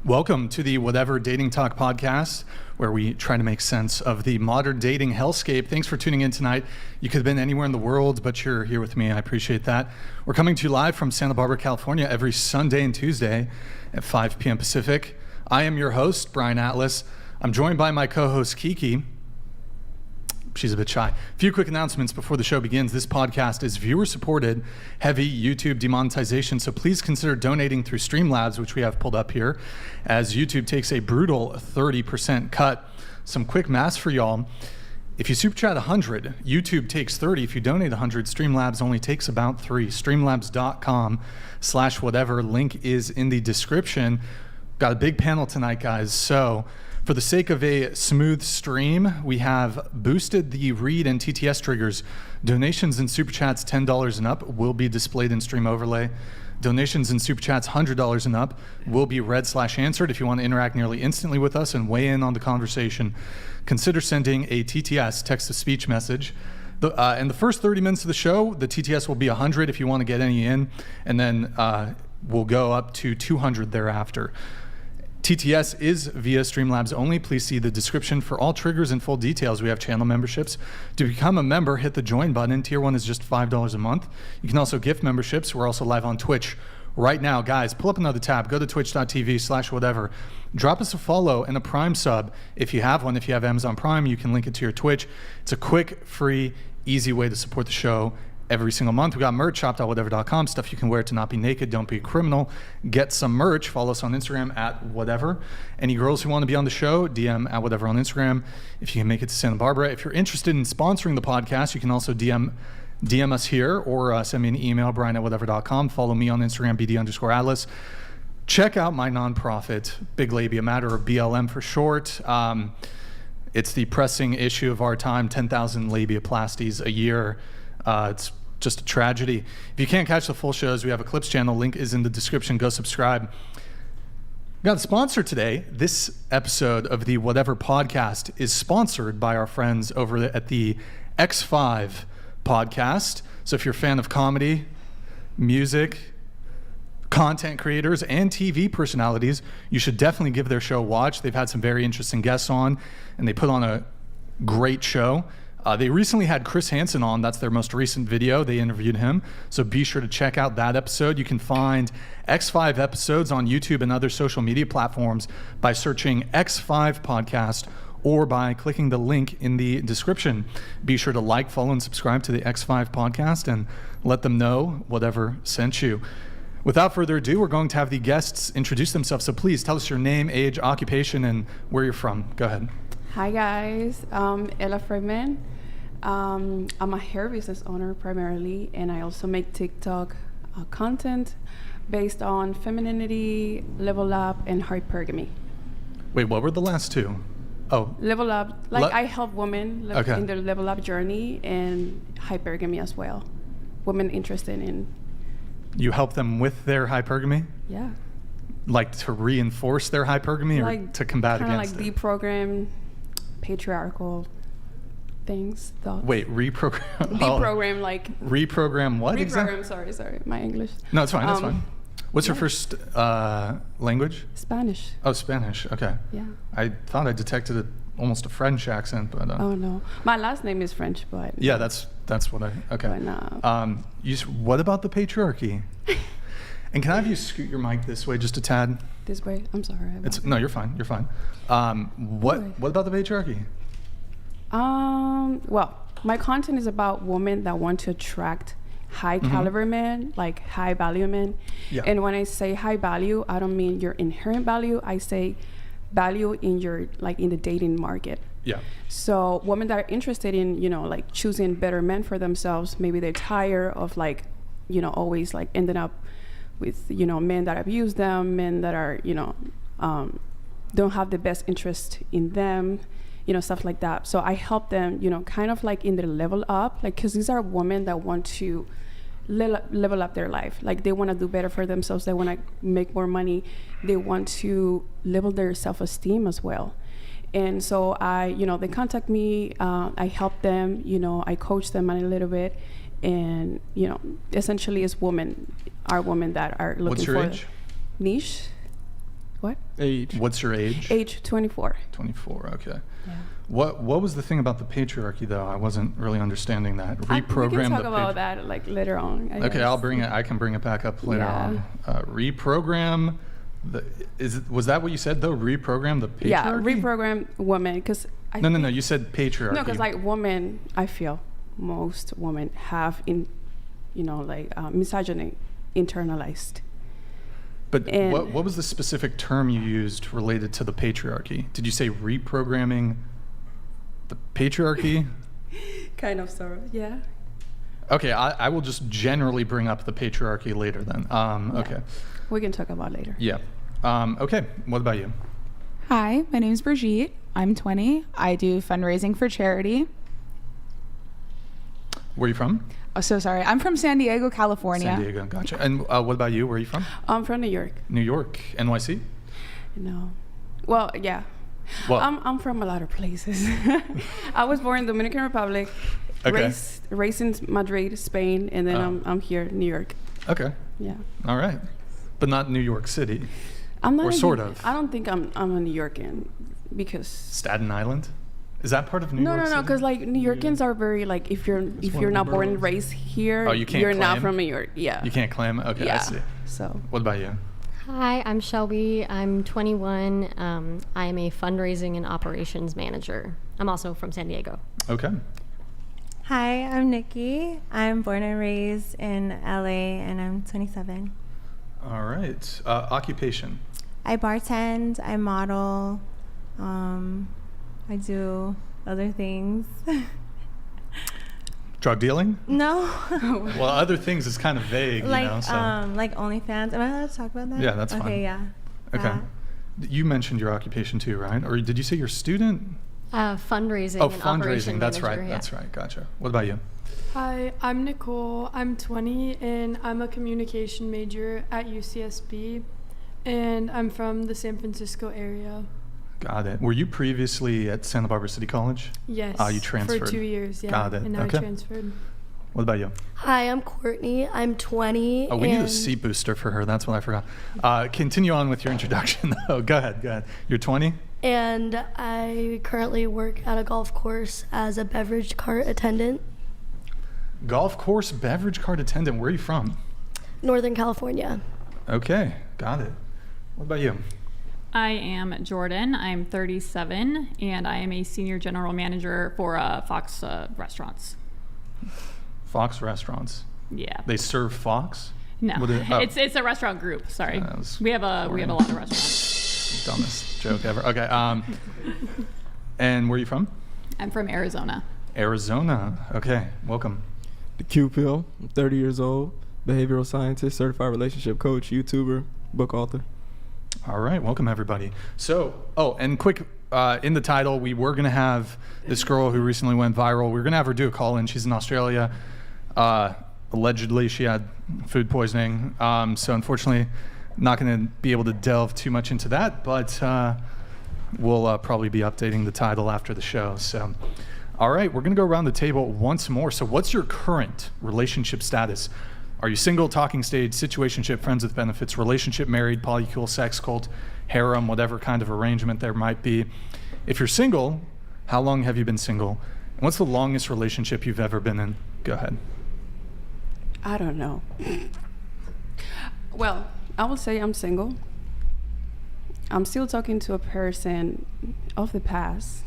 Welcome to the Whatever Dating Talk podcast, where we try to make sense of the modern dating hellscape. Thanks for tuning in tonight. You could have been anywhere in the world, but you're here with me. I appreciate that. We're coming to you live from Santa Barbara, California, every Sunday and Tuesday at 5 p.m. Pacific. I am your host, Brian Atlas. I'm joined by my co-host, Kiki. She's a bit shy. A few quick announcements before the show begins. This podcast is viewer-supported, heavy YouTube demonetization, so please consider donating through Streamlabs, which we have pulled up here, as YouTube takes a brutal 30% cut. Some quick maths for y'all. If you super chat 100, YouTube takes 30. If you donate 100, Streamlabs only takes about 3. Streamlabs.com/whatever. Link is in the description. Got a big panel tonight, guys. So for the sake of a smooth stream, we have boosted the read and TTS triggers. Donations and super chats $10 and up will be displayed in stream overlay. Donations and super chats $100 and up will be read/answered. If you want to interact nearly instantly with us and weigh in on the conversation, consider sending a TTS, text-to-speech message. In the first 30 minutes of the show, the TTS will be 100 if you want to get any in, and then we'll go up to 200 thereafter. TTS is via Streamlabs only. Please see the description for all triggers and full details. We have channel memberships. To become a member, hit the join button. Tier 1 is just $5 a month. You can also gift memberships. We're also live on Twitch right now. Guys, pull up another tab. Go to twitch.tv/whatever. Drop us a follow and a Prime sub if you have one. If you have Amazon Prime, you can link it to your Twitch. It's a quick, free, easy way to support the show every single month. We got merch, shop.whatever.com, stuff you can wear to not be naked, don't be a criminal. Get some merch. Follow us on Instagram at whatever. Any girls who want to be on the show, DM at whatever on Instagram if you can make it to Santa Barbara. If you're interested in sponsoring the podcast, you can also DM us here or send me an email, brian@whatever.com. Follow me on Instagram, BD_Atlas. Check out my nonprofit, Big Labia Matter, or BLM for short. It's the pressing issue of our time, 10,000 labiaplasties a year. It's just a tragedy. If you can't catch the full shows, we have a Clips channel. Link is in the description. Go subscribe. We got a sponsor today. This episode of the Whatever podcast is sponsored by our friends over at the X5 podcast. So if you're a fan of comedy, music, content creators, and TV personalities, you should definitely give their show a watch. They've had some very interesting guests on, and they put on a great show. They recently had Chris Hansen on. That's their most recent video. They interviewed him. So be sure to check out that episode. You can find X5 episodes on YouTube and other social media platforms by searching X5 Podcast or by clicking the link in the description. Be sure to like, follow, and subscribe to the X5 Podcast and let them know whatever sent you. Without further ado, we're going to have the guests introduce themselves. So please tell us your name, age, occupation, and where you're from. Go ahead. Hi guys, Ella Freeman. I'm a hair business owner primarily, and I also make TikTok content based on femininity, level up, and hypergamy. Wait, what were the last two? Oh. Level up, I help women in their level up journey, and hypergamy as well. Women interested in. You help them with their hypergamy? Yeah. Like to reinforce their hypergamy or to combat against it? Kind of like deprogram patriarchal things. Thoughts. Wait, reprogram? Deprogram, reprogram what exactly? Sorry, my English. No, it's fine, that's fine. What's your first language? Spanish. Oh, Spanish, okay. Yeah. I thought I detected almost a French accent, but... Oh, no. My last name is French, but... Yeah, that's what I... Okay. But no. What about the patriarchy? And can I have you scoot your mic this way just a tad? This way? I'm sorry. No, you're fine. You're fine. What about the patriarchy? Well, my content is about women that want to attract high caliber men, like high value men. Yeah. And when I say high value, I don't mean your inherent value. I say value in your, in the dating market. Yeah. So women that are interested in, choosing better men for themselves, maybe they're tired of always ending up with, men that abuse them, men that are, don't have the best interest in them, stuff like that. So I help them, kind of in their level up, because these are women that want to level up their life. They want to do better for themselves. They want to make more money. They want to level their self-esteem as well. And so they contact me, I help them, I coach them a little bit. And, essentially it's women that are looking for What's your age? Niche. What? Age. What's your age? Age 24. 24, okay. Yeah. What was the thing about the patriarchy, though? I wasn't really understanding that. We Reprogram can talk the about that like later on. I Okay, guess. I'll bring it. I can bring it back up later on. Reprogram. Was that what you said though? Reprogram the patriarchy? Yeah, reprogram women because No. You said patriarchy. No, because like women, I feel most women have misogyny internalized. But what was the specific term you used related to the patriarchy? Did you say reprogramming the patriarchy? Kind of, sort of, yeah. Okay, I will just generally bring up the patriarchy later then. Okay. We can talk about later. Yeah. Okay, what about you? Hi, my name's Brigitte. I'm 20. I do fundraising for charity. Where are you from? Oh, so sorry. I'm from San Diego, California. San Diego, gotcha. And what about you? Where are you from? I'm from New York. New York, NYC? No. Well, yeah. Well, I'm from a lot of places. I was born in Dominican Republic, Okay. raised in Madrid, Spain, and then I'm here in New York. Okay. Yeah. All right. But not New York City. I'm not Or sort of. I don't think I'm a New Yorker because Staten Island? Is that part of New York City? No, because like New Yorkers are very like if you're one of not the born and boroughs. raised here, Oh, you can't you're not claim? from New York. Yeah. You can't claim? Okay, Yeah. I see. So What about you? Hi, I'm Shelby. I'm 21. I am a fundraising and operations manager. I'm also from San Diego. Okay. Hi, I'm Nikki. I'm born and raised in LA and I'm 27. All right. Occupation. I bartend, I model, I do other things. Drug dealing? No. Well, other things is kind of vague, like you know, so. like OnlyFans. Am I allowed to talk about that? Yeah, that's fine. Okay, yeah. Okay. That. You mentioned your occupation too, right? Or did you say you're a student? Fundraising Oh, and operation fundraising. That's manager. right. Yeah. That's right. Gotcha. What about you? Hi, I'm Nicole. I'm 20 and I'm a communication major at UCSB and I'm from the San Francisco area. Got it. Were you previously at Santa Barbara City College? Yes. You transferred. For 2 years, yeah. Got it. And now Okay. I transferred. What about you? Hi, I'm Courtney. I'm 20. Oh, we need a and seat booster for her. That's what I forgot. Continue on with your introduction, though. Go ahead. You're 20? And I currently work at a golf course as a beverage cart attendant, Golf course beverage cart attendant. Where are you from? Northern California. Okay. Got it. What about you? I am Jordan. I'm 37, and I am a senior general manager for Fox Restaurants. Fox Restaurants. Yeah. They serve Fox? No, What is- oh. it's a restaurant group. Sorry, That was we have a foreign. lot of restaurants. Dumbest joke ever. Okay. And where are you from? I'm from Arizona. Arizona. Okay. Welcome. The Q pill. I'm 30 years old. Behavioral scientist, certified relationship coach, YouTuber, book author. All right, welcome everybody. So, and quick, in the title, we were gonna have this girl who recently went viral. We were gonna have her do a call in. She's in Australia. Allegedly, she had food poisoning. So unfortunately, not gonna be able to delve too much into that, but we'll probably be updating the title after the show. So, all right, we're gonna go around the table once more. So what's your current relationship status? Are you single, talking stage, situationship, friends with benefits, relationship, married, polycule, sex cult, harem, whatever kind of arrangement there might be? If you're single, how long have you been single? And what's the longest relationship you've ever been in? Go ahead. I don't know. Well, I would say I'm single. I'm still talking to a person of the past.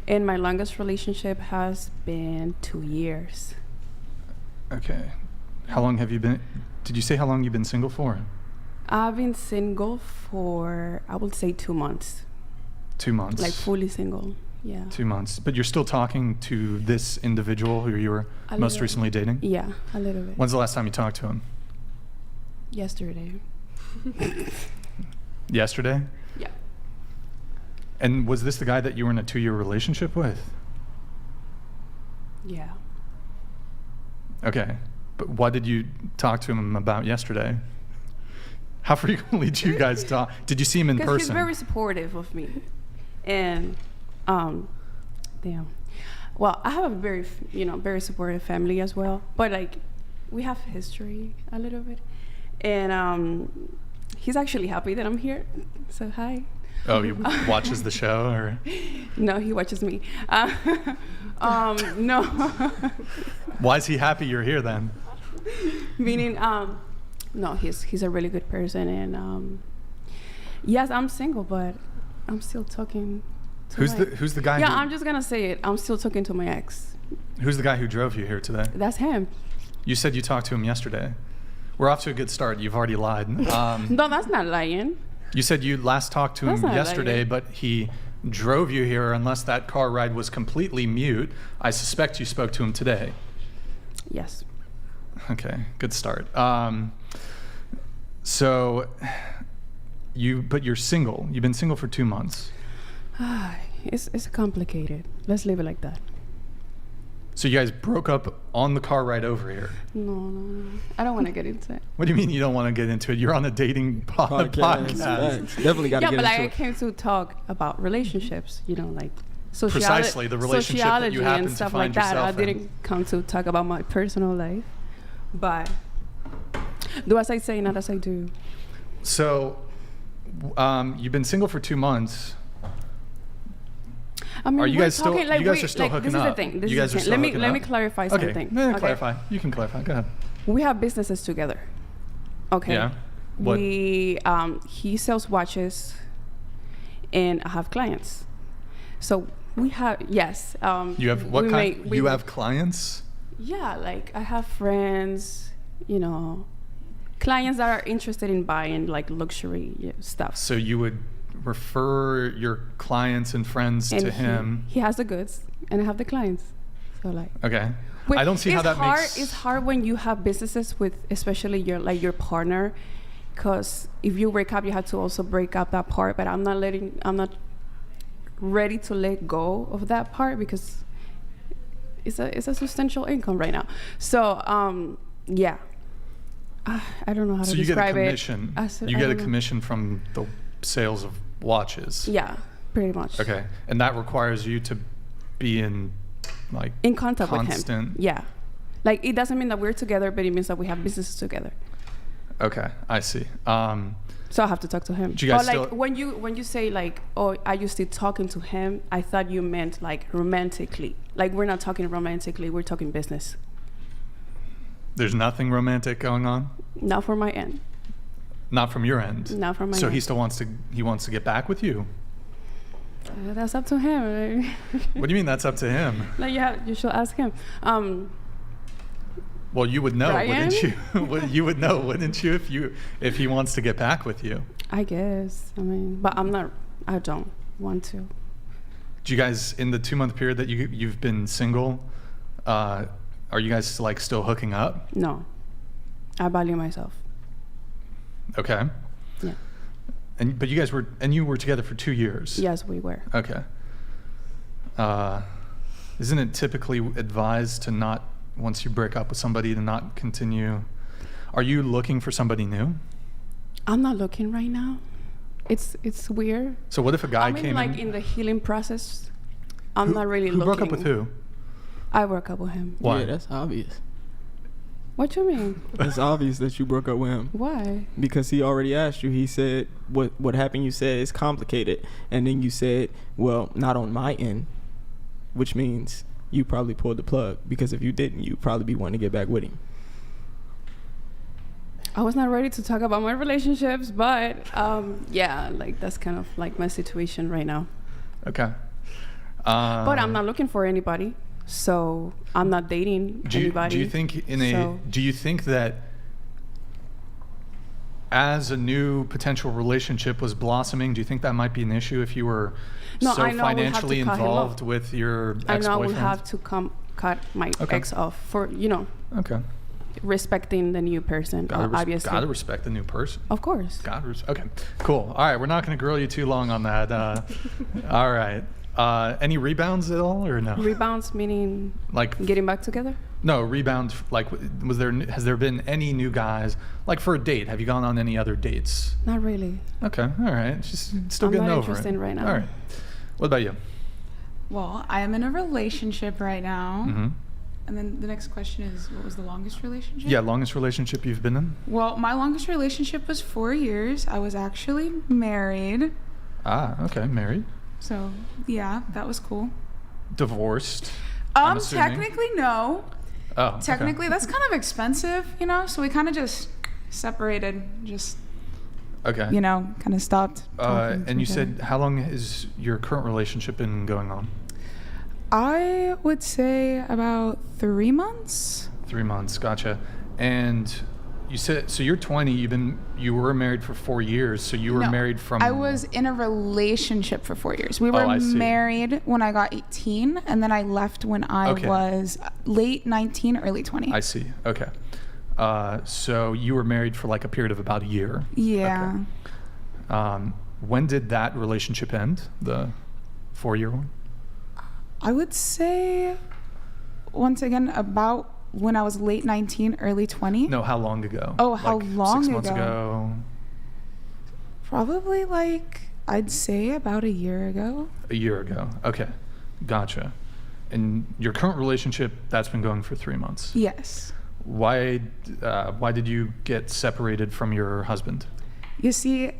And my longest relationship has been 2 years. Okay. How long have you been, did you say how long you've been single for? I've been single for, I would say 2 months. 2 months. Like fully single, yeah. 2 months. But you're still talking to this individual who you were A most little. recently dating? Yeah, a little bit. When's the last time you talked to him? Yesterday. Yesterday? Yeah. And was this the guy that you were in a 2-year relationship with? Yeah. Okay. But what did you talk to him about yesterday? How frequently do you guys talk? Did you see him in Because he's person? very supportive of me. And, damn. Well, I have a very, very supportive family as well. But, like, we have history a little bit. And he's actually happy that I'm here. So hi. Oh, he watches the show, or? No, he watches me. No. Why is he happy you're here then? Meaning, no, he's a really good person, and yes, I'm single, but I'm still talking to Who's the guy? Yeah, I'm just gonna say it. I'm still talking to my ex. Who's the guy who drove you here today? That's him. You said you talked to him yesterday. We're off to a good start. You've already lied. No, that's not lying. You said you last talked to That's him not yesterday, lying. but he drove you here. Unless that car ride was completely mute, I suspect you spoke to him today. Yes. Okay, good start. So, but you're single. You've been single for 2 months. It's complicated. Let's leave it like that. So you guys broke up on the car ride over here. No. I don't want to get into it. What do you mean you don't want to get into it? You're on a dating podcast. Facts. Definitely got to Yeah, get but into I it. came to talk about relationships, like Precisely, the relationship that you sociology happen and to stuff find like that. I yourself in. didn't come to talk about my personal life, but do as I say, not as I do. So, you've been single for 2 months. I mean, Are you we're guys still? talking, like, you guys are still hooking this up. Is the thing. This you is guys are the thing. still hooking Let me up? clarify Okay. something. Yeah, Okay. clarify. You can clarify. Go ahead. We have businesses together. Okay. Yeah. What? He sells watches, and I have clients. So we have yes. You have what kind? You have clients? Yeah, like I have friends, clients that are interested in buying like luxury stuff. So you would refer your clients and friends to him. He has the goods, and I have the clients. So like. Okay. I don't see how that makes. It's hard when you have businesses with, especially your partner, because if you break up, you have to also break up that part. But I'm not ready to let go of that part because it's a substantial income right now. So yeah, I don't know how to describe it. So you get a commission. You get a commission from the sales of watches. Yeah, pretty much. Okay, and that requires you to be in contact with him. Yeah, like it doesn't mean that we're together, but it means that we have businesses together. Okay, I see. So I have to talk to him. Do you guys when you say like, oh, are you still talking to him? I thought you meant like romantically. Like we're not talking romantically. We're talking business. There's nothing romantic going on? Not from my end. Not from your end? Not from my end. So he still wants to get back with you? That's up to him. What do you mean that's up to him? Like you should ask him. Well, you would know, Brian? wouldn't you? You would know, wouldn't you, if he wants to get back with you? I guess. I mean, but I don't want to. Do you guys, in the 2-month period that you've been single, are you guys like still hooking up? No. I value myself. Okay. Yeah. But you were together for 2 years? Yes, we were. Okay. Isn't it typically advised to not, once you break up with somebody, to not continue? Are you looking for somebody new? I'm not looking right now. It's weird. So what if a guy came in the healing process. I'm not really looking. Who broke up with who? I broke up with him. Why? Yeah, that's obvious. What you mean? It's obvious that you broke up with him. Why? Because he already asked you. He said, what happened? You said it's complicated. And then you said, well, not on my end, which means you probably pulled the plug. Because if you didn't, you'd probably be wanting to get back with him. I was not ready to talk about my relationships, but yeah, like that's kind of like my situation right now. Okay. But I'm not looking for anybody. So I'm not dating anybody. Do you think that as a new potential relationship was blossoming, do you think that might be an issue if you were financially involved with your ex-boyfriend? I know I will have to cut my ex off for, Okay. respecting the new person, obviously. Gotta respect the new person. Of course. Okay, cool. All right, we're not going to grill you too long on that. All right. Any rebounds at all, or no? Rebounds meaning like getting back together? No, rebound. Like, has there been any new guys? Like for a date, have you gone on any other dates? Not really. Okay, all right. Just still I'm getting not over it. interested right now. All right. What about you? Well, I am in a relationship right now. Mm-hmm. And then the next question is, what was the longest relationship? Yeah, longest relationship you've been in? Well, my longest relationship was 4 years. I was actually married. Ah, okay, married. So, yeah, that was cool. Divorced, I'm assuming. Technically, no. Oh, Technically, okay. that's kind of expensive, you know? So we kind of just separated, Okay. you know, kind of stopped. talking to And you each said, other. how long has your current relationship been going on? I would say about 3 months. 3 months, gotcha. And you said, so you're 20, you were married for 4 years, so you were No, married from... I was in a relationship for 4 years. We were I see. married when I got 18, and then I left when I Okay. was late 19, early 20. I see, okay. So you were married for like a period of about a year. Yeah. Okay. When did that relationship end, the 4-year one? I would say, once again, about when I was late 19, early 20. No, how long ago? Oh, how Like long 6 months ago? ago? Probably like, I'd say about a year ago. A year ago, okay. Gotcha. And your current relationship, that's been going for 3 months. Yes. Why did you get separated from your husband? You see,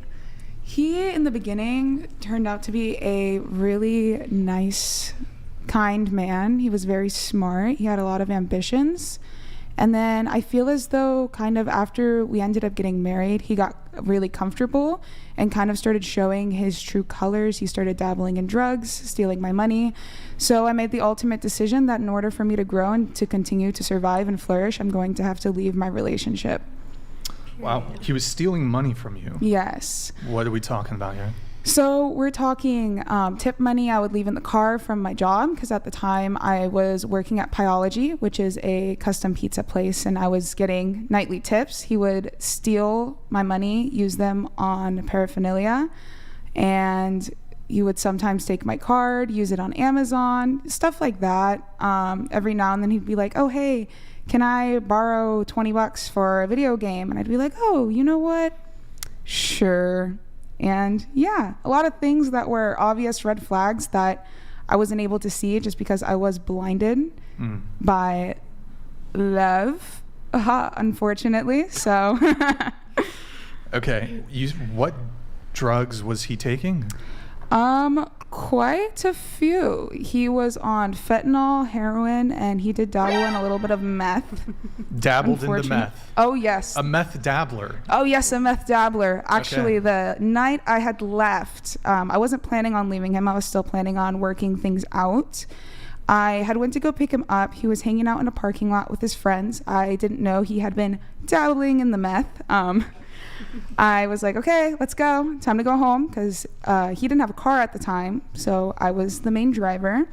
he in the beginning turned out to be a really nice, kind man. He was very smart. He had a lot of ambitions. And then I feel as though kind of after we ended up getting married, he got really comfortable and kind of started showing his true colors. He started dabbling in drugs, stealing my money. So I made the ultimate decision that in order for me to grow and to continue to survive and flourish, I'm going to have to leave my relationship. Wow, he was stealing money from you. Yes. What are we talking about here? So we're talking tip money I would leave in the car from my job, because at the time I was working at Pyology, which is a custom pizza place, and I was getting nightly tips. He would steal my money, use them on paraphernalia, and he would sometimes take my card, use it on Amazon, stuff like that. Every now and then he'd be like, oh, hey, can I borrow $20 for a video game? And I'd be like, oh, you know what? Sure. And yeah, a lot of things that were obvious red flags that I wasn't able to see just because I was blinded by love, unfortunately. So. Okay, what drugs was he taking? Quite a few. He was on fentanyl, heroin, and he did dabble in a little bit of meth. Dabbled into meth. Oh, yes. A meth dabbler. Oh, yes, a meth dabbler. Actually, the night I had left, I wasn't planning on leaving him. I was still planning on working things out. I had went to go pick him up. He was hanging out in a parking lot with his friends. I didn't know he had been dabbling in the meth. I was like, okay, let's go. Time to go home, because he didn't have a car at the time, so I was the main driver.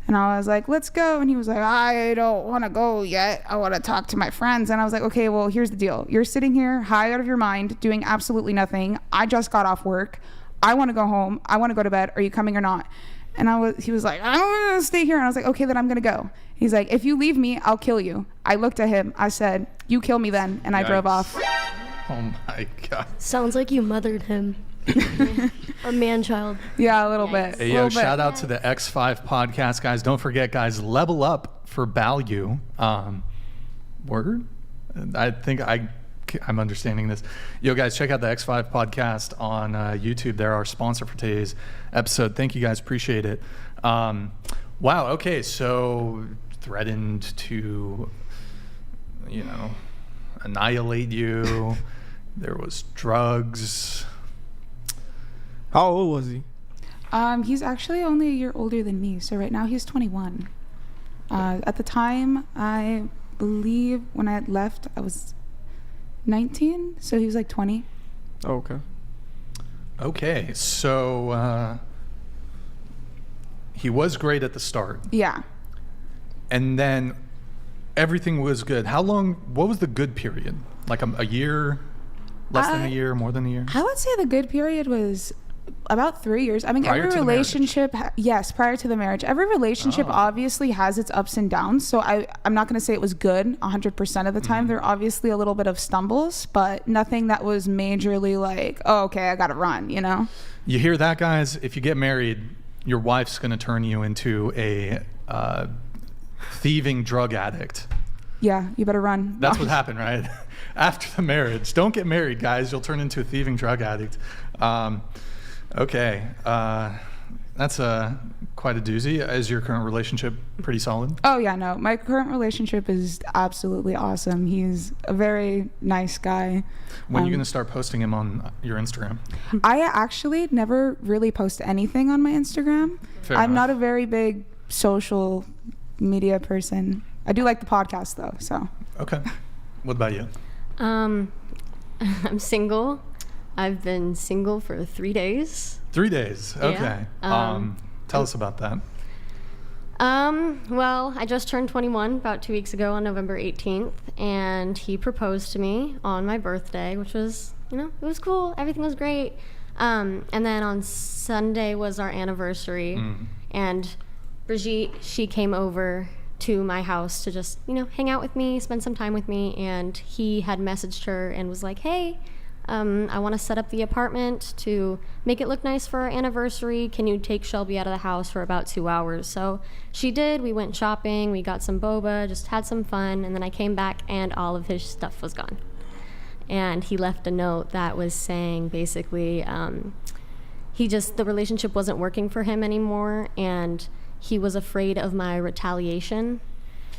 And I was like, let's go. And he was like, I don't want to go yet. I want to talk to my friends. And I was like, okay, well, here's the deal. You're sitting here high out of your mind, doing absolutely nothing. I just got off work. I want to go home. I want to go to bed. Are you coming or not? And he was like, I don't want to stay here. And I was like, okay, then I'm going to go. He's like, if you leave me, I'll kill you. I looked at him. I said, you kill me then. And I drove off. Oh my God. Sounds like you mothered him. A man-child. Yeah, a little bit. Hey, yo, shout out to the X5 podcast, guys. Don't forget, guys, level up for value. Word? I think I'm understanding this. Yo, guys, check out the X5 podcast on YouTube. They're our sponsor for today's episode. Thank you, guys. Appreciate it. Wow. Okay. So threatened to, annihilate you. There was drugs. How old was he? He's actually only a year older than me. So right now he's 21. At the time, I believe when I had left, I was 19. So he was like 20. Oh, okay. Okay. So he was great at the start. Yeah. And then everything was good. How long, what was the good period? Like a year, less than a year, more than a year? I would say the good period was about 3 years. I mean, Prior every to the relationship, yes, prior to the marriage. Every relationship obviously has its ups and downs. So I'm not going to say it was good 100% of the time. There are obviously a little bit of stumbles, but nothing that was majorly like, oh, okay, I got to run, You hear that, guys? If you get married, your wife's going to turn you into a thieving drug addict. Yeah, you better run. That's what happened, right? After the marriage. Don't get married, guys. You'll turn into a thieving drug addict. Okay. That's quite a doozy. Is your current relationship pretty solid? Oh, yeah, no. My current relationship is absolutely awesome. He's a very nice guy. When are you going to start posting him on your Instagram? I actually never really post anything on my Instagram. I'm not a very big social media person. I do like the podcast, though, so. Okay. What about you? I'm single. I've been single for 3 days. 3 days. Okay. Yeah. Tell us about that. Well, I just turned 21 about 2 weeks ago on November 18th, and he proposed to me on my birthday, which was, it was cool. Everything was great. And then on Sunday was our anniversary, and Brigitte, she came over to my house to just, hang out with me, spend some time with me, and he had messaged her and was like, hey, I want to set up the apartment to make it look nice for our anniversary. Can you take Shelby out of the house for about 2 hours? So she did. We went shopping. We got some boba, just had some fun. And then I came back and all of his stuff was gone. And he left a note that was saying basically the relationship wasn't working for him anymore. And he was afraid of my retaliation,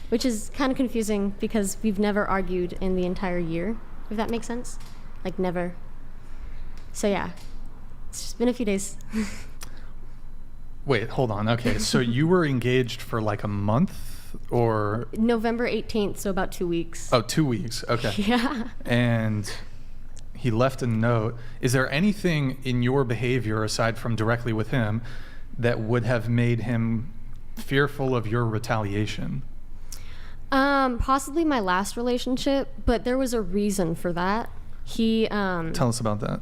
which is kind of confusing because we've never argued in the entire year, if that makes sense. Like never. So yeah, it's just been a few days. Wait, hold on. Okay, so you were engaged for like a month or? November 18th, so about 2 weeks. Oh, 2 weeks. Okay. Yeah. And he left a note. Is there anything in your behavior aside from directly with him that would have made him fearful of your retaliation? Possibly my last relationship, but there was a reason for that. Tell us about that.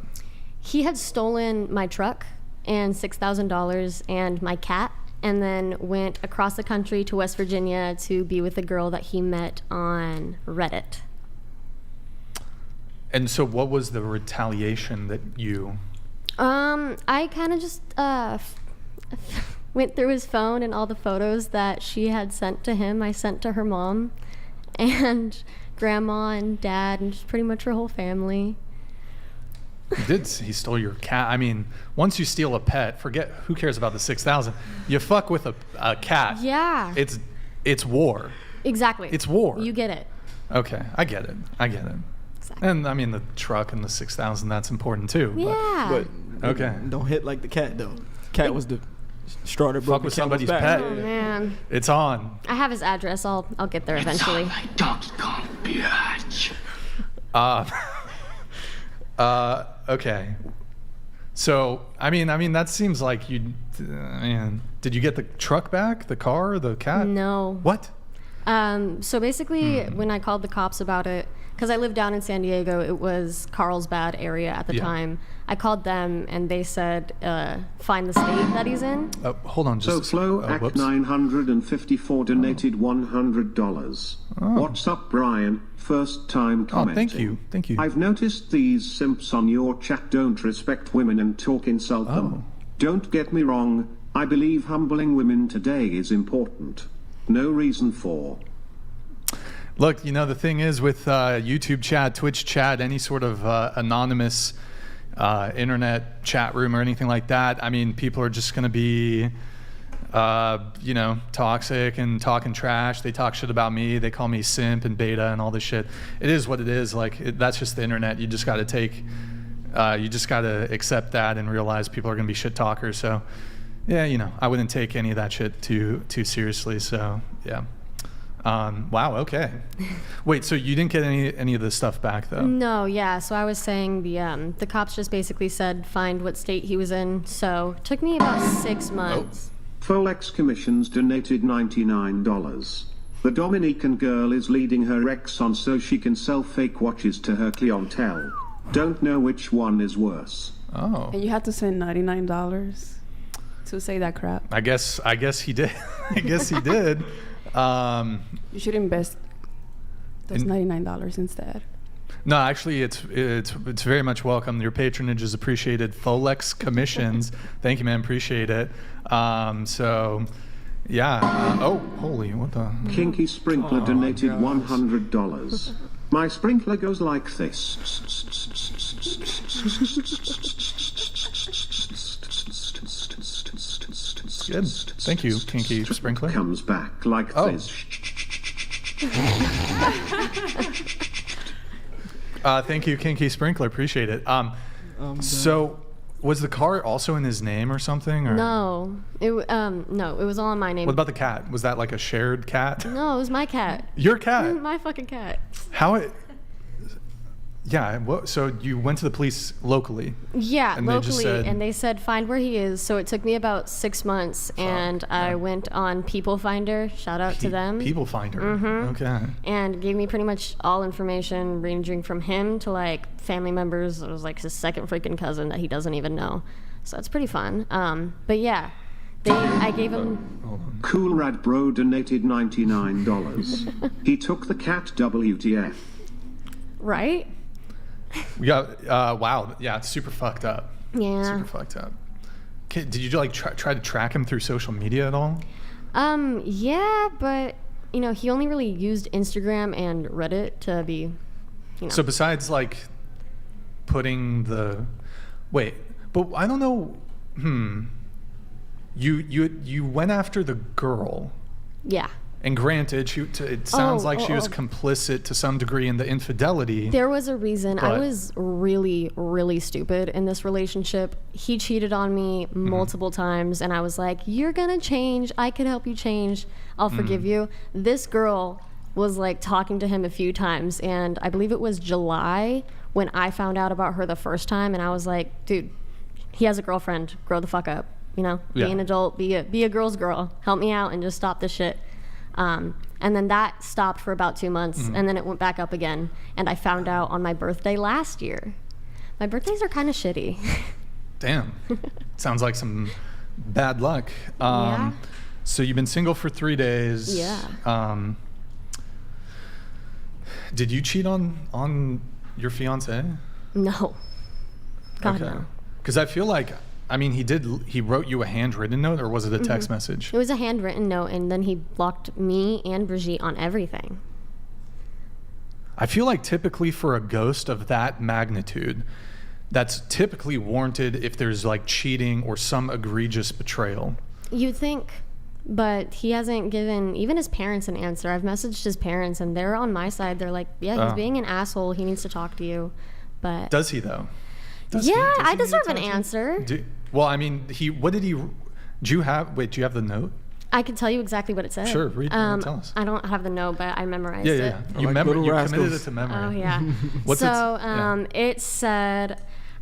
He had stolen my truck and $6,000 and my cat, and then went across the country to West Virginia to be with a girl that he met on Reddit. And so what was the retaliation that you... I kind of just went through his phone, and all the photos that she had sent to him, I sent to her mom and grandma and dad and just pretty much her whole family. He stole your cat. I mean, once you steal a pet, forget, who cares about the 6,000? You fuck with a cat. Yeah. It's war. Exactly. It's war. You get it. Okay, I get it. Exactly. And I mean, the truck and the 6,000, that's important too. Yeah. But okay. Don't hit like the cat though. Cat was the straw that broke with the camel's somebody's back. pet. Oh man. It's on. I have his address. I'll get there eventually. My dog's gone, bitch. Okay. So, I mean, that seems like you. Man, did you get the truck back, the car, the cat? No. What? So basically, when I called the cops about it, because I lived down in San Diego, it was Carlsbad area at the time. I called them and they said, find the state that he's in. Hold on, just. So Flo Act 954 donated $100. What's up, Brian? First time commenting. Thank you. I've noticed these simps on your chat don't respect women and insult them. Don't get me wrong, I believe humbling women today is important. No reason for. Look, the thing is with YouTube chat, Twitch chat, any sort of anonymous internet chat room or anything like that, I mean, people are just going to be, toxic and talking trash. They talk shit about me. They call me simp and beta and all this shit. It is what it is. That's just the internet. You just got to you just got to accept that and realize people are going to be shit talkers. So, yeah, I wouldn't take any of that shit too seriously. So, yeah. Wow. Okay. Wait. So you didn't get any of the stuff back though? No. Yeah. So I was saying the cops just basically said find what state he was in. So it took me about 6 months. Folex Commissions donated $99. The Dominican girl is leading her ex on so she can sell fake watches to her clientele. Don't know which one is worse. Oh. And you had to send $99 to say that crap. I guess he did. I guess he did. You should invest those $99 instead. No, actually, it's very much welcome. Your patronage is appreciated. Folex Commissions, thank you, man. Appreciate it. So, Yeah. Oh, holy, what the? Kinky Sprinkler donated $100. My sprinkler goes like this. Good. Thank you, Kinky Sprinkler. Comes back like this. Thank you, Kinky Sprinkler. Appreciate it. So, was the car also in his name or something? Or? No, it was all in my name. What about the cat? Was that like a shared cat? No, it was my cat. Your cat? My fucking cat. How it? Yeah. So you went to the police locally? Yeah, and locally, and they said find where he is. So it took me about 6 months, and I went on People Finder. Shout out to them. People Finder. Okay. And gave me pretty much all information, ranging from him to like family members. It was like his second freaking cousin that he doesn't even know. So it's pretty fun. But yeah, I gave him. Cool Rad Bro donated $99. He took the cat WTF. Right? Yeah. Wow. Yeah. It's super fucked up. Yeah. Super fucked up. Did you like try to track him through social media at all? Yeah, but you know, he only really used Instagram and Reddit to be, you know. So besides like putting the, but I don't know. You went after the girl. Yeah. And granted, it sounds like she was complicit to some degree in the infidelity. There was a reason. I was really, really stupid in this relationship. He cheated on me multiple times, and I was like, you're gonna change. I could help you change. I'll forgive you. This girl was like talking to him a few times, and I believe it was July when I found out about her the first time, and I was like, dude, he has a girlfriend. Grow the fuck up. You know, be an adult, be a girl's girl. Help me out and just stop this shit. And then that stopped for about 2 months, and then it went back up again. And I found out on my birthday last year. My birthdays are kind of shitty. Damn. Sounds like some bad luck. Yeah. So you've been single for 3 days. Yeah. Did you cheat on your fiance? No. God, okay. no. Because I feel like, I mean, he wrote you a handwritten note, or was it a text message? It was a handwritten note, and then he blocked me and Brigitte on everything. I feel like typically for a ghost of that magnitude, that's typically warranted if there's like cheating or some egregious betrayal. You'd think, but he hasn't given even his parents an answer. I've messaged his parents, and they're on my side. They're like, yeah, he's being an asshole. He needs to talk to you. But does he though? I deserve an answer. Well, I mean, do you have the note? I can tell you exactly what it said. Sure, read it. Tell us. I don't have the note, but I memorized it. Yeah. You committed it to memory. Oh, yeah. It said,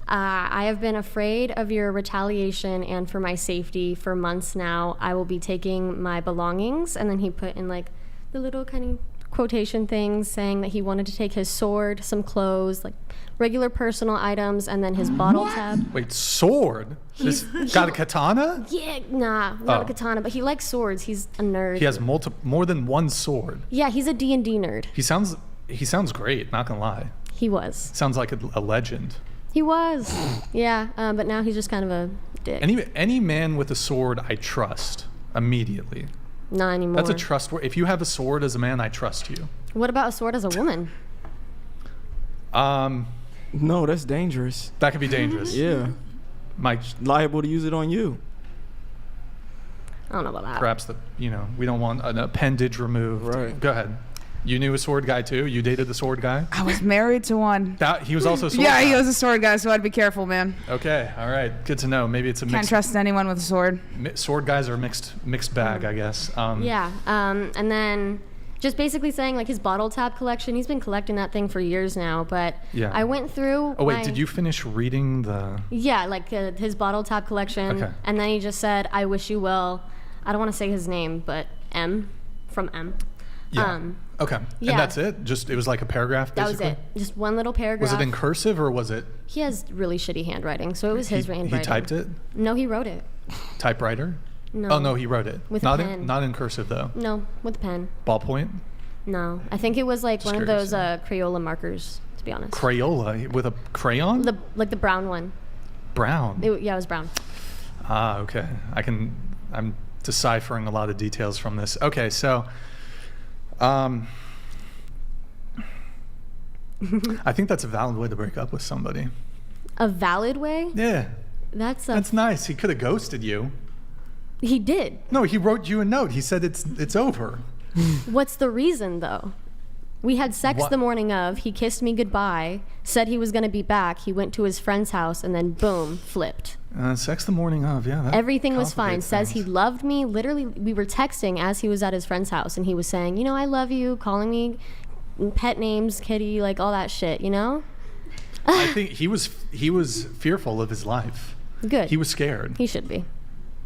I have been afraid of your retaliation and for my safety for months now. I will be taking my belongings. And then he put in like the little kind of quotation things saying that he wanted to take his sword, some clothes, like regular personal items, and then his bottle tab. Wait, sword? He's got a katana? Yeah, nah, not a katana, but he likes swords. He's a nerd. He has more than one sword. Yeah, he's a D&D nerd. He sounds great, not gonna lie. He was. Sounds like a legend. He was. Yeah, but now he's just kind of a dick. Any man with a sword, I trust immediately. Not anymore. That's a trust word. If you have a sword as a man, I trust you. What about a sword as a woman? No, that's dangerous. That could be dangerous. Yeah. Mike, liable to use it on you. I don't know about that. Perhaps we don't want an appendage removed. Right. Go ahead. You knew a sword guy too? You dated the sword guy? I was married to one. He was also a sword guy? Yeah, he was a sword guy, so I'd be careful, man. Okay, all right. Good to know. Maybe it's a mixed... Can't trust anyone with a sword. Sword guys are a mixed bag, I guess. And then just basically saying like his bottle tab collection, he's been collecting that thing for years now, but I went through... Oh, wait, did you finish reading the... Yeah, like his bottle tab collection, and then he just said, I wish you well. I don't want to say his name, but M, from M. Yeah. Okay. Yeah. And that's it? It was like a paragraph, basically? That was it. Just one little paragraph. Was it in cursive or was it... He has really shitty handwriting, so it was his handwriting. He typed it? No, he wrote it. Typewriter? No. Oh, no, he wrote it. With a pen. Not in cursive, though? No, with a pen. Ballpoint? No. I think it was like one of those Crayola markers, to be honest. Crayola? With a crayon? Like the brown one. Brown? It was brown. Okay. I'm deciphering a lot of details from this. Okay, so I think that's a valid way to break up with somebody. A valid way? Yeah. That's nice. He could have ghosted you. He did. No, he wrote you a note. He said it's over. What's the reason, though? We had sex the morning of. He kissed me goodbye, said he was going to be back. He went to his friend's house, and then boom, flipped. Sex the morning of, yeah. Everything was fine. Says he loved me. Literally, we were texting as he was at his friend's house, and he was saying, you know, I love you, calling me pet names, kitty, like all that shit, you know? I think he was fearful of his life. Good. He was scared. He should be.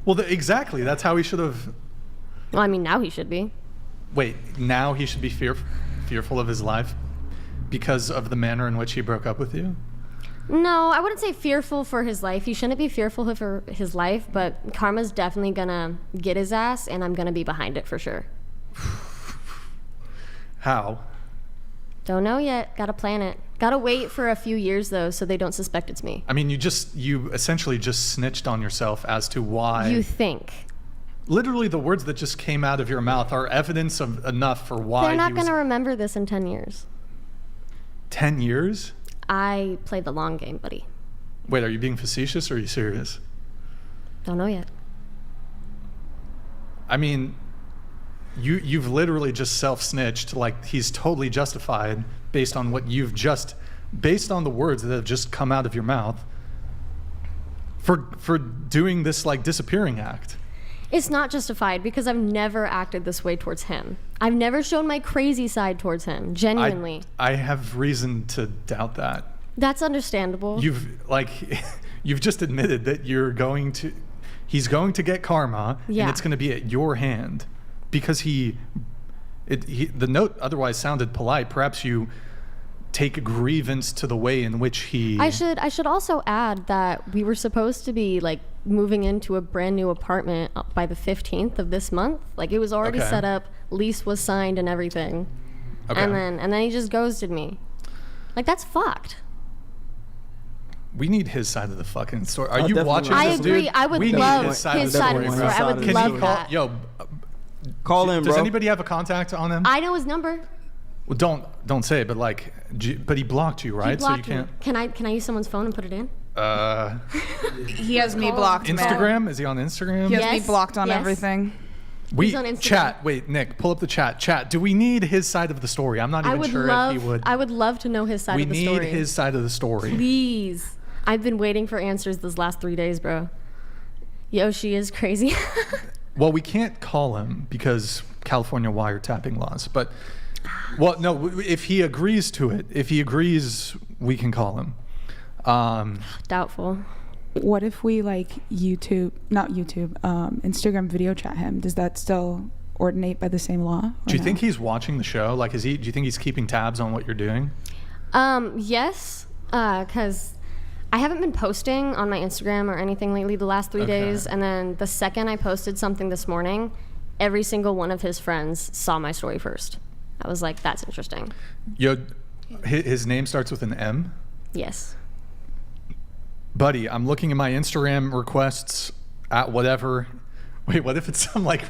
Well, exactly. That's how he should have. Well, I mean, now he should be. Wait, now he should be fearful of his life because of the manner in which he broke up with you? No, I wouldn't say fearful for his life. He shouldn't be fearful for his life, but karma's definitely gonna get his ass, and I'm gonna be behind it for sure. How? Don't know yet. Gotta plan it. Gotta wait for a few years, though, so they don't suspect it's me. I mean, you essentially just snitched on yourself as to why. You think. Literally, the words that just came out of your mouth are evidence of enough for why. They're not going to remember this in 10 years. 10 years? I played the long game, buddy. Wait, are you being facetious or are you serious? Don't know yet. I mean, you've literally just self-snitched. Like, he's totally justified based on what based on the words that have just come out of your mouth for doing this, like, disappearing act. It's not justified because I've never acted this way towards him. I've never shown my crazy side towards him, genuinely. I have reason to doubt that. That's understandable. You've just admitted that he's going to get karma, and it's going to be at your hand because the note otherwise sounded polite. Perhaps you take grievance to the way in which he... I should also add that we were supposed to be like moving into a brand new apartment by the 15th of this month. Like, it was already set up, lease was signed and everything. Okay. And then he just ghosted me. Like, that's fucked. We need his side of the fucking story. Are you watching this, I agree. dude? I would love his side of the story. I would love that. Call him, bro. Does anybody have a contact on him? I know his number. Well, don't say it, but but he blocked you, right? He blocked me. Can I use someone's phone and put it in? He has me blocked. Instagram? Man. Is he on Instagram? He has me blocked on everything. He's on Instagram. Chat. Wait, Nick, pull up the chat. Chat. Do we need his side of the story? I'm not even sure if he would. I would love to know his side of the story. We need his side of the story. Please. I've been waiting for answers this last 3 days, bro. Yoshi is crazy. Well, we can't call him because California wiretapping laws, but... Well, no, if he agrees to it, we can call him. Doubtful. What if we Instagram video chat him? Does that still ordinate by the same law? Do you think he's watching the show? Like, do you think he's keeping tabs on what you're doing? Yes, because I haven't been posting on my Instagram or anything lately the last 3 days. And then the second I posted something this morning, every single one of his friends saw my story first. I was like, that's interesting. Yo, his name starts with an M? Yes. Buddy, I'm looking at my Instagram requests at whatever. Wait, what if it's some like...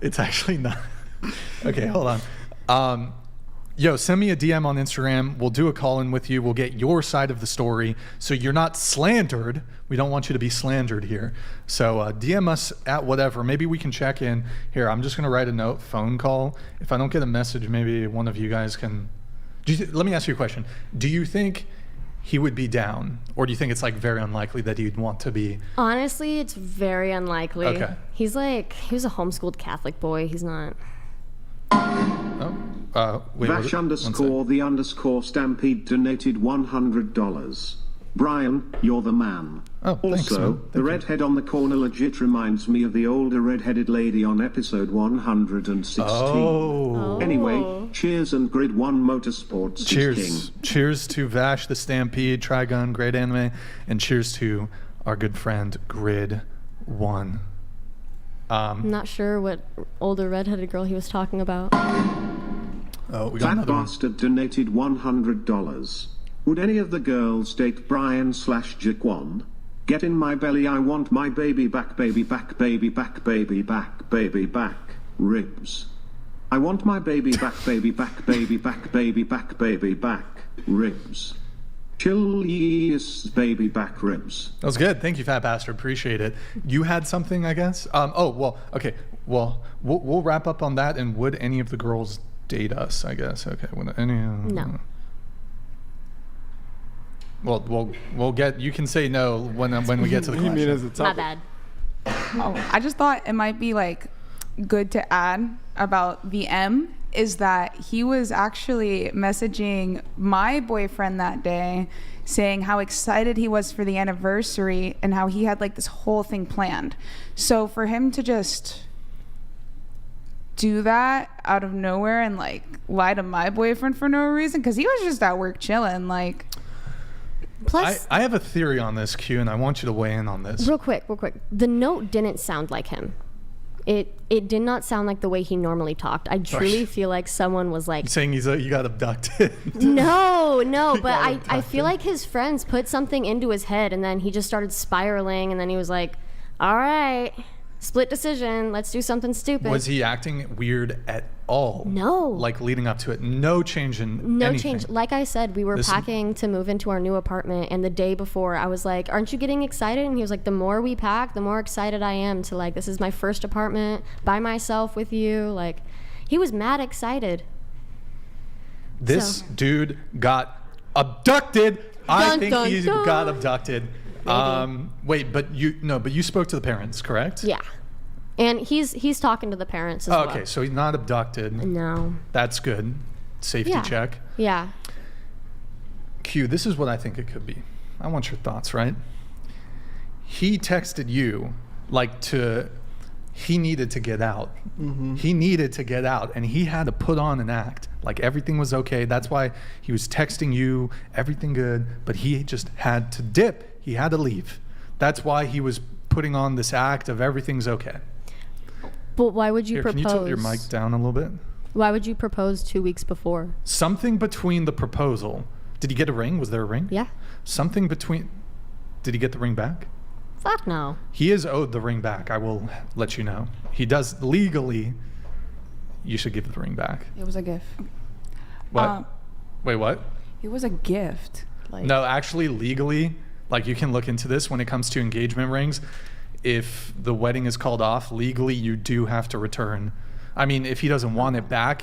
It's actually not. Okay, hold on. Yo, send me a DM on Instagram. We'll do a call-in with you. We'll get your side of the story so you're not slandered. We don't want you to be slandered here. So DM us at whatever. Maybe we can check in. Here, I'm just going to write a note, phone call. If I don't get a message, maybe one of you guys can... let me ask you a question. Do you think he would be down? Or do you think it's like very unlikely that he'd want to be... Honestly, it's very unlikely. Okay. He was a homeschooled Catholic boy. He's not... Wait, Vash _ Stampede donated $100. Brian, you're the man. Oh, thanks, also, man. the redhead on the corner legit reminds me of the older redheaded lady on episode 116. Oh. Anyway, cheers and Grid 1 Motorsports. Cheers. Cheers to Vash the Stampede, Trigun, great anime, and cheers to our good friend Grid 1. I'm not sure what older redheaded girl he was talking about. Oh, we got that bastard donated $100. Would any of the girls date Brian / Jaquan? Get in my belly, I want my baby back, baby back, baby back, baby back, baby back, ribs. I want my baby back, baby back, baby back, baby back, baby back, ribs. Chilious baby back ribs. That was good. Thank you, Fat Bastard. Appreciate it. You had something, I guess? Okay. Well, we'll wrap up on that. And would any of the girls date us, I guess? Okay. No. Well, we'll get. You can say no when we get to the question. You mean as a topic? My bad. Oh, I just thought it might be like good to add about the M is that he was actually messaging my boyfriend that day saying how excited he was for the anniversary and how he had like this whole thing planned. So for him to just do that out of nowhere and like lie to my boyfriend for no reason, because he was just at work chilling, like. Plus, I have a theory on this, Q, and I want you to weigh in on this. Real quick. The note didn't sound like him. It did not sound like the way he normally talked. I truly feel like someone was like... Saying you got abducted. No, but I feel like his friends put something into his head and then he just started spiraling and then he was like, all right, split decision, let's do something stupid. Was he acting weird at all? No. Like leading up to it? No change in anything? Change. Like I said, we were packing to move into our new apartment, and the day before I was like, aren't you getting excited? And he was like, the more we pack, the more excited I am to like, this is my first apartment by myself with you. Like, he was mad excited. This dude got abducted. I think he got abducted. Wait, but you spoke to the parents, correct? Yeah. And he's talking to the parents as well. Okay, so he's not abducted. No. That's good. Safety check. Yeah. Q, this is what I think it could be. I want your thoughts, right? He texted you he needed to get out. Mm-hmm. He needed to get out, and he had to put on an act. Like everything was okay. That's why he was texting you, everything good, but he just had to dip. He had to leave. That's why he was putting on this act of everything's okay. But why would you propose? Can you tilt your mic down a little bit? Why would you propose 2 weeks before? Something between the proposal. Did he get a ring? Was there a ring? Yeah. Something between. Did he get the ring back? Fuck no. He is owed the ring back. I will let you know. He does legally. You should give the ring back. It was a gift. What? Wait, what? It was a gift. No, actually, legally, like you can look into this when it comes to engagement rings. If the wedding is called off, legally you do have to return. I mean, if he doesn't want it back,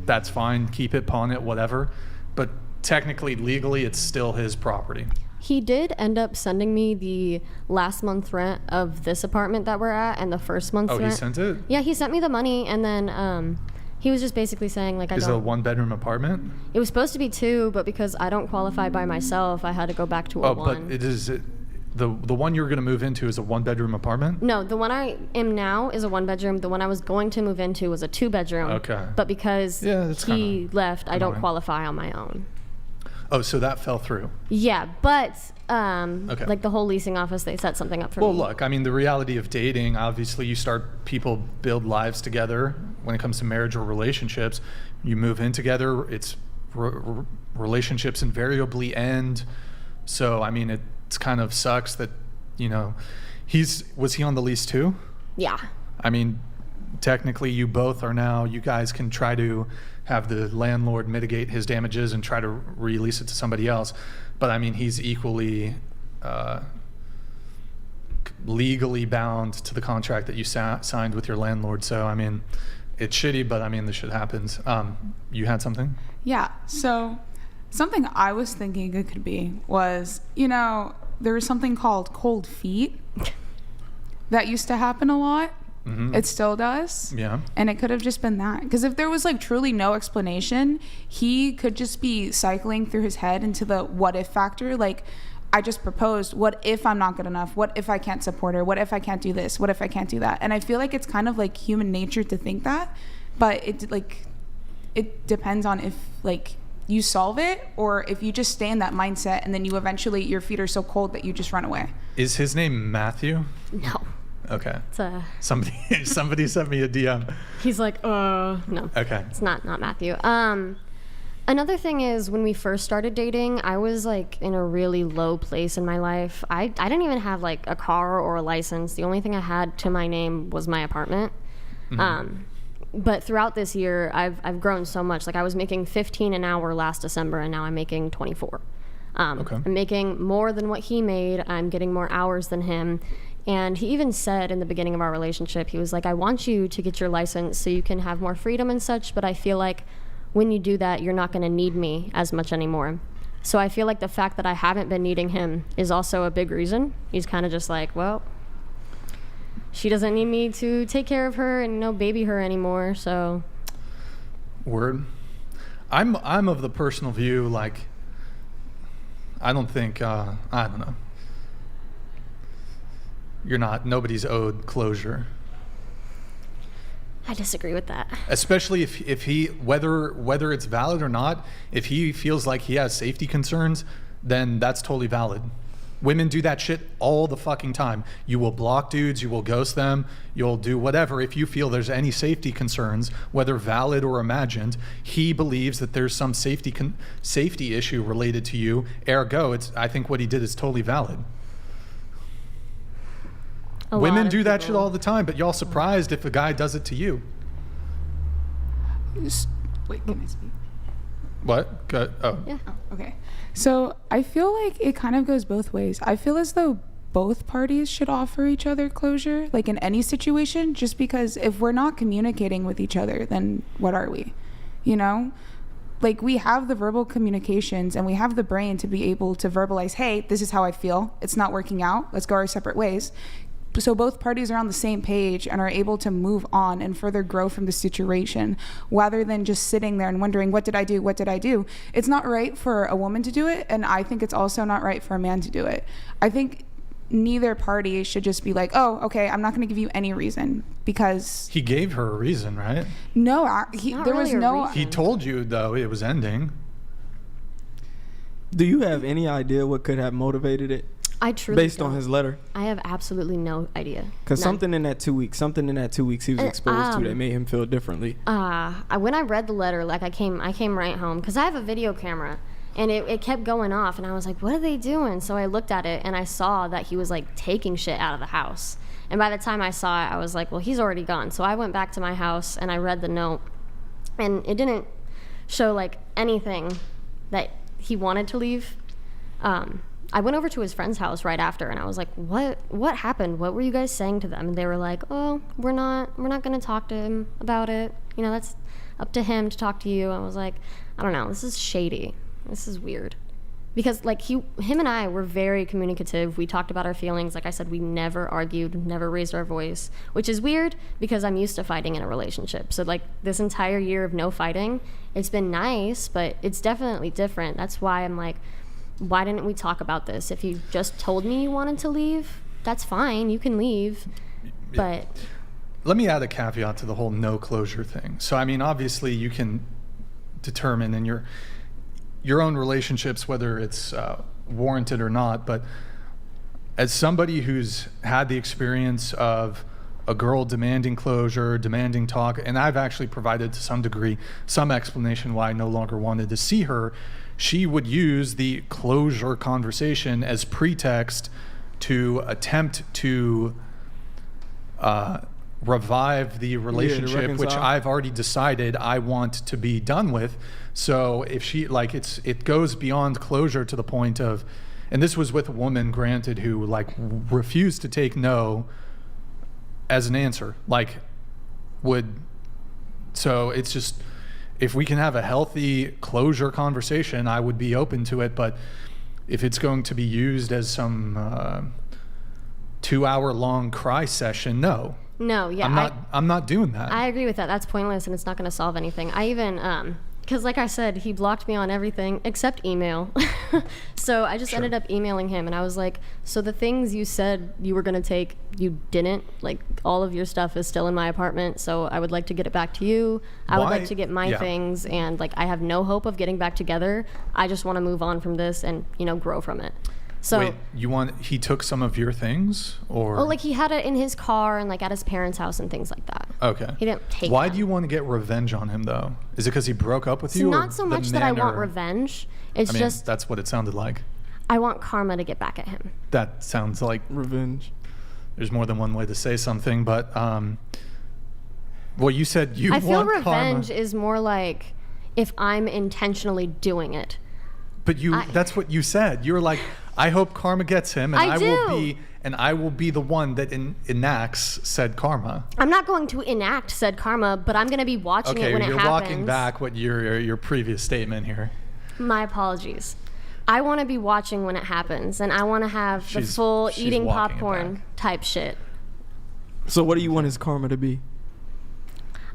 that's fine. Keep it, pawn it, whatever. But technically, legally, it's still his property. He did end up sending me the last month rent of this apartment that we're at and the first month's rent. Oh, he sent it? Yeah, he sent me the money, and then he was just basically saying, like, Is it a one-bedroom apartment? It was supposed to be 2, but because I don't qualify by myself, I had to go back to a 1. But it is... The one you're going to move into is a one-bedroom apartment? No, the one I am now is a 1-bedroom. The one I was going to move into was a 2-bedroom. Okay. But because he left, I don't qualify on my own. Oh, so that fell through. Yeah, but like the whole leasing office, they set something up for me. Well, look, I mean, the reality of dating, obviously people build lives together. When it comes to marriage or relationships, you move in together, it's relationships invariably end. So, I mean, it kind of sucks that, was he on the lease too? Yeah. I mean, technically you both are now, you guys can try to have the landlord mitigate his damages and try to release it to somebody else. But I mean, he's equally legally bound to the contract that you signed with your landlord. So, I mean, it's shitty, but I mean, this shit happens. You had something? Yeah. So something I was thinking it could be was, there was something called cold feet that used to happen a lot. Mm-hmm. It still does. Yeah. And it could have just been that. Because if there was like truly no explanation, he could just be cycling through his head into the what if factor. Like, I just proposed. What if I'm not good enough? What if I can't support her? What if I can't do this? What if I can't do that? And I feel like it's kind of like human nature to think that. But it depends on if like you solve it or if you just stay in that mindset and then you eventually, your feet are so cold that you just run away. Is his name Matthew? No. Okay. It's somebody sent me a DM. He's like, no. Okay. It's not Matthew. Another thing is, when we first started dating, I was like in a really low place in my life. I didn't even have like a car or a license. The only thing I had to my name was my apartment. But throughout this year, I've grown so much. Like, I was making $15 an hour last December, and now I'm making $24. I'm making more than what he made. I'm getting more hours than him. And he even said in the beginning of our relationship, he was like, I want you to get your license so you can have more freedom and such, but I feel like when you do that, you're not going to need me as much anymore. So I feel like the fact that I haven't been needing him is also a big reason. He's kind of just like, well, she doesn't need me to take care of her and baby her anymore, so. Word. I'm of the personal view, like, I don't think, I don't know. Nobody's owed closure. I disagree with that. Especially if he, whether it's valid or not, if he feels like he has safety concerns, then that's totally valid. Women do that shit all the fucking time. You will block dudes, you will ghost them, you'll do whatever if you feel there's any safety concerns, whether valid or imagined. He believes that there's some safety issue related to you. Ergo, I think what he did is totally valid. Women do that shit all the time, but y'all surprised if a guy does it to you. Wait, can I speak? What? Oh. Yeah. Oh, okay. So I feel like it kind of goes both ways. I feel as though both parties should offer each other closure, like in any situation, just because if we're not communicating with each other, then what are we? You know? Like, we have the verbal communications and we have the brain to be able to verbalize, hey, this is how I feel. It's not working out. Let's go our separate ways. So both parties are on the same page and are able to move on and further grow from the situation, rather than just sitting there and wondering, what did I do? What did I do? It's not right for a woman to do it, and I think it's also not right for a man to do it. I think neither party should just be like, oh, okay, I'm not going to give you any reason, because He gave her a reason, right? no, There was no reason. He told you, though, it was ending. Do you have any idea what could have motivated it? I truly based on his letter. I have absolutely no idea. Because something in that 2 weeks he was exposed to that made him feel differently. When I read the letter, like I came right home because I have a video camera, and it kept going off, and I was like, what are they doing? So I looked at it and I saw that he was like taking shit out of the house. And by the time I saw it, I was like, well, he's already gone. So I went back to my house and I read the note, and it didn't show like anything that he wanted to leave. I went over to his friend's house right after, and I was like, what happened? What were you guys saying to them? And they were like, oh, we're not going to talk to him about it. You know, that's up to him to talk to you. I was like, I don't know. This is shady. This is weird. Because like him and I were very communicative. We talked about our feelings. Like I said, we never argued, never raised our voice, which is weird because I'm used to fighting in a relationship. So like this entire year of no fighting, it's been nice, but it's definitely different. That's why I'm like, why didn't we talk about this? If you just told me you wanted to leave, that's fine. You can leave. But let me add a caveat to the whole no closure thing. So, I mean, obviously you can determine in your own relationships whether it's warranted or not. But as somebody who's had the experience of a girl demanding closure, demanding talk, and I've actually provided to some degree some explanation why I no longer wanted to see her, she would use the closure conversation as pretext to attempt to revive the relationship, which I've already decided I want to be done with. So if she, like, it goes beyond closure to the point of, and this was with a woman, granted, who like refused to take no as an answer, so it's just, if we can have a healthy closure conversation, I would be open to it. But if it's going to be used as some 2-hour-long cry session, no. No, yeah. I'm not doing that. I agree with that. That's pointless, and it's not going to solve anything. I even, because like I said, he blocked me on everything except email. So I just ended up emailing him, and I was like, so the things you said you were going to take, you didn't? Like, all of your stuff is still in my apartment, so I would like to get it back to you. I would like to get my things, and like I have no hope of getting back together. I just want to move on from this and, grow from it. So he took some of your things, or? Oh, like he had it in his car and like at his parents' house and things like that. Okay. He didn't take Why them. do you want to get revenge on him though? Is it because he broke up with It's you? not so much that I want revenge. It's just that's what it sounded like. I want karma to get back at him. That sounds like Revenge. there's more than one way to say something, but well, you said you I want feel revenge karma. is more like if I'm intentionally doing it. But that's what you said. You were like, I hope karma gets him, and I will be the one that enacts said karma. I'm not going to enact said karma, but I'm going to be watching it when it happens. Okay, you're walking back what your previous statement here. My apologies. I want to be watching when it happens, and I want to have the full she's eating walking it popcorn back. type shit. So what do you want his karma to be?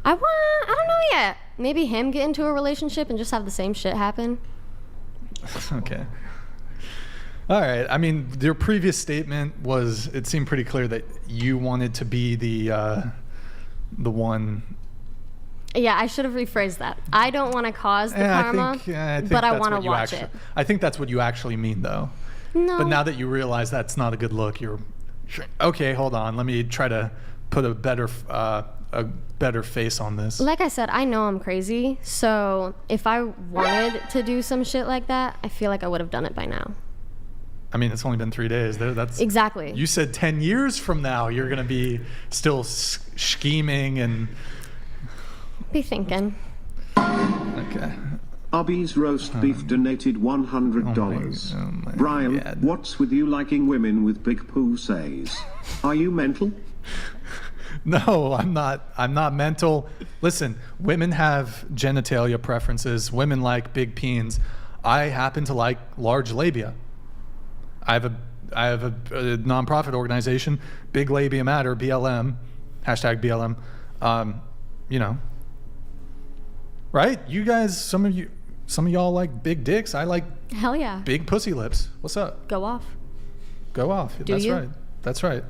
I don't know yet. Maybe him get into a relationship and just have the same shit happen. Okay. All right. I mean, your previous statement was, it seemed pretty clear that you wanted to be the one. Yeah, I should have rephrased that. I don't want to cause the karma, but I want to watch it. I think that's what you actually mean, though. No. But now that you realize that's not a good look, you're okay. Hold on. Let me try to put a better face on this. Like I said, I know I'm crazy. So if I wanted to do some shit like that, I feel like I would have done it by now. I mean, it's only been 3 days. That's exactly. You said 10 years from now you're going to be still scheming and be thinking. Okay. Obese roast beef donated $100. Brian, God. What's with you liking women with big pussies? Are you mental? No, I'm not mental. Listen, women have genitalia preferences. Women like big peens. I happen to like large labia. I have a nonprofit organization, Big Labia Matter, BLM, #BLM. You know, right? You guys, some of y'all like big dicks. I like hell yeah, big pussy lips. What's up? Go off. Go off. That's right. That's right.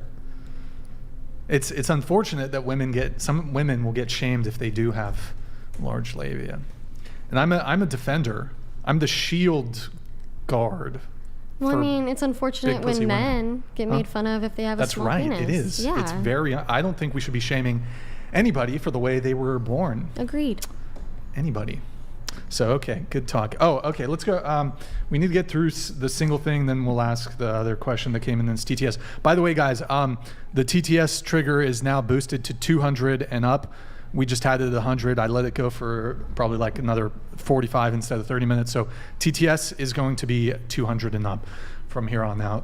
It's unfortunate that some women will get shamed if they do have large labia, and I'm a defender. I'm the shield guard. Well, I mean, it's unfortunate when men get made fun of if they have a small penis. That's right. It is. Yeah. It's I don't think we should be shaming anybody for the way they were born. Agreed. Anybody. So, okay, good talk. Oh, okay, let's go. We need to get through the single thing, then we'll ask the other question that came in this TTS. By the way, guys, the TTS trigger is now boosted to 200 and up. We just had it at 100. I let it go for probably like another 45 instead of 30 minutes. So TTS is going to be 200 and up from here on out.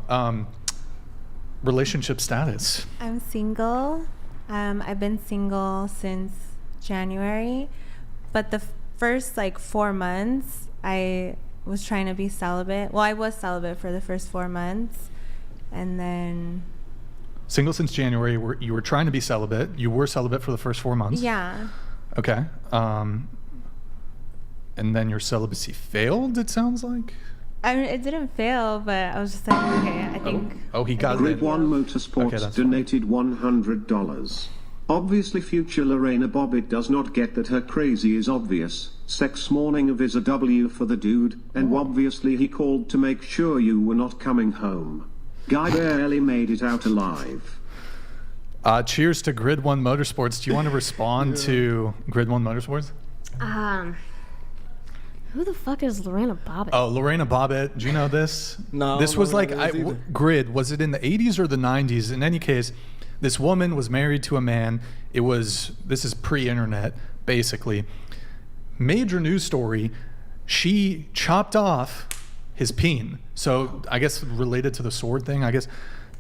Relationship status. I'm single. I've been single since January, but the first 4 months I was trying to be celibate. Well, I was celibate for the first 4 months, and then Single since January. You were trying to be celibate. You were celibate for the first 4 months. yeah. Okay. And then your celibacy failed, it sounds like? I mean, it didn't fail, but I was just like, okay, I think. Oh, he got Grid it. One Motorsports donated $100. Obviously future Lorena Bobbitt does not get that her crazy is obvious. Sex morning of is a W for the dude, and obviously he called to make sure you were not coming home. Guy barely made it out alive. Cheers to Grid One Motorsports. Do you want to respond to Grid One Motorsports? Who the fuck is Lorena Bobbitt? Oh, Lorena Bobbitt. Do you know this? No. This was like either. Grid. Was it in the 80s or the 90s? In any case, this woman was married to a man. This is pre-internet, basically. Major news story. She chopped off his peen. So I guess related to the sword thing, I guess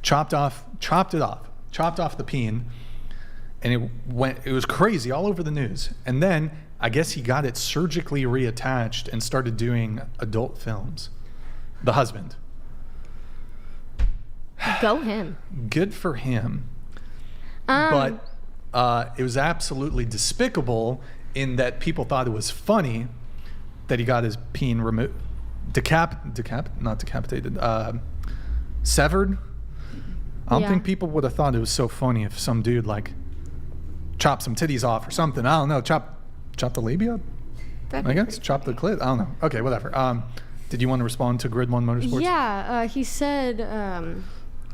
chopped off the peen, and it was crazy all over the news. And then I guess he got it surgically reattached and started doing adult films. The husband. Go him. Good for him. But it was absolutely despicable in that people thought it was funny that he got his peen removed. Not decapitated. Severed. I don't think people would have thought it was so funny if some dude chopped some titties off or something. I don't know. Chop the labia? I guess. Chop the clit? I don't know. Okay, whatever. Did you want to respond to Grid One Motorsports? Yeah, he said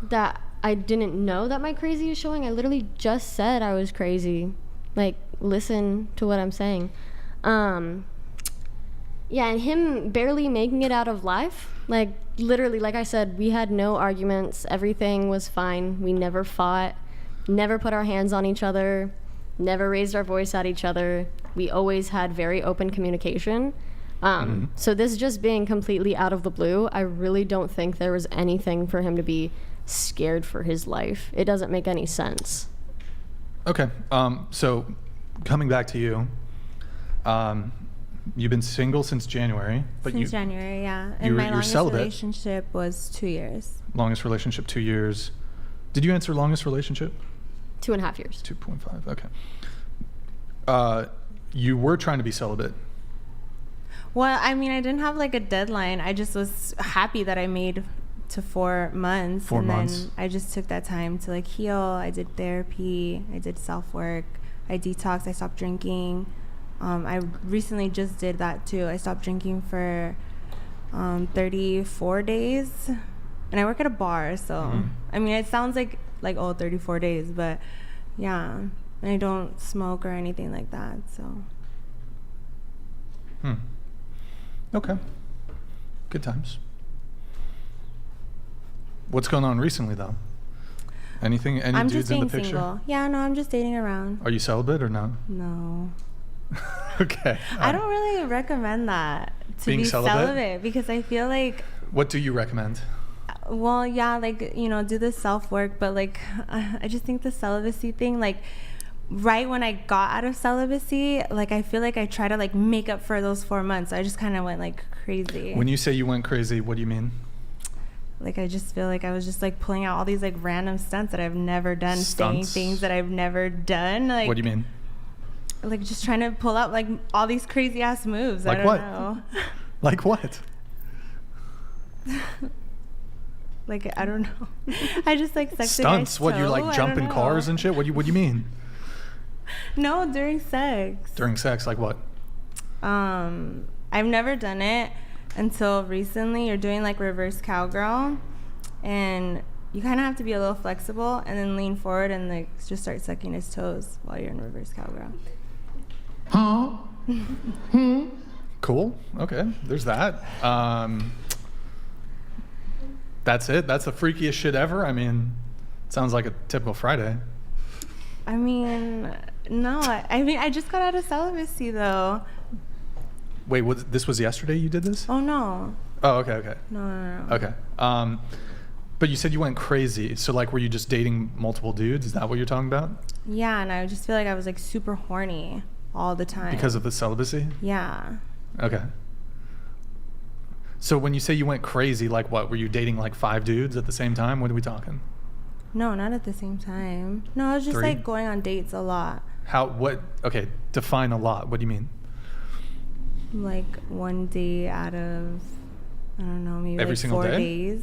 that I didn't know that my crazy is showing. I literally just said I was crazy. Like, listen to what I'm saying. Yeah, and him barely making it out of life. Like, literally, like I said, we had no arguments. Everything was fine. We never fought, never put our hands on each other, never raised our voice at each other. We always had very open communication. So this just being completely out of the blue, I really don't think there was anything for him to be scared for his life. It doesn't make any sense. Okay. So coming back to you, you've been single since January, but Since January, yeah. And my longest celibate. relationship was 2 years. Longest relationship 2 years. Did you answer longest relationship? 2.5 years. 2.5. Okay. You were trying to be celibate. Well, I mean, I didn't have like a deadline. I just was happy that I made to 4 months. 4 months. Then I just took that time to like heal. I did therapy. I did self-work. I detoxed. I stopped drinking. I recently just did that too. I stopped drinking for 34 days. And I work at a bar, so I mean, it sounds like 34 days, but yeah. And I don't smoke or anything like that, so. Okay. Good times. What's going on recently, though? Anything? Any I'm dudes just in the being picture? single. Yeah, no, I'm just dating around. Are you celibate or no? No. Okay. I don't really recommend that to Being be celibate? celibate because I feel like, What do you recommend? well, yeah, like, you know, do the self-work, but like, I just think the celibacy thing, like, right when I got out of celibacy, like, I feel like I try to like make up for those 4 months. I just kind of went like crazy. When you say you went crazy, what do you mean? Like, I just feel like I was just like pulling out all these like random stunts that I've never done, saying Stunts? things that I've never done. Like, What do you mean? like just trying to pull out like all these crazy ass moves. Like I don't what? know. Like what? Like, I don't know. I just like sucked Stunts? a guy's What, you toe. like I jump don't in cars know. and shit? What do you mean? No, during sex. During sex, like what? I've never done it until recently. You're doing like reverse cowgirl, and you kind of have to be a little flexible and then lean forward and like just start sucking his toes while you're in reverse cowgirl. Cool. Okay. There's that. That's it. That's the freakiest shit ever. I mean, sounds like a typical Friday. I mean, no. I mean, I just got out of celibacy though. Wait, this was yesterday you did this? Oh no. Oh, okay. No. Okay. But you said you went crazy. So like, were you just dating multiple dudes? Is that what you're talking about? Yeah, and I just feel like I was like super horny all the time. Because of the celibacy? Yeah. Okay. So when you say you went crazy, like what? Were you dating like 5 dudes at the same time? What are we talking? No, not at the same time. No, I was just 3? like going on dates a lot. Okay, define a lot. What do you mean? Like one day out of, I don't know, maybe Every like single 4 day? days.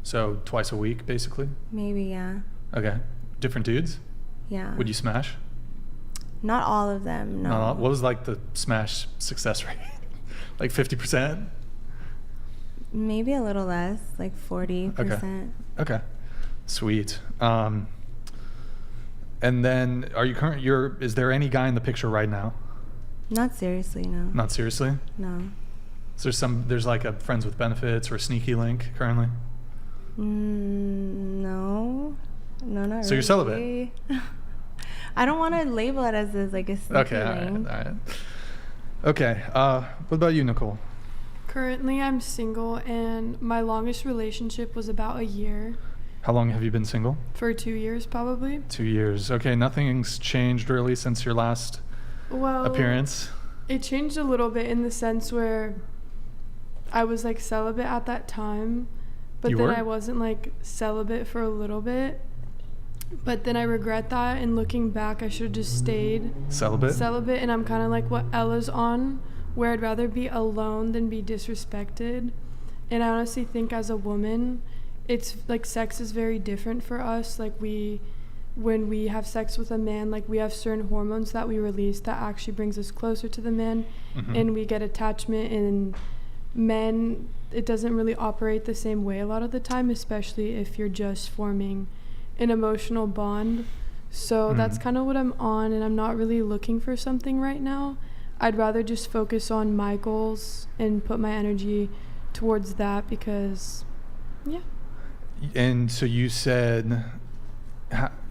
So twice a week, basically? Maybe, yeah. Okay. Different dudes? Yeah. Would you smash? Not all of them, no. Not all? What was like the smash success rate? Like 50%? Maybe a little less, like 40%. Okay. Sweet. And then are you is there any guy in the picture right now? Not seriously, no. Not seriously? No. So there's like a friends with benefits or a sneaky link currently? No. No, not really. So you're celibate? I don't want to label it as like a sneaky Okay, all link. right. Okay, what about you, Nicole? Currently, I'm single, and my longest relationship was about a year. How long have you been single? For 2 years, probably. 2 years. Okay, nothing's changed really since your last appearance? It changed a little bit in the sense where I was like celibate at that time, but then I wasn't like celibate for a little bit. But then I regret that, and looking back, I should have just stayed Celibate, and I'm kind of like what Ella's on, where I'd rather be alone than be disrespected. And I honestly think as a woman, it's like sex is very different for us. Like we when we have sex with a man, like we have certain hormones that we release that actually brings us closer to the man, and we get attachment. And men, it doesn't really operate the same way a lot of the time, especially if you're just forming an emotional bond. So that's kind of what I'm on, and I'm not really looking for something right now. I'd rather just focus on my goals and put my energy towards that, because And so you said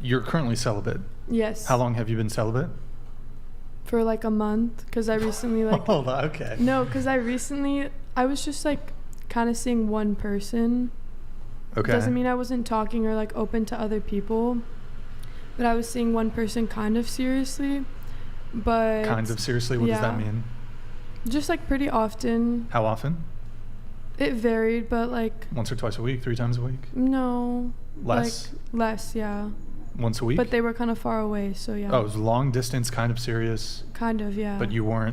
you're currently celibate. Yes. How long have you been celibate? For like a month, because I recently like Oh, okay. No, because I was just like kind of seeing one person. Okay. Doesn't mean I wasn't talking or like open to other people, but I was seeing one person kind of seriously. But Kind of seriously? What does that mean? Just like pretty often. How often? It varied, but like Once or twice a week? 3 times a week? no. Less? Like less, yeah. Once a week? But they were kind of far away, so yeah. Oh, it was long distance, kind of serious. Kind of, yeah. But you were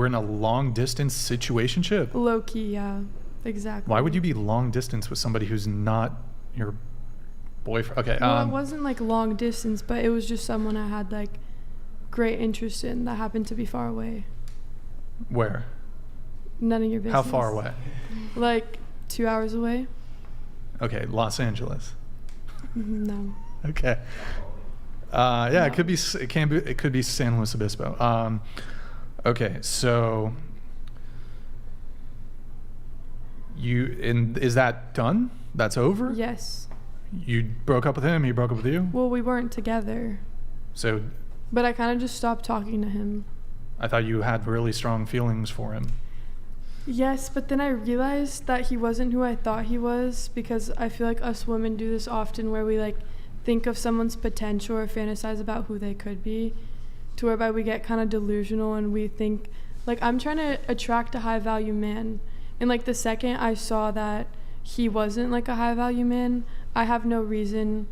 in a long distance situationship? Low key, yeah. Exactly. Why would you be long distance with somebody who's not your boyfriend? Okay. Well, it wasn't like long distance, but it was just someone I had like great interest in that happened to be far away. Where? None of your business. How far away? Like 2 hours away. Okay, Los Angeles. No. Okay. Yeah, it could be San Luis Obispo. Okay, so is that done? That's over? Yes. You broke up with him, he broke up with you? Well, we weren't together. So But I kind of just stopped talking to him. I thought you had really strong feelings for him. Yes, but then I realized that he wasn't who I thought he was, because I feel like us women do this often, where we like think of someone's potential or fantasize about who they could be, to whereby we get kind of delusional and we think like, I'm trying to attract a high value man, and like the second I saw that he wasn't like a high value man, I have no reason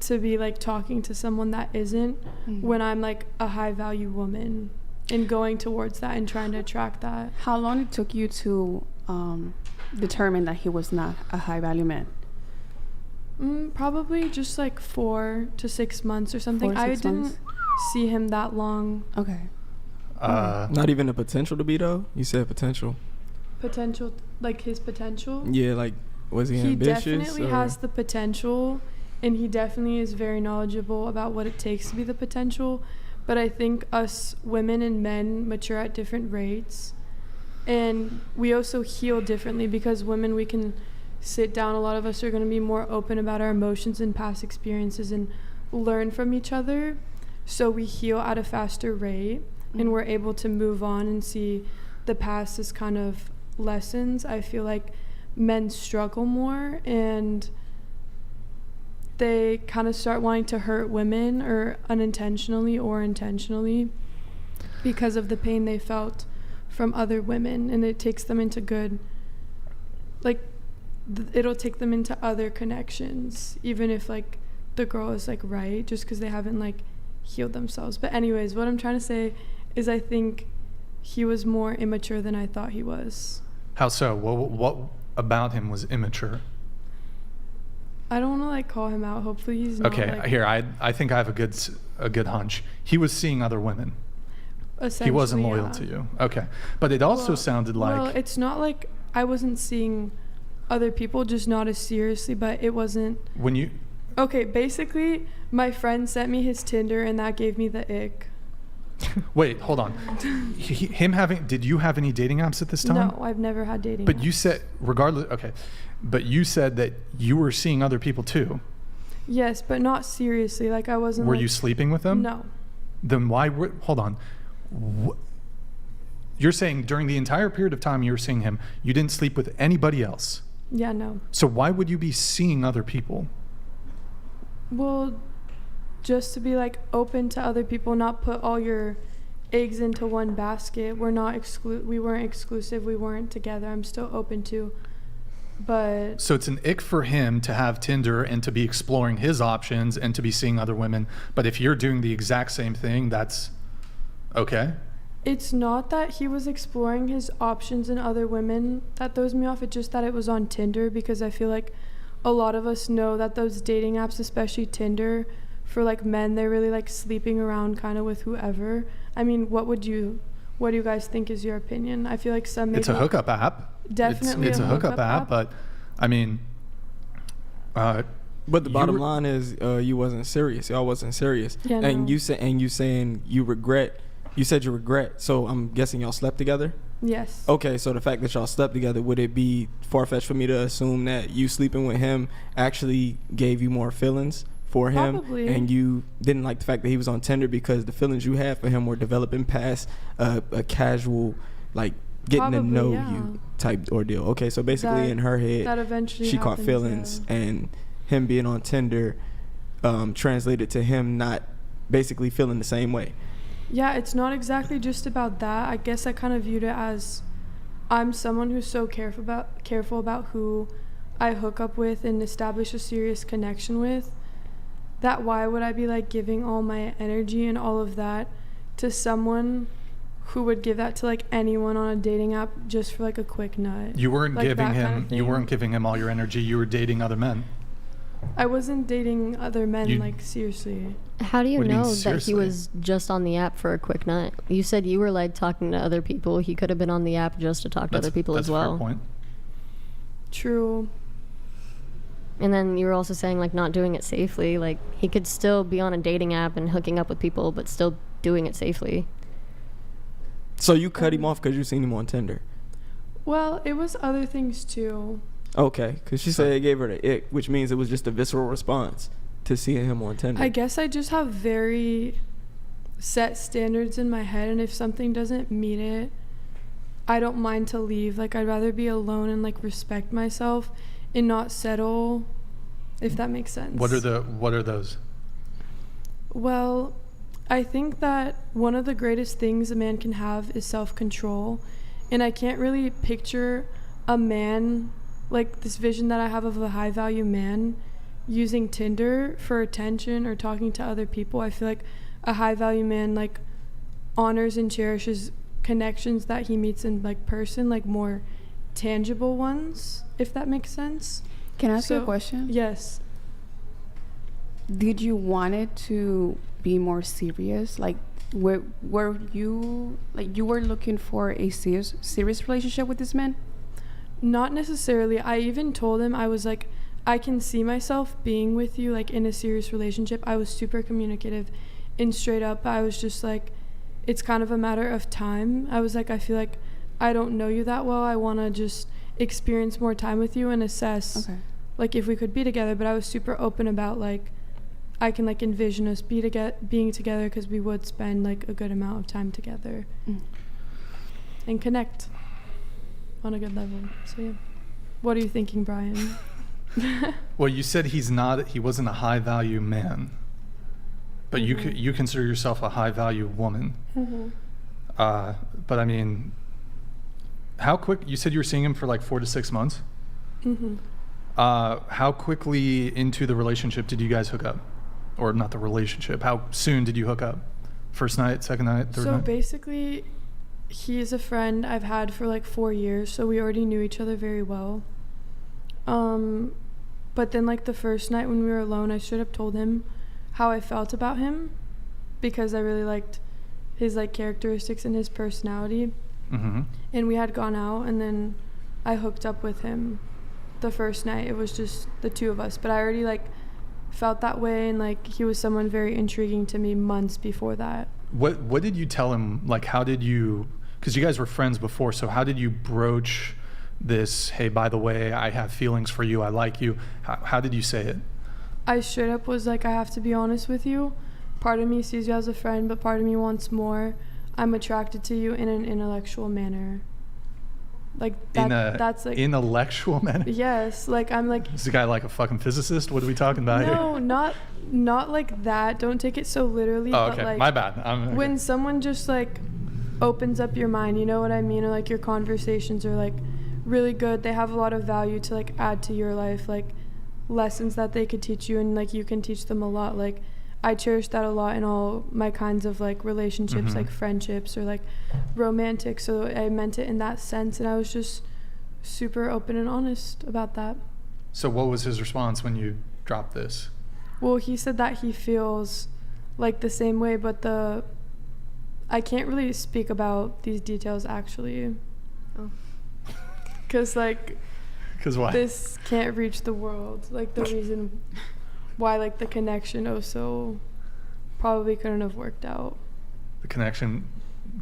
to be like talking to someone that isn't, when I'm like a high value woman and going towards that and trying to attract that. How long it took you to determine that he was not a high value man? Probably just like 4 to 6 months or something. 4 to 6 I didn't months? see him that long. Okay. Not even a potential to be though? You said potential. Potential, like his potential? Yeah, like was he He ambitious? definitely has the potential, and he definitely is very knowledgeable about what it takes to be the potential. But I think us women and men mature at different rates, and we also heal differently, because women, we can sit down, a lot of us are going to be more open about our emotions and past experiences and learn from each other, so we heal at a faster rate, and we're able to move on and see the past as kind of lessons. I feel like men struggle more, and they kind of start wanting to hurt women, or unintentionally or intentionally, because of the pain they felt from other women, and it takes them into good, like it'll take them into other connections, even if like the girl is like right, just because they haven't like healed themselves. But anyways, what I'm trying to say is I think he was more immature than I thought he was. How so? What about him was immature? I don't want to like call him out. Hopefully he's not. Okay, like, here I think I have a good hunch. He was seeing other women. He wasn't loyal to you. Okay, but it also sounded like. Well, it's not like I wasn't seeing other people, just not as seriously. But it wasn't. When you. Okay, basically, my friend sent me his Tinder, and that gave me the ick. Wait, hold on. Did you have any dating apps at this time? No, I've never had dating But apps. you said, regardless, okay. But you said that you were seeing other people too. Yes, but not seriously. Like I wasn't. Were like, you sleeping with them? No. Then why hold on. You're saying during the entire period of time you were seeing him, you didn't sleep with anybody else? Yeah, no. So why would you be seeing other people? Well, just to be like open to other people, not put all your eggs into one basket. We weren't exclusive, we weren't together. I'm still open to, but so it's an ick for him to have Tinder and to be exploring his options and to be seeing other women, but if you're doing the exact same thing, that's okay? It's not that he was exploring his options in other women that throws me off. It's just that it was on Tinder, because I feel like a lot of us know that those dating apps, especially Tinder, for like men, they're really like sleeping around kind of with whoever. I mean, what do you guys think is your opinion? I feel like some it's a hookup app. Definitely it's a hookup app, but I mean, but the bottom line is you wasn't serious. Y'all wasn't serious. Yeah, and no. you saying you regret. You said you regret. So I'm guessing y'all slept together? Yes. Okay, so the fact that y'all slept together, would it be far-fetched for me to assume that you sleeping with him actually gave you more feelings for him? Probably. And you didn't like the fact that he was on Tinder because the feelings you had for him were developing past a casual, like, getting to know you type ordeal. Okay, so basically in her head, that eventually she caught happens, feelings, and him being on Tinder translated to him not basically feeling the same way. Yeah, it's not exactly just about that. I guess I kind of viewed it as I'm someone who's so careful about who I hook up with and establish a serious connection with, that why would I be like giving all my energy and all of that to someone who would give that to like anyone on a dating app just for like a quick nut? You weren't like giving him. kind of You weren't giving him all your energy. You were dating other men. I wasn't dating other men, like, seriously. How do you What do you know mean, that seriously? he was just on the app for a quick nut? You said you were like talking to other people. He could have been on the app just to talk to other people as well. That's a fair point. True. And then you were also saying like not doing it safely. Like he could still be on a dating app and hooking up with people, but still doing it safely. So you cut him off because you seen him on Tinder? Well, it was other things too. Okay, because she said it gave her the ick, which means it was just a visceral response to seeing him on Tinder. I guess I just have very set standards in my head, and if something doesn't meet it, I don't mind to leave. Like, I'd rather be alone and like respect myself and not settle, if that makes sense. What are those? Well, I think that one of the greatest things a man can have is self-control, and I can't really picture a man, like this vision that I have of a high-value man, using Tinder for attention or talking to other people. I feel like a high-value man like honors and cherishes connections that he meets in like person, like more tangible ones, if that makes sense. Can I ask you a question? Yes. Did you want it to be more serious? Like, were you like you were looking for a serious relationship with this man? Not necessarily. I even told him, I was like, I can see myself being with you like in a serious relationship. I was super communicative and straight up. I was just like, it's kind of a matter of time. I was like, I feel like I don't know you that well. I want to just experience more time with you and assess like if we could be together. But I was super open about like I can like envision us being together because we would spend like a good amount of time together and connect on a good level. So yeah, what are you thinking, Brian? Well, you said he wasn't a high value man, but you consider yourself a high value woman. But I mean, how quick? You said you were seeing him for like 4 to 6 months. How quickly into the relationship did you guys hook up? Or not the relationship, how soon did you hook up? First night, second night, third night? So basically, he is a friend I've had for like 4 years, so we already knew each other very well. But then like the first night when we were alone, I straight up told him how I felt about him because I really liked his like characteristics and his personality. And we had gone out, and then I hooked up with him the first night. It was just the two of us, but I already like felt that way, and like he was someone very intriguing to me months before that. What did you tell him? Like, how did you, because you guys were friends before, so how did you broach this, hey, by the way, I have feelings for you, I like you? How did you say it? I straight up was like, I have to be honest with you. Part of me sees you as a friend, but part of me wants more. I'm attracted to you in an intellectual manner. Like that, that's like intellectual manner? Yes, like I'm like, is the guy like a fucking physicist? What are we talking about here? No, not like that. Don't take it so literally. Oh, but okay, like, my bad. when someone just like opens up your mind, you know what I mean? Or like your conversations are like really good. They have a lot of value to like add to your life, like lessons that they could teach you, and like you can teach them a lot. Like I cherish that a lot in all my kinds of like relationships, like friendships or like romantic. So I meant it in that sense, and I was just super open and honest about that. So what was his response when you dropped this? Well, he said that he feels like the same way, but I can't really speak about these details actually. Oh. Because like, Because why? this can't reach the world. Like the reason why like the connection also probably couldn't have worked out. The connection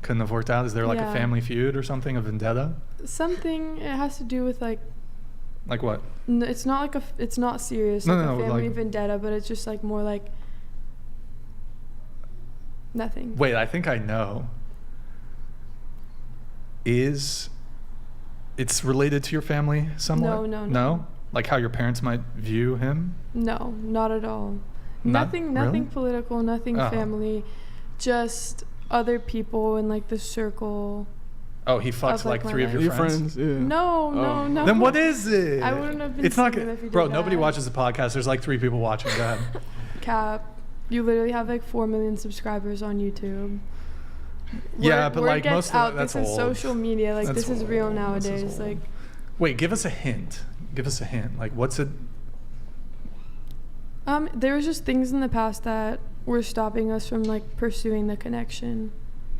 couldn't have worked out? Is there like a family feud or something, a vendetta? Something, it has to do with like what? it's not like it's not serious No, like no, a family like- vendetta, but it's just like more like nothing. Wait, I think I know. It's related to your family somewhat? No. Like how your parents might view him? No, not at all. Not Nothing really? political, nothing Oh. family, just other people in like the circle. Oh, he fucks Of, like like, 3 my of your friends? Yeah. No, Oh. no. Then what is it? I wouldn't have been It's not single good. if you Bro, did nobody that. watches the podcast. There's like 3 people watching. Go ahead. Cap, you literally have like 4 million subscribers on YouTube. Yeah, but word like gets most out. of that's this is old. social media. Like That's this is real old. This is nowadays. old. Like Wait, give us a hint. Give us a hint. Like what's it? there was just things in the past that were stopping us from like pursuing the connection.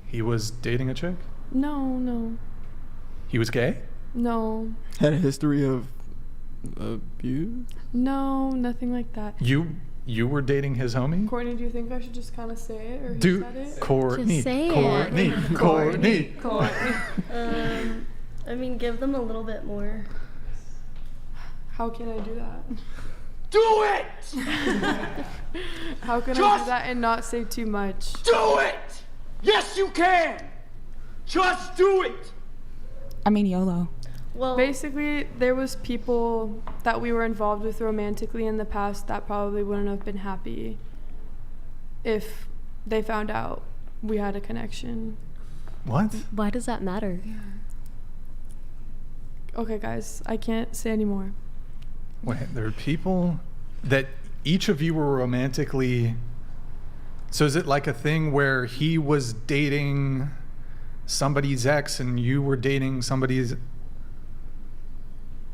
He was dating a chick? No. He was gay? No, Had a history of abuse. no, nothing like that. You were dating his homie? Courtney, do you think I should just kind of say it, or he Dude, said it? Courtney. Just say it. Courtney. I mean, give them a little bit more. How can I do that? Do it! How can I Just- do that and not say too much? Do it! Yes, you can! Just do it! I mean, YOLO. Well, Basically, there was people that we were involved with romantically in the past that probably wouldn't have been happy if they found out we had a connection. What? Why does that matter? Okay, guys, I can't say anymore. Wait, there are people that each of you were romantically. So is it like a thing where he was dating somebody's ex and you were dating somebody's?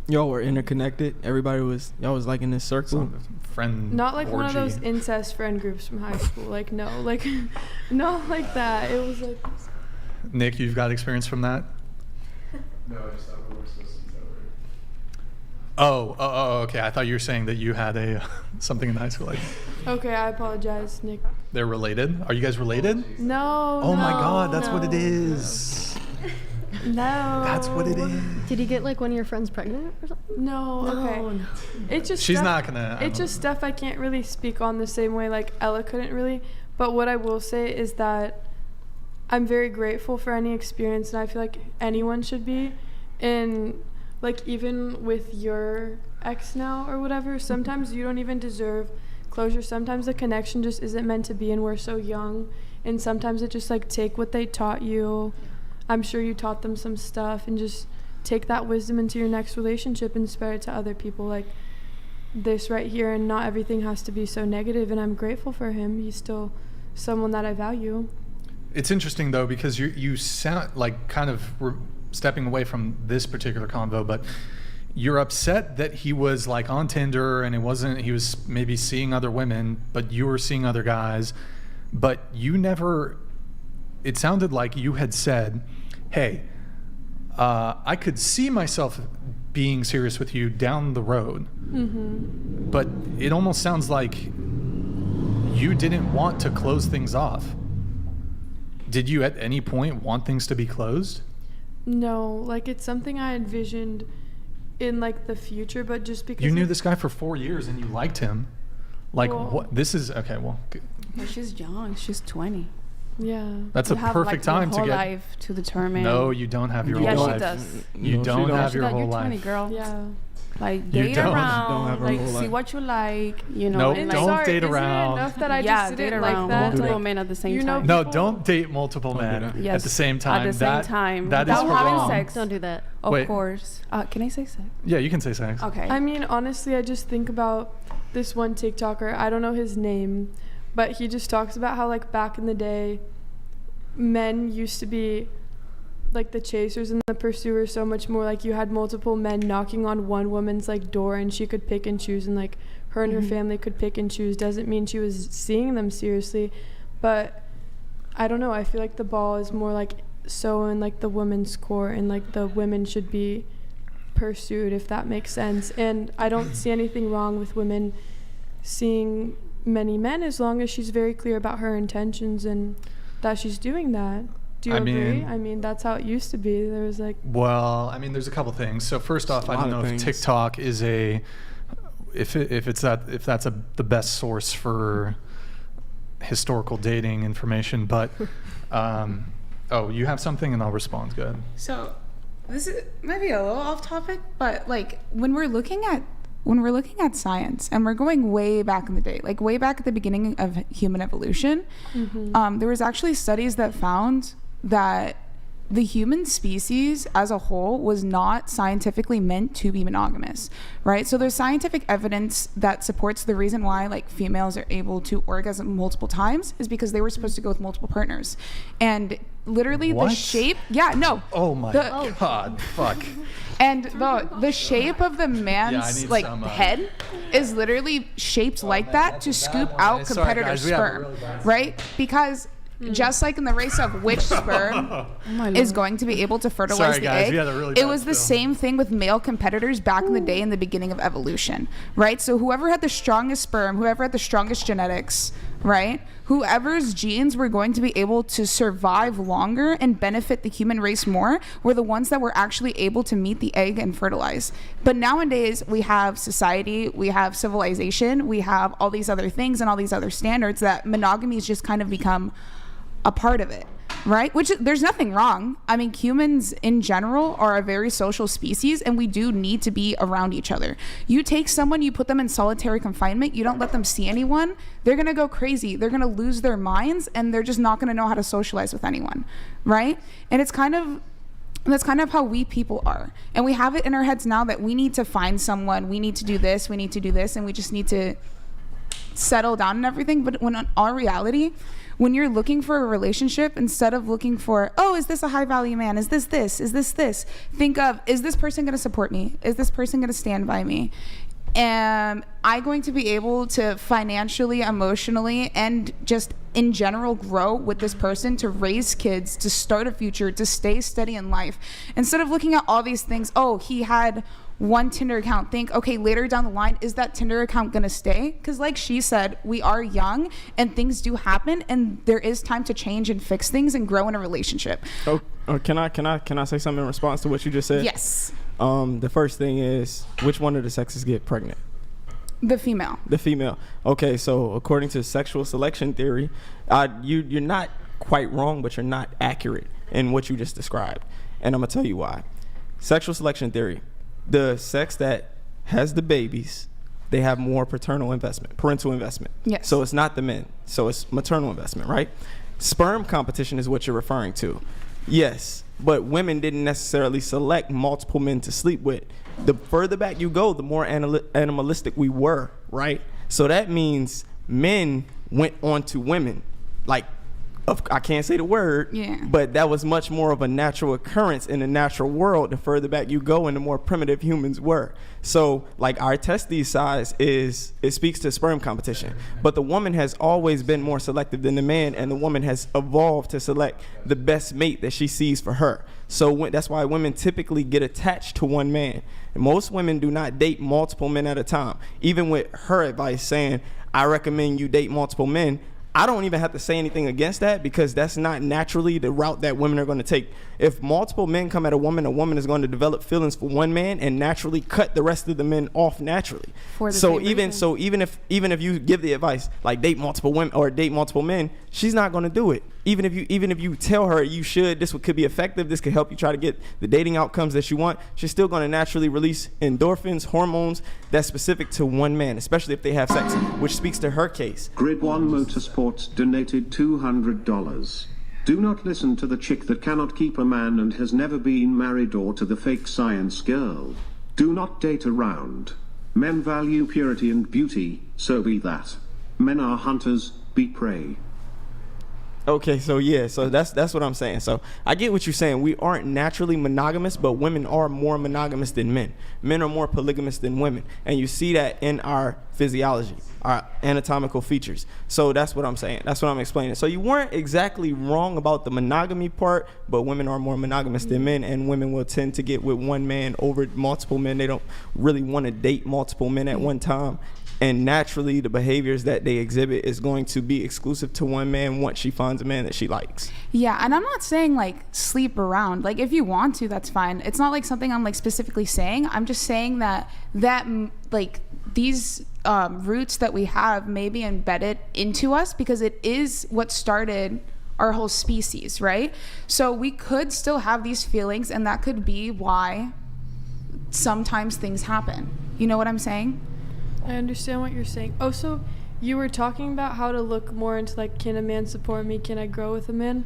Y'all were interconnected. Y'all was like in this circle. Some friend Not like one of orgy. those incest friend groups from high school. Like, no, like, not like that. It was like, Nick, you've got experience from that? No, I just thought we were supposed to use that word. Oh, okay. I thought you were saying that you had a something in high school. Like, okay, I apologize, Nick. they're related? Are you guys related? No. Oh my no, God, that's what it no. is. No. That's what it is. Did you get like one of your friends pregnant or something? No, okay. No. It's just She's stuff, not gonna. It's just stuff I can't really speak on the same way like Ella couldn't really. But what I will say is that I'm very grateful for any experience, and I feel like anyone should be. And like even with your ex now or whatever, sometimes you don't even deserve closure. Sometimes the connection just isn't meant to be, and we're so young. And sometimes it just like take what they taught you. I'm sure you taught them some stuff, and just take that wisdom into your next relationship and spread it to other people like this right here. And not everything has to be so negative, and I'm grateful for him. He's still someone that I value. It's interesting though, because you sound like kind of stepping away from this particular convo, but you're upset that he was like on Tinder and he was maybe seeing other women, but you were seeing other guys, but you never, it sounded like you had said, hey, I could see myself being serious with you down the road. Mm-hmm. But it almost sounds like you didn't want to close things off. Did you at any point want things to be closed? No, like it's something I envisioned in like the future, but just because You knew like, this guy for 4 years and you liked him. Like, Well- what? This is okay. Well, Well, she's young. She's 20. yeah. that's You a have, perfect like, time your to whole get. life to determine. No, you don't have your You Yeah, whole she life. does. You No, she don't have She your does. whole You're 20, life. Yeah. girl. Like, You date don't. around. Don't have her like, whole see life. what you like. You know. Nope, and, don't like, Sorry, date isn't around. It enough that I yeah, just date didn't like around that. do multiple that. men at the same You know, time. No, people- don't date multiple Don't do men that. Yes, at the same time. At the same time. That is Without having wrong. sex. Don't do that. Of Wait. course. Can I say sex? Yeah, you can say sex. Okay. I mean, honestly, I just think about this one TikToker. I don't know his name, but he just talks about how like back in the day, men used to be like the chasers and the pursuers so much more. Like you had multiple men knocking on one woman's like door, and she could pick and choose, and like her and her family could pick and choose. Doesn't mean she was seeing them seriously, but I don't know, I feel like the ball is more like so in like the women's court, and like the women should be pursued, if that makes sense. And I don't see anything wrong with women seeing many men, as long as she's very clear about her intentions and that she's doing that. Do you agree? I mean, that's how it used to be. There was like... Well, I mean, there's a couple things. So first off, I don't know if TikTok is the best source for historical dating information, but oh, you have something and I'll respond. Go ahead. So this is maybe a little off topic, but like when we're looking at science, and we're going way back in the day, like way back at the beginning of human evolution, there was actually studies that found that the human species as a whole was not scientifically meant to be monogamous, right? So there's scientific evidence that supports the reason why like females are able to orgasm multiple times is because they were supposed to go with multiple partners. And literally the shape, oh my god, fuck. And the shape of the man's head is literally shaped like that to scoop out competitor sperm, right? Because just like in the race of which sperm is going to be able to fertilize the egg, it was the same thing with male competitors back in the day in the beginning of evolution, right? So whoever had the strongest sperm, whoever had the strongest genetics, right? Whoever's genes were going to be able to survive longer and benefit the human race more were the ones that were actually able to meet the egg and fertilize. But nowadays we have society, we have civilization, we have all these other things and all these other standards that monogamy has just kind of become a part of it, right? Which there's nothing wrong. I mean, humans in general are a very social species, and we do need to be around each other. You take someone, you put them in solitary confinement, you don't let them see anyone, they're gonna go crazy, they're gonna lose their minds, and they're just not gonna know how to socialize with anyone, right? And that's kind of how we people are. And we have it in our heads now that we need to find someone, we need to do this, we need to do this, and we just need to settle down and everything. But when in all reality, when you're looking for a relationship, instead of looking for, oh, is this a high value man? Is this this? Is this this? Think of, is this person going to support me? Is this person going to stand by me? Am I going to be able to financially, emotionally, and just in general grow with this person to raise kids, to start a future, to stay steady in life? Instead of looking at all these things, oh, he had one Tinder account, think, okay, later down the line, is that Tinder account gonna stay? Because like she said, we are young and things do happen, and there is time to change and fix things and grow in a relationship. Oh, can I say something in response to what you just said? Yes. The first thing is, which one of the sexes get pregnant? The female. The female. Okay, so according to sexual selection theory, you're not quite wrong, but you're not accurate in what you just described. And I'm gonna tell you why. Sexual selection theory. The sex that has the babies, they have more parental investment. Yes. So it's not the men. So it's maternal investment, right? Sperm competition is what you're referring to. Yes, but women didn't necessarily select multiple men to sleep with. The further back you go, the more animalistic we were, right? So that means men went on to women. Like, I can't say the word, but that was much more of a natural occurrence in the natural world the further back you go and the more primitive humans were. So like our testes size it speaks to sperm competition, but the woman has always been more selective than the man, and the woman has evolved to select the best mate that she sees for her. So that's why women typically get attached to one man. And most women do not date multiple men at a time. Even with her advice saying, I recommend you date multiple men, I don't even have to say anything against that, because that's not naturally the route that women are going to take. If multiple men come at a woman is going to develop feelings for one man and naturally cut the rest of the men off naturally. Even if you give the advice like date multiple women or date multiple men, she's not going to do it. Even if you tell her you should, this could be effective, this could help you try to get the dating outcomes that you want, she's still going to naturally release endorphins, hormones that's specific to one man, especially if they have sex, which speaks to her case. Grid One Motorsports donated $200. Do not listen to the chick that cannot keep a man and has never been married, or to the fake science girl. Do not date around. Men value purity and beauty, so be that. Men are hunters, be prey. Okay, so yeah, so that's what I'm saying. So I get what you're saying. We aren't naturally monogamous, but women are more monogamous than men. Men are more polygamous than women, and you see that in our physiology, our anatomical features. So that's what I'm saying. That's what I'm explaining. So you weren't exactly wrong about the monogamy part, but women are more monogamous than men, and women will tend to get with one man over multiple men. They don't really want to date multiple men at one time. And naturally, the behaviors that they exhibit is going to be exclusive to one man once she finds a man that she likes. Yeah, and I'm not saying like sleep around. Like if you want to, that's fine. It's not like something I'm like specifically saying. I'm just saying that like these roots that we have may be embedded into us because it is what started our whole species, right? So we could still have these feelings, and that could be why sometimes things happen. You know what I'm saying? I understand what you're saying. Oh, so you were talking about how to look more into like, can a man support me? Can I grow with a man?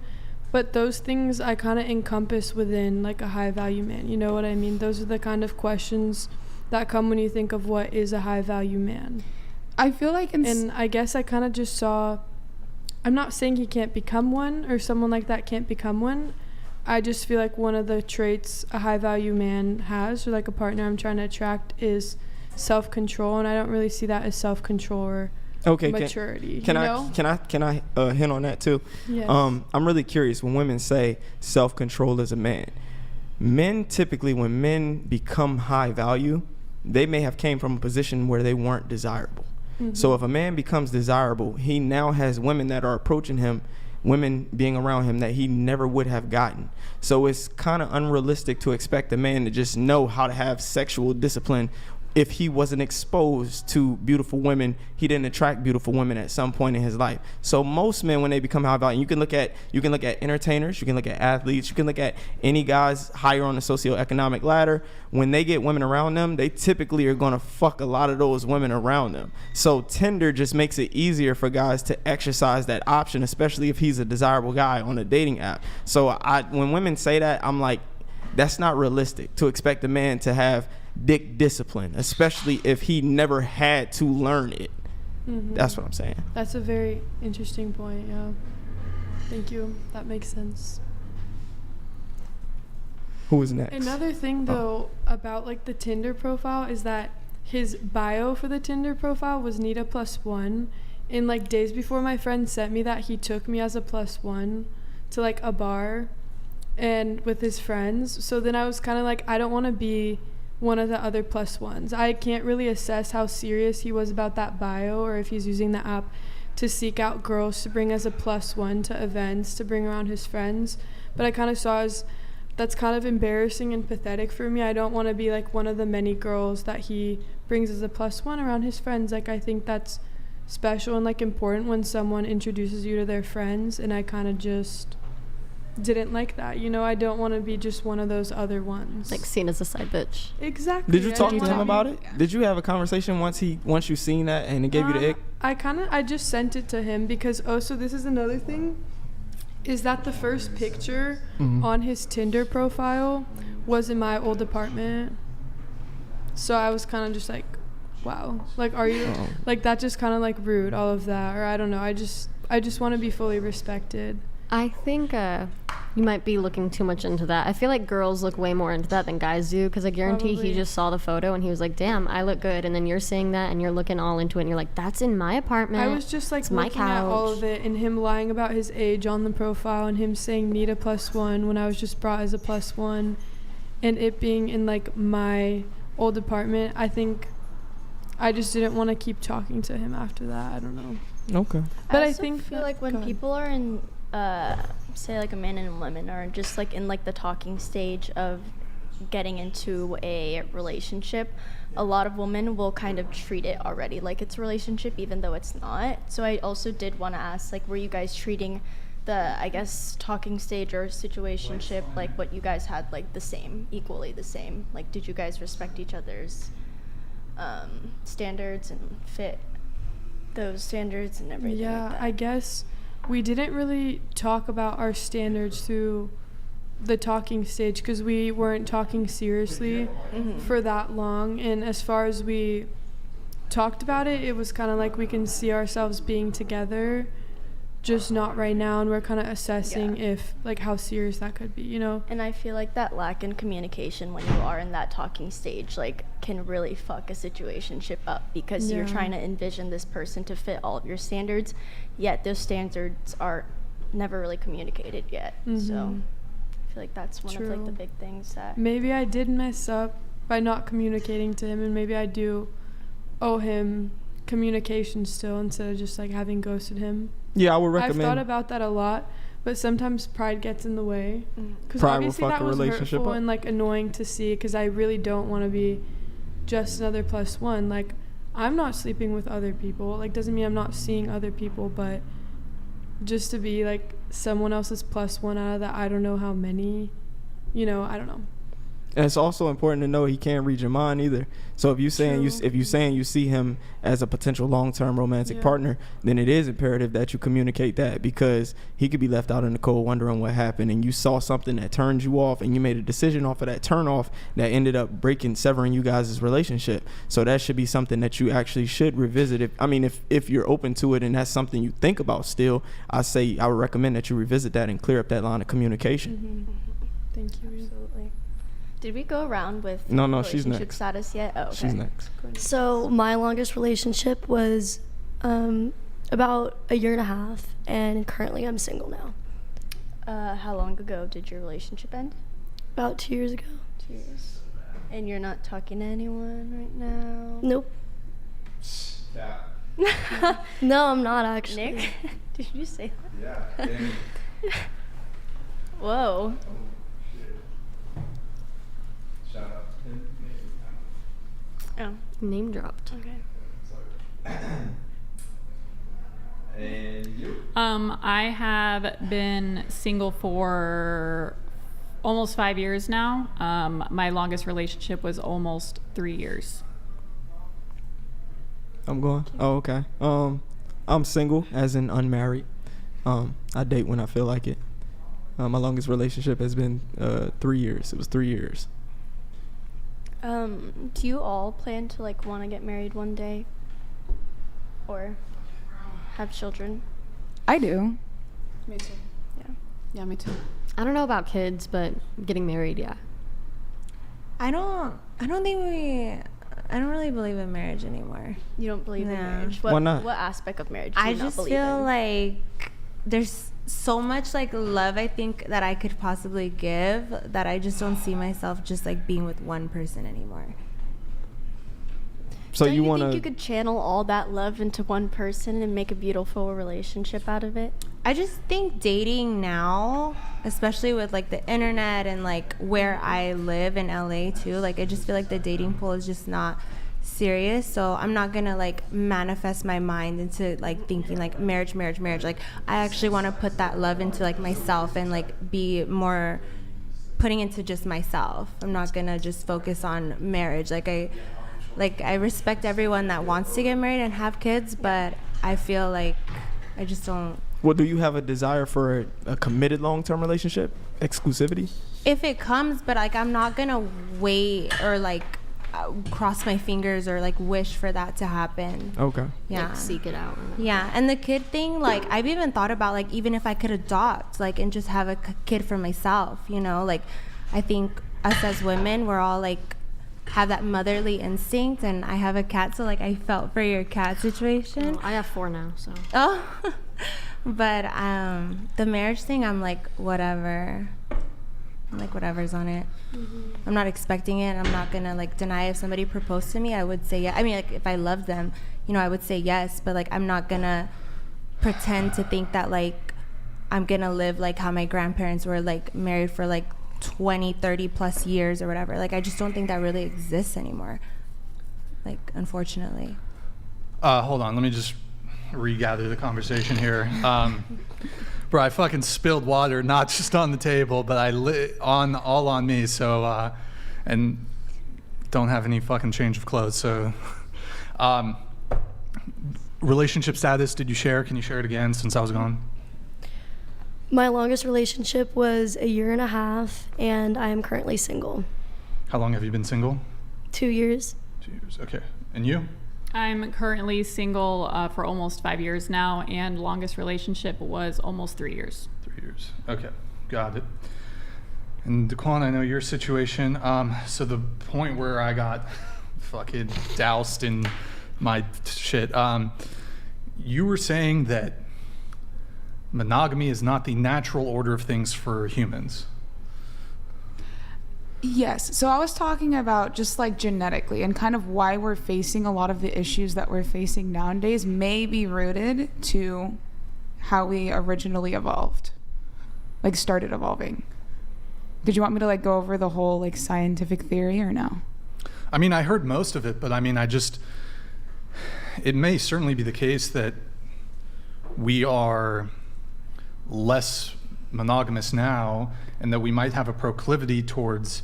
But those things I kind of encompass within like a high value man. You know what I mean? Those are the kind of questions that come when you think of what is a high value man. I feel like and I guess I kind of just saw, I'm not saying he can't become one or someone like that can't become one. I just feel like one of the traits a high value man has, or like a partner I'm trying to attract, is self-control, and I don't really see that as self-control or maturity. Can I hint on that too? Yes. I'm really curious when women say self-control as a man. Men typically, when men become high value, they may have came from a position where they weren't desirable. Mm-hmm. So if a man becomes desirable, he now has women that are approaching him, women being around him that he never would have gotten. So it's kind of unrealistic to expect a man to just know how to have sexual discipline if he wasn't exposed to beautiful women. He didn't attract beautiful women at some point in his life. So most men, when they become high value, you can look at entertainers, you can look at athletes, you can look at any guys higher on the socioeconomic ladder. When they get women around them, they typically are going to fuck a lot of those women around them. So Tinder just makes it easier for guys to exercise that option, especially if he's a desirable guy on a dating app. So when women say that, I'm like, that's not realistic to expect a man to have dick discipline, especially if he never had to learn it. Mm-hmm. That's what I'm saying. That's a very interesting point. Yeah, thank you. That makes sense. Who is next? Another thing though about like the Tinder profile is that his bio for the Tinder profile was need a +1, and like days before my friend sent me that, he took me as a +1 to like a bar and with his friends. So then I was kind of like, I don't want to be one of the other +1s. I can't really assess how serious he was about that bio, or if he's using the app to seek out girls to bring as a +1 to events to bring around his friends. But I kind of saw as that's kind of embarrassing and pathetic for me. I don't want to be like one of the many girls that he brings as a +1 around his friends. Like I think that's special and like important when someone introduces you to their friends, and I kind of just didn't like that. You know, I don't want to be just one of those other ones. Like seen as a side bitch. Exactly. Did you talk to him about it? Did you have a conversation once you seen that and it gave you the ick? I just sent it to him because also this is another thing, is that the first picture on his Tinder profile was in my old apartment. So I was kind of just like, wow, like are you like that, just kind of like rude, all of that, or I don't know. I just want to be fully respected. I think you might be looking too much into that. I feel like girls look way more into that than guys do, because I guarantee he just saw the photo and he was like, damn, I look good. And then you're saying that and you're looking all into it and you're like, that's in my apartment. I was just like looking at all of it, and him lying about his age on the profile, and him saying need a +1 when I was just brought as a +1, and it being in like my old apartment. I think I just didn't want to keep talking to him after that. I don't know. Okay. But I feel like when people are in say like a man and a woman are just like in like the talking stage of getting into a relationship, a lot of women will kind of treat it already like it's a relationship even though it's not. So I also did want to ask, like, were you guys treating the, I guess, talking stage or situationship like what you guys had, like the same, equally the same? Like, did you guys respect each other's standards and fit those standards and everything? Yeah, like that? I guess we didn't really talk about our standards through the talking stage because we weren't talking seriously for that long. And as far as we talked about it, it was kind of like we can see ourselves being together. just not right now, and we're kind of assessing if like how serious that could be, you know. And I feel like that lack in communication when you are in that talking stage like can really fuck a situationship up, because you're trying to envision this person to fit all of your standards, yet those standards are never really communicated yet. So I feel like that's one of like the big things that maybe I did mess up by not communicating to him, and maybe I do owe him communication still instead of just like having ghosted him. Yeah, I would recommend. I've thought about that a lot, but sometimes pride gets in the way. Because Pride obviously will fuck that a was relationship hurtful up. and like annoying to see, because I really don't want to be just another plus one. Like, I'm not sleeping with other people. Like, doesn't mean I'm not seeing other people, but just to be like someone else's plus one out of that I don't know how many, you know, I don't know. And it's also important to know he can't read your mind either. So if you saying you see him as a potential long-term romantic partner, then it is imperative that you communicate that, because he could be left out in the cold wondering what happened, and you saw something that turned you off, and you made a decision off of that turn off that ended up severing you guys' relationship. So that should be something that you actually should revisit. If you're open to it and that's something you think about still, I would recommend that you revisit that and clear up that line of communication. Thank you. Absolutely. Did we go around with No, she's relationship next. status yet? Oh, okay. She's next. So my longest relationship was about 1.5 years, and currently I'm single now. How long ago did your relationship end? About 2 years ago. 2 years. And you're not talking to anyone right now? Nope. No, I'm not actually. Nick, did you say that? Yeah. Whoa. Shout out to him. Oh, Name dropped. okay. And you? I have been single for almost 5 years now. My longest relationship was almost 3 years. I'm going. Oh, okay. I'm single, as in unmarried. I date when I feel like it. My longest relationship has been 3 years. It was 3 years. Do you all plan to like want to get married one day, or have children? I do. Me too. Yeah, me too. I don't know about kids, but getting married, yeah. I don't really believe in marriage anymore. You don't believe in No. marriage? Why not? What aspect of marriage do I you not just believe feel in? like there's so much like love I think that I could possibly give that I just don't see myself just like being with one person anymore. So Don't you you want think you to? could channel all that love into one person and make a beautiful relationship out of it? I just think dating now, especially with like the internet and like where I live in LA too, like I just feel like the dating pool is just not serious. So I'm not gonna like manifest my mind into like thinking like marriage. Like I actually want to put that love into like myself and like be more putting into just myself. I'm not gonna just focus on marriage. I respect everyone that wants to get married and have kids, but I feel like I just don't. Well, do you have a desire for a committed long-term relationship? Exclusivity? If it comes, but like I'm not gonna wait or like cross my fingers or like wish for that to happen. Okay. Yeah. Like, seek it out. Yeah, and the kid thing, like I've even thought about like even if I could adopt, like and just have a kid for myself, you know, like I think us as women, we're all like have that motherly instinct, and I have a cat, so like I felt for your cat situation. I have 4 now, so. Oh, but the marriage thing, I'm like whatever. I'm like whatever's on it. I'm not expecting it. I'm not gonna like deny if somebody proposed to me. I would say yeah. I mean, like if I loved them, you know, I would say yes. But like I'm not gonna pretend to think that like I'm gonna live like how my grandparents were like married for like 20, 30 plus years or whatever. Like I just don't think that really exists anymore. Like unfortunately. Hold on, let me just regather the conversation here. Bro, I fucking spilled water, not just on the table, but all on me. So, and don't have any fucking change of clothes. So, relationship status, did you share? Can you share it again since I was gone? My longest relationship was 1.5 years, and I am currently single. How long have you been single? 2 years. 2 years, okay. And you? I'm currently single for almost 5 years now, and longest relationship was almost 3 years. 3 years. Okay, got it. And Daquan, I know your situation. So the point where I got fucking doused in my shit, you were saying that monogamy is not the natural order of things for humans. Yes. So I was talking about just like genetically and kind of why we're facing a lot of the issues that we're facing nowadays may be rooted to how we originally evolved, like started evolving. Did you want me to like go over the whole like scientific theory or no? I mean, I heard most of it, but I mean, it may certainly be the case that we are less monogamous now and that we might have a proclivity towards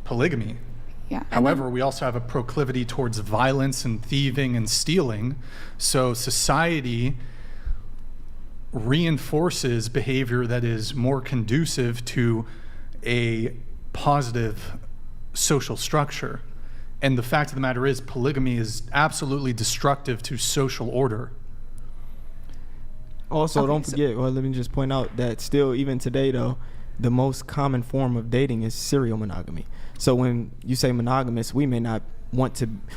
polygamy. Yeah. However, we also have a proclivity towards violence and thieving and stealing. So society reinforces behavior that is more conducive to a positive social structure. And the fact of the matter is, polygamy is absolutely destructive to social order. Also, don't forget, well, let me just point out that still, even today, though, the most common form of dating is serial monogamy. So when you say monogamous, we may not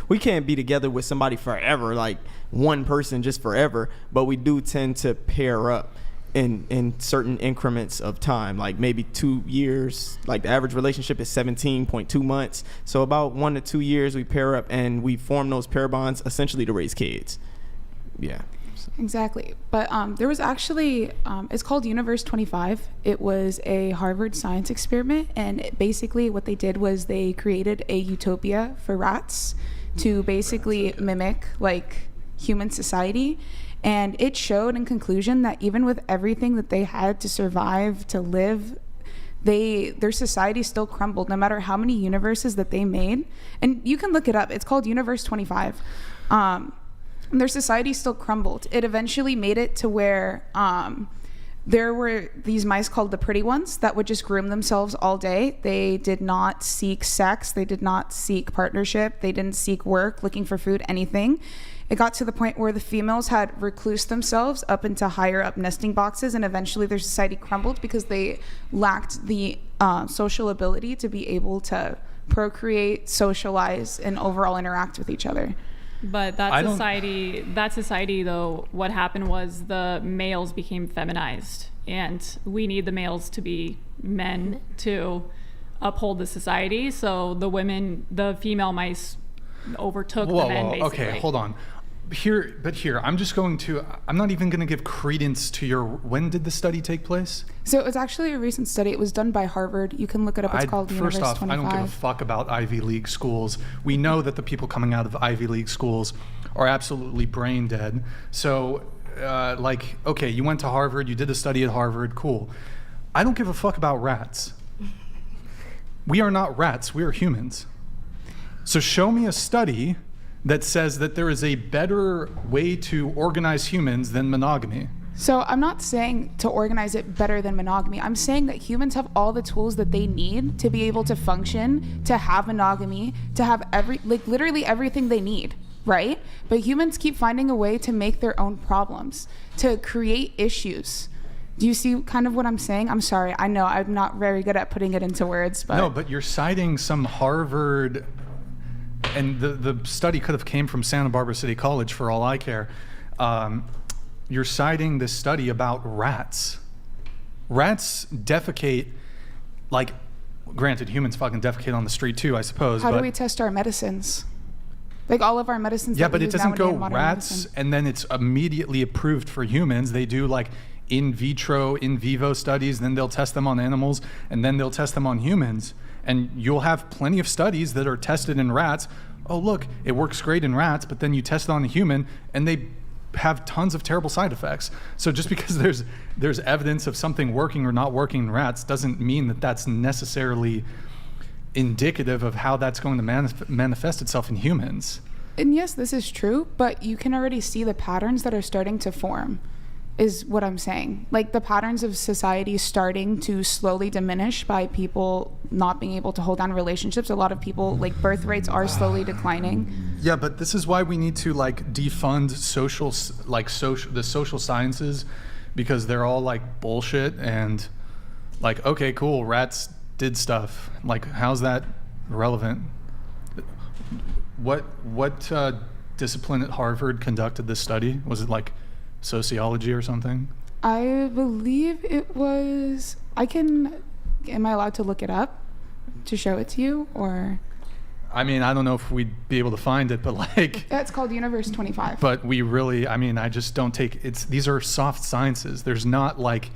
we can't be together with somebody forever, like one person just forever, but we do tend to pair up in certain increments of time, like maybe 2 years. Like the average relationship is 17.2 months. So about 1 to 2 years we pair up and we form those pair bonds essentially to raise kids. Yeah. Exactly. But there was actually, it's called Universe 25. It was a Harvard science experiment. And basically what they did was they created a utopia for rats to basically mimic like human society. And it showed in conclusion that even with everything that they had to survive, to live, their society still crumbled no matter how many universes that they made. And you can look it up. It's called Universe 25. Their society still crumbled. It eventually made it to where there were these mice called the pretty ones that would just groom themselves all day. They did not seek sex. They did not seek partnership. They didn't seek work, looking for food, anything. It got to the point where the females had reclused themselves up into higher up nesting boxes, and eventually their society crumbled because they lacked the social ability to be able to procreate, socialize, and overall interact with each other. But that society though, what happened was the males became feminized, and we need the males to be men to uphold the society. So the female mice overtook the men, basically. Okay, hold on. I'm not even going to give credence to when did the study take place? So it was actually a recent study. It was done by Harvard. You can look it up. It's called Universe 25. First off, I don't give a fuck about Ivy League schools. We know that the people coming out of Ivy League schools are absolutely brain dead. So, okay, you went to Harvard, you did a study at Harvard, cool. I don't give a fuck about rats. We are not rats, we are humans. So show me a study that says that there is a better way to organize humans than monogamy. So I'm not saying to organize it better than monogamy. I'm saying that humans have all the tools that they need to be able to function, to have monogamy, to have literally everything they need, right? But humans keep finding a way to make their own problems, to create issues. Do you see kind of what I'm saying? I'm sorry. I know I'm not very good at putting it into words, but... No, but you're citing some Harvard... And the study could have came from Santa Barbara City College for all I care. You're citing this study about rats. Rats defecate, like, granted, humans fucking defecate on the street too, I suppose. How do we test our medicines? Like all of our medicines. Yeah, but it doesn't go rats and then it's immediately approved for humans. They do like in vitro, in vivo studies, then they'll test them on animals, and then they'll test them on humans. And you'll have plenty of studies that are tested in rats. Oh, look, it works great in rats, but then you test it on a human and they have tons of terrible side effects. So just because there's evidence of something working or not working in rats doesn't mean that that's necessarily indicative of how that's going to manifest itself in humans. And yes, this is true, but you can already see the patterns that are starting to form, is what I'm saying. Like the patterns of society starting to slowly diminish by people not being able to hold down relationships. A lot of people, like, birth rates are slowly declining. Yeah, but this is why we need to like defund the social sciences, because they're all like bullshit and like, okay, cool, rats did stuff. Like, how's that relevant? What discipline at Harvard conducted this study? Was it like sociology or something? I believe it was, am I allowed to look it up to show it to you, or? I mean, I don't know if we'd be able to find it, but like. Yeah, it's called Universe 25. But we really, I mean, I just don't take, these are soft sciences. There's not like,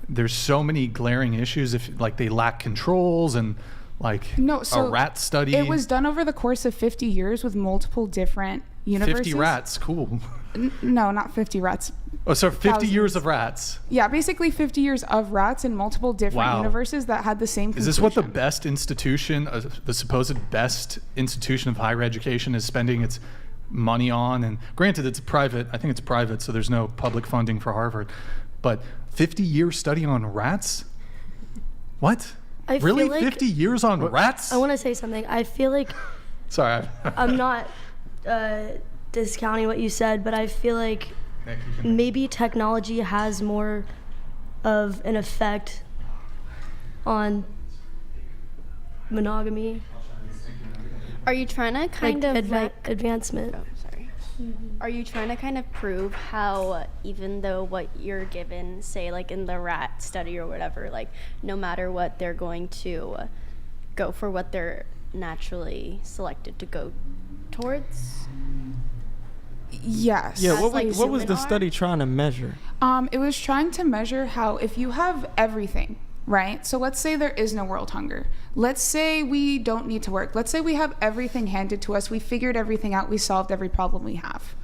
there's so many glaring issues if like they lack controls and like a rat study. It was done over the course of 50 years with multiple different universes. 50 rats, cool. No, not 50 rats. Oh, so 50 thousands. years of rats. Yeah, basically 50 years of rats in multiple different universes that had the same conclusion. Is this what the best institution, the supposed best institution of higher education is spending its money on? And granted, it's private. I think it's private, so there's no public funding for Harvard. But 50-year study on rats? What? Really? Feel like 50 years on rats? I want to say something. I feel like Sorry. I'm not discounting what you said, but I feel like maybe technology has more of an effect on monogamy. Are you trying to kind of advancement? Oh, sorry. Are you trying to kind of prove how, even though what you're given, say like in the rat study or whatever, like no matter what, they're going to go for what they're naturally selected to go towards? Yes. Yeah, what was the study trying to measure? It was trying to measure how, if you have everything, right? So let's say there is no world hunger. Let's say we don't need to work. Let's say we have everything handed to us. We figured everything out. We solved every problem we have,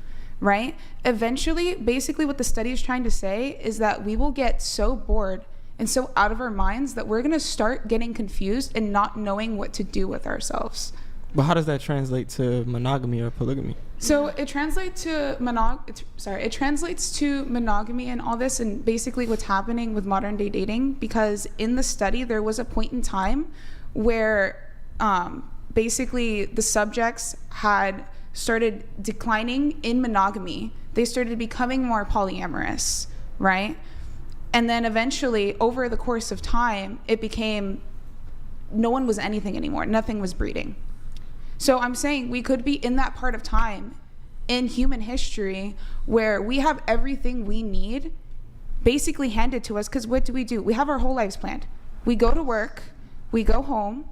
right? Eventually, basically what the study is trying to say is that we will get so bored and so out of our minds that we're going to start getting confused and not knowing what to do with ourselves. But how does that translate to monogamy or polygamy? So it translates to monogamy and all this, and basically what's happening with modern day dating, because in the study there was a point in time where basically the subjects had started declining in monogamy. They started becoming more polyamorous, right? And then eventually, over the course of time, it became no one was anything anymore. Nothing was breeding. So I'm saying we could be in that part of time in human history where we have everything we need basically handed to us, because what do? We have our whole lives planned. We go to work, we go home,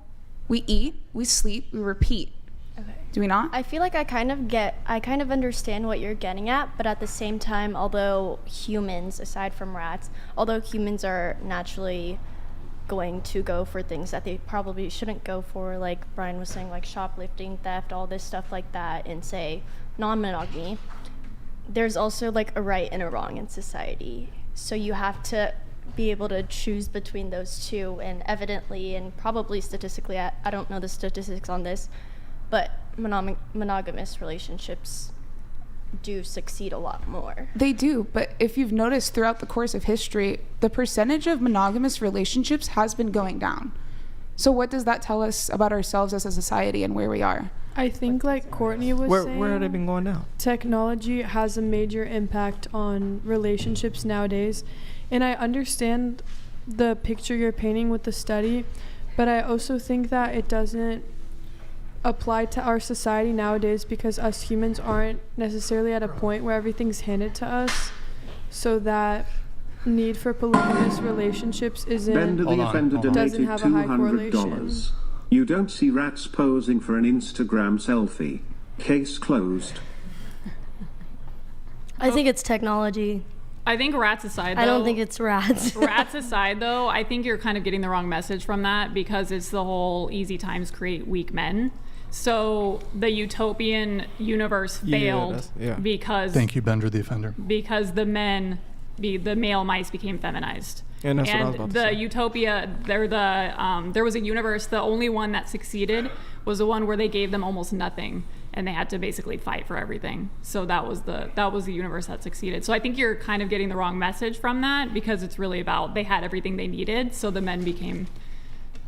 we eat, we sleep, we repeat. Okay. Do we not? I feel like I kind of understand what you're getting at, but at the same time, although humans, aside from rats, although humans are naturally going to go for things that they probably shouldn't go for, like Brian was saying, like shoplifting, theft, all this stuff like that, in say non-monogamy, there's also like a right and a wrong in society. So you have to be able to choose between those two, and evidently and probably statistically, I don't know the statistics on this, but monogamous relationships do succeed a lot more. They do, but if you've noticed throughout the course of history, the percentage of monogamous relationships has been going down. So what does that tell us about ourselves as a society and where we are? I think like Courtney was saying, where have they been going down? Technology has a major impact on relationships nowadays. And I understand the picture you're painting with the study, but I also think that it doesn't apply to our society nowadays, because us humans aren't necessarily at a point where everything's handed to us, so that need for polygamous relationships Bender the offender donated $200. You don't see rats posing for an Instagram selfie. Case closed. I think it's technology. I think rats aside, though, I don't think it's rats. Rats aside, though, I think you're kind of getting the wrong message from that, because it's the whole easy times create weak men. So the utopian universe failed because... Thank you, Bender the offender. Because the male mice became feminized. And that's what I was about to say. Utopia, there was a universe, the only one that succeeded was the one where they gave them almost nothing, and they had to basically fight for everything. So that was the universe that succeeded. So I think you're kind of getting the wrong message from that, because it's really about they had everything they needed, so the men became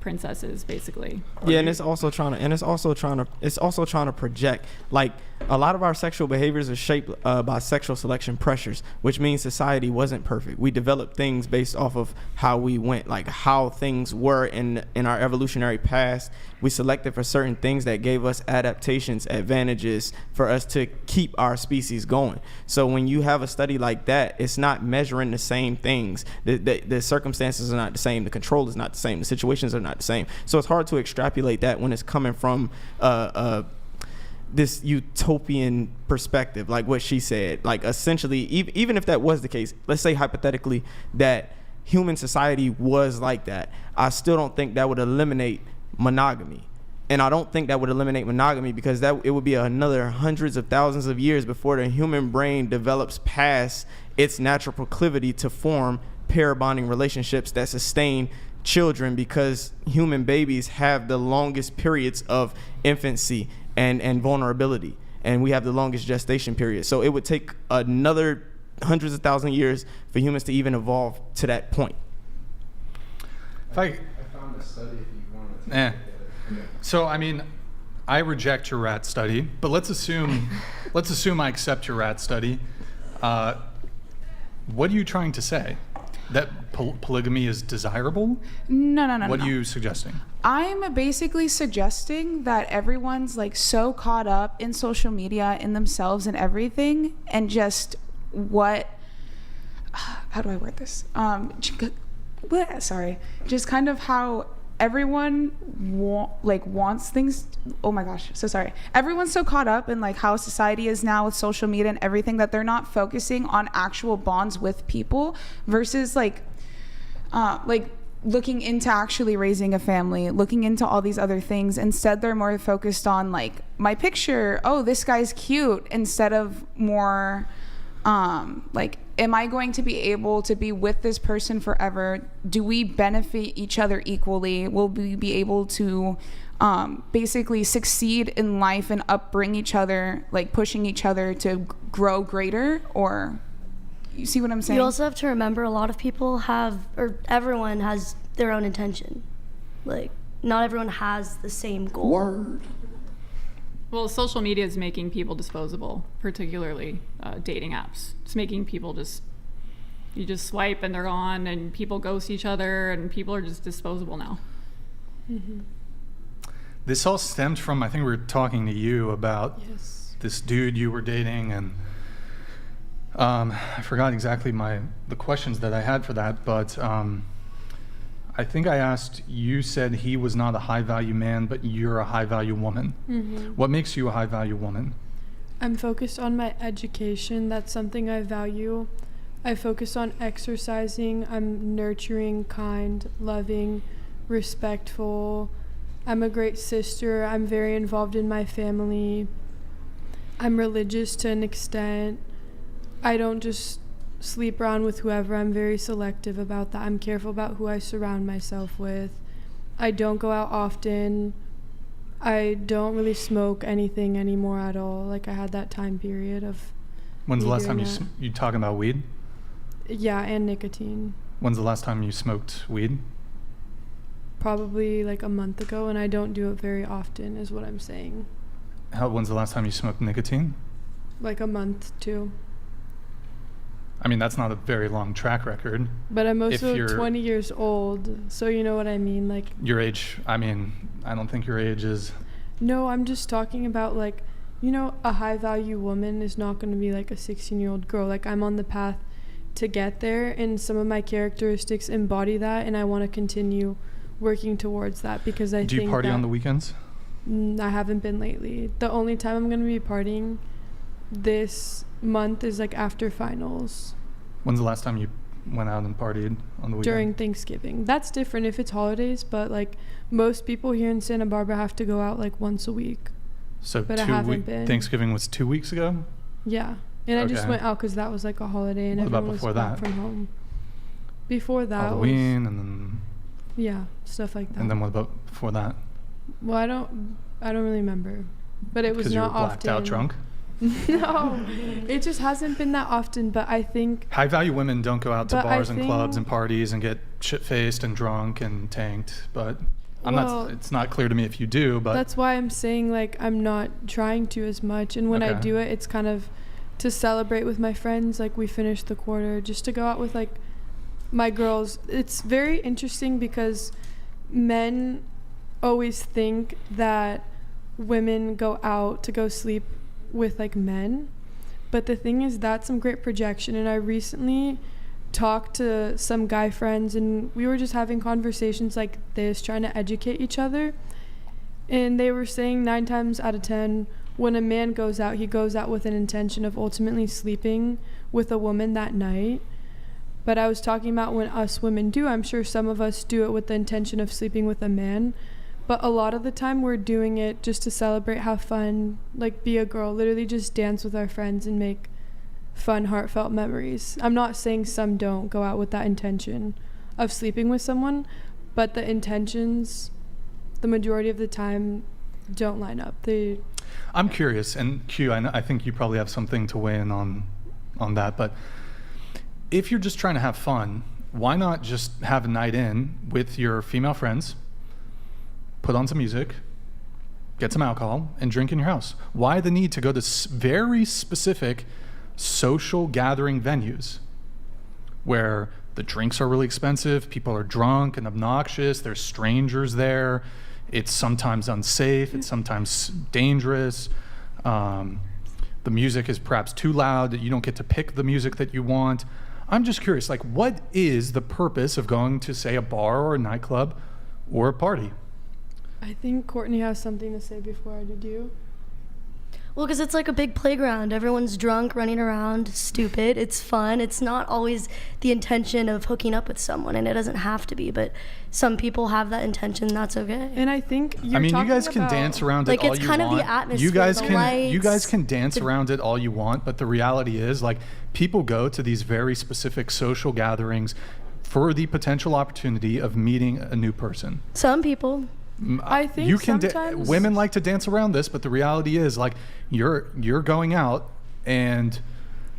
princesses, basically. Yeah, and it's also trying to project, like, a lot of our sexual behaviors are shaped by sexual selection pressures, which means society wasn't perfect. We developed things based off of how we went, like how things were in our evolutionary past. We selected for certain things that gave us adaptations, advantages for us to keep our species going. So when you have a study like that, it's not measuring the same things. The circumstances are not the same. The control is not the same. The situations are not the same. So it's hard to extrapolate that when it's coming from this utopian perspective, like what she said. Like, essentially, even if that was the case, let's say hypothetically that human society was like that, I still don't think that would eliminate monogamy. And I don't think that would eliminate monogamy because that it would be another hundreds of thousands of years before the human brain develops past its natural proclivity to form pair bonding relationships that sustain children, because human babies have the longest periods of infancy and vulnerability, and we have the longest gestation period. So it would take another hundreds of thousands of years for humans to even evolve to that point. I found a study if you want to take it. So I mean, I reject your rat study, but let's assume I accept your rat study. What are you trying to say? That polygamy is desirable? No. What are you suggesting? I'm basically suggesting that everyone's like so caught up in social media, in themselves and everything, and just how do I word this? Just kind of how everyone wants things. Oh my gosh, so sorry. Everyone's so caught up in like how society is now with social media and everything that they're not focusing on actual bonds with people versus like looking into actually raising a family, looking into all these other things. Instead, they're more focused on like my picture. Oh, this guy's cute, instead of more like, am I going to be able to be with this person forever? Do we benefit each other equally? Will we be able to basically succeed in life and upbring each other, like pushing each other to grow greater? Or you see what I'm saying? You also have to remember a lot of people everyone has their own intention. Like, not everyone has the same goal. Word. Well, social media is making people disposable, particularly dating apps. It's making people you just swipe and they're gone, and people ghost each other, and people are just disposable now. Mm-hmm. This all stemmed from, I think we were talking to you about this dude you were dating, and I forgot exactly the questions that I had for that, but I think I asked, you said he was not a high-value man, but you're a high-value woman. Mm-hmm. What makes you a high-value woman? I'm focused on my education. That's something I value. I focus on exercising. I'm nurturing, kind, loving, respectful. I'm a great sister. I'm very involved in my family. I'm religious to an extent. I don't just sleep around with whoever. I'm very selective about that. I'm careful about who I surround myself with. I don't go out often. I don't really smoke anything anymore at all. Like, I had that time period of. When's the last time you talking about weed? Yeah, and nicotine. When's the last time you smoked weed? Probably like a month ago, and I don't do it very often, is what I'm saying. When's the last time you smoked nicotine? Like a month too. I mean, that's not a very long track record. But I'm also 20 years old, so you know what I mean? Like, your age, I mean, I don't think your age is... No, I'm just talking about, like, you know, a high-value woman is not going to be like a 16-year-old girl. Like, I'm on the path to get there, and some of my characteristics embody that, and I want to continue working towards that, because I think... Do you party on the weekends? I haven't been lately. The only time I'm going to be partying this month is like after finals. When's the last time you went out and partied on the weekend? During Thanksgiving. That's different if it's holidays, but like most people here in Santa Barbara have to go out like once a week. So but I haven't been. Thanksgiving was 2 weeks ago? Yeah. And I just went out because that was like a holiday, and everyone was back from home. Before that Halloween and then... Yeah, stuff like that. And then what about before that? Well, I don't really remember. But it was not often. Because you were blacked out drunk? No, it just hasn't been that often, but I think... High-value women don't go out to bars and clubs and parties and get shit-faced and drunk and tanked, but It's not clear to me if you do, but that's why I'm saying like I'm not trying to as much, and when I do it, it's kind of to celebrate with my friends, like we finished the quarter, just to go out with like my girls. It's very interesting because men always think that women go out to go sleep with like men, but the thing is that's some great projection. And I recently talked to some guy friends, and we were just having conversations like this, trying to educate each other, and they were saying 9 times out of 10 when a man goes out, he goes out with an intention of ultimately sleeping with a woman that night. But I was talking about when us women do, I'm sure some of us do it with the intention of sleeping with a man, but a lot of the time we're doing it just to celebrate, have fun, like be a girl, literally just dance with our friends and make fun, heartfelt memories. I'm not saying some don't go out with that intention of sleeping with someone, but the intentions, the majority of the time, don't line up. I'm curious, and Q, I think you probably have something to weigh in on that, but if you're just trying to have fun, why not just have a night in with your female friends, put on some music, get some alcohol, and drink in your house? Why the need to go to very specific social gathering venues where the drinks are really expensive, people are drunk and obnoxious, there's strangers there, it's sometimes unsafe, it's sometimes dangerous, the music is perhaps too loud, that you don't get to pick the music that you want. I'm just curious, like, what is the purpose of going to, say, a bar or a nightclub or a party? I think Courtney has something to say before I do. Well, because it's like a big playground. Everyone's drunk, running around, stupid. It's fun. It's not always the intention of hooking up with someone, and it doesn't have to be, but some people have that intention, and that's okay. And I think you guys can dance around it all you want. Like, it's kind of the atmosphere, you guys can dance around it all you want, but the reality is, like, people go to these very specific social gatherings for the potential opportunity of meeting a new person. Some people. I think sometimes women like to dance around this, but the reality is, like, you're going out and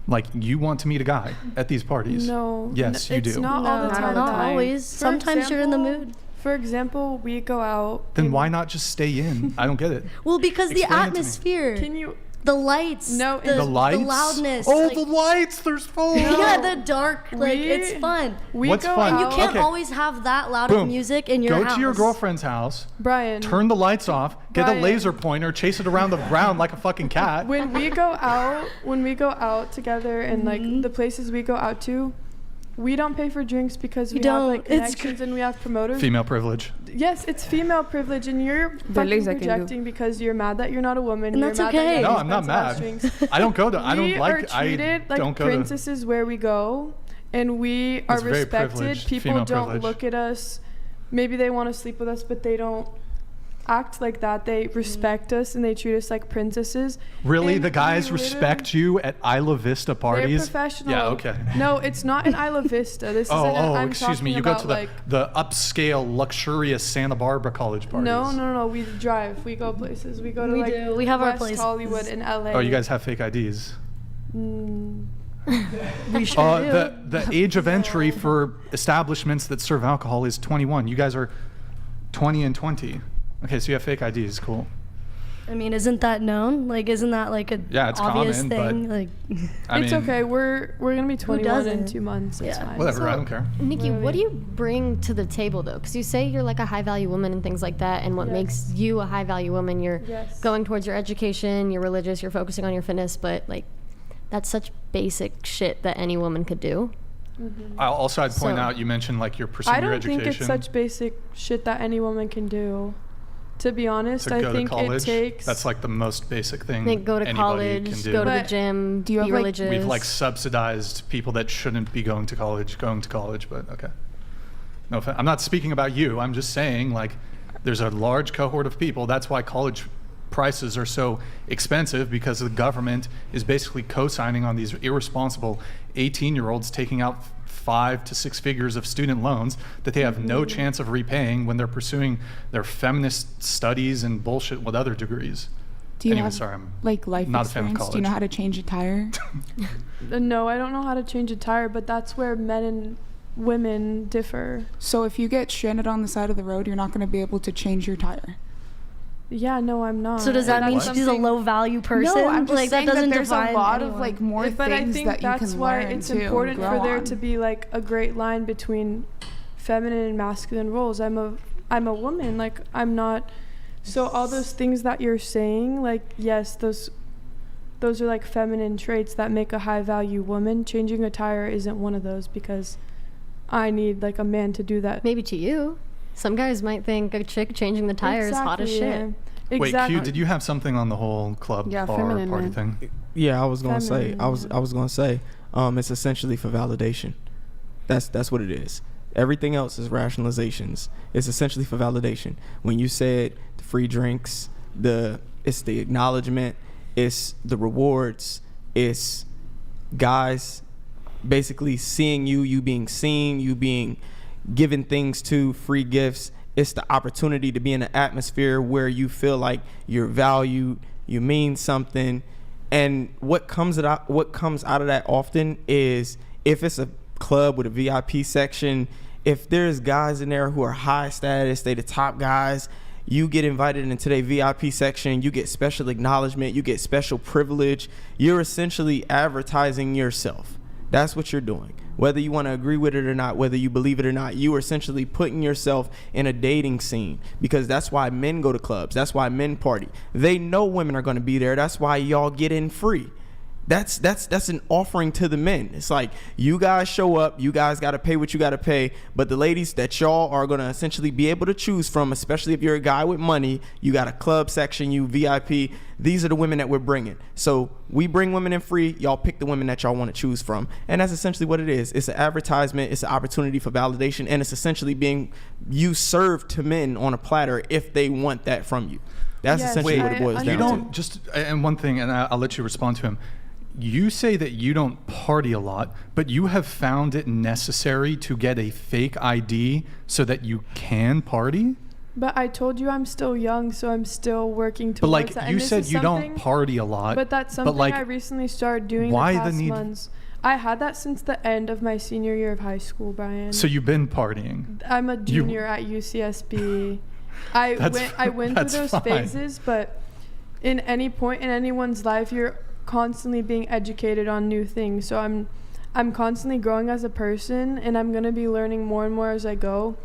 like you want to meet a guy at these parties. No. Yes, you do. It's not all the time. Not always. Sometimes you're in the mood. For example, we go out. Then why not just stay in? I don't get it. Well, because the atmosphere. Can you? The lights. No. The lights. The loudness. Oh, like, the lights. There's fun. Yeah, the dark. Like, it's fun. What's fun? And you can't always have that loud of music in your house. Go to your girlfriend's house. Brian. Turn the lights off. Get a laser pointer. Chase it around the ground like a fucking cat. When we go out together and like the places we go out to, we don't pay for drinks because we have like connections and we have promoters. Female privilege. Yes, it's female privilege, and you're fucking projecting because you're mad that you're not a woman. And you're that's mad okay. No, I'm not mad. I don't go to. I don't like. We are treated like princesses where we go, and we are respected. People don't look at us. Maybe they want to sleep with us, but they don't act like that. They respect us and they treat us like princesses. Really? The guys respect you at Isla Vista parties? They're professional. Yeah, okay. No, it's not in Isla Vista. This is I'm excuse me. You go to the upscale, luxurious Santa Barbara college parties. No. We drive. We go places. We go to We have West our places. Hollywood in LA. Oh, you guys have fake IDs? We sure do. The age of entry for establishments that serve alcohol is 21. You guys are 20 and 20. Okay, so you have fake IDs. Cool. I mean, isn't that known? Like, isn't that like a it's obvious common, thing? but like, it's okay. We're gonna be 21 in 2 months. It's fine. Whatever. So, I don't care. Nikki, what do you bring to the table though? Because you say you're like a high value woman and things like that, and what makes you a high value woman? You're going towards your education, you're religious, you're focusing on your fitness, but like, that's such basic shit that any woman could do. Mm-hmm. I'd point out, you mentioned like you're pursuing your education. I don't think it's such basic shit that any woman can do. To be honest, I think it takes. That's like the most basic thing. Like go to college, go to the gym, be religious. We've like subsidized people that shouldn't be going to college, but okay. No, I'm not speaking about you. I'm just saying like there's a large cohort of people. That's why college prices are so expensive, because the government is basically co-signing on these irresponsible 18-year-olds taking out 5 to 6 figures of student loans that they have no chance of repaying when they're pursuing their feminist studies and bullshit with other degrees. Do you have like life not experience? Do you know how to change a tire? No, I don't know how to change a tire, but that's where men and women differ. So if you get stranded on the side of the road, you're not going to be able to change your tire. Yeah, no, I'm not. So does that mean she's a low value person? No, I'm just like saying that doesn't that there's define a lot anyone. of like more but I things think that you that's can why learn it's too, important grow for there on. to be like a great line between feminine and masculine roles. I'm a woman. Like I'm not. So all those things that you're saying, like yes, those are like feminine traits that make a high value woman. Changing a tire isn't one of those because I need like a man to do that. Maybe to you. Some guys might think a chick changing the tire is hot as shit. Wait, Q, did you have something on the whole club bar party thing? Yeah, I was gonna say. I was gonna say. It's essentially for validation. That's what it is. Everything else is rationalizations. It's essentially for validation. When you said the free drinks, it's the acknowledgement, it's the rewards, it's guys basically seeing you being seen, you being given things to, free gifts. It's the opportunity to be in an atmosphere where you feel like you're valued, you mean something. And what comes out of that often is, if it's a club with a VIP section, if there's guys in there who are high status, they the top guys, you get invited into their VIP section, you get special acknowledgement, you get special privilege. You're essentially advertising yourself. That's what you're doing. Whether you want to agree with it or not, whether you believe it or not, you are essentially putting yourself in a dating scene, because that's why men go to clubs. That's why men party. They know women are going to be there. That's why y'all get in free. That's an offering to the men. It's like, you guys show up, you guys got to pay what you got to pay, but the ladies that y'all are going to essentially be able to choose from, especially if you're a guy with money, you got a club section, you VIP, these are the women that we're bringing. So we bring women in free, y'all pick the women that y'all want to choose from. And that's essentially what it is. It's an advertisement, it's an opportunity for validation, and it's essentially being you served to men on a platter if they want that from you. That's essentially what it boils down to. You don't just, and one thing, and I'll let you respond to him. You say that you don't party a lot, but you have found it necessary to get a fake ID so that you can party? But I told you I'm still young, so I'm still working towards but like that. You said you don't party a lot. But that's something I recently started doing the past months. I had that since the end of my senior year of high school, Brian. So you've been partying? I'm a junior at UCSB. I went through those phases, but in any point in anyone's life, you're constantly being educated on new things. So I'm constantly growing as a person, and I'm going to be learning more and more as I go.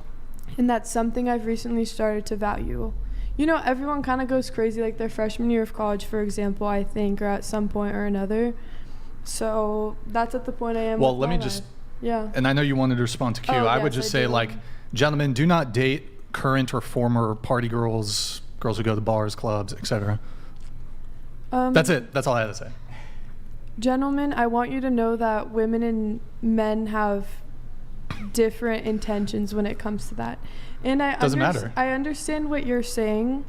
And that's something I've recently started to value. You know, everyone kind of goes crazy like their freshman year of college, for example, I think, or at some point or another. So that's at the point I am. Well, let me just, and I know you wanted to respond to Q. I would just say, like, gentlemen, do not date current or former party girls who go to bars, clubs, etc. That's it. That's all I had to say. Gentlemen, I want you to know that women and men have different intentions when it comes to that. And Doesn't matter. I understand what you're saying,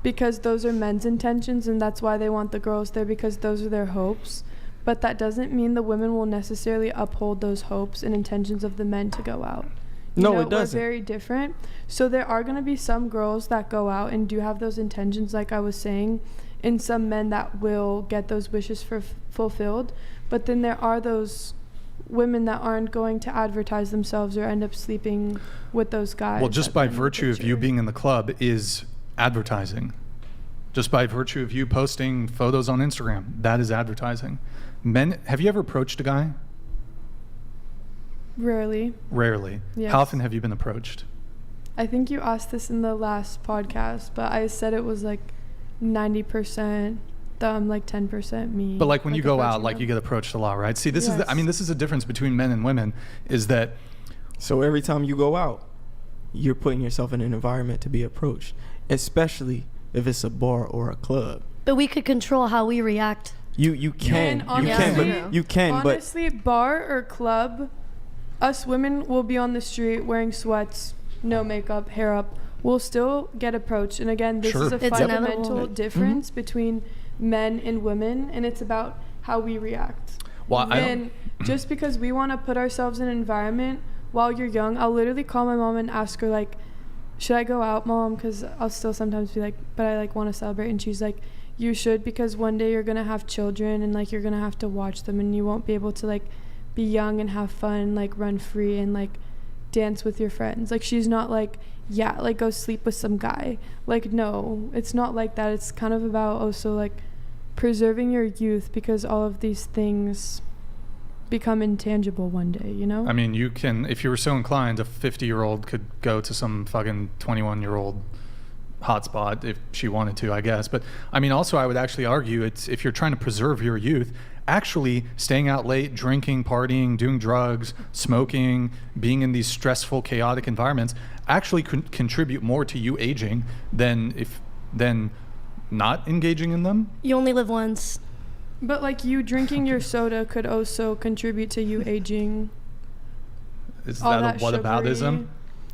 because those are men's intentions, and that's why they want the girls there, because those are their hopes. But that doesn't mean the women will necessarily uphold those hopes and intentions of the men to go out. No, it doesn't. We're very different. So there are going to be some girls that go out and do have those intentions, like I was saying, and some men that will get those wishes fulfilled. But then there are those women that aren't going to advertise themselves or end up sleeping with those guys. Well, just by virtue of you being in the club is advertising. Just by virtue of you posting photos on Instagram, that is advertising. Men, have you ever approached a guy? Rarely. Yes. How often have you been approached? I think you asked this in the last podcast, but I said it was like 90% them, like 10% me. But like when you go out, like you get approached a lot, right? See, this is this is the difference between men and women, is that. So every time you go out, you're putting yourself in an environment to be approached, especially if it's a bar or a club. But we could control how we react. You can, honestly, bar or club, us women will be on the street wearing sweats, no makeup, hair up. We'll still get approached. And again, this is a fundamental difference between men and women, and it's about how we react. Well, and just because we want to put ourselves in an environment while you're young, I'll literally call my mom and ask her, like, should I go out, Mom? Because I'll still sometimes be like, but I like want to celebrate. And she's like, you should, because one day you're going to have children, and like you're going to have to watch them, and you won't be able to like be young and have fun, like run free and like dance with your friends. Like she's not like, yeah, like go sleep with some guy. Like no, it's not like that. It's kind of about also like preserving your youth, because all of these things become intangible one day, you know? I mean, you can, if you were so inclined, a 50-year-old could go to some fucking 21-year-old hotspot if she wanted to, I guess. But I mean, also I would actually argue it's, if you're trying to preserve your youth, actually staying out late, drinking, partying, doing drugs, smoking, being in these stressful, chaotic environments actually contribute more to you aging than not engaging in them. You only live once. But like you drinking your soda could also contribute to you aging. Is that a whataboutism?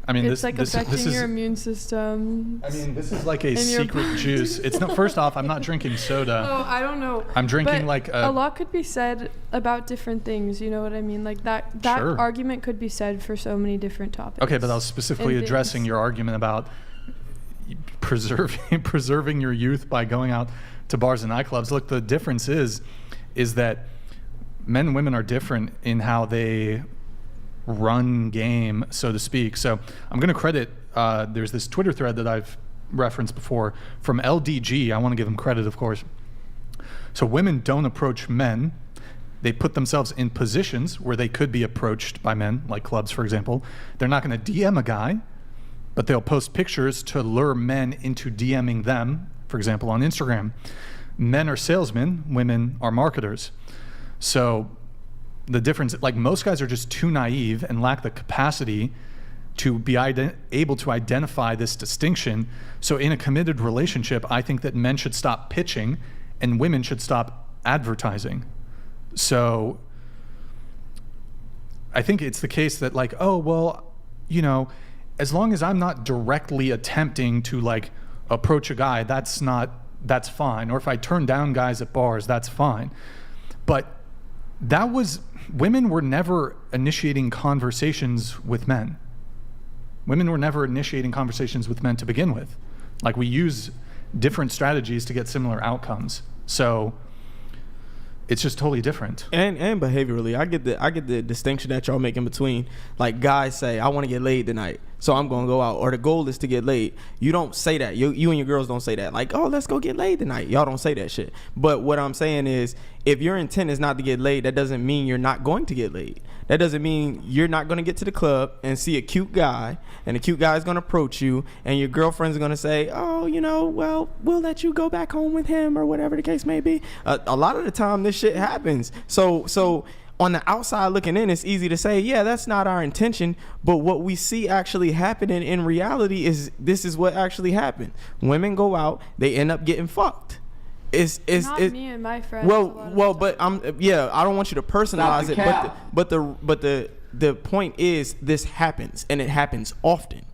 I mean, it's affecting your immune system. I mean, this is like a secret juice. It's not. First off, I'm not drinking soda. Oh, I don't know. I'm drinking but a lot could be said about different things. You know what I mean? Like that Sure. argument could be said for so many different topics. Okay, but I was specifically addressing your argument about preserving your youth by going out to bars and nightclubs. Look, the difference is that men and women are different in how they run game, so to speak. So I'm going to credit, there's this Twitter thread that I've referenced before from LDG. I want to give them credit, of course. So women don't approach men. They put themselves in positions where they could be approached by men, like clubs, for example. They're not going to DM a guy, but they'll post pictures to lure men into DMing them, for example, on Instagram. Men are salesmen, women are marketers. So the difference, like most guys are just too naive and lack the capacity to be able to identify this distinction. So in a committed relationship, I think that men should stop pitching and women should stop advertising. So I think it's the case that like, oh, well, you know, as long as I'm not directly attempting to like approach a guy, that's fine. Or if I turn down guys at bars, that's fine. But women were never initiating conversations with men. Women were never initiating conversations with men to begin with. Like we use different strategies to get similar outcomes. So it's just totally different. And behaviorally, I get the distinction that y'all making between like guys say, I want to get laid tonight, so I'm gonna go out, or the goal is to get laid. You don't say that. You and your girls don't say that. Like, oh, let's go get laid tonight. Y'all don't say that shit. But what I'm saying is, if your intent is not to get laid, that doesn't mean you're not going to get laid. That doesn't mean you're not going to get to the club and see a cute guy, and the cute guy is going to approach you, and your girlfriend's going to say, oh, you know, well, we'll let you go back home with him, or whatever the case may be. A lot of the time, this shit happens. So on the outside looking in, it's easy to say, yeah, that's not our intention. But what we see actually happening in reality is this is what actually happened. Women go out, they end up getting fucked. It's me and my friends. Well, but I don't want you to personalize it. But the point is, this happens, and it happens often.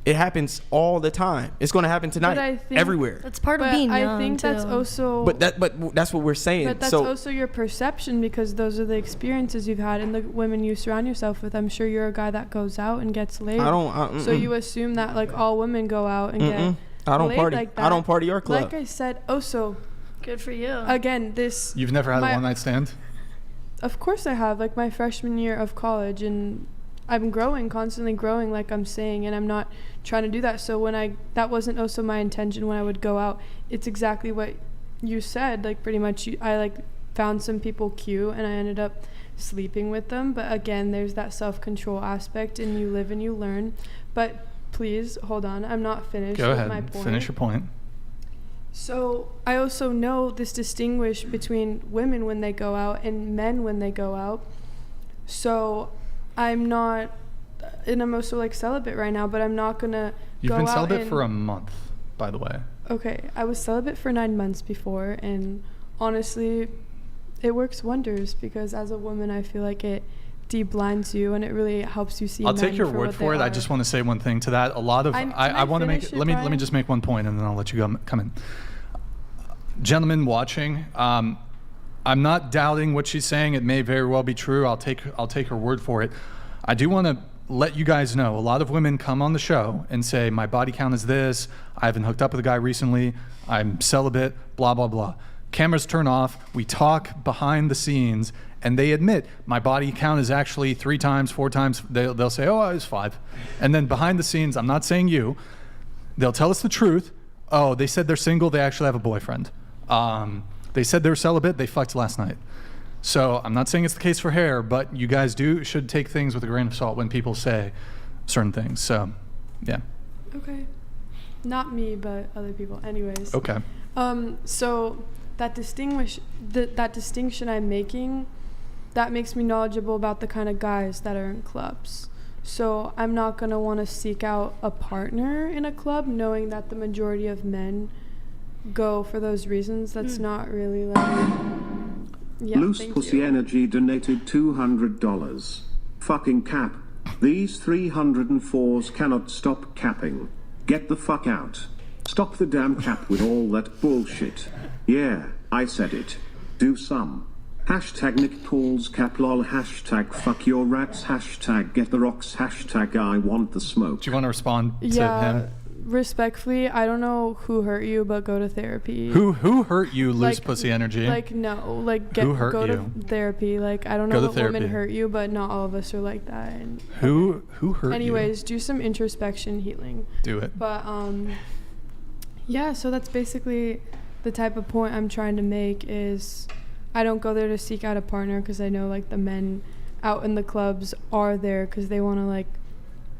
It happens all the time. It's going to happen tonight, everywhere. That's part of being young. I think that's also. But that's what we're saying. But that's also your perception, because those are the experiences you've had and the women you surround yourself with. I'm sure you're a guy that goes out and gets laid. So you assume that like all women go out and get. I don't laid party. Like that. I don't party your club. Like I said, also. Good for you. Again, You've never had a one-night stand? Of course I have. Like my freshman year of college, and I'm constantly growing, like I'm saying, and I'm not trying to do that. So that wasn't also my intention when I would go out. It's exactly what you said. Like pretty much, I like found some people cute, and I ended up sleeping with them. But again, there's that self-control aspect, and you live and you learn. But please hold on, I'm not finished. Go ahead. My point. Finish your point. So I also know this distinguish between women when they go out and men when they go out. So I'm not, and I'm also like celibate right now, but I'm not gonna You've go been out celibate for a month, by the way. Okay, I was celibate for 9 months before, and honestly, it works wonders, because as a woman, I feel like it deblinds you and it really helps you see. I'll take your word for it. I just want to say one thing to that. A lot of I want to make. Let me just make one point, and then I'll let you come in. Gentlemen watching, I'm not doubting what she's saying. It may very well be true. I'll take her word for it. I do want to let you guys know, a lot of women come on the show and say, my body count is this, I haven't hooked up with a guy recently, I'm celibate, blah, blah, blah. Cameras turn off, we talk behind the scenes, and they admit my body count is actually 3 times, 4 times. They'll say, oh, I was 5. And then behind the scenes, I'm not saying you, they'll tell us the truth. Oh, they said they're single. They actually have a boyfriend. They said they're celibate. They fucked last night. So I'm not saying it's the case for hair, but you guys should take things with a grain of salt when people say certain things. So, yeah. Okay. Not me, but other people. Anyways. Okay. So that distinction I'm making, that makes me knowledgeable about the kind of guys that are in clubs. So I'm not going to want to seek out a partner in a club knowing that the majority of men go for those reasons. That's not really like... Yeah, Loose Pussy Energy donated $200. Fucking cap. These 304s cannot stop capping. Get the fuck out. Stop the damn cap with all that bullshit. Yeah, I said it. Do some. Hashtag Nick Paul's cap lol. Hashtag fuck your rats. Hashtag get the rocks. Hashtag I want the smoke. Do you want to respond to him? Respectfully, I don't know who hurt you, but go to therapy. Who hurt you, Loose Pussy Energy? Like, no. Like, go to therapy. Like, I don't know what woman hurt you, but not all of us are like that. And, who hurt you? Anyways, do some introspection healing. Do it. But, yeah, so that's basically the type of point I'm trying to make is I don't go there to seek out a partner because I know, like, the men out in the clubs are there because they want to, like,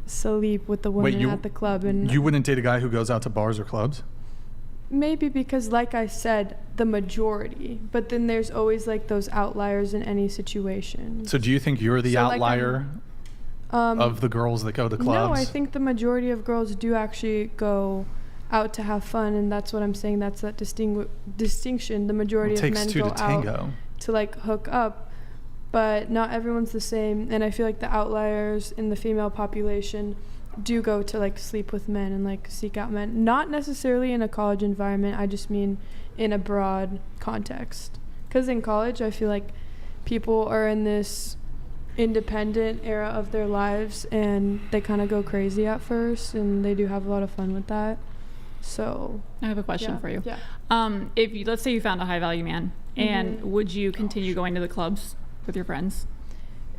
sleep with the women at the club. And you wouldn't date a guy who goes out to bars or clubs? Maybe because, like I said, the majority. But then there's always, like, those outliers in any situation. So do you think you're the outlier of the girls that go to clubs? No, I think the majority of girls do actually go out to have fun, and that's what I'm saying. That's that distinction. The majority of men go out to, like, hook up. But not everyone's the same, and I feel like the outliers in the female population do go to, like, sleep with men and, like, seek out men. Not necessarily in a college environment, I just mean in a broad context. Because in college, I feel like people are in this independent era of their lives, and they kind of go crazy at first, and they do have a lot of fun with that. So I have a question for you. Yeah. If you, let's say you found a high-value man, and would you continue going to the clubs with your friends?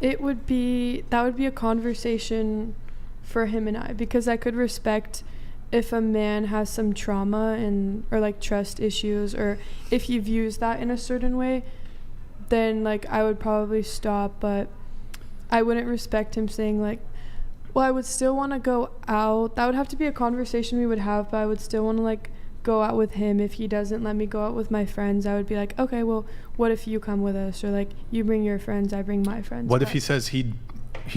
That would be a conversation for him and I, because I could respect if a man has some trauma or like trust issues, or if he views that in a certain way, then, like, I would probably stop. But I wouldn't respect him saying, like, well, I would still want to go out. That would have to be a conversation we would have, but I would still want to, like, go out with him. If he doesn't let me go out with my friends, I would be like, okay, well, what if you come with us? Or, like, you bring your friends, I bring my friends. What if he says he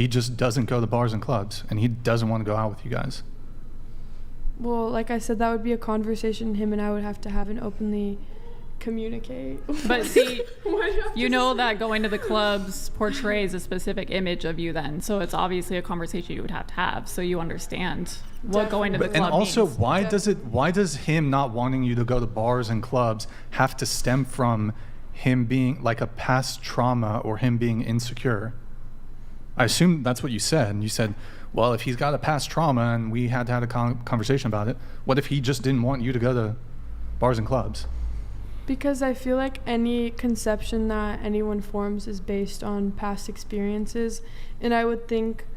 just doesn't go to bars and clubs and he doesn't want to go out with you guys? Well, like I said, that would be a conversation him and I would have to have and openly communicate. But see, you know that going to the clubs portrays a specific image of you then, so it's obviously a conversation you would have to have, so you understand what going to the club and also means. why does him not wanting you to go to bars and clubs have to stem from him being like a past trauma or him being insecure? I assume that's what you said, and you said, well, if he's got a past trauma and we had to have a conversation about it, what if he just didn't want you to go to bars and clubs? Because I feel like any conception that anyone forms is based on past experiences. And I would think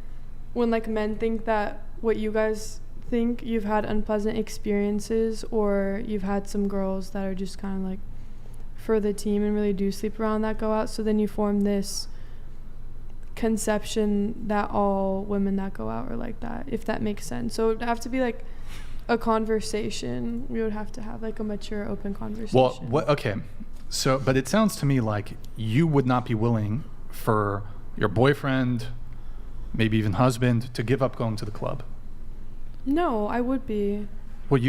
when, like, men think that what you guys think, you've had unpleasant experiences, or you've had some girls that are just kind of, like, for the team and really do sleep around that go out. So then you form this conception that all women that go out are like that, if that makes sense. So it would have to be, like, a conversation. We would have to have, like, a mature, open conversation. Well, okay. So, but it sounds to me like you would not be willing for your boyfriend, maybe even husband, to give up going to the club. No, I would be. Well,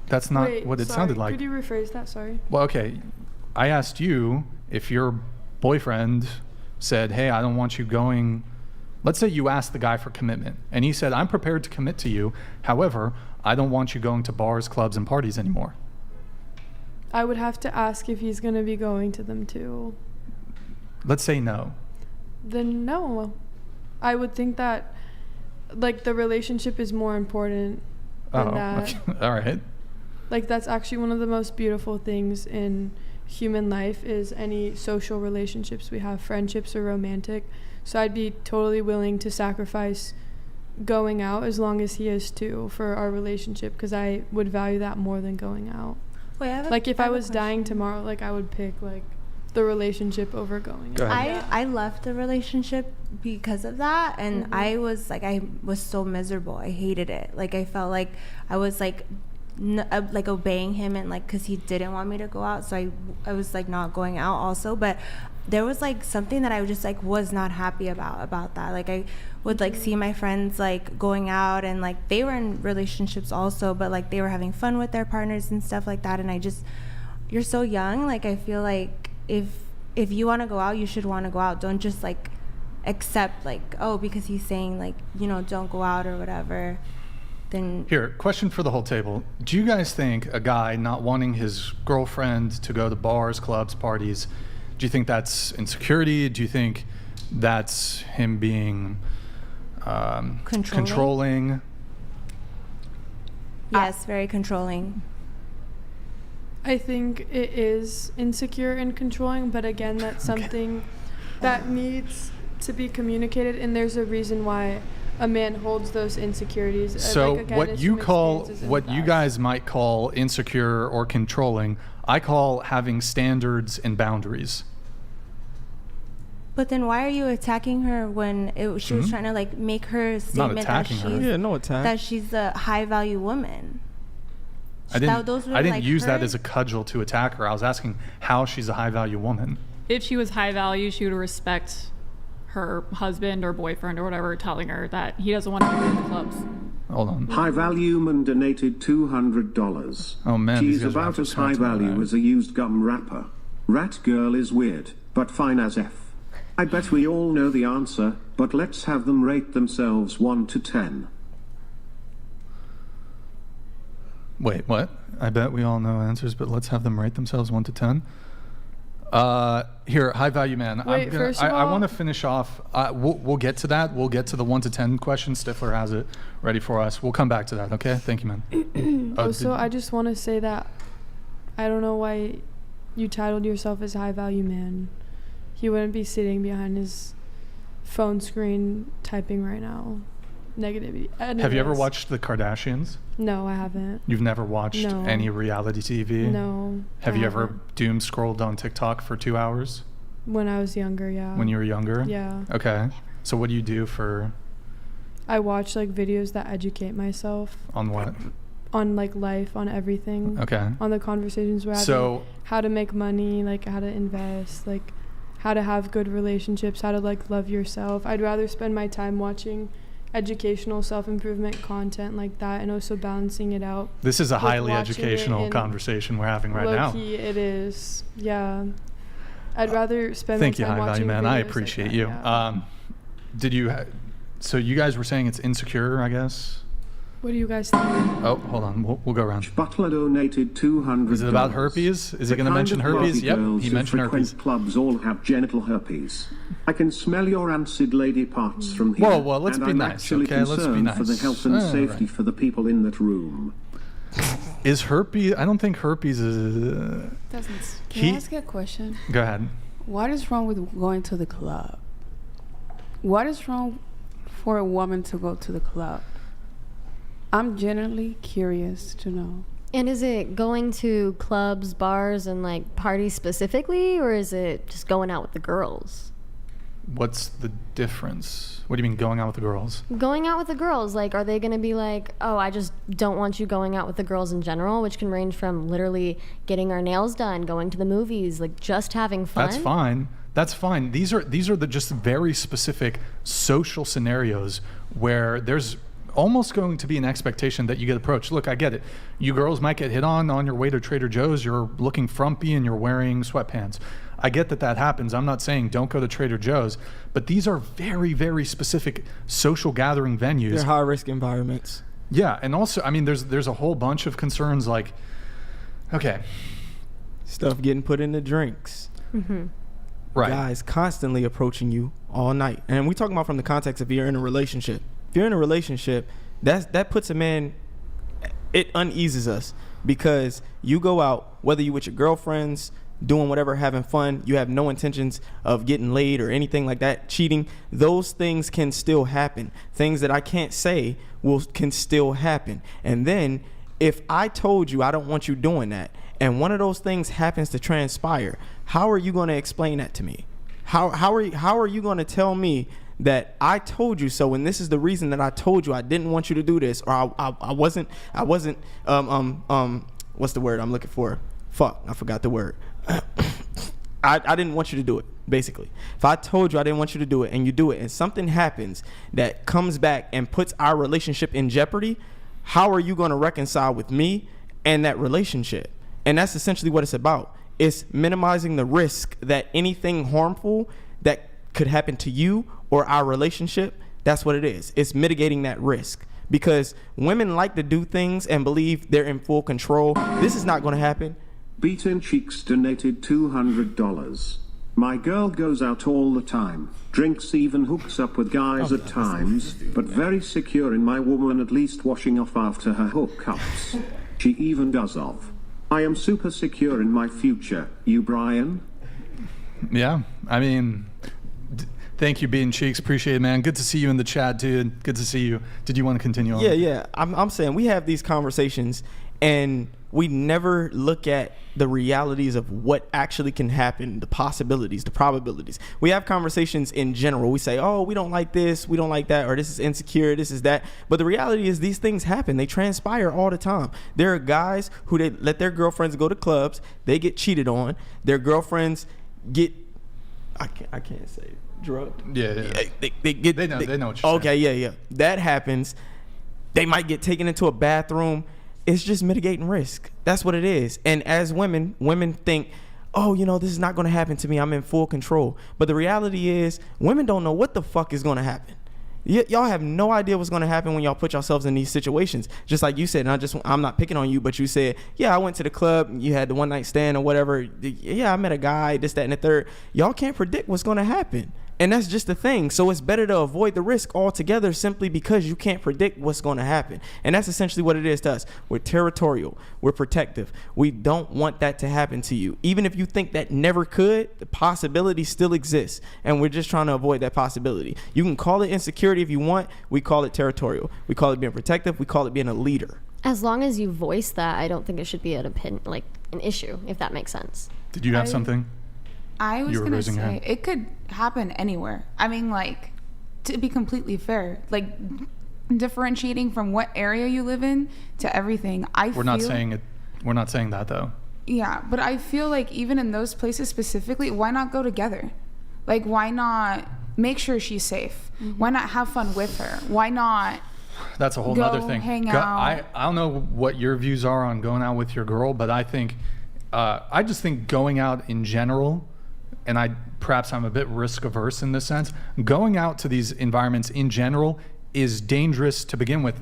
that's not what it sounded like. Could you rephrase that? Sorry. Well, okay. I asked you if your boyfriend said, hey, I don't want you going. Let's say you asked the guy for commitment, and he said, I'm prepared to commit to you. However, I don't want you going to bars, clubs, and parties anymore. I would have to ask if he's going to be going to them too. Let's say no. Then no. I would think that, like, the relationship is more important than that. Okay. All right. Like, that's actually one of the most beautiful things in human life is any social relationships we have, friendships or romantic. So I'd be totally willing to sacrifice going out as long as he is too for our relationship, because I would value that more than going out. Wait, like if I was dying tomorrow, like I would pick like the relationship over going out. I left the relationship because of that, and I was so miserable. I hated it. Like I felt like I was like obeying him, and like because he didn't want me to go out, so I was like not going out also. But there was like something that I just like was not happy about that. Like I would like see my friends like going out, and like they were in relationships also, but like they were having fun with their partners and stuff like that. And I just, you're so young. Like I feel like if you want to go out, you should want to go out. Don't just like accept like, oh, because he's saying like, you know, don't go out or whatever. Then here, question for the whole table. Do you guys think a guy not wanting his girlfriend to go to bars, clubs, parties, do you think that's insecurity? Do you think that's him being controlling? Yes, very controlling. I think it is insecure and controlling, but again, that's something that needs to be communicated, and there's a reason why a man holds those insecurities. So like, again, what you guys might call insecure or controlling, I call having standards and boundaries. But then why are you attacking her when she was trying to like make her statement that she's a high value woman? I didn't use that as a cudgel to attack her. I was asking how she's a high value woman. If she was high value, she would respect her husband or boyfriend or whatever telling her that he doesn't want to go to the clubs. Hold on. High value man donated $200. Oh man, she's about as high value as a used gum wrapper. Rat girl is weird, but fine as F. I bet we all know the answer, but let's have them rate themselves 1 to 10. Wait, what? I bet we all know answers, but let's have them rate themselves 1 to 10. Here, high value man. Wait, first of all, I want to finish off. We'll get to that. We'll get to the 1 to 10 question. Stifler has it ready for us. We'll come back to that. Okay. Thank you, man. Also, I just want to say that I don't know why you titled yourself as high value man. He wouldn't be sitting behind his phone screen typing right now. Negativity. Have you ever watched The Kardashians? No, I haven't. You've never watched any reality TV? No. Have you ever doom scrolled on TikTok for 2 hours? When I was younger, yeah. When you were younger? Yeah. Okay. So what do you do for... I watch like videos that educate myself. On what? On like life, on everything. Okay. On the conversations we're having. So how to make money, like how to invest, like how to have good relationships, how to like love yourself. I'd rather spend my time watching educational self-improvement content like that, and also balancing it out. This is a highly educational conversation we're having right now. Low-key, it is. Yeah. I'd rather spend my time watching videos. Thank you, high value man. I appreciate you. Yeah. Did you... So you guys were saying it's insecure, I guess? What do you guys think? Oh, hold on. We'll go around. Butler donated $200. Is it about herpes? Is he going to mention herpes? Yep, he mentioned herpes. Clubs all have genital herpes. I can smell your rancid lady parts from here. Whoa, let's be nice, okay? Let's be nice. For the health and safety for the people in that room. Is herpes... I don't think herpes is... Can I ask you a question? Go ahead. What is wrong with going to the club? What is wrong for a woman to go to the club? I'm genuinely curious to know. And is it going to clubs, bars, and like parties specifically, or is it just going out with the girls? What's the difference? What do you mean going out with the girls? Going out with the girls, like, are they going to be like, oh, I just don't want you going out with the girls in general, which can range from literally getting our nails done, going to the movies, like just having fun? That's fine. That's fine. These are the just very specific social scenarios where there's almost going to be an expectation that you get approached. Look, I get it. You girls might get hit on your way to Trader Joe's. You're looking frumpy and you're wearing sweatpants. I get that happens. I'm not saying don't go to Trader Joe's, but these are very, very specific social gathering venues. They're high-risk environments. Yeah, and also, I mean, there's a whole bunch of concerns like, okay. Stuff getting put in the drinks. Mm-hmm. Right. Guys constantly approaching you all night. And we're talking about from the context of you're in a relationship. If you're in a relationship, that puts a man, it uneases us because you go out, whether you with your girlfriends, doing whatever, having fun, you have no intentions of getting laid or anything like that, cheating, those things can still happen. Things that I can't say can still happen. And then if I told you I don't want you doing that, and one of those things happens to transpire, how are you going to explain that to me? How are you going to tell me that I told you so, and this is the reason that I told you I didn't want you to do this, or I wasn't what's the word I'm looking for? Fuck, I forgot the word. I didn't want you to do it, basically. If I told you I didn't want you to do it and you do it and something happens that comes back and puts our relationship in jeopardy, how are you going to reconcile with me and that relationship? And that's essentially what it's about. It's minimizing the risk that anything harmful that could happen to you or our relationship, that's what it is. It's mitigating that risk. Because women like to do things and believe they're in full control. This is not going to happen. Beaten Cheeks donated $200. My girl goes out all the time, drinks, even hooks up with guys at times, but very secure in my woman, at least washing off after her hookups. She even does of. I am super secure in my future. You, Brian? Yeah, I mean, thank you, Beaten Cheeks. Appreciate it, man. Good to see you in the chat, dude. Good to see you. Did you want to continue on? Yeah. I'm saying we have these conversations and we never look at the realities of what actually can happen, the possibilities, the probabilities. We have conversations in general. We say, oh, we don't like this, we don't like that, or this is insecure, this is that. But the reality is these things happen. They transpire all the time. There are guys who they let their girlfriends go to clubs. They get cheated on. Their girlfriends get, I can't say drugged. Yeah. They know what you're saying. Yeah. That happens. They might get taken into a bathroom. It's just mitigating risk. That's what it is. And as women think, oh, this is not going to happen to me. I'm in full control. But the reality is women don't know what the fuck is going to happen. Y'all have no idea what's going to happen when y'all put yourselves in these situations. Just like you said, and I'm not picking on you, but you said, yeah, I went to the club, you had the one night stand or whatever. Yeah, I met a guy, this, that, and the third. Y'all can't predict what's going to happen. And that's just the thing. So it's better to avoid the risk altogether simply because you can't predict what's going to happen. And that's essentially what it is to us. We're territorial. We're protective. We don't want that to happen to you. Even if you think that never could, the possibility still exists. And we're just trying to avoid that possibility. You can call it insecurity if you want. We call it territorial. We call it being protective. We call it being a leader. As long as you voice that, I don't think it should be an issue, if that makes sense. Did you have something? I was going to say, it could happen anywhere. I mean, to be completely fair, differentiating from what area you live in to everything. We're not saying that, though. Yeah, but I feel like even in those places specifically, why not go together? Why not make sure she's safe? Mm-hmm. Why not have fun with her? Why not? That's a whole other thing. Hang out. I don't know what your views are on going out with your girl, but I think, I just think going out in general, and I'm a bit risk averse in this sense. Going out to these environments in general is dangerous to begin with.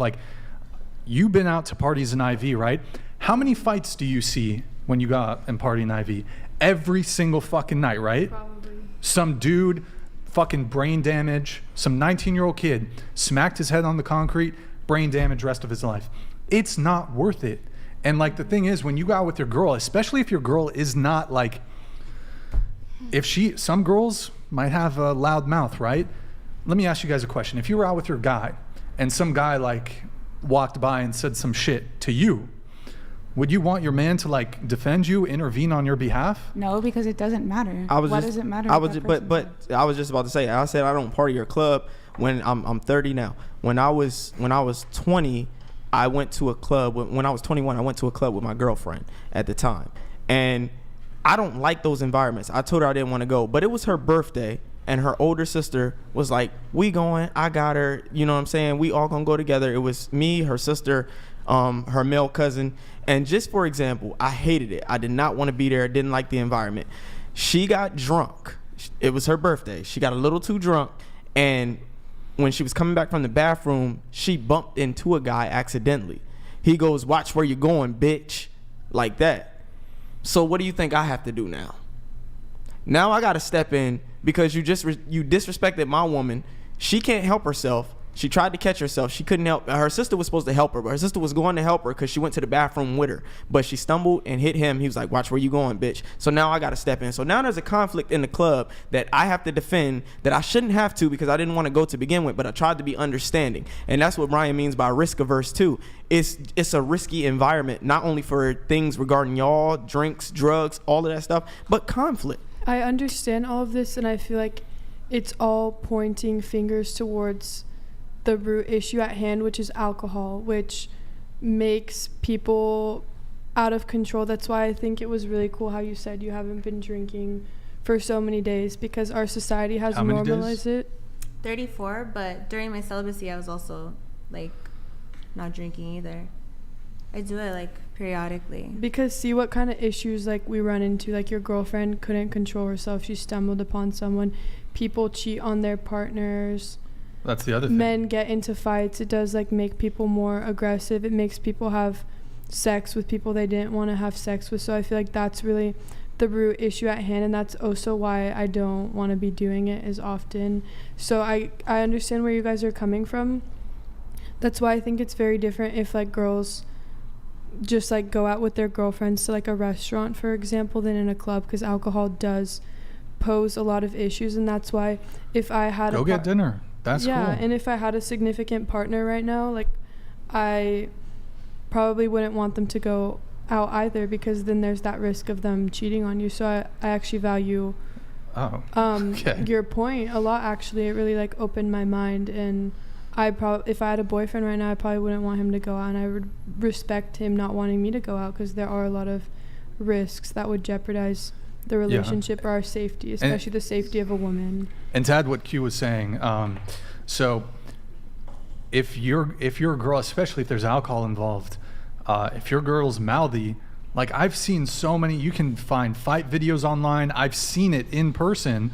You've been out to parties in IV, right? How many fights do you see when you go out and party in IV? Every single fucking night, right? Probably. Some dude, fucking brain damage. Some 19-year-old kid smacked his head on the concrete, brain damage rest of his life. It's not worth it. And the thing is, when you go out with your girl, especially if your girl is not some girls might have a loud mouth, right? Let me ask you guys a question. If you were out with your guy and some guy walked by and said some shit to you, would you want your man to defend you, intervene on your behalf? No, because it doesn't matter. Why does it matter? But I was just about to say, I said I don't party or club when I'm 30 now. When I was 20, I went to a club. When I was 21, I went to a club with my girlfriend at the time. And I don't like those environments. I told her I didn't want to go, but it was her birthday and her older sister was like, we going, I got her, you know what I'm saying? We all gonna go together. It was me, her sister, her male cousin. And just for example, I hated it. I did not want to be there. Didn't like the environment. She got drunk. It was her birthday. She got a little too drunk. And when she was coming back from the bathroom, she bumped into a guy accidentally. He goes, watch where you're going, bitch. Like that. So what do you think I have to do now? Now I got to step in because you disrespected my woman. She can't help herself. She tried to catch herself. She couldn't help. Her sister was supposed to help her, but her sister was going to help her because she went to the bathroom with her. But she stumbled and hit him. He was like, watch where you going, bitch. So now I got to step in. So now there's a conflict in the club that I have to defend that I shouldn't have to because I didn't want to go to begin with, but I tried to be understanding. And that's what Brian means by risk averse too. It's a risky environment, not only for things regarding y'all, drinks, drugs, all of that stuff, but conflict. I understand all of this, and I feel like it's all pointing fingers towards the root issue at hand, which is alcohol, which makes people out of control. That's why I think it was really cool how you said you haven't been drinking for so many days, because our society has normalized it. 34, but during my celibacy I was also like not drinking either. I do it like periodically. Because see what kind of issues like we run into, like your girlfriend couldn't control herself, she stumbled upon someone, people cheat on their partners. That's the other thing. Men get into fights. It does like make people more aggressive. It makes people have sex with people they didn't want to have sex with. So I feel like that's really the root issue at hand, and that's also why I don't want to be doing it as often. So I understand where you guys are coming from. That's why I think it's very different if like girls just like go out with their girlfriends to like a restaurant, for example, than in a club, because alcohol does pose a lot of issues. And that's why if I had go get dinner. That's cool. And if I had a significant partner right now, like I probably wouldn't want them to go out either, because then there's that risk of them cheating on you. So I actually value your point a lot. Actually, it really like opened my mind, and if I had a boyfriend right now, I probably wouldn't want him to go out, and I would respect him not wanting me to go out, because there are a lot of risks that would jeopardize the relationship or our safety, especially the safety of a woman. And to add what Q was saying, so if you're a girl, especially if there's alcohol involved, if your girl's mouthy, like I've seen so many, you can find fight videos online. I've seen it in person,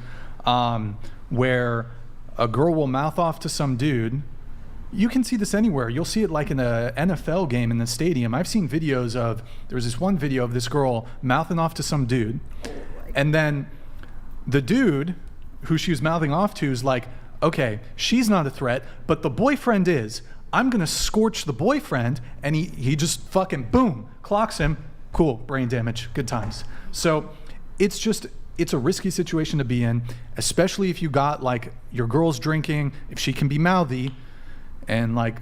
where a girl will mouth off to some dude. You can see this anywhere. You'll see it like in a NFL game in the stadium. I've seen videos of, there was this one video of this girl mouthing off to some dude. And then the dude who she was mouthing off to is like, okay, she's not a threat, but the boyfriend is. I'm going to scorch the boyfriend. And he just fucking, boom, clocks him. Cool, brain damage, good times. So it's a risky situation to be in, especially if you got like your girl's drinking, if she can be mouthy. And like,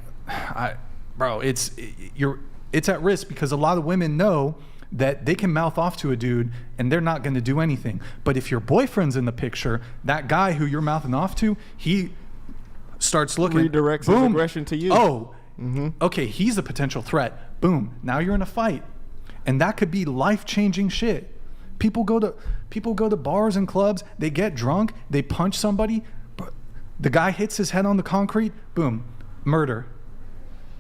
it's at risk, because a lot of women know that they can mouth off to a dude and they're not going to do anything. But if your boyfriend's in the picture, that guy who you're mouthing off to, he starts looking, redirects his aggression to you. Oh, okay, he's a potential threat. Boom, now you're in a fight, and that could be life-changing shit. People go to bars and clubs, they get drunk, they punch somebody, the guy hits his head on the concrete, boom, murder,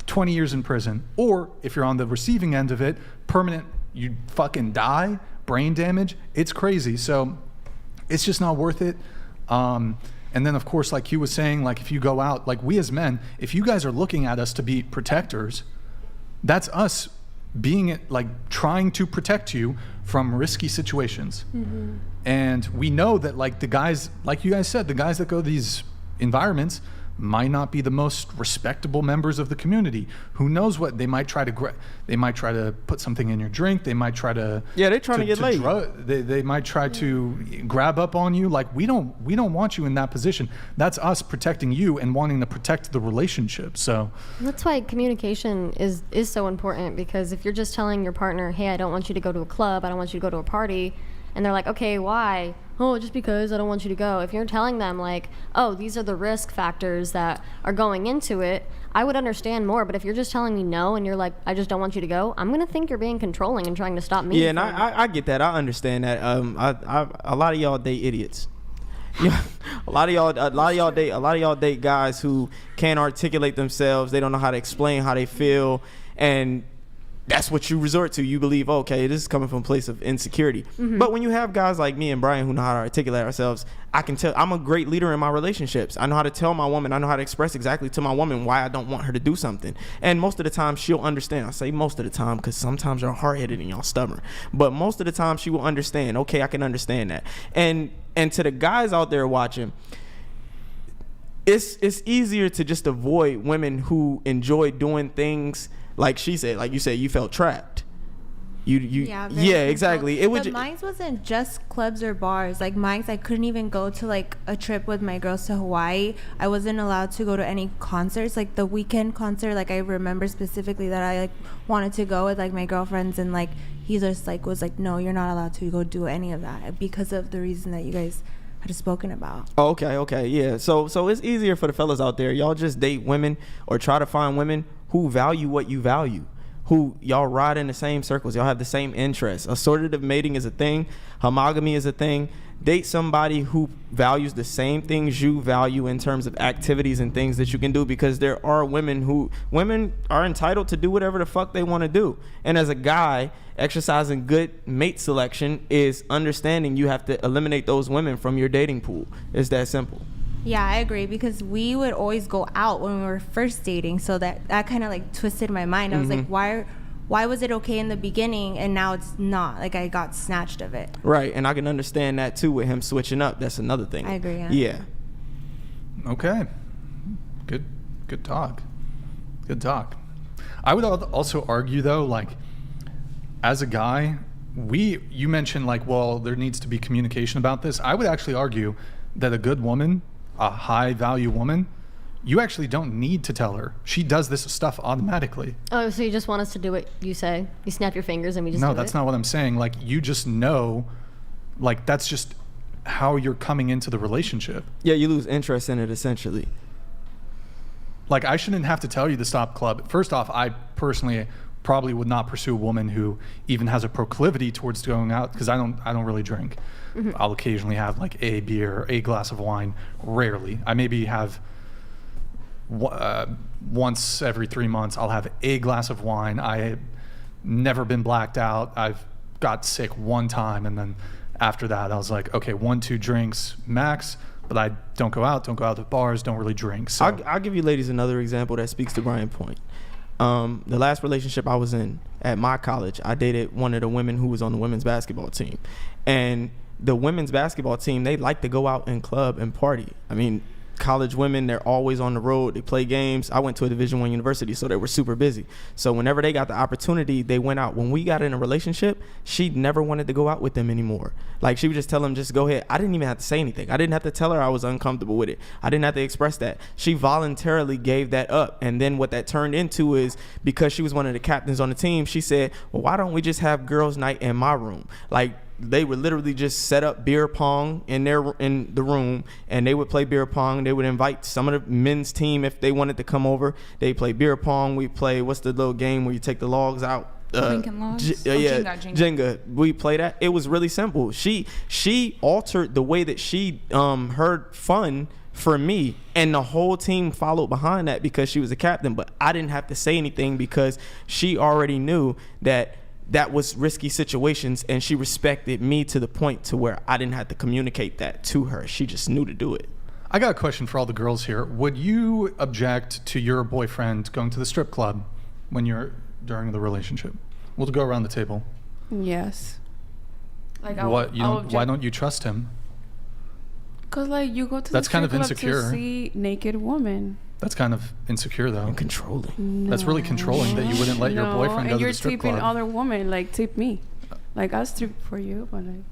20 years in prison. Or if you're on the receiving end of it, permanent, you fucking die, brain damage. It's crazy. So it's just not worth it. And then of course, like you was saying, like if you go out, like we as men, if you guys are looking at us to be protectors, that's us being like trying to protect you from risky situations. And we know that like the guys, like you guys said, the guys that go to these environments might not be the most respectable members of the community. Who knows what they might try to put something in your drink. They might try to they're trying to get laid. They might try to grab up on you. Like we don't want you in that position. That's us protecting you and wanting to protect the relationship. So that's why communication is so important, because if you're just telling your partner, hey, I don't want you to go to a club, I don't want you to go to a party, and they're like, okay, why? Oh, just because I don't want you to go. If you're telling them like, oh, these are the risk factors that are going into it, I would understand more. But if you're just telling me no and you're like, I just don't want you to go, I'm gonna think you're being controlling and trying to stop me. Yeah, and I get that. I understand that. A lot of y'all date idiots. Yeah, a lot of y'all date guys who can't articulate themselves. They don't know how to explain how they feel, and that's what you resort to. You believe, okay, this is coming from a place of insecurity. But when you have guys like me and Brian who know how to articulate ourselves, I can tell I'm a great leader in my relationships. I know how to tell my woman, I know how to express exactly to my woman why I don't want her to do something. And most of the time she'll understand. I say most of the time because sometimes you're hard-headed and y'all stubborn. But most of the time she will understand. Okay, I can understand that. And to the guys out there watching, it's easier to just avoid women who enjoy doing things like she said, like you said, you felt trapped. Yeah, exactly. It would. But mine wasn't just clubs or bars. Like mine, I couldn't even go to like a trip with my girls to Hawaii. I wasn't allowed to go to any concerts. Like the weekend concert, like I remember specifically that I like wanted to go with like my girlfriends, and like he just like was like, no, you're not allowed to go do any of that because of the reason that you guys had spoken about. Oh, okay, yeah. So it's easier for the fellas out there. Y'all just date women or try to find women who value what you value, who y'all ride in the same circles, y'all have the same interests. Assortative mating is a thing, monogamy is a thing. Date somebody who values the same things you value in terms of activities and things that you can do, because there are women are entitled to do whatever the fuck they want to do. And as a guy, exercising good mate selection is understanding you have to eliminate those women from your dating pool. It's that simple. Yeah, I agree, because we would always go out when we were first dating, so that kind of like twisted my mind. I was like, why was it okay in the beginning and now it's not? Like I got snatched of it. Right, and I can understand that too with him switching up. That's another thing. I agree. Yeah. Okay. Good talk. Good talk. I would also argue though, like as a guy, you mentioned like, well, there needs to be communication about this. I would actually argue that a good woman, a high value woman, you actually don't need to tell her. She does this stuff automatically. Oh, so you just want us to do what you say? You snap your fingers and we just do it? No, that's not what I'm saying. Like, you just know, like, that's just how you're coming into the relationship. Yeah, you lose interest in it, essentially. Like, I shouldn't have to tell you to stop club. First off, I personally probably would not pursue a woman who even has a proclivity towards going out, because I don't really drink. Mm-hmm. I'll occasionally have, like, a beer, a glass of wine, rarely. I maybe have... once every 3 months I'll have a glass of wine. I have never been blacked out. I've got sick one time, and then after that I was like, okay, 1-2 drinks max, but I don't go out to bars, don't really drink. So I'll give you ladies another example that speaks to Brian's point. The last relationship I was in at my college, I dated one of the women who was on the women's basketball team, and the women's basketball team, they like to go out and club and party. I mean, college women, they're always on the road, they play games. I went to a Division I university, so they were super busy. So whenever they got the opportunity, they went out. When we got in a relationship, she never wanted to go out with them anymore. Like, she would just tell them, just go ahead. I didn't even have to say anything. I didn't have to tell her I was uncomfortable with it. I didn't have to express that. She voluntarily gave that up. And then what that turned into is, because she was one of the captains on the team, she said, well, why don't we just have girls' night in my room? Like, they would literally just set up beer pong in the room, and they would play beer pong. They would invite some of the men's team if they wanted to come over. They play beer pong. We play, what's the little game where you take the logs out? Lincoln Logs? Jenga. We play that. It was really simple. She altered the way that she heard fun for me, and the whole team followed behind that because she was a captain. But I didn't have to say anything because she already knew that was risky situations, and she respected me to the point to where I didn't have to communicate that to her. She just knew to do it. I got a question for all the girls here. Would you object to your boyfriend going to the strip club when you're during the relationship? We'll go around the table. Yes. Like, why don't you trust him? Because, like, you go to That's the kind strip of club insecure. to see naked women. That's kind of insecure, though. And controlling. No. That's really controlling that you wouldn't let your boyfriend go to the strip and you're club. tipping other women, like, tip me. Like, I'll strip for you, but like...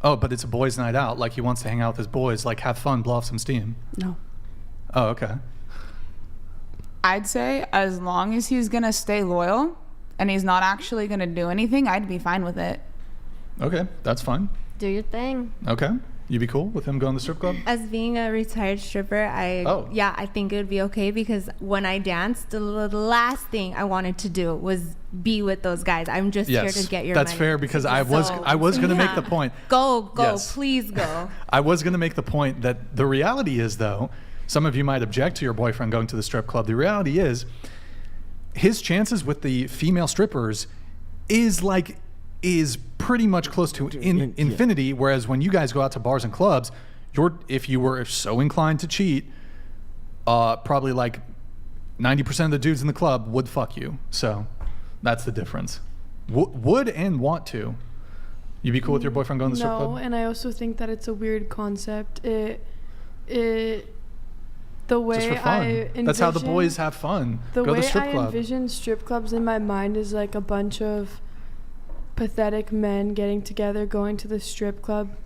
Oh, but it's a boys' night out. Like, he wants to hang out with his boys. Like, have fun, blow off some steam. No. Oh, okay. I'd say as long as he's going to stay loyal and he's not actually going to do anything, I'd be fine with it. Okay, that's fine. Do your thing. Okay. You be cool with him going to the strip club? As being a retired stripper, I think it would be okay, because when I danced, the last thing I wanted to do was be with those guys. I'm just here to get your money. That's fair, because I was going to make the point. Go, please go. I was going to make the point that the reality is, though, some of you might object to your boyfriend going to the strip club. The reality is, his chances with the female strippers is pretty much close to infinity, whereas when you guys go out to bars and clubs, if you were so inclined to cheat, probably like 90% of the dudes in the club would fuck you. So that's the difference. Would and want to. You be cool with your boyfriend going to the strip club? No, and I also think that it's a weird concept. The way just for fun. That's how the boys have fun. Go to the strip club. I envision strip clubs in my mind is like a bunch of pathetic men getting together, going to the strip club,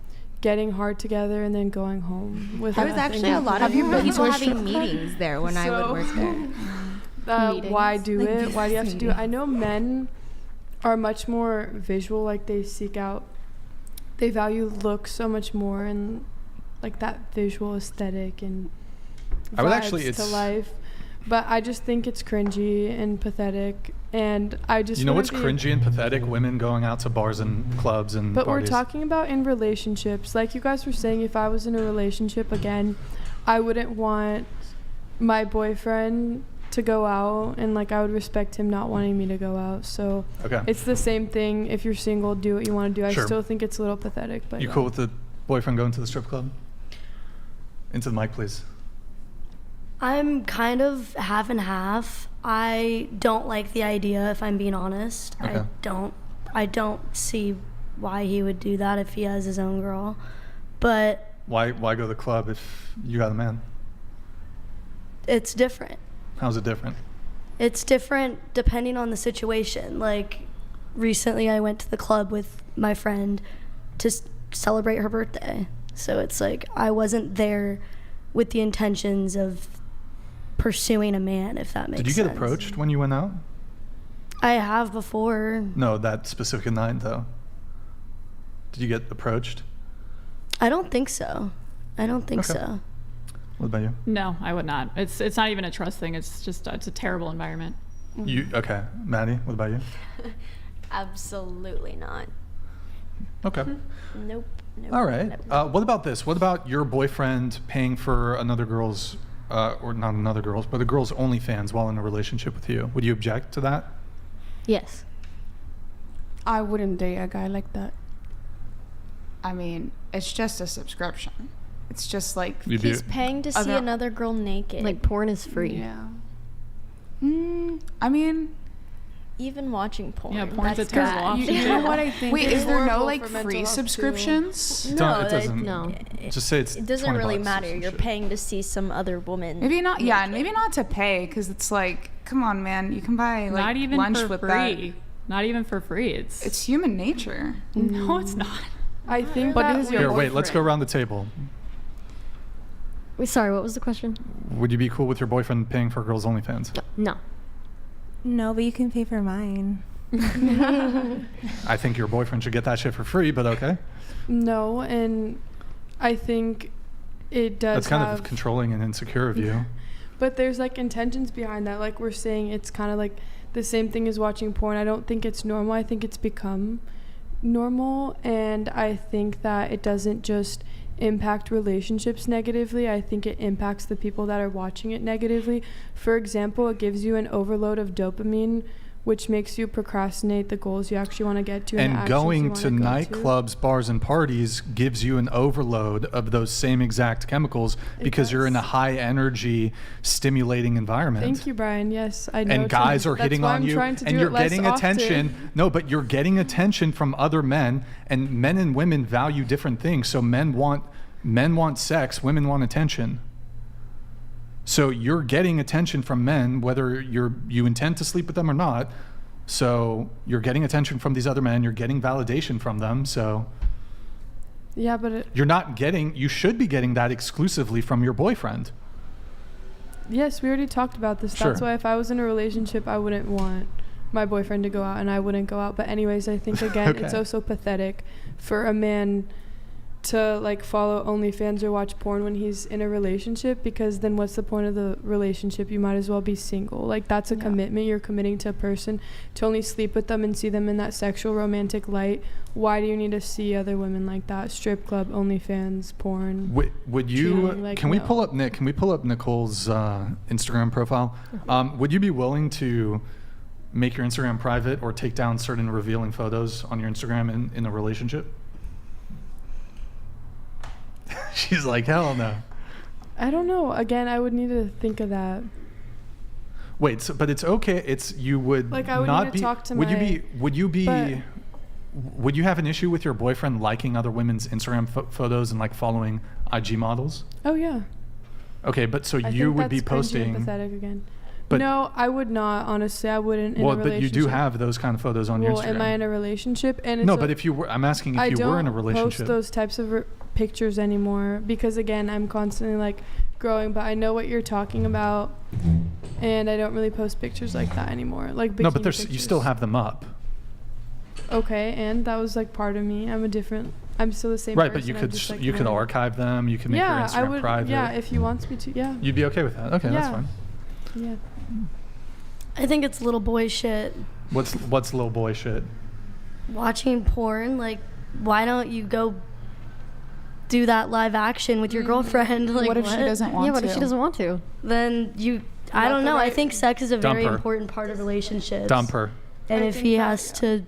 getting hard together, and then going home. There was actually a lot of people having meetings there when I would work there. Why do Like it? Why do you have to do it? meetings. I know men are much more visual, like they value looks so much more and like that visual aesthetic and I would vibes actually, to life. But I just think it's cringy and pathetic, and I just what's cringy and pathetic? Women going out to bars and clubs and But parties. we're talking about in relationships. Like you guys were saying, if I was in a relationship again, I wouldn't want my boyfriend to go out, and like I would respect him not wanting me to go out. So it's the same thing. If you're single, do what you want to do. I still think it's a little pathetic. But you cool with the boyfriend going to the strip club? Into the mic, please. I'm kind of half and half. I don't like the idea, if I'm being honest. Okay. I don't see why he would do that if he has his own girl. But Why go to the club if you got a man? it's different. How's it different? It's different depending on the situation. Like recently I went to the club with my friend to celebrate her birthday. So it's like I wasn't there with the intentions of pursuing a man, if that makes sense. Did you get approached when you went out? I have before. No, that specific night though. Did you get approached? I don't think so. So. What about you? No, I would not. It's not even a trust thing. It's just it's a terrible environment. Okay, Maddie, what about you? Absolutely not. Okay. Nope. All right. What about this? What about your boyfriend paying for another girl's, or not another girl's, but a girl's OnlyFans while in a relationship with you? Would you object to that? Yes. I wouldn't date a guy like that. I mean, it's just a subscription. It's just like He's paying to see another girl naked. Like porn is free. Yeah. I mean, even watching porn. Yeah, porn's a that's terrible bad. option. you know what I think? Wait, is there no horrible like for mental free health, too. subscriptions? No, it doesn't. No. Just say it's It doesn't $20 really or matter. some You're shit. paying to see some other woman. Maybe not. Yeah, maybe not to pay, because it's like, come on, man, you can buy like Not even lunch for with free. that. Not even for free. It's human nature. No, it's not. I think But that is your Here, wait, let's go around the table. Wait, sorry, what was the question? Would you be cool with your boyfriend paying for a girl's OnlyFans? No. No, but you can pay for mine. I think your boyfriend should get that shit for free, but okay. No, and I think it does. That's kind have, of controlling and insecure of you. But there's like intentions behind that. Like we're saying, it's kind of like the same thing as watching porn. I don't think it's normal. I think it's become normal, and I think that it doesn't just impact relationships negatively. I think it impacts the people that are watching it negatively. For example, it gives you an overload of dopamine, which makes you procrastinate the goals you actually want to get to. And going to nightclubs, bars, and parties gives you an overload of those same exact chemicals because you're in a high energy, stimulating environment. Thank you, Brian. Yes, I know. And guys are hitting on you, and you're getting attention. Often. No, but you're getting attention from other men, and men and women value different things. So men want sex, women want attention. So you're getting attention from men, whether you intend to sleep with them or not. So you're getting attention from these other men. You're getting validation from them. So yeah, but you should be getting that exclusively from your boyfriend. Yes, we already talked about this. Sure. That's why if I was in a relationship, I wouldn't want my boyfriend to go out, and I wouldn't go out. But anyways, I think again, Okay. it's also pathetic for a man to like follow OnlyFans or watch porn when he's in a relationship, because then what's the point of the relationship? You might as well be single. Like that's a commitment. You're committing to a person to only sleep with them and see them in that sexual romantic light. Why do you need to see other women like that? Strip club, OnlyFans, porn. Would you Like, can we no. pull up Nicole's Instagram profile? Would you be willing to make your Instagram private or take down certain revealing photos on your Instagram in a relationship? She's like, hell no. I don't know. Again, I would need to think of that. Wait, but it's okay. You would Like, I would not need to be. talk to would you but- would you have an issue with your boyfriend liking other women's Instagram photos and like following IG models? Oh yeah. Okay, but so I you think would be that's cringy posting. and pathetic again. But no, I would not. Honestly, I wouldn't. In a but you do have those kind of photos on your Instagram. Am I in a relationship? And no, but if you were, I'm asking if you were in a relationship. I don't post those types of pictures anymore because again, I'm constantly like growing. But I know what you're talking about, and I don't really post pictures like that anymore. Like bikini no, but pictures. you still have them up. Okay, and that was like part of me. I'm still the same. Right, person. but you could archive them. You can make your Instagram I would, private. Yeah, if he wants me to. Yeah. You'd be okay with that? Okay, that's fine. Yeah. I think it's little boy shit. What's little boy shit? Watching porn, like, why don't you go do that live action with your girlfriend? Like, what if she doesn't want to? Yeah, what if she doesn't want to? Then I don't know. I think sex is a very important part of relationships. Dump her. And if he has to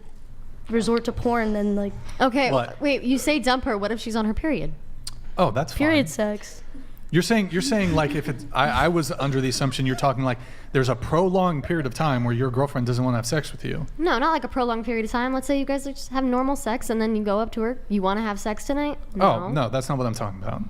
resort to porn, then like. Okay, wait. You say dump her. What if she's on her period? Oh, that's fine. Period sex. You're saying like if it's I was under the assumption you're talking like there's a prolonged period of time where your girlfriend doesn't want to have sex with you. No, not like a prolonged period of time. Let's say you guys just have normal sex and then you go up to her. You want to have sex tonight? No. Oh, no, that's not what I'm talking about.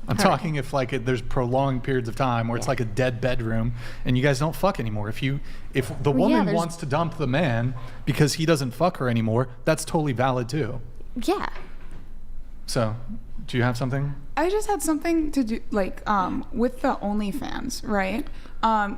I'm talking if like there's prolonged periods of time where it's like a dead bedroom and you guys don't fuck anymore. If the woman wants to dump the man because he doesn't fuck her anymore, that's totally valid too. Yeah. So, do you have something? I just had something to do, like, with the OnlyFans, right?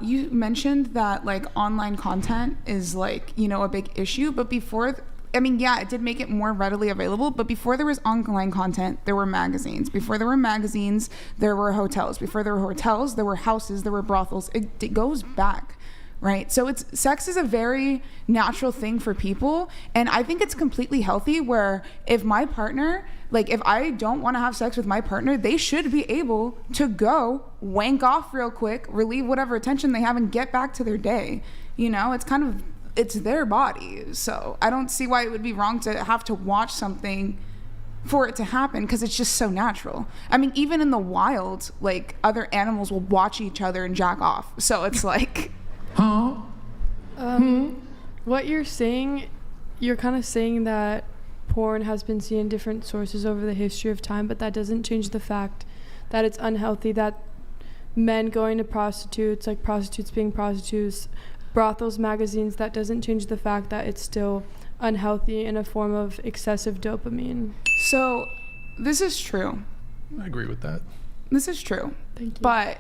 You mentioned that, like, online content is, like, you know, a big issue. But before, it did make it more readily available. But before there was online content, there were magazines. Before there were magazines, there were hotels. Before there were hotels, there were houses, there were brothels. It goes back. Right. So sex is a very natural thing for people. And I think it's completely healthy where if my partner, like if I don't want to have sex with my partner, they should be able to go wank off real quick, relieve whatever tension they have and get back to their day. You know, it's their body. So I don't see why it would be wrong to have to watch something for it to happen because it's just so natural. I mean, even in the wild, like other animals will watch each other and jack off. So it's like... What you're saying, you're kind of saying that porn has been seen in different sources over the history of time, but that doesn't change the fact that it's unhealthy, that men going to prostitutes, like prostitutes being prostitutes, brothels, magazines, that doesn't change the fact that it's still unhealthy in a form of excessive dopamine. So this is true. I agree with that. This is true. Thank you. But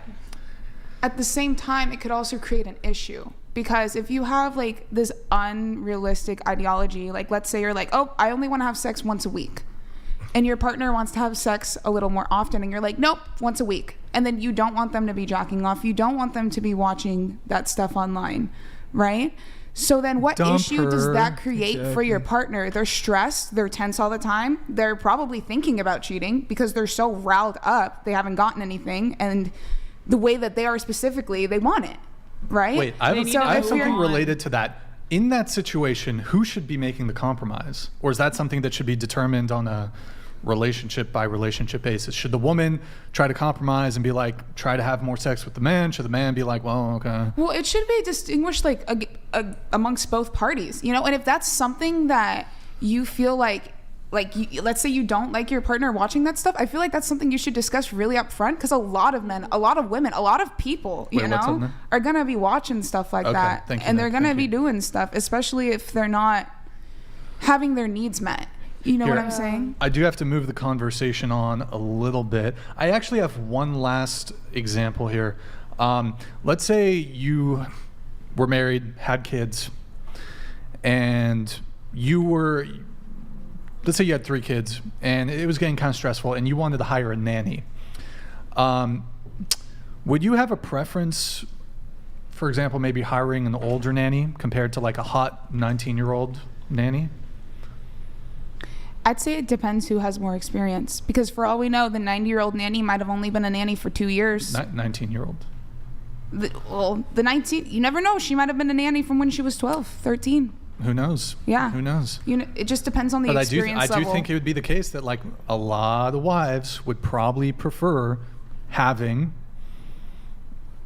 at the same time, it could also create an issue because if you have like this unrealistic ideology, like let's say you're like, oh, I only want to have sex once a week, and your partner wants to have sex a little more often, and you're like, nope, once a week, and then you don't want them to be jacking off, you don't want them to be watching that stuff online, right? So then what issue does that create for your partner? They're stressed, they're tense all the time, they're probably thinking about cheating because they're so riled up, they haven't gotten anything, and the way that they are specifically, they want it, right? Wait, I have something related to that. In that situation, who should be making the compromise? Or is that something that should be determined on a relationship by relationship basis? Should the woman try to compromise and be like, try to have more sex with the man? Should the man be like, well, okay? Well, it should be distinguished like amongst both parties, you know? And if that's something that you feel like let's say you don't like your partner watching that stuff, I feel like that's something you should discuss really up front because a lot of men, a lot of women, a lot of people, you know, are going to be watching stuff like that. And they're going to be doing stuff, especially if they're not having their needs met. You know what I'm saying? I do have to move the conversation on a little bit. I actually have one last example here. Let's say you were married, had kids, and let's say you had 3 kids and it was getting kind of stressful and you wanted to hire a nanny. Would you have a preference, for example, maybe hiring an older nanny compared to like a hot 19-year-old nanny? I'd say it depends who has more experience because for all we know, the 90-year-old nanny might have only been a nanny for 2 years. 19-year-old. The 19, you never know. She might have been a nanny from when she was 12, 13. Who knows? Yeah. Who knows? It just depends on the experience level. I do think it would be the case that like a lot of wives would probably prefer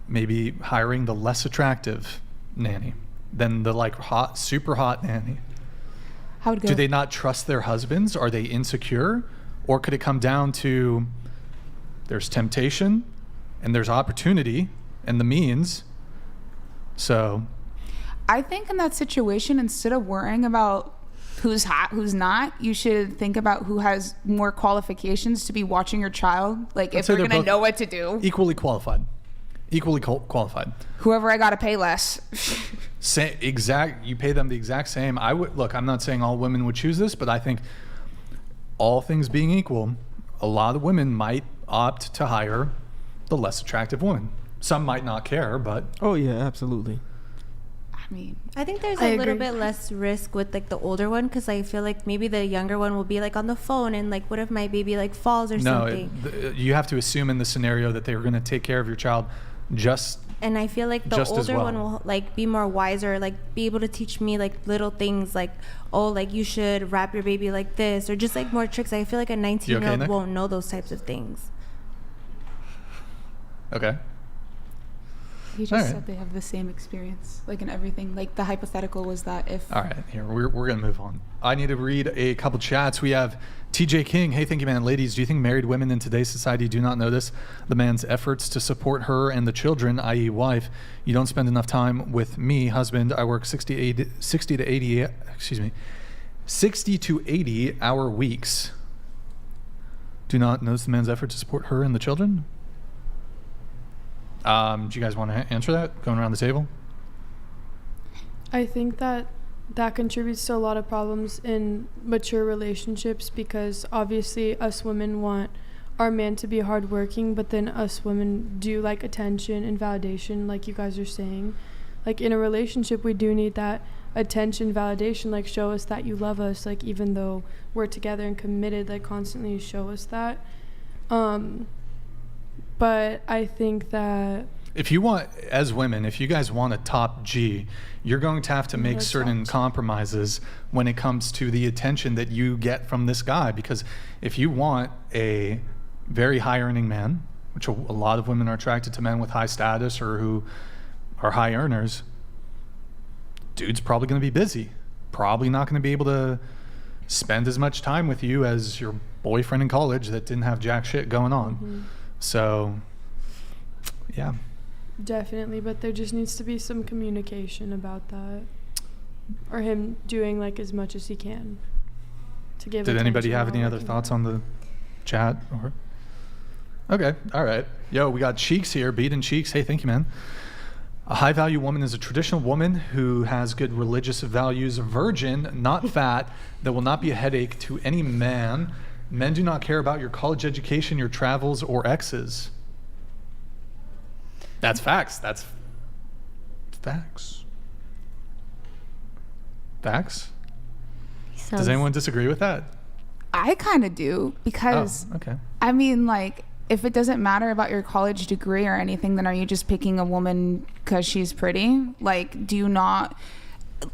maybe hiring the less attractive nanny than the like super hot nanny. How would it go? Do they not trust their husbands? Are they insecure? Or could it come down to there's temptation and there's opportunity and the means. So I think in that situation, instead of worrying about who's hot, who's not, you should think about who has more qualifications to be watching your child. Like, if they're going to know what to do. Equally qualified. Whoever I got to pay less. You pay them the exact same. I'm not saying all women would choose this, but I think all things being equal, a lot of women might opt to hire the less attractive woman. Some might not care, but... Oh, yeah, absolutely. I think there's a little bit less risk with like the older one, because I feel like maybe the younger one will be like on the phone and like, what if my baby like falls or something? You have to assume in the scenario that they're going to take care of your child and I feel like the older one will like be more wiser, like be able to teach me like little things like, oh, like you should wrap your baby like this, or just like more tricks. I feel like a 19-year-old won't know those types of things. Okay. He just said they have the same experience, like in everything. Like the hypothetical was that if... All right, here, we're going to move on. I need to read a couple chats. We have TJ King. Hey, thank you, man. Ladies, do you think married women in today's society do not notice the man's efforts to support her and the children, i.e. wife? You don't spend enough time with me, husband. I work 60 to 80 hour weeks. Do not notice the man's effort to support her and the children? Do you guys want to answer that, going around the table? I think that contributes to a lot of problems in mature relationships, because obviously us women want our man to be hardworking, but then us women do like attention and validation, like you guys are saying. Like in a relationship, we do need that attention, validation, like show us that you love us, like even though we're together and committed, like constantly show us that. But I think that if you want, as women, if you guys want a top G, you're going to have to make certain compromises when it comes to the attention that you get from this guy. Because if you want a very high earning man, which a lot of women are attracted to men with high status or who are high earners, dude's probably going to be busy, probably not going to be able to spend as much time with you as your boyfriend in college that didn't have jack shit going on. Mm-hmm. So, yeah. Definitely, but there just needs to be some communication about that, or him doing like as much as he can to give. Did anybody have any other thoughts on the chat? Or okay, all right. Yo, we got Cheeks here, Beaten Cheeks. Hey, thank you, man. A high value woman is a traditional woman who has good religious values, virgin, not fat, that will not be a headache to any man. Men do not care about your college education, your travels, or exes. That's facts. That's facts. Facts? Does anyone disagree with that? I kind of do, because okay. I mean, like, if it doesn't matter about your college degree or anything, then are you just picking a woman because she's pretty? Like, do you not...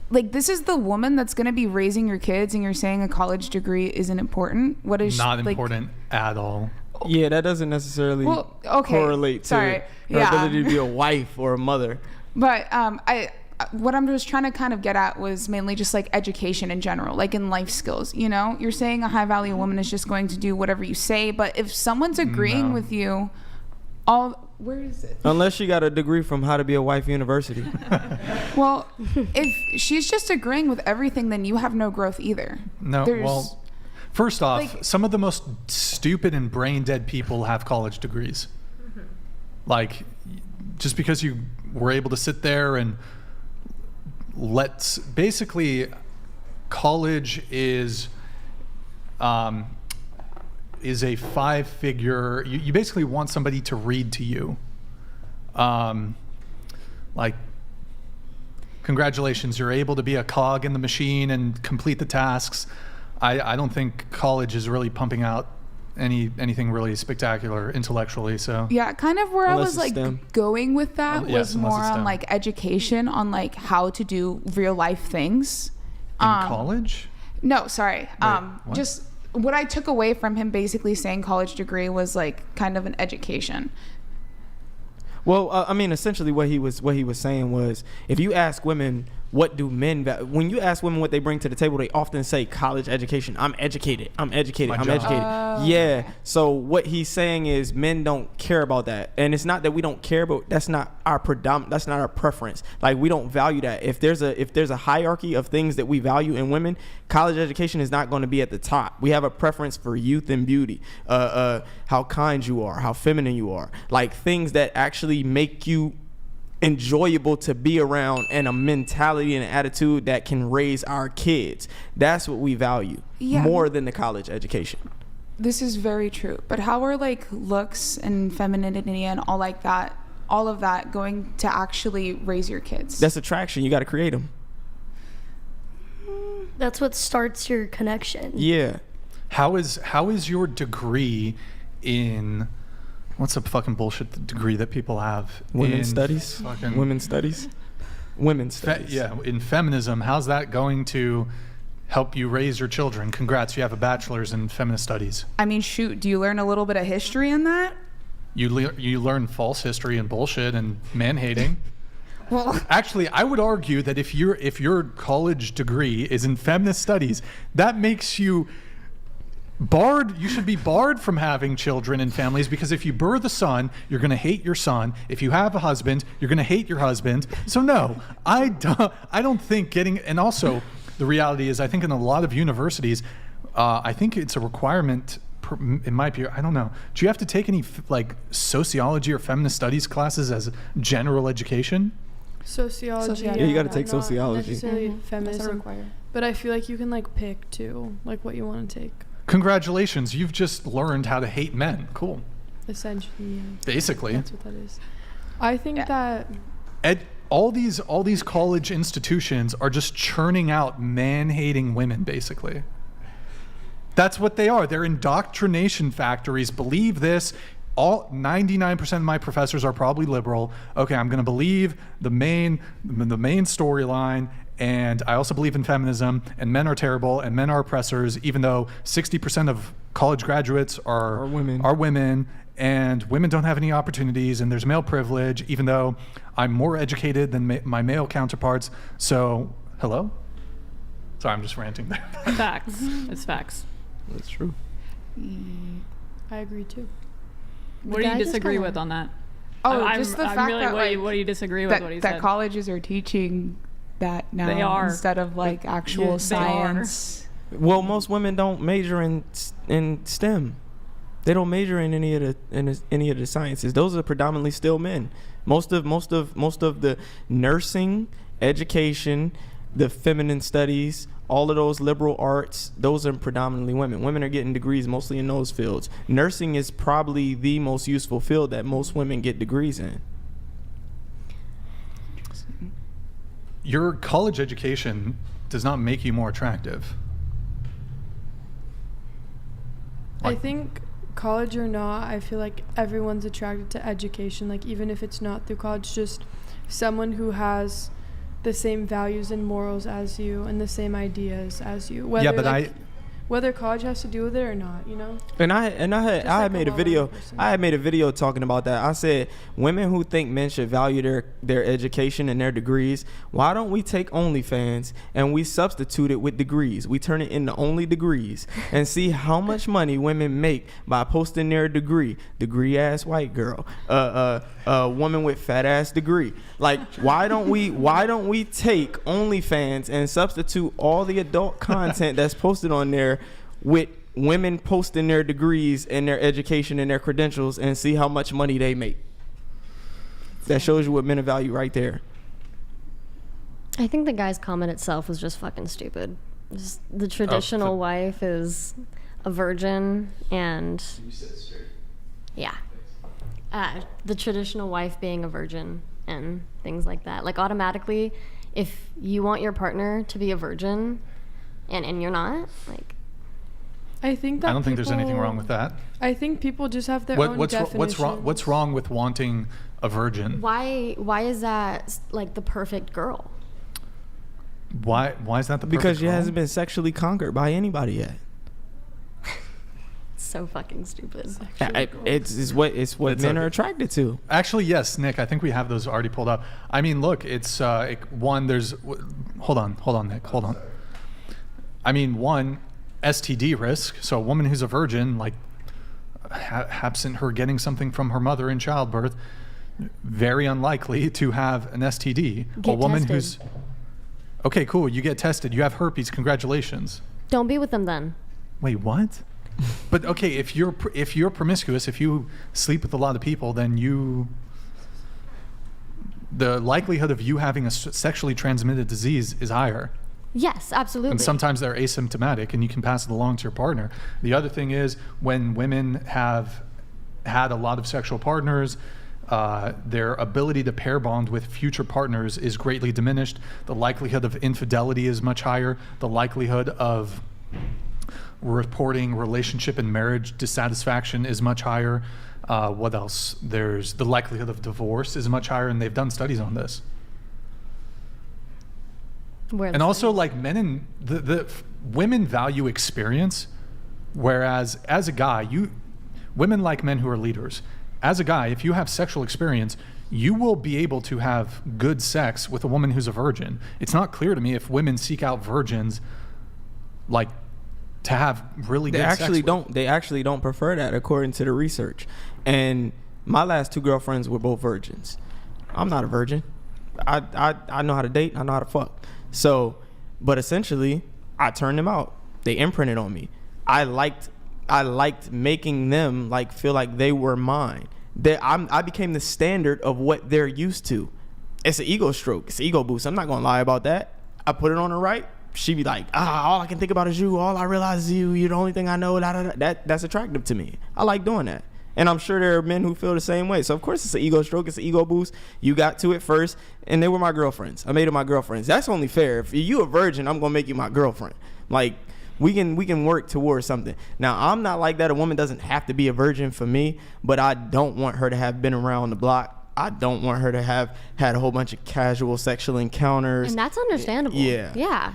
Like, this is the woman that's going to be raising your kids, and you're saying a college degree isn't important? What is not important at all? Yeah, that doesn't necessarily correlate to her ability to be a wife or a mother. But what I'm just trying to kind of get at was mainly just like education in general, like in life skills. You know, you're saying a high value woman is just going to do whatever you say, but if someone's agreeing with you, where is it? Unless she got a degree from How to Be a Wife University. Well, if she's just agreeing with everything, then you have no growth either. No, well, first off, like, some of the most stupid and brain dead people have college degrees. Mm-hmm. Like, just because you were able to sit there and basically, college is a 5-figure. You basically want somebody to read to you. Like, congratulations, you're able to be a cog in the machine and complete the tasks. I don't think college is really pumping out anything really spectacular intellectually. So yeah, kind of where I was like going with that was more on like education on like how to do real life things. In college? No, sorry. Just what I took away from him basically saying college degree was like kind of an education. Well, I mean, essentially what he was saying was, if you ask women what do men value? When you ask women what they bring to the table, they often say college education. I'm educated. Yeah. So what he's saying is men don't care about that. And it's not that we don't care, but that's not our that's not our preference. Like, we don't value that. If there's a hierarchy of things that we value in women, college education is not going to be at the top. We have a preference for youth and beauty, how kind you are, how feminine you are, like things that actually make you enjoyable to be around, and a mentality and an attitude that can raise our kids. That's what we value more than the college education. This is very true. But how are like looks and femininity and all of that going to actually raise your kids? That's attraction. You got to create them. That's what starts your connection. Yeah. How is your degree in, what's a fucking bullshit degree that people have? Women's studies. Yeah, in feminism. How's that going to help you raise your children? Congrats, you have a bachelor's in feminist studies. I mean, shoot, do you learn a little bit of history in that? You learn false history and bullshit and man hating. Well, actually, I would argue that if your college degree is in feminist studies, that makes you barred. You should be barred from having children and families, because if you birth a son, you're going to hate your son. If you have a husband, you're going to hate your husband. So no, I don't think getting, and also the reality is, I think in a lot of universities, I think it's a requirement. It might be, I don't know. Do you have to take any like sociology or feminist studies classes as general education? Sociology. Yeah, you got to take sociology. Not necessarily feminism, but I feel like you can like pick too, like what you want to take. Congratulations, you've just learned how to hate men. Cool. Essentially, yeah. Basically. That's what that is. I think that all these college institutions are just churning out man-hating women, basically. That's what they are. They're indoctrination factories. Believe this. 99% of my professors are probably liberal. Okay, I'm going to believe the main storyline, and I also believe in feminism, and men are terrible, and men are oppressors, even though 60% of college graduates are women, and women don't have any opportunities, and there's male privilege, even though I'm more educated than my male counterparts. So, hello? Sorry, I'm just ranting there. Facts. It's facts. That's true. I agree too. What do you disagree with on that? Just the fact that what do you disagree with? What he said? That colleges are teaching that now they are. Instead of like actual science. Well, most women don't major in STEM. They don't major in any of the sciences. Those are predominantly still men. Most of the nursing, education, the feminine studies, all of those liberal arts, those are predominantly women. Women are getting degrees mostly in those fields. Nursing is probably the most useful field that most women get degrees in. Your college education does not make you more attractive. I think college or not, I feel like everyone's attracted to education, like even if it's not through college, just someone who has the same values and morals as you and the same ideas as you. Whether college has to do with it or not, you know. And I had made a video talking about that. I said women who think men should value their education and their degrees, why don't we take OnlyFans and we substitute it with degrees? We turn it into only degrees and see how much money women make by posting their degree ass white girl, woman with fat ass degree. Like, why don't we take OnlyFans and substitute all the adult content that's posted on there with women posting their degrees and their education and their credentials and see how much money they make? That shows you what men value right there. I think the guy's comment itself was just fucking stupid. Just the traditional wife is a virgin, and You said it straight. Yeah. The traditional wife being a virgin and things like that. Like, automatically, if you want your partner to be a virgin and you're not, like, I think that I don't think there's anything wrong with that. I think people just have their own definitions. What's wrong with wanting a virgin? why is that like the perfect girl? Why is that the perfect Because she girl? hasn't been sexually conquered by anybody yet. so fucking stupid. It's what men are attracted to. Actually, yes, Nick. I think we have those already pulled up. I mean, look, it's one. There's hold on, Nick. Hold on. I mean, one, STD risk. So a woman who's a virgin, like absent her getting something from her mother in childbirth, very unlikely to have an STD. Get a woman tested. who's okay, cool. You get tested. You have herpes. Congratulations. Don't be with them then. Wait, what? But okay, if you're promiscuous, if you sleep with a lot of people, then the likelihood of you having a sexually transmitted disease is higher. Yes, absolutely. And sometimes they're asymptomatic, and you can pass it along to your partner. The other thing is when women have had a lot of sexual partners, their ability to pair bond with future partners is greatly diminished. The likelihood of infidelity is much higher. The likelihood of reporting relationship and marriage dissatisfaction is much higher. What else? There's the likelihood of divorce is much higher, and they've done studies on this. And also, like, men and the women value experience, whereas as a guy, women like men who are leaders. As a guy, if you have sexual experience, you will be able to have good sex with a woman who's a virgin. It's not clear to me if women seek out virgins, like, to have really good sex with. They actually don't prefer that, according to the research. And my last 2 girlfriends were both virgins. I'm not a virgin. I know how to date. I know how to fuck. So, but essentially, I turned them out. They imprinted on me. I liked making them like feel like they were mine. I became the standard of what they're used to. It's an ego stroke. It's an ego boost. I'm not gonna lie about that. I put it on her right. She be like, all I can think about is you. All I realize is you. You're the only thing I know. That's attractive to me. I like doing that. And I'm sure there are men who feel the same way. So, of course, it's an ego stroke. It's an ego boost. You got to it first, and they were my girlfriends. I made them my girlfriends. That's only fair. If you a virgin, I'm going to make you my girlfriend. Like, we can work towards something. Now, I'm not like that. A woman doesn't have to be a virgin for me, but I don't want her to have been around the block. I don't want her to have had a whole bunch of casual sexual encounters. And that's understandable. Yeah.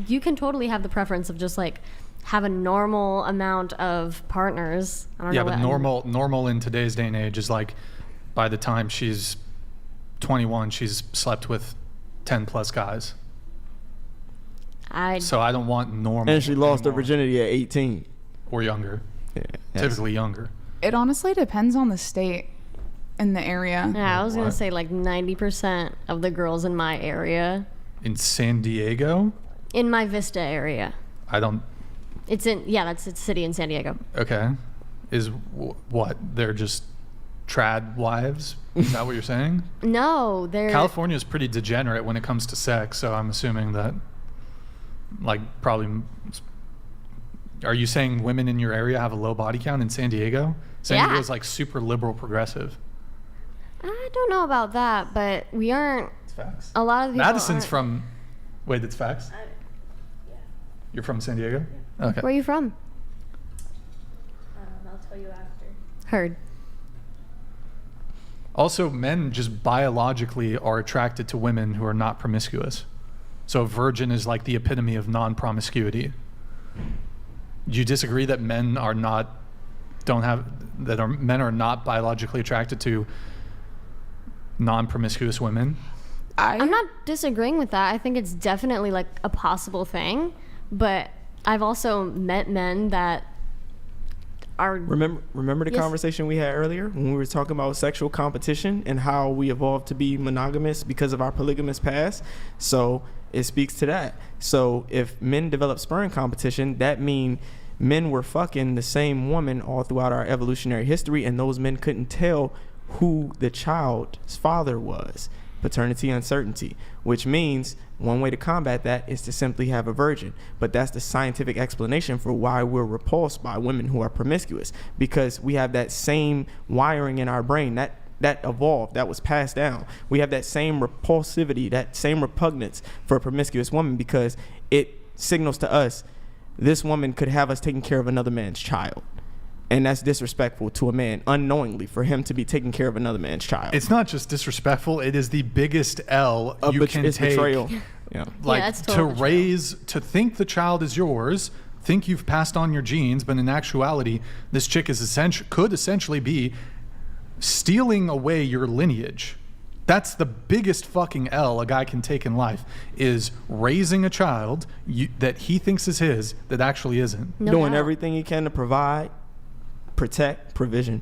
You can totally have the preference of just, like, have a normal amount of partners. But normal in today's day and age is like, by the time she's 21, she's slept with 10 plus guys. So I don't want normal. And she lost her virginity at 18 or younger. Yeah, typically younger. It honestly depends on the state and the area. Yeah, I was gonna say like 90% of the girls in my area. In San Diego? In my Vista area. It's a city in San Diego. Okay. Is what? They're just trad wives? Is that what you're saying? No, California is pretty degenerate when it comes to sex, so I'm assuming that, like, probably. Are you saying women in your area have a low body count in San Diego? San Diego is like super liberal progressive. I don't know about that, but we aren't. It's facts. A lot of people. Madison's from. Wait, it's facts? Yeah. You're from San Diego? Yeah. Okay. Where are you from? I'll tell you after. Heard. Also, men just biologically are attracted to women who are not promiscuous. So a virgin is like the epitome of non-promiscuity. Do you disagree that men are not biologically attracted to non-promiscuous women? I'm not disagreeing with that. I think it's definitely like a possible thing, but I've also met men that are... Remember the conversation we had earlier when we were talking about sexual competition and how we evolved to be monogamous because of our polygamous past? So it speaks to that. So if men develop sperm competition, that means men were fucking the same woman all throughout our evolutionary history, and those men couldn't tell who the child's father was. Paternity uncertainty, which means one way to combat that is to simply have a virgin. But that's the scientific explanation for why we're repulsed by women who are promiscuous, because we have that same wiring in our brain that evolved, that was passed down. We have that same repulsivity, that same repugnance for a promiscuous woman, because it signals to us this woman could have us taking care of another man's child. And that's disrespectful to a man unknowingly for him to be taking care of another man's child. It's not just disrespectful. It is the biggest L you can take. Betrayal. Like to think the child is yours, think you've passed on your genes, but in actuality, this chick could essentially be stealing away your lineage. That's the biggest fucking L a guy can take in life, is raising a child that he thinks is his that actually isn't. Doing everything he can to provide, protect, provision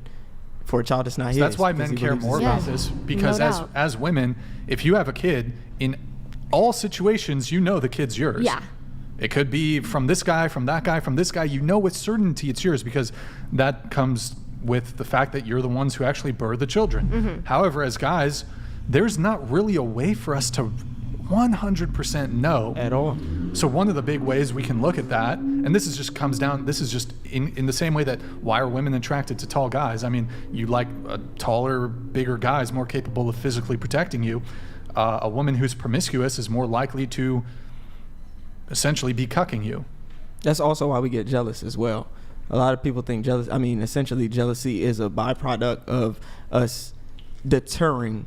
for a child that's not his. That's why men care more about this, because as women, if you have a kid, in all situations, you know the kid's yours. Yeah. It could be from this guy, from that guy, from this guy. You know with certainty it's yours, because that comes with the fact that you're the ones who actually birth the children. However, as guys, there's not really a way for us to 100% know at all. So one of the big ways we can look at that, and this is just in the same way that why are women attracted to tall guys? I mean, you like taller, bigger guys more capable of physically protecting you. A woman who's promiscuous is more likely to essentially be cucking you. That's also why we get jealous as well. A lot of people think essentially jealousy is a byproduct of us deterring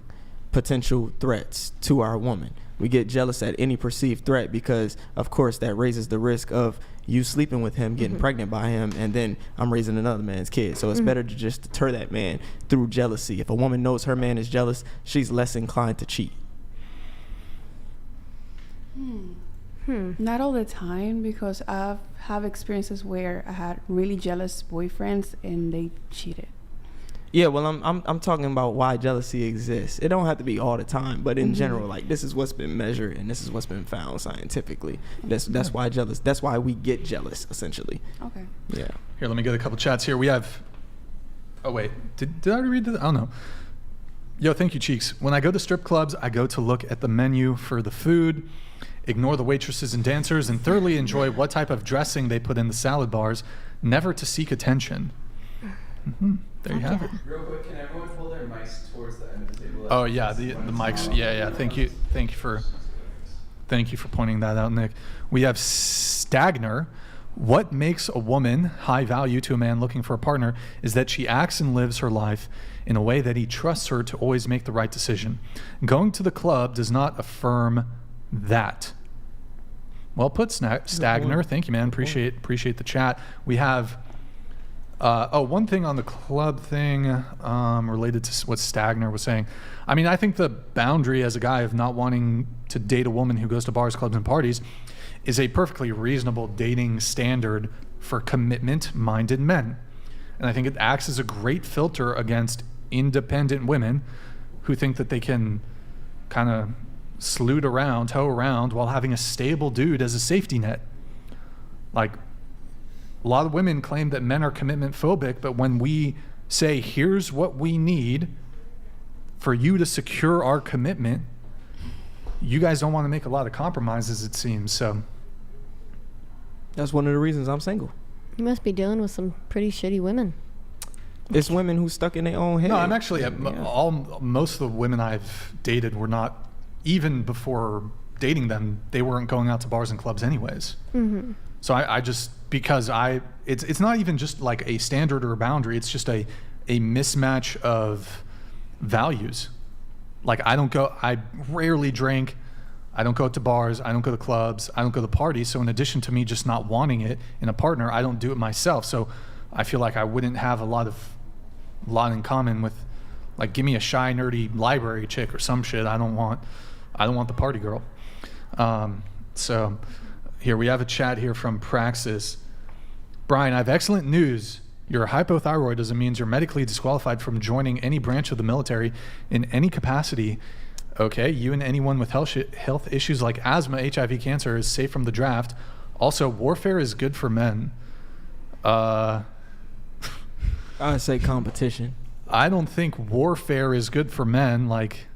potential threats to our woman. We get jealous at any perceived threat because, of course, that raises the risk of you sleeping with him, getting pregnant by him, and then I'm raising another man's kid. So it's better to just deter that man through jealousy. If a woman knows her man is jealous, she's less inclined to cheat. Not all the time, because I've have experiences where I had really jealous boyfriends and they cheated. Yeah, well, I'm talking about why jealousy exists. It don't have to be all the time, but in general, like, this is what's been measured and this is what's been found scientifically. That's why that's why we get jealous, essentially. Okay. Yeah. Here, let me get a couple chats here. We have. Oh wait, did I already read this? I don't know. Yo, thank you, Cheeks. When I go to strip clubs, I go to look at the menu for the food, ignore the waitresses and dancers, and thoroughly enjoy what type of dressing they put in the salad bars, never to seek attention. There you have it. Real quick, can everyone hold their mics towards the end of the table? Oh yeah, the mics. Yeah. Thank you for pointing that out, Nick. We have Stagner. What makes a woman high value to a man looking for a partner is that she acts and lives her life in a way that he trusts her to always make the right decision. Going to the club does not affirm that. Well put, Stagner. Thank you, man. Appreciate the chat. We have one thing on the club thing related to what Stagner was saying. I mean, I think the boundary as a guy of not wanting to date a woman who goes to bars, clubs, and parties is a perfectly reasonable dating standard for commitment-minded men. And I think it acts as a great filter against independent women who think that they can kind of tow around while having a stable dude as a safety net. Like, a lot of women claim that men are commitment phobic, but when we say, here's what we need for you to secure our commitment, you guys don't want to make a lot of compromises, it seems. So that's one of the reasons I'm single. You must be dealing with some pretty shitty women. It's women who stuck in their own head. No, I'm actually most of the women I've dated were not, even before dating them, they weren't going out to bars and clubs anyways. So I just, because it's not even just like a standard or a boundary, it's just a mismatch of values. Like, I rarely drink, I don't go to bars, I don't go to clubs, I don't go to parties. So in addition to me just not wanting it in a partner, I don't do it myself. So I feel like I wouldn't have a lot in common with, like, give me a shy, nerdy library chick or some shit. I don't want the party girl. So here we have a chat here from Praxis. Brian, I have excellent news. Your hypothyroidism means you're medically disqualified from joining any branch of the military in any capacity. Okay, you and anyone with health issues like asthma, HIV, cancer is safe from the draft. Also, warfare is good for men. I say competition. I don't think warfare is good for men. Like,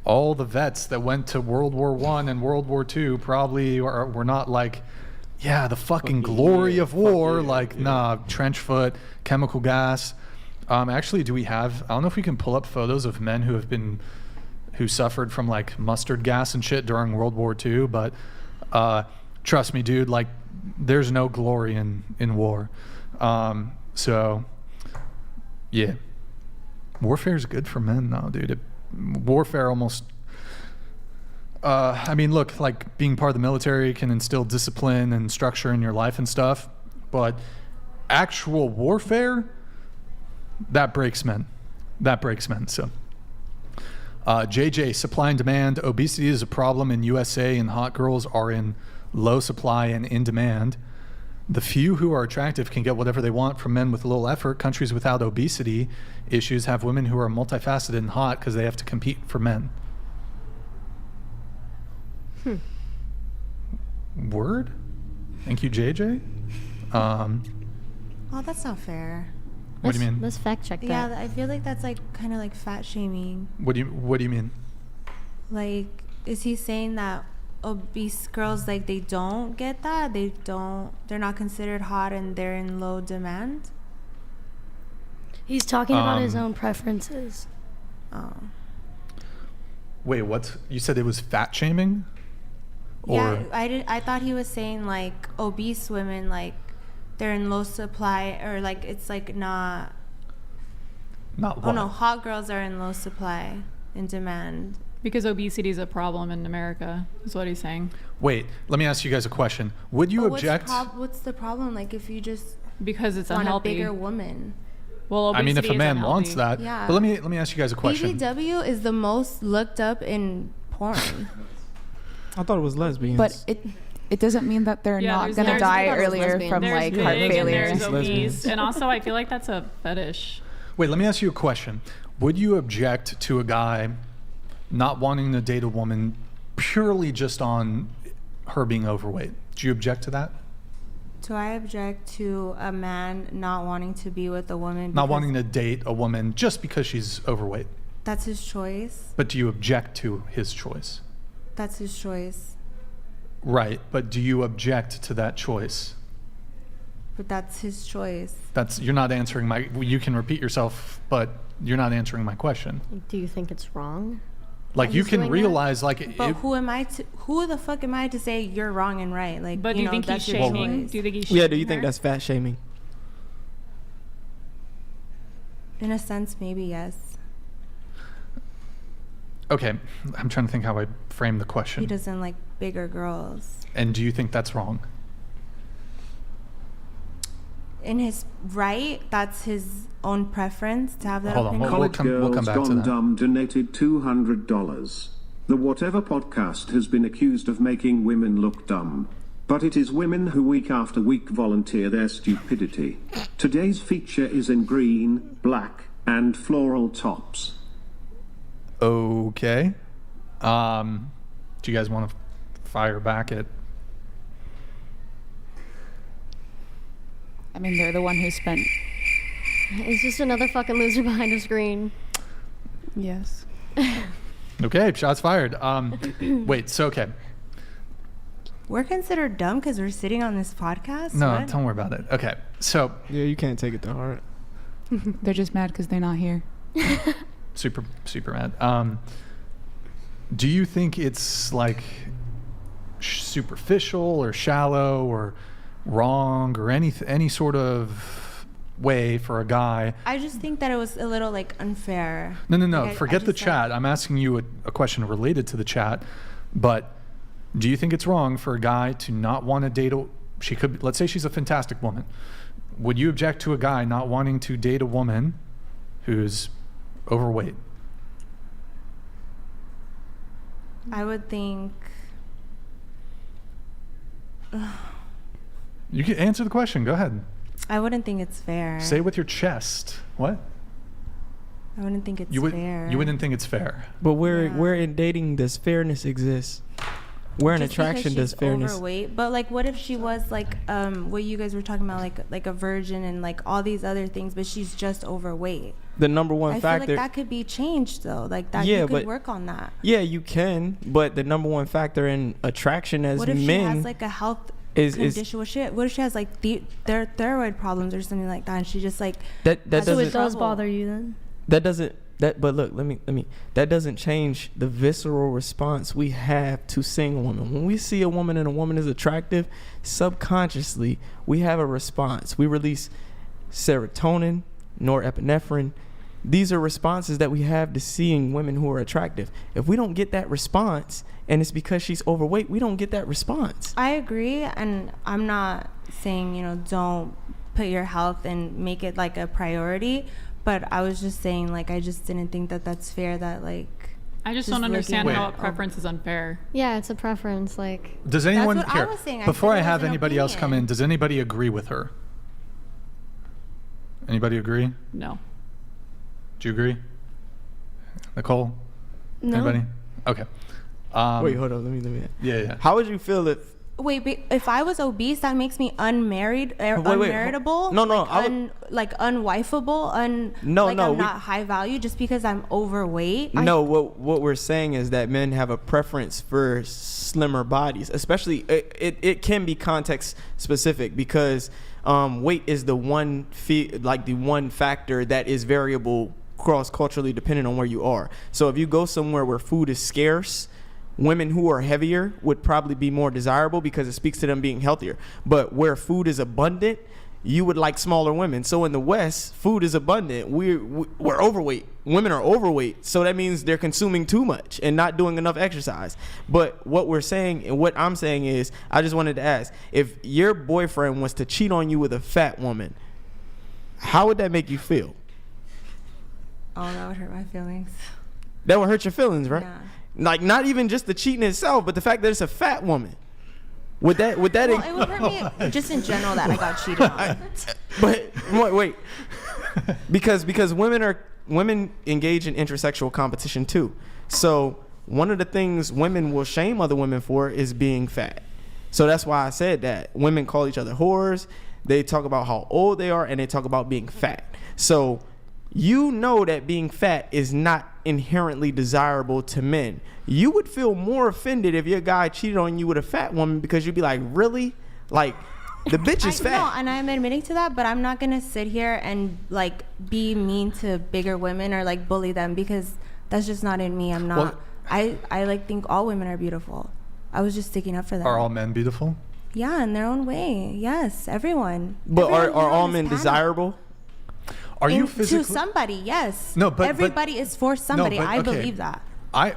all the vets that went to World War I and World War II probably were not like, yeah, the fucking glory of war. Nah, trench foot, chemical gas. Actually, I don't know if we can pull up photos of men who suffered from like mustard gas and shit during World War II, but trust me, dude, like, there's no glory in war. So yeah, warfare is good for men though, dude. Warfare almost, I mean, look, like being part of the military can instill discipline and structure in your life and stuff, but actual warfare, that breaks men. So JJ, supply and demand. Obesity is a problem in USA, and hot girls are in low supply and in demand. The few who are attractive can get whatever they want from men with little effort. Countries without obesity issues have women who are multifaceted and hot because they have to compete for men. Word? Thank you, JJ. Oh, that's not fair. What do you mean? Let's fact check that. Yeah, I feel like that's like kind of like fat shaming. What do you mean? Like, is he saying that obese girls, like, they don't get that? They're not considered hot and they're in low demand? He's talking about his own preferences. Oh. Wait, what? You said it was fat shaming? Yeah, I thought he was saying like obese women, like they're in low supply, or like it's like not what? Oh no, hot girls are in low supply, in demand. Because obesity is a problem in America, is what he's saying. Wait, let me ask you guys a question. Would you object? What's the problem? Like, if you just because it's want unhealthy. a bigger woman. Well, I mean, if a man wants that. Yeah. But let me ask you guys a question. BBW is the most looked up in porn. I thought it was lesbians. But it doesn't mean that they're not going to die earlier from like heart failure. There's obese, and also I feel like that's a fetish. Wait, let me ask you a question. Would you object to a guy not wanting to date a woman purely just on her being overweight? Do you object to that? Do I object to a man not wanting to be with a woman? Not wanting to date a woman just because she's overweight. That's his choice. But do you object to his choice? That's his choice. Right, but do you object to that choice? But that's his choice. You're not answering my. You can repeat yourself, but you're not answering my question. Do you think it's wrong? Like, you can realize, like. But who the fuck am I to say you're wrong and right? Like, but do you think he's shaming? Do you think he's shaming? Yeah, do you think that's fat shaming? In a sense, maybe yes. Okay, I'm trying to think how I frame the question. He doesn't like bigger girls. And do you think that's wrong? In his right, that's his own preference to have that Hold on, opinion. we'll come back to that. Dumb donated $200. The Whatever podcast has been accused of making women look dumb. But it is women who week after week volunteer their stupidity. Today's feature is in green, black, and floral tops. Okay. Do you guys want to fire back at? I mean, they're the one who spent. It's just another fucking loser behind a screen. Yes. Okay, shots fired. Wait, so okay. We're considered dumb because we're sitting on this podcast? No, What? don't worry about it. Okay, so. Yeah, you can't take it to heart. They're just mad because they're not here. Super mad. Do you think it's like superficial or shallow or wrong or any sort of way for a guy? I just think that it was a little like unfair. No. Like, Forget the chat. I'm asking you a question related to the chat. But do you think it's wrong for a guy to not want to date let's say she's a fantastic woman. Would you object to a guy not wanting to date a woman who's overweight? I would think. You can answer the question. Go ahead. I wouldn't think it's fair. Say it with your chest. What? I wouldn't think it's fair. You wouldn't think it's fair. But where in dating does fairness exist? Where in attraction does fairness? Overweight, but like, what if she was like, what you guys were talking about, like a virgin and like all these other things, but she's just overweight? The number one factor. I feel like that could be changed though. Like that, you could work on that. Yeah, you can. But the number one factor in attraction as men. What if she has like a health condition? What if she has like thyroid problems or something like that, and she just like that doesn't. So it does bother you then? That doesn't. But look, let me. That doesn't change the visceral response we have to seeing a woman. When we see a woman and a woman is attractive, subconsciously we have a response. We release serotonin, norepinephrine. These are responses that we have to seeing women who are attractive. If we don't get that response and it's because she's overweight, we don't get that response. I agree, and I'm not saying, you know, don't put your health and make it like a priority, but I was just saying, like, I just didn't think that that's fair, that like I just don't understand how a preference is unfair. Yeah, it's a preference. Like, does anyone that's what here I was saying. before I have anybody else come in, does anybody agree with her? Anybody agree? No. Do you agree? Nicole? No. Anybody? Okay. Wait, hold on. Let me. Yeah. How would you feel if? Wait, but if I was obese, that makes me unmarried, unmarriageable? No, like unwifeable, I'm not high value just because I'm overweight. No, what we're saying is that men have a preference for slimmer bodies, especially it can be context specific because weight is the one one factor that is variable cross culturally depending on where you are. So if you go somewhere where food is scarce, women who are heavier would probably be more desirable because it speaks to them being healthier. But where food is abundant, you would like smaller women. So in the West, food is abundant. We're overweight. Women are overweight. So that means they're consuming too much and not doing enough exercise. But what we're saying and what I'm saying is, I just wanted to ask, if your boyfriend was to cheat on you with a fat woman, how would that make you feel? Oh, that would hurt my feelings. That would hurt your feelings, right? Yeah. Like, not even just the cheating itself, but the fact that it's a fat woman. Would that well, it would hurt me just in general that I got cheated on. But wait. because women engage in intersexual competition too. So one of the things women will shame other women for is being fat. So that's why I said that. Women call each other whores. They talk about how old they are, and they talk about being fat. So you know that being fat is not inherently desirable to men. You would feel more offended if your guy cheated on you with a fat woman because you'd be like, really? Like, the bitch is fat. No, and I'm admitting to that, but I'm not going to sit here and like be mean to bigger women or like bully them because that's just not in me. I'm not. Well, I like think all women are beautiful. I was just sticking up for them. Are all men beautiful? Yeah, in their own way. Yes, everyone. But are all men desirable? Are you physically? To somebody, yes. No, but everybody is for somebody. No, but, I believe that.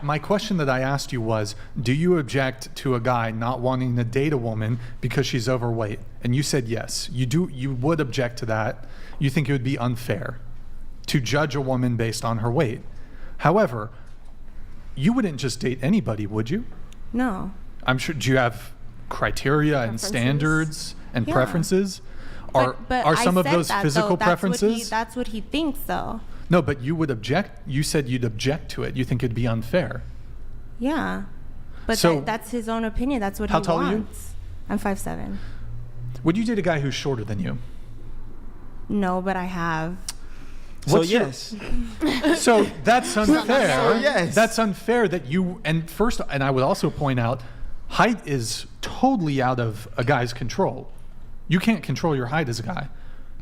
My question that I asked you was, do you object to a guy not wanting to date a woman because she's overweight? And you said yes. You do. You would object to that. You think it would be unfair to judge a woman based on her weight. However, you wouldn't just date anybody, would you? No. I'm sure. Do you have criteria and standards and preferences? Are some of those physical preferences? That's what he thinks, though. No, but you would object. You said you'd object to it. You think it'd be unfair. Yeah, but so, that's his own opinion. That's what he wants. How tall are you? I'm 5'7". Would you date a guy who's shorter than you? No, but I have. So yes. So that's unfair. So yes. That's unfair that you and I would also point out, height is totally out of a guy's control. You can't control your height as a guy.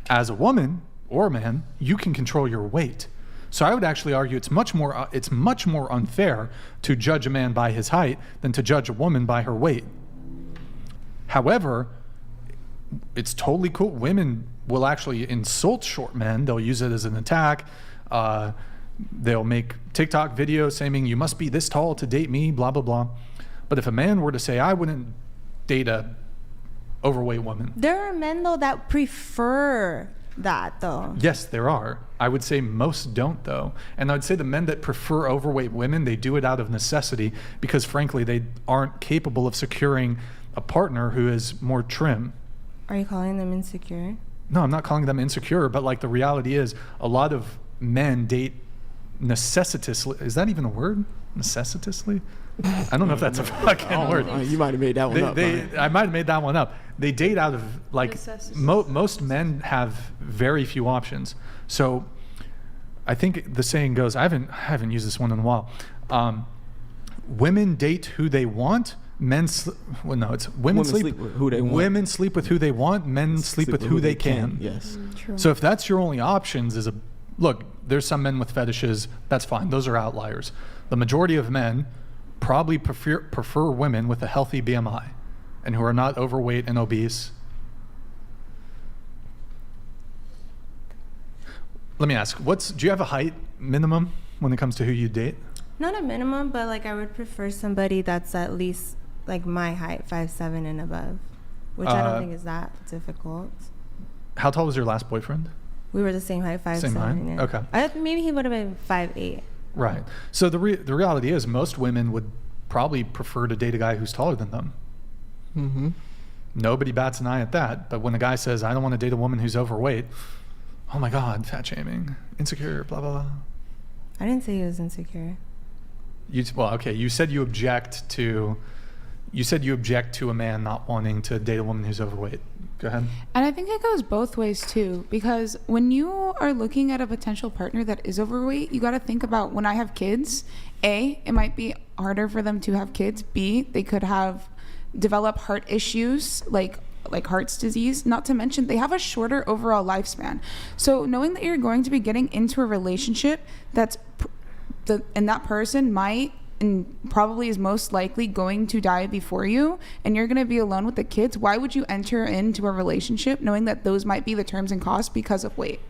As a woman or a man, you can control your weight. So I would actually argue it's much more unfair to judge a man by his height than to judge a woman by her weight. However, it's totally cool. Women will actually insult short men. They'll use it as an attack. They'll make TikTok videos saying you must be this tall to date me, blah, blah, blah. But if a man were to say, I wouldn't date a overweight woman. There are men, though, that prefer that, though. Yes, there are. I would say most don't, though. And I would say the men that prefer overweight women, they do it out of necessity because, frankly, they aren't capable of securing a partner who is more trim. Are you calling them insecure? No, I'm not calling them insecure, but like the reality is a lot of men date necessitously. Is that even a word? Necessitously? I don't know if that's a fucking word. You might have made that one up. I might have made that one up. They date out of like most men have very few options. So I think the saying goes, I haven't used this one in a while. Women date who they want. Women sleep with who they want. Women sleep with who they want. Men sleep with who they can. Yes. True. So if that's your only options, look, there's some men with fetishes. That's fine. Those are outliers. The majority of men probably prefer women with a healthy BMI and who are not overweight and obese. Let me ask, do you have a height minimum when it comes to who you date? Not a minimum, but like I would prefer somebody that's at least like my height, 5'7" and above, which I don't think is that difficult. How tall was your last boyfriend? We were the same height, 5'7". Same height? Yeah. Okay. Maybe he would have been 5'8". Right. So the reality is most women would probably prefer to date a guy who's taller than them. Mm-hmm. Nobody bats an eye at that. But when a guy says, I don't want to date a woman who's overweight, oh my God, fat shaming, insecure, blah, blah, blah. I didn't say he was insecure. You said you object to a man not wanting to date a woman who's overweight. Go ahead. And I think it goes both ways too, because when you are looking at a potential partner that is overweight, you got to think about when I have kids, A, it might be harder for them to have kids. B, they could develop heart issues like heart's disease, not to mention they have a shorter overall lifespan. So knowing that you're going to be getting into a relationship and that person might and probably is most likely going to die before you, and you're going to be alone with the kids, why would you enter into a relationship knowing that those might be the terms and costs because of weight?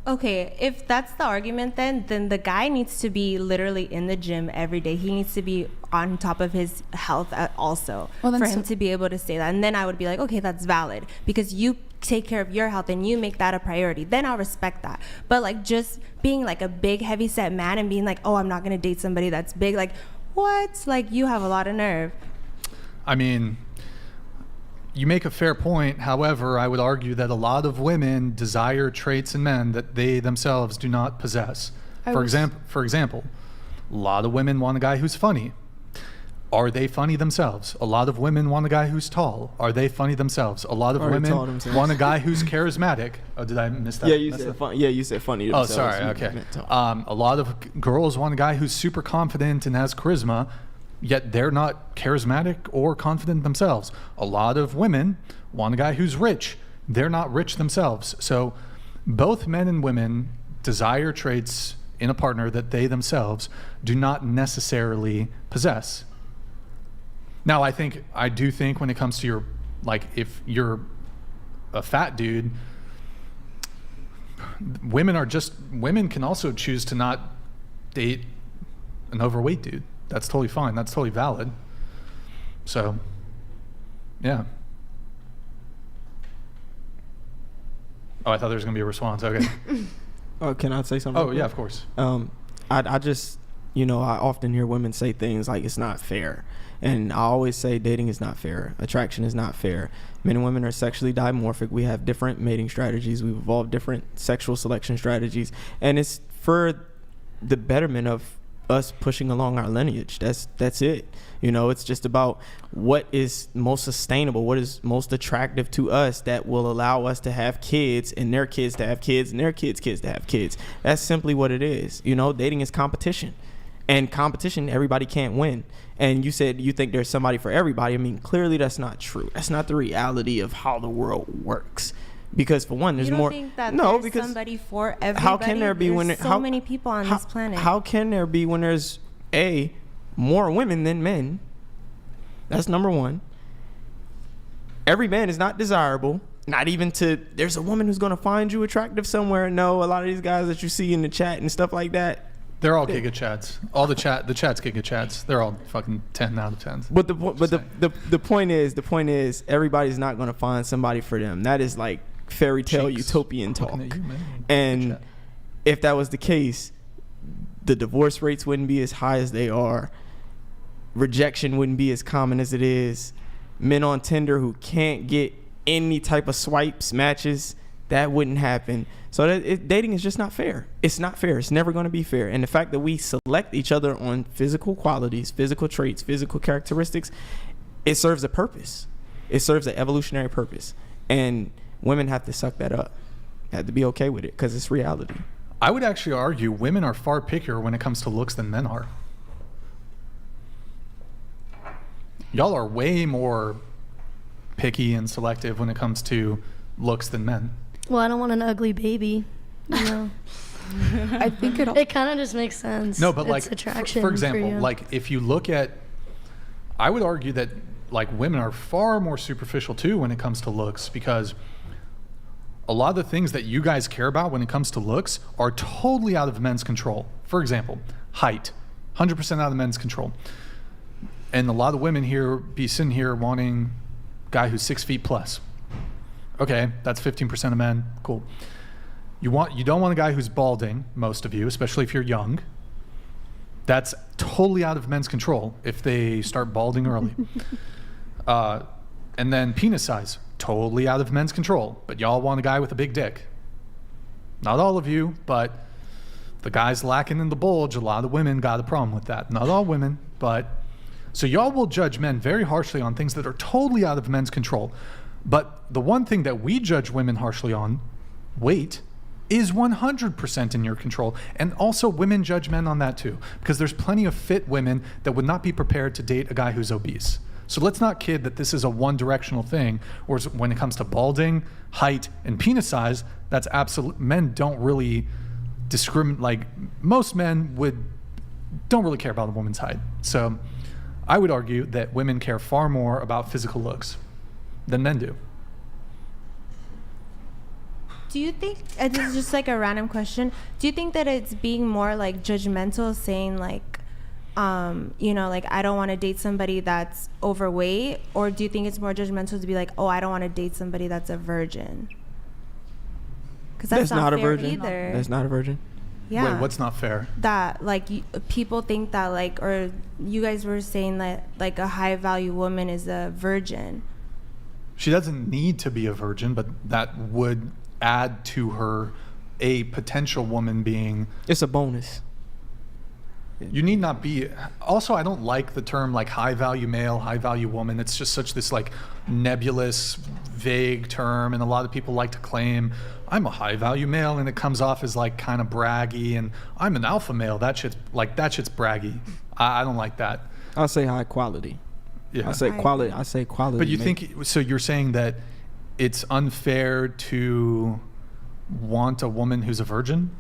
Okay, if that's the argument, then the guy needs to be literally in the gym every day. He needs to be on top of his health also for him to be able to say that. And then I would be like, okay, that's valid because you take care of your health and you make that a priority. Then I'll respect that. But like just being like a big heavy set man and being like, oh, I'm not going to date somebody that's big. Like what? Like you have a lot of nerve. I mean, you make a fair point. However, I would argue that a lot of women desire traits in men that they themselves do not possess. For example, a lot of women want a guy who's funny. Are they funny themselves? A lot of women want a guy who's tall. Are they funny themselves? A lot of women want a guy who's charismatic. Oh, did I miss that? Yeah, you said funny. Yeah, you said funny. Oh, sorry. Okay. A lot of girls want a guy who's super confident and has charisma, yet they're not charismatic or confident themselves. A lot of women want a guy who's rich. They're not rich themselves. So both men and women desire traits in a partner that they themselves do not necessarily possess. Now, I do think when it comes to if you're a fat dude, women can also choose to not date an overweight dude. That's totally fine. That's totally valid. So, yeah. Oh, I thought there was going to be a response. Okay. Oh, can I say something? Oh, yeah, of course. I just, I often hear women say things like it's not fair. And I always say dating is not fair. Attraction is not fair. Men and women are sexually dimorphic. We have different mating strategies. We've evolved different sexual selection strategies. And it's for the betterment of us pushing along our lineage. That's it. It's just about what is most sustainable, what is most attractive to us that will allow us to have kids and their kids to have kids and their kids to have kids. That's simply what it is. Dating is competition. And competition, everybody can't win. And you said you think there's somebody for everybody. I mean, clearly that's not true. That's not the reality of how the world works. Because for one, there's more. You don't think that there's somebody for everybody? How can there be when there's so many people on this planet? How can there be when there's more women than men? That's number one. Every man is not desirable. Not even there's a woman who's going to find you attractive somewhere. No, a lot of these guys that you see in the chat and stuff like that. They're all Giga Chats. All the chat's Giga Chats. They're all fucking 10 out of 10. But the point is everybody's not going to find somebody for them. That is like fairy tale utopian talk. And if that was the case, the divorce rates wouldn't be as high as they are. Rejection wouldn't be as common as it is. Men on Tinder who can't get any type of swipes, matches, that wouldn't happen. So dating is just not fair. It's not fair. It's never going to be fair. And the fact that we select each other on physical qualities, physical traits, physical characteristics, it serves a purpose. It serves an evolutionary purpose. And women have to suck that up. Have to be okay with it because it's reality. I would actually argue women are far pickier when it comes to looks than men are. Y'all are way more picky and selective when it comes to looks than men. Well, I don't want an ugly baby, I think it kind of just makes sense. No, but it's attraction for example, if you look at, I would argue that women are far more superficial too when it comes to looks, because a lot of the things that you guys care about when it comes to looks are totally out of men's control. For example, height, 100% out of men's control. And a lot of women here be sitting here wanting a guy who's 6 feet plus. Okay, that's 15% of men. Cool. You don't want a guy who's balding, most of you, especially if you're young. That's totally out of men's control if they start balding early. And then penis size, totally out of men's control. But y'all want a guy with a big dick. Not all of you, but the guys lacking in the bulge, a lot of women got a problem with that. Not all women, but... So y'all will judge men very harshly on things that are totally out of men's control. But the one thing that we judge women harshly on, weight, is 100% in your control. And also women judge men on that too, because there's plenty of fit women that would not be prepared to date a guy who's obese. So let's not kid that this is a one-directional thing, or when it comes to balding, height, and penis size, that's absolute. Men don't really discriminate. Like most men don't really care about a woman's height. So I would argue that women care far more about physical looks than men do. Do you think, this is just like a random question, do you think that it's being more like judgmental, saying like, like I don't want to date somebody that's overweight, or do you think it's more judgmental to be like, oh, I don't want to date somebody that's a virgin? Because that's not a fair virgin either. That's not a virgin. Yeah. Wait, what's not fair? That like people think that like, or you guys were saying that like a high value woman is a virgin. She doesn't need to be a virgin, but that would add to her a potential woman being. It's a bonus. You need not be. Also, I don't like the term like high value male, high value woman. It's just such this like nebulous, vague term, and a lot of people like to claim I'm a high value male, and it comes off as like kind of braggy, and I'm an alpha male. That shit's braggy. I don't like that. I'll say high quality. Yeah. I say quality. But you think so? You're saying that it's unfair to want a woman who's a virgin?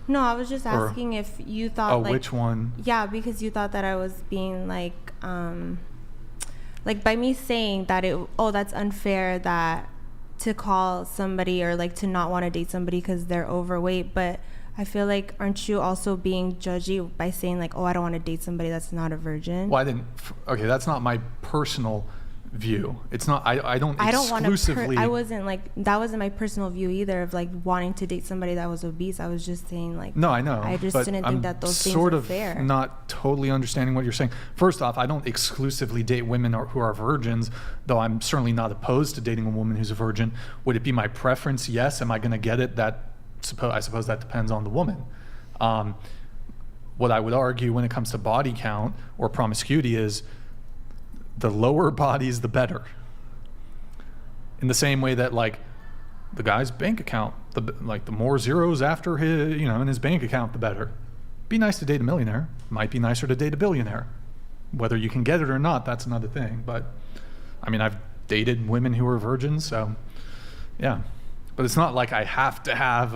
No, I was just asking if you thought. Oh, like, which one? Yeah, because you thought that I was being like by me saying that that's unfair that to call somebody or like to not want to date somebody because they're overweight. But I feel like, aren't you also being judgy by saying like, oh, I don't want to date somebody that's not a virgin? Well, okay, that's not my personal view. It's not. I don't exclusively. I wasn't like, that wasn't my personal view either of like wanting to date somebody that was obese. I was just saying like. No, I know. I just didn't think that those things were fair. Sort of not totally understanding what you're saying. First off, I don't exclusively date women who are virgins, though I'm certainly not opposed to dating a woman who's a virgin. Would it be my preference? Yes. Am I going to get it? I suppose that depends on the woman. What I would argue when it comes to body count or promiscuity is the lower bodies, the better. In the same way that like the guy's bank account, the more zeros after his, in his bank account, the better. Be nice to date a millionaire. Might be nicer to date a billionaire. Whether you can get it or not, that's another thing. But I mean, I've dated women who are virgins, so yeah. But it's not like I have to have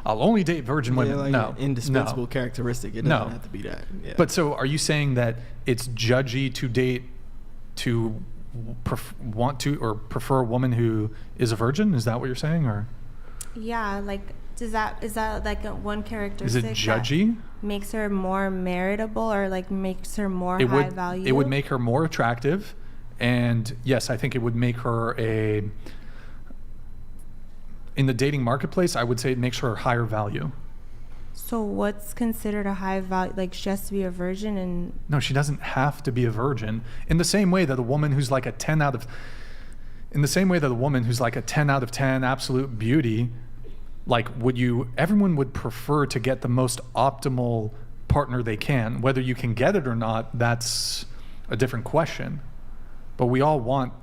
I'll only date virgin women. Like no, an indispensable characteristic. It doesn't have to be that. Yeah. But so, are you saying that it's judgy to date, to want to or prefer a woman who is a virgin? Is that what you're saying, or? Yeah, like is that like one characteristic? Is it judgy? That makes her more meritable, or like makes her more high value? It would make her more attractive, and yes, I think it would make her in the dating marketplace, I would say it makes her a higher value. So what's considered a high value? Like she has to be a virgin and... No, she doesn't have to be a virgin. In the same way that a woman who's like a 10 out of 10 absolute beauty, like everyone would prefer to get the most optimal partner they can. Whether you can get it or not, that's a different question. But we all want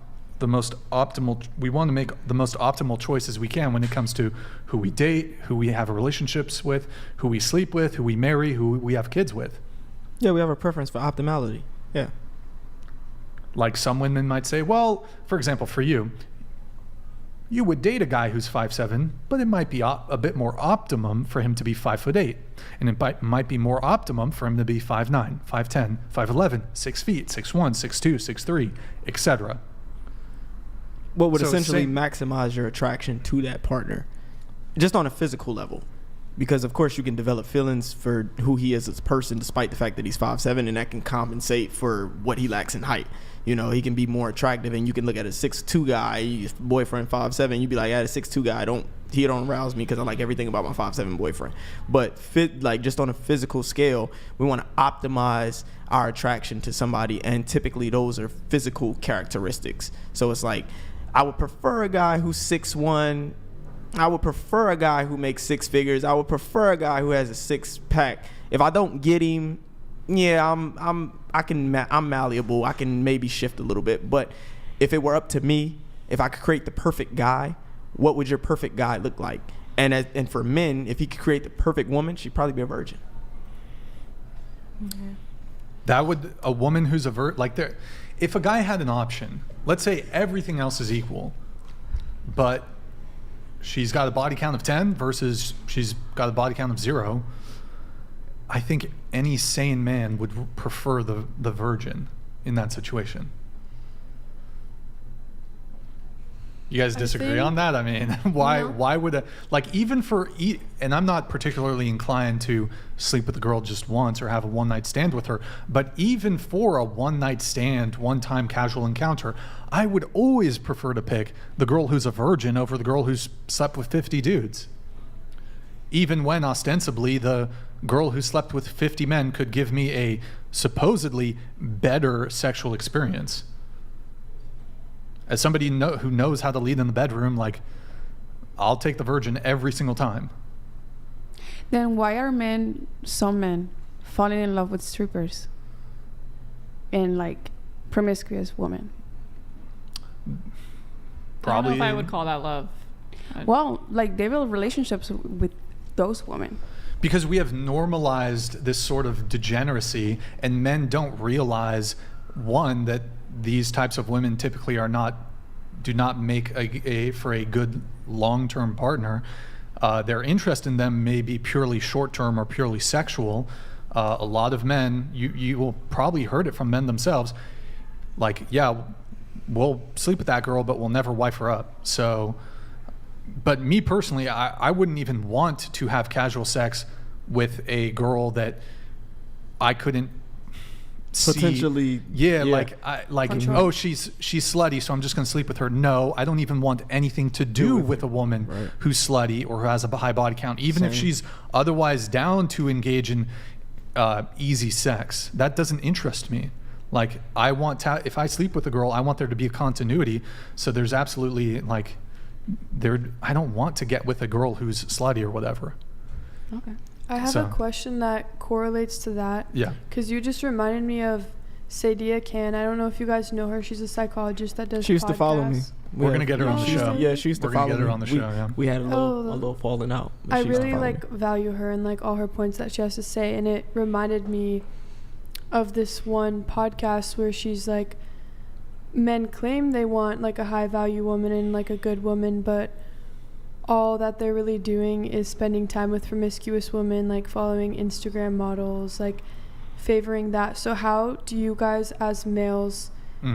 we want to make the most optimal choices we can when it comes to who we date, who we have relationships with, who we sleep with, who we marry, who we have kids with. Yeah, we have a preference for optimality. Yeah. Like some women might say, well, for example, for you would date a guy who's 5'7", but it might be a bit more optimum for him to be 5'8", and it might be more optimum for him to be 5'9", 5'10", 5'11", 6 feet, 6'1", 6'2", 6'3", etc. What would essentially maximize your attraction to that partner, just on a physical level. because of course you can develop feelings for who he is as a person despite the fact that he's 5'7", and that can compensate for what he lacks in height. You know, he can be more attractive, and you can look at a 6'2" guy, your boyfriend 5'7", you'd be like, yeah, the 6'2" guy, he don't arouse me because I like everything about my 5'7" boyfriend. But just on a physical scale, we want to optimize our attraction to somebody, and typically those are physical characteristics. So it's like, I would prefer a guy who's 6'1". I would prefer a guy who makes six figures. I would prefer a guy who has a six-pack. If I don't get him, yeah, I'm malleable. I can maybe shift a little bit. But if it were up to me, if I could create the perfect guy, what would your perfect guy look like? And for men, if he could create the perfect woman, she'd probably be a virgin. Mm-hmm. That would, a woman who's if a guy had an option, let's say everything else is equal, but she's got a body count of 10 versus she's got a body count of 0, I think any sane man would prefer the virgin in that situation. You guys disagree on that? I mean, why would and I'm not particularly inclined to sleep with a girl just once or have a one-night stand with her, but even for a one-night stand, one-time casual encounter, I would always prefer to pick the girl who's a virgin over the girl who's slept with 50 dudes. Even when ostensibly the girl who slept with 50 men could give me a supposedly better sexual experience. As somebody who knows how to lead in the bedroom, I'll take the virgin every single time. Then why are some men falling in love with strippers and promiscuous women? I Probably. don't know if I would call that love. Well, they build relationships with those women. Because we have normalized this sort of degeneracy, and men don't realize, one, that these types of women typically do not make for a good long-term partner. Their interest in them may be purely short-term or purely sexual. A lot of men, you will probably heard it from men themselves, yeah, we'll sleep with that girl, but we'll never wife her up. So, but me personally, I wouldn't even want to have casual sex with a girl that I couldn't potentially oh, she's slutty, so I'm just going to sleep with her. No, I don't even want anything to do with a woman who's slutty or who has a high body count, even if she's otherwise down to engage in easy sex. That doesn't interest me. I want if I sleep with a girl, I want there to be a continuity. So there's absolutely I don't want to get with a girl who's slutty or whatever. Okay. I have a question that correlates to that. Yeah. Because you just reminded me of Sadia Khan. I don't know if you guys know her. She's a psychologist that does podcasts. She used to follow me. We're going to get her on the show. Yeah, she used to follow me. We're going to get her on the show, yeah. We had a little falling out. I really value her and all her points that she has to say. And it reminded me of this one podcast where she's men claim they want a high value woman and a good woman, but all that they're really doing is spending time with promiscuous women, following Instagram models, favoring that. So how do you guys as males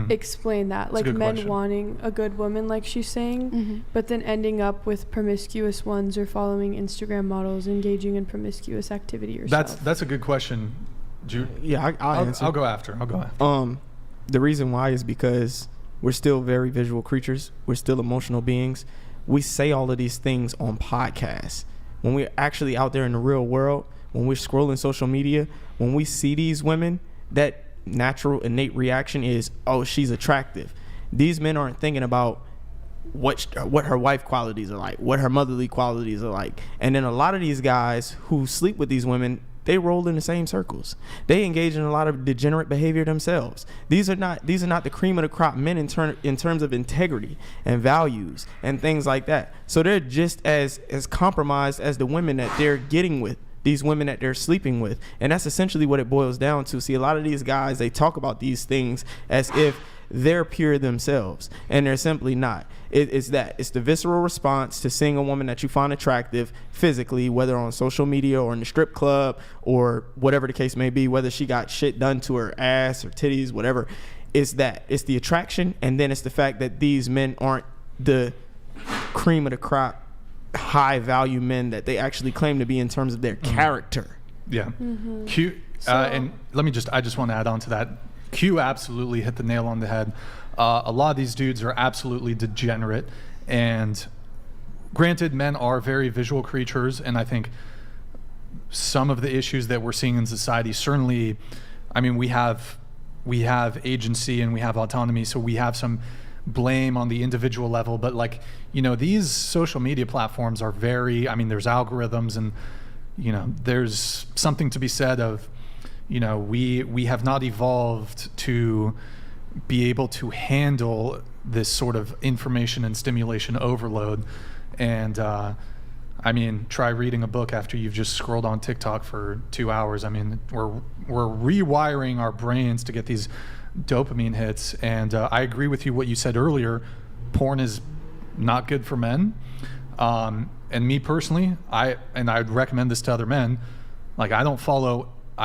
explain that? Men question. Wanting a good woman, like she's saying, but then ending up with promiscuous ones or following Instagram models, engaging in promiscuous activity yourself. That's a good question. I'll go after. The reason why is because we're still very visual creatures. We're still emotional beings. We say all of these things on podcasts. When we're actually out there in the real world, when we're scrolling social media, when we see these women, that natural innate reaction is, oh, she's attractive. These men aren't thinking about what her wife qualities are like, what her motherly qualities are like. And then a lot of these guys who sleep with these women, they roll in the same circles. They engage in a lot of degenerate behavior themselves. These are not the cream of the crop men in terms of integrity and values and things like that. So they're just as compromised as the women that they're getting with, these women that they're sleeping with. And that's essentially what it boils down to. See, a lot of these guys, they talk about these things as if they're pure themselves, and they're simply not. It's the visceral response to seeing a woman that you find attractive physically, whether on social media or in the strip club or whatever the case may be, whether she got shit done to her ass or titties, whatever. It's the attraction, and then it's the fact that these men aren't the cream of the crop high value men that they actually claim to be in terms of their character. Yeah. Q, and I just want to add on to that. Q absolutely hit the nail on the head. A lot of these dudes are absolutely degenerate, and granted, men are very visual creatures, and I think some of the issues that we're seeing in society, certainly, I mean, we have agency and we have autonomy, so we have some blame on the individual level, but like, you know, these social media platforms are very, I mean, there's algorithms, and, you know, there's something to be said of, you know, we have not evolved to be able to handle this sort of information and stimulation overload. And I mean, try reading a book after you've just scrolled on TikTok for 2 hours. I mean, we're rewiring our brains to get these dopamine hits. And I agree with you what you said earlier. Porn is not good for men. And me personally, I'd recommend this to other men. Like, I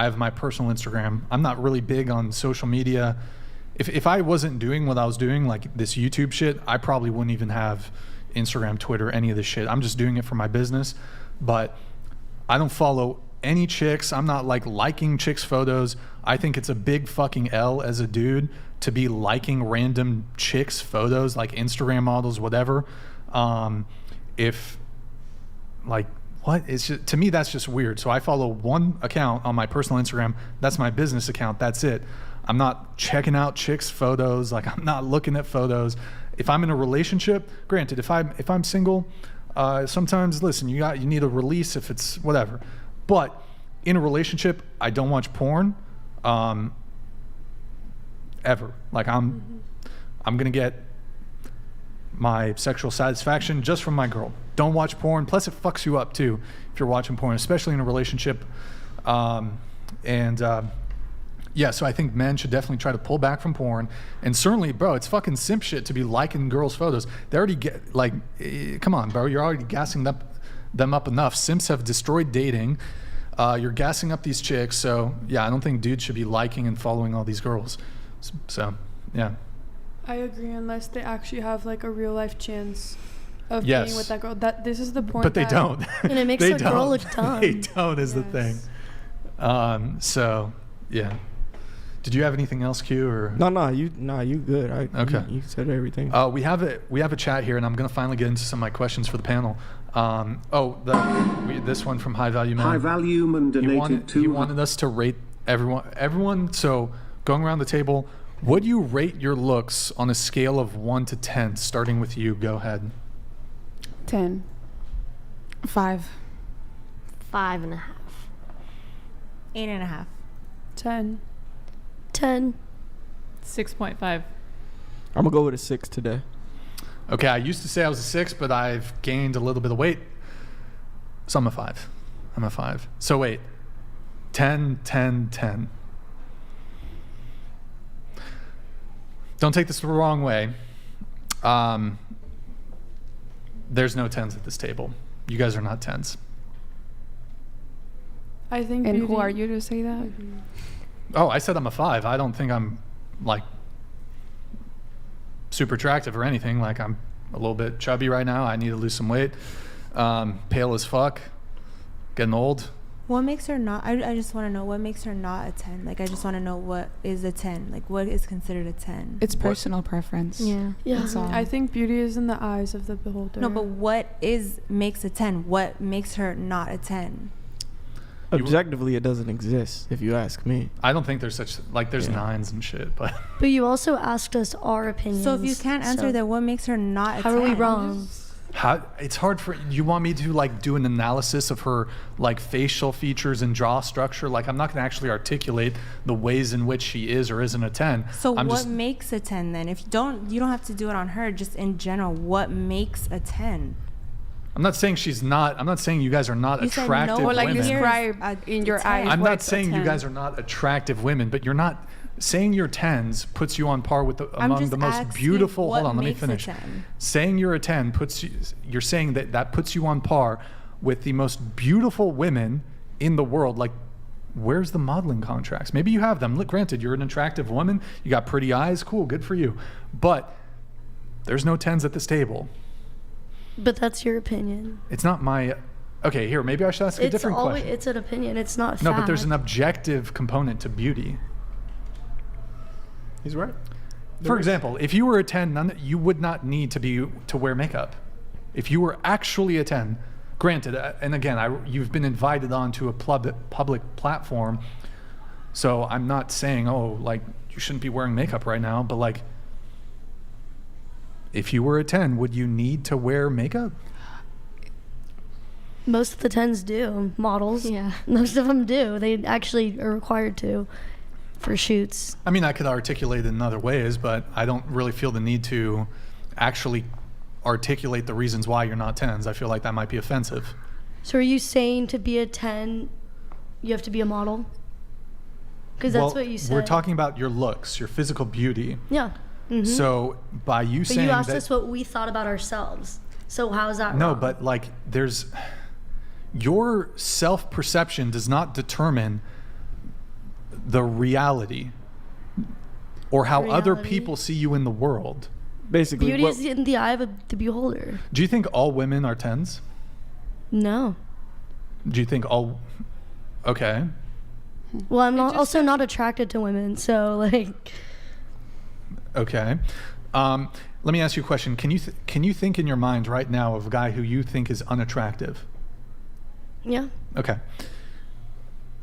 have my personal Instagram. I'm not really big on social media. If I wasn't doing what I was doing, like this YouTube shit, I probably wouldn't even have Instagram, Twitter, any of this shit. I'm just doing it for my business. But I don't follow any chicks. I'm not like liking chicks' photos. I think it's a big fucking L as a dude to be liking random chicks' photos, like Instagram models, whatever. If like, what? It's just, to me, that's just weird. So I follow one account on my personal Instagram. That's my business account. That's it. I'm not checking out chicks' photos. Like, I'm not looking at photos. If I'm in a relationship, granted, if I'm single, sometimes, listen, you need a release if it's whatever. But in a relationship, I don't watch porn ever. Like, I'm gonna get my sexual satisfaction just from my girl. Don't watch porn. Plus, it fucks you up too if you're watching porn, especially in a relationship. Yeah, so I think men should definitely try to pull back from porn. And certainly, bro, it's fucking simp shit to be liking girls' photos. They already get, like, come on, bro, you're already gassing them up enough. Simps have destroyed dating. You're gassing up these chicks. So, yeah, I don't think dudes should be liking and following all these girls. So, yeah. I agree, unless they actually have, like, a real-life chance of being with that girl. This is the point. But they don't. And it makes the girl look dumb. They don't is the thing. So, yeah. Did you have anything else, Q? Or you good. Okay. You said everything. We have a chat here, and I'm gonna finally get into some of my questions for the panel. This one from High Value Man. High Value Man donated he wanted us to rate everyone. So going around the table, would you rate your looks on a scale of 1 to 10? Starting with you. Go ahead. 10. 5. 5.5. 8.5. 10. 10. 6.5. I'm gonna go with a 6 today. Okay, I used to say I was a 6, but I've gained a little bit of weight, so I'm a 5. I'm a 5. So wait, 10, 10, 10. Don't take this the wrong way. There's no 10s at this table. You guys are not 10s. I think. And who are you to say that? Mm-hmm. Oh, I said I'm a 5. I don't think I'm like super attractive or anything. Like, I'm a little bit chubby right now. I need to lose some weight. Pale as fuck. Getting old. What makes her not? I just want to know what makes her not a 10. Like, I just want to know what is a 10. Like, what is considered a 10? It's personal preference. Yeah. That's all. I think beauty is in the eyes of the beholder. No, but what makes a 10? What makes her not a 10? Objectively, it doesn't exist, if you ask me. I don't think there's such, like, there's 9s and shit, but. But you also asked us our opinions. So if you can't answer that, what makes her not a 10? How are we wrong? It's hard for you. Want me to like do an analysis of her like facial features and jaw structure? Like, I'm not going to actually articulate the ways in which she is or isn't a 10. So what makes a 10 then? If you don't have to do it on her. Just in general, what makes a 10? I'm not saying she's not. I'm not saying you guys are not attractive women. Or like describe in your eyes. I'm not saying you guys are not attractive women, but you're not. Saying you're 10s puts you on par with among the most beautiful. Hold on, let me finish. Saying you're a 10 you're saying that puts you on par with the most beautiful women in the world. Like, where's the modeling contracts? Maybe you have them. Look, granted, you're an attractive woman. You got pretty eyes. Cool, good for you. But there's no 10s at this table. But that's your opinion. It's not my... Okay, here, maybe I should ask a different question. It's an opinion. It's not No, fact. but there's an objective component to beauty. He's right. For example, if you were a 10, you would not need to wear makeup. If you were actually a 10, granted, and again, you've been invited onto a public platform, so I'm not saying, oh, like, you shouldn't be wearing makeup right now, but like, if you were a 10, would you need to wear makeup? Most of the 10s do. Models. Yeah. Most of them do. They actually are required to for shoots. I mean, I could articulate it in other ways, but I don't really feel the need to actually articulate the reasons why you're not 10s. I feel like that might be offensive. So are you saying to be a 10, you have to be a model? Because that's what you said. We're talking about your looks, your physical beauty. Yeah. Mm-hmm. So by you saying that... But you asked us what we thought about ourselves. So how is that wrong? No, but like there's... Your self-perception does not determine the reality or how other people see you in the world. Basically, beauty is in the eye of the beholder. Do you think all women are 10s? No. Do you think all... Okay. Well, I'm also not attracted to women, so like... Okay. Let me ask you a question. Can you think in your mind right now of a guy who you think is unattractive? Yeah. Okay.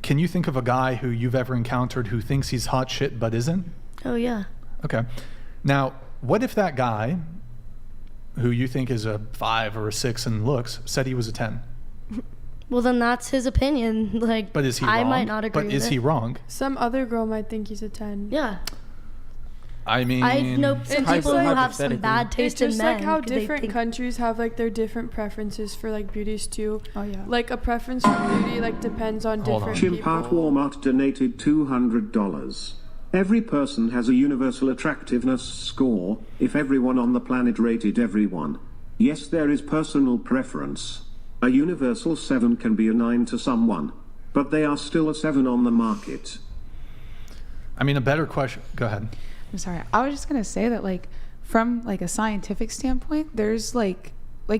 Can you think of a guy who you've ever encountered who thinks he's hot shit but isn't? Oh, yeah. Okay. Now, what if that guy, who you think is a 5 or a 6 in looks, said he was a 10? Well, then that's his opinion. Like, but is he wrong? I might not agree with it. But is he wrong? Some other girl might think he's a 10. Yeah. I mean, I know some people who have some bad taste in men. It's just like how different countries have like their different preferences for like beauties too. Oh yeah. Like a preference for beauty like depends on different people. Chimpart Walmart donated $200. Every person has a universal attractiveness score, if everyone on the planet rated everyone. Yes, there is personal preference. A universal 7 can be a 9 to someone, but they are still a 7 on the market. I mean, a better question. Go ahead. I'm sorry. I was just going to say that, like, from, like, a scientific standpoint, there's, like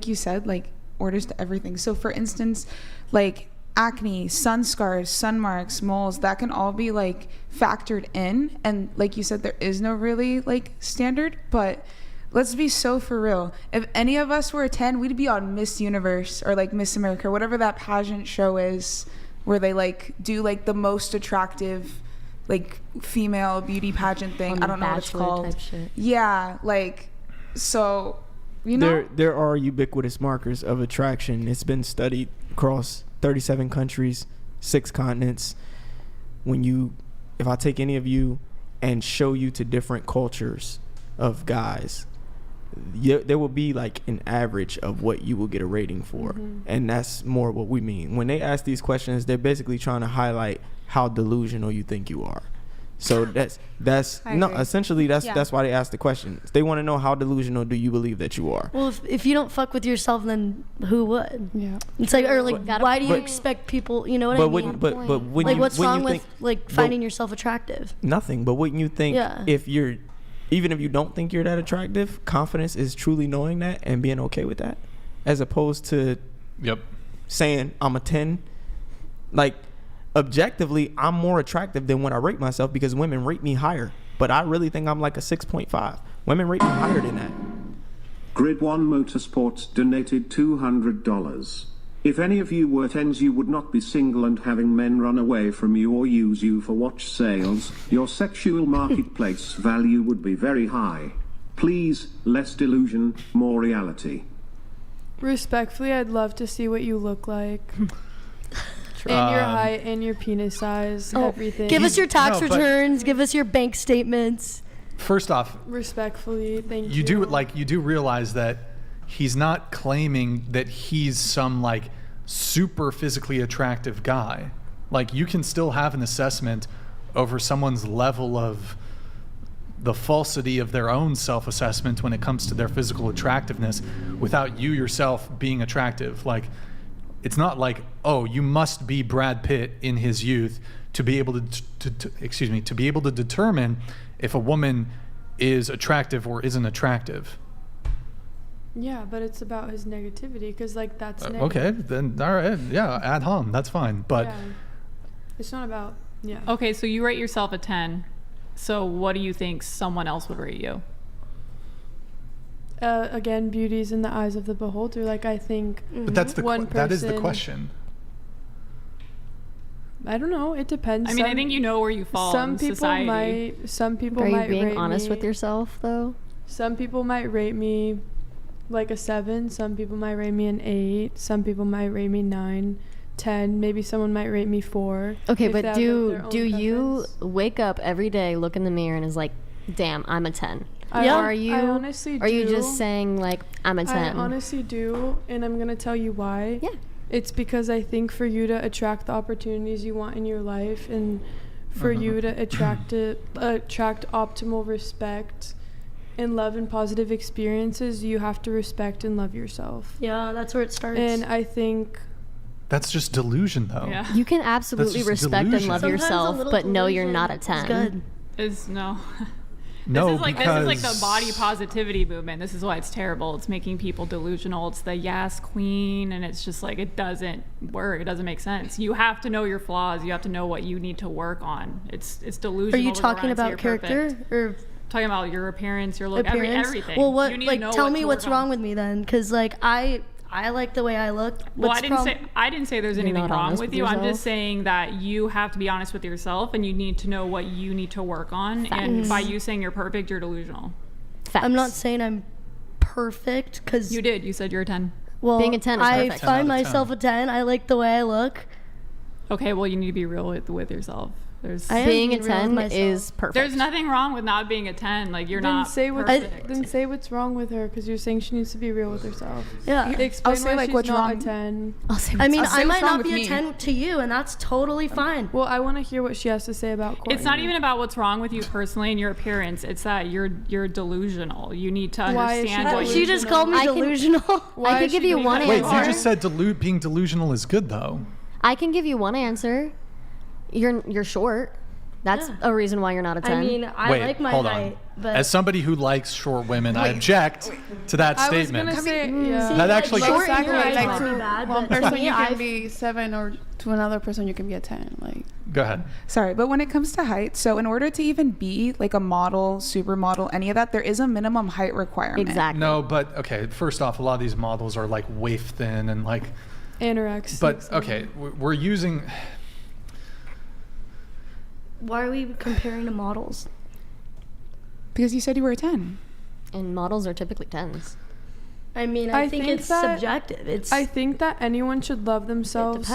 you said, like, orders to everything. So, for instance, like, acne, sun scars, sun marks, moles, that can all be, like, factored in. And, like you said, there is no really, like, standard. But let's be so for real. If any of us were a 10, we'd be on Miss Universe or, like, Miss America, or whatever that pageant show is where they, like, do, like, the most attractive... like female beauty pageant thing. I don't know what it's called. Type shit. Yeah, like, so, you know. There are ubiquitous markers of attraction. It's been studied across 37 countries, 6 continents. If I take any of you and show you to different cultures of guys, there will be like an average of what you will get a rating for. Mm-hmm. And that's more what we mean. When they ask these questions, they're basically trying to highlight how delusional you think you are. So that's essentially that's why they ask the question. They want to know how delusional do you believe that you are. Well, if you don't fuck with yourself, then who would? Yeah. It's like, or like, why do you expect people? You know what I mean? But when like, you, what's when wrong you with think, like finding yourself attractive? Nothing. But wouldn't you think Yeah. even if you don't think you're that attractive, confidence is truly knowing that and being okay with that, as opposed to saying I'm a 10. Like, objectively, I'm more attractive than when I rate myself because women rate me higher. But I really think I'm like a 6.5. Women rate me higher than that. Grid 1 Motorsports donated $200. If any of you were 10s, you would not be single and having men run away from you or use you for watch sales. Your sexual marketplace value would be very high. Please, less delusion, more reality. Respectfully, I'd love to see what you look like. And your height and your penis size, everything. Give us your tax returns. Give us your bank statements. First off, respectfully, thank you. You do realize that he's not claiming that he's some like super physically attractive guy. Like, you can still have an assessment over someone's level of the falsity of their own self-assessment when it comes to their physical attractiveness without you yourself being attractive. Like, it's not like, oh, you must be Brad Pitt in his youth to be able to be able to determine if a woman is attractive or isn't attractive. Yeah, but it's about his negativity because, like, that's negative. Okay, then all right, yeah, ad hom, that's fine. But yeah. It's not about Okay, so you rate yourself a 10. So what do you think someone else would rate you? Again, beauty's in the eyes of the beholder. Like, I think. But that's that is the question. I don't know. It depends. I mean, I think you know where you fall in society. Some people Are might you being rate honest me, with yourself, though? Some people might rate me like a 7. Some people might rate me an 8. Some people might rate me 9, 10. Maybe someone might rate me 4. Okay, but do you wake up every day, look in the mirror, and is like, damn, I'm a 10? Yeah, or are you? I honestly do. Are you just saying like, I'm a 10? I honestly do, and I'm gonna tell you why. Yeah. It's because I think for you to attract the opportunities you want in your life, and for you to attract optimal respect and love and positive experiences, you have to respect and love yourself. Yeah, that's where it starts. And I think that's just delusion, though. Yeah. You can absolutely respect delusion. and love Sometimes yourself, but no, you're not a 10. It's good. No. No, this is like the body positivity movement. This is why it's terrible. It's making people delusional. It's the yes queen, and it's just like, it doesn't work. It doesn't make sense. You have to know your flaws. You have to know what you need to work on. It's delusional. Are you talking about character or talking about your appearance, your look, everything? Well, what? Like, tell me what's wrong with me then, because like I like the way I look. Well, I didn't say there's anything wrong with you. I'm just saying that you have to be honest with yourself, and you need to know what you need to work on. Facts. And by you saying you're perfect, you're delusional. Facts. I'm not saying I'm perfect, because you did. You said you're a 10. Well, being a 10 is perfect. I find myself a 10. I like the way I look. Okay, well, you need to be real with yourself. Being a 10 is perfect. There's nothing wrong with not being a 10. Like, you're not perfect. Then say what's wrong with her, because you're saying she needs to be real with herself. Yeah. Explain why she's not a 10. I mean, I might not be a 10 to you, and that's totally fine. Well, I want to hear what she has to say about Courtney. It's not even about what's wrong with you personally and your appearance. It's that you're delusional. You need to understand what she just called me delusional. I could give you one answer. Wait, you just said being delusional is good, though. I can give you one answer. You're short. That's a reason why you're not a 10. I mean, I like my height, but as somebody who likes short women, I object to that statement. I was gonna say, that actually short you like to bad, one person you can be 7, or to another person you can be a 10. Like, go ahead. Sorry, but when it comes to height, so in order to even be like a model, supermodel, any of that, there is a minimum height requirement. Exactly. No, but okay. First off, a lot of these models are like waif thin and like anorexic. But okay, we're using. Why are we comparing to models? Because you said you were a 10. And models are typically 10s. I mean, I think it's subjective. I think that anyone should love themselves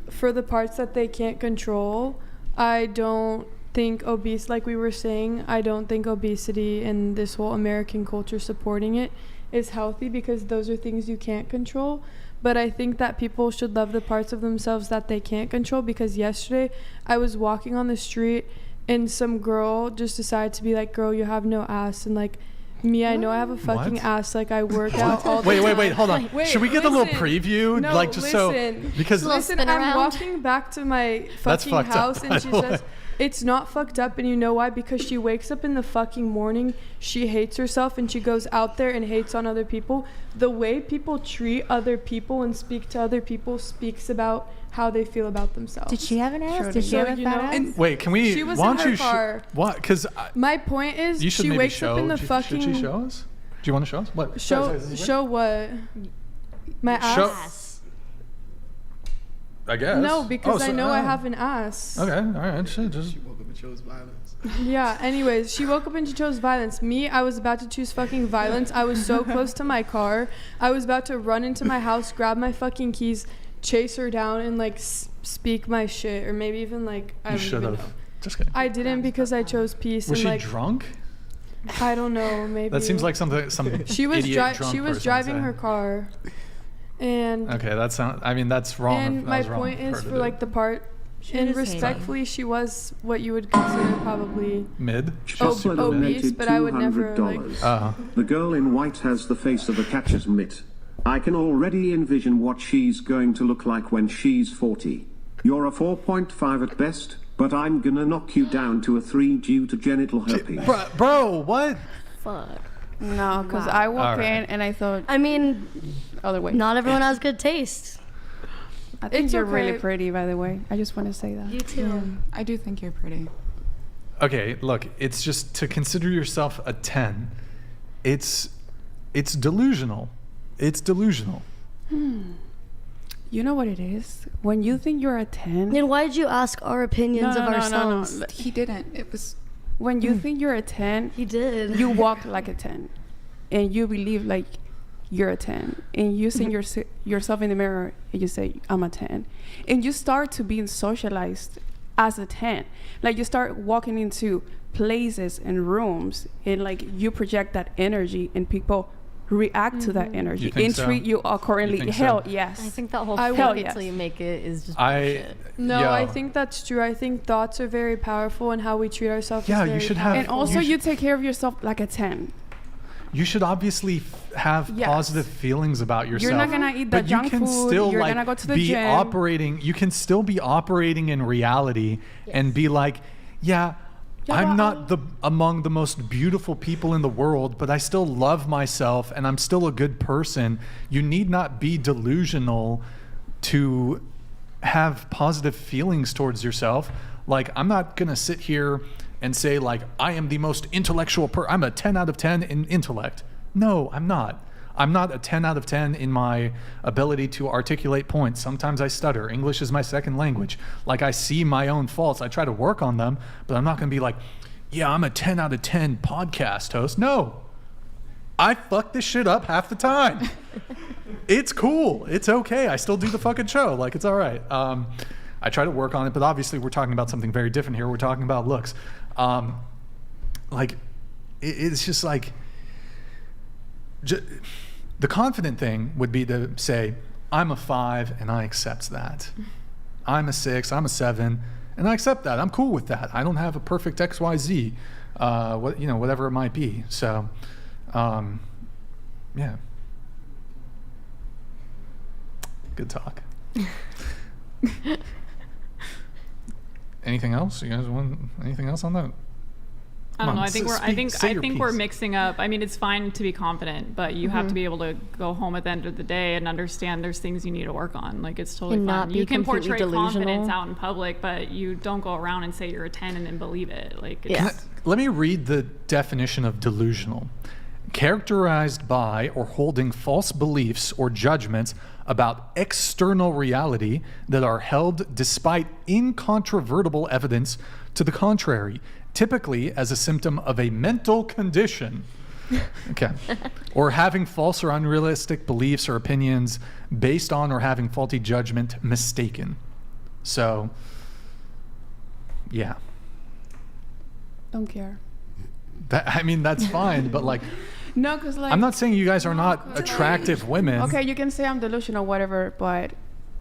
for the parts that they can't control. I don't think like we were saying, I don't think obesity and this whole American culture supporting it is healthy, because those are things you can't control. But I think that people should love the parts of themselves that they can't control, because yesterday I was walking on the street and some girl just decided to be like, girl, you have no ass. And like, me, I know I have a fucking ass. Like, I work out all the time. Wait, hold on. Should we get a little preview? No, like, just because I'm walking back to my fucking house and she says, it's not fucked up, and you know why? Because she wakes up in the fucking morning, she hates herself, and she goes out there and hates on other people. The way people treat other people and speak to other people speaks about how they feel about themselves. Did she have an ass? Did she have a fat ass? Wait, can we? She was in her car. What? Because my point is, she wakes up in the fucking. Should she show us? Do you want to show us? What? Show what? My ass. I guess. No, because I know I have an ass. Okay, all right. She woke up and chose violence. Yeah, anyways, she woke up and she chose violence. Me, I was about to choose fucking violence. I was so close to my car. I was about to run into my house, grab my fucking keys, chase her down, and like speak my shit. Or maybe even like, I don't even know. Just kidding. I didn't, because I chose peace. Was and she drunk? I don't know, maybe. That seems like some she was idiot drunk she was driving her car. And okay, that's wrong. And my point is, for like the part, and respectfully, she was what you would consider probably mid, obese, but I would never like. The girl in white has the face of a catcher's mitt. I can already envision what she's going to look like when she's 40. You're a 4.5 at best, but I'm gonna knock you down to a 3 due to genital herpes. Bro, what? Fuck. No, because I walk in and I thought. I mean, other way. Not everyone has good taste. I think It's you're okay. really pretty, by the way. I just want to say that. You too. Yeah, I do think you're pretty. Okay, look, it's just to consider yourself a 10. It's delusional. It's delusional. You know what it is? When you think you're a 10. Then why did you ask our opinions of ourselves? No. He didn't. It was. When you think you're a 10, He did. you walk like a 10. And you believe like you're a 10. And you see yourself in the mirror and you say, I'm a 10. And you start to being socialized as a 10. Like you start walking into places and rooms and like you project that energy and people react to that energy You think and so? treat you accordingly. You think so? Hell yes. I think that whole I fake will- it till you make it is just I bullshit. No, Yo. I think that's true. I think thoughts are very powerful and how we treat ourselves Yeah, is you very should have- And powerful. also You you take care of yourself like a 10. You should obviously have Yes. positive feelings about yourself. You're not gonna eat but the junk you can food, still you're like gonna go to the be gym. operating. You can still be operating in reality and be like, yeah, I'm not among the most beautiful people in the world, but I still love myself and I'm still a good person. You need not be delusional to have positive feelings towards yourself. Like, I'm not gonna sit here and say like, I am the most intellectual I'm a 10 out of 10 in intellect. No, I'm not. I'm not a 10 out of 10 in my ability to articulate points. Sometimes I stutter. English is my second language. Like, I see my own faults. I try to work on them, but I'm not going to be like, yeah, I'm a 10 out of 10 podcast host. No. I fuck this shit up half the time. It's cool. It's okay. I still do the fucking show. Like, it's all right. I try to work on it, but obviously we're talking about something very different here. We're talking about looks. It's just like... the confident thing would be to say, I'm a 5 and I accept that. I'm a 6, I'm a 7, and I accept that. I'm cool with that. I don't have a perfect XYZ, whatever it might be. So, yeah. Good talk. Anything else? You guys want anything else on that? I don't know. I think say your we're piece. mixing up. I mean, it's fine to be confident, but you have to be able to go home at the end of the day and understand there's things you need to work on. Like, it's totally And not fine. be You can completely portray confidence delusional. out in public, but you don't go around and say you're a 10 and then believe it. Like, it's, Yeah. Let me read the definition of delusional. Characterized by or holding false beliefs or judgments about external reality that are held despite incontrovertible evidence to the contrary, typically as a symptom of a mental condition. Okay. Or having false or unrealistic beliefs or opinions based on or having faulty judgment mistaken. So, yeah. Don't care. That's fine, but like, No, because like... I'm not saying you guys are not attractive women. Okay, you can say I'm delusional, whatever, but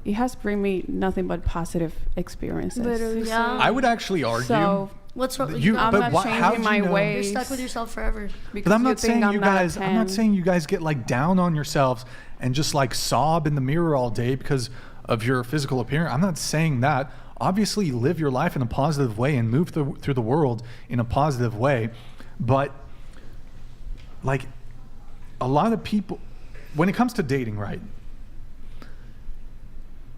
it has bring me nothing but positive experiences. Literally. Yeah. I would actually argue. So What's wrong? You- I'm but not why- how changing do you my know? ways. You're stuck with yourself forever. because But I'm you not think saying I'm you not a guys. I'm not 10. saying you guys get like down on yourselves and just like sob in the mirror all day because of your physical appearance. I'm not saying that. Obviously, live your life in a positive way and move through the world in a positive way. But like, a lot of people, when it comes to dating, right?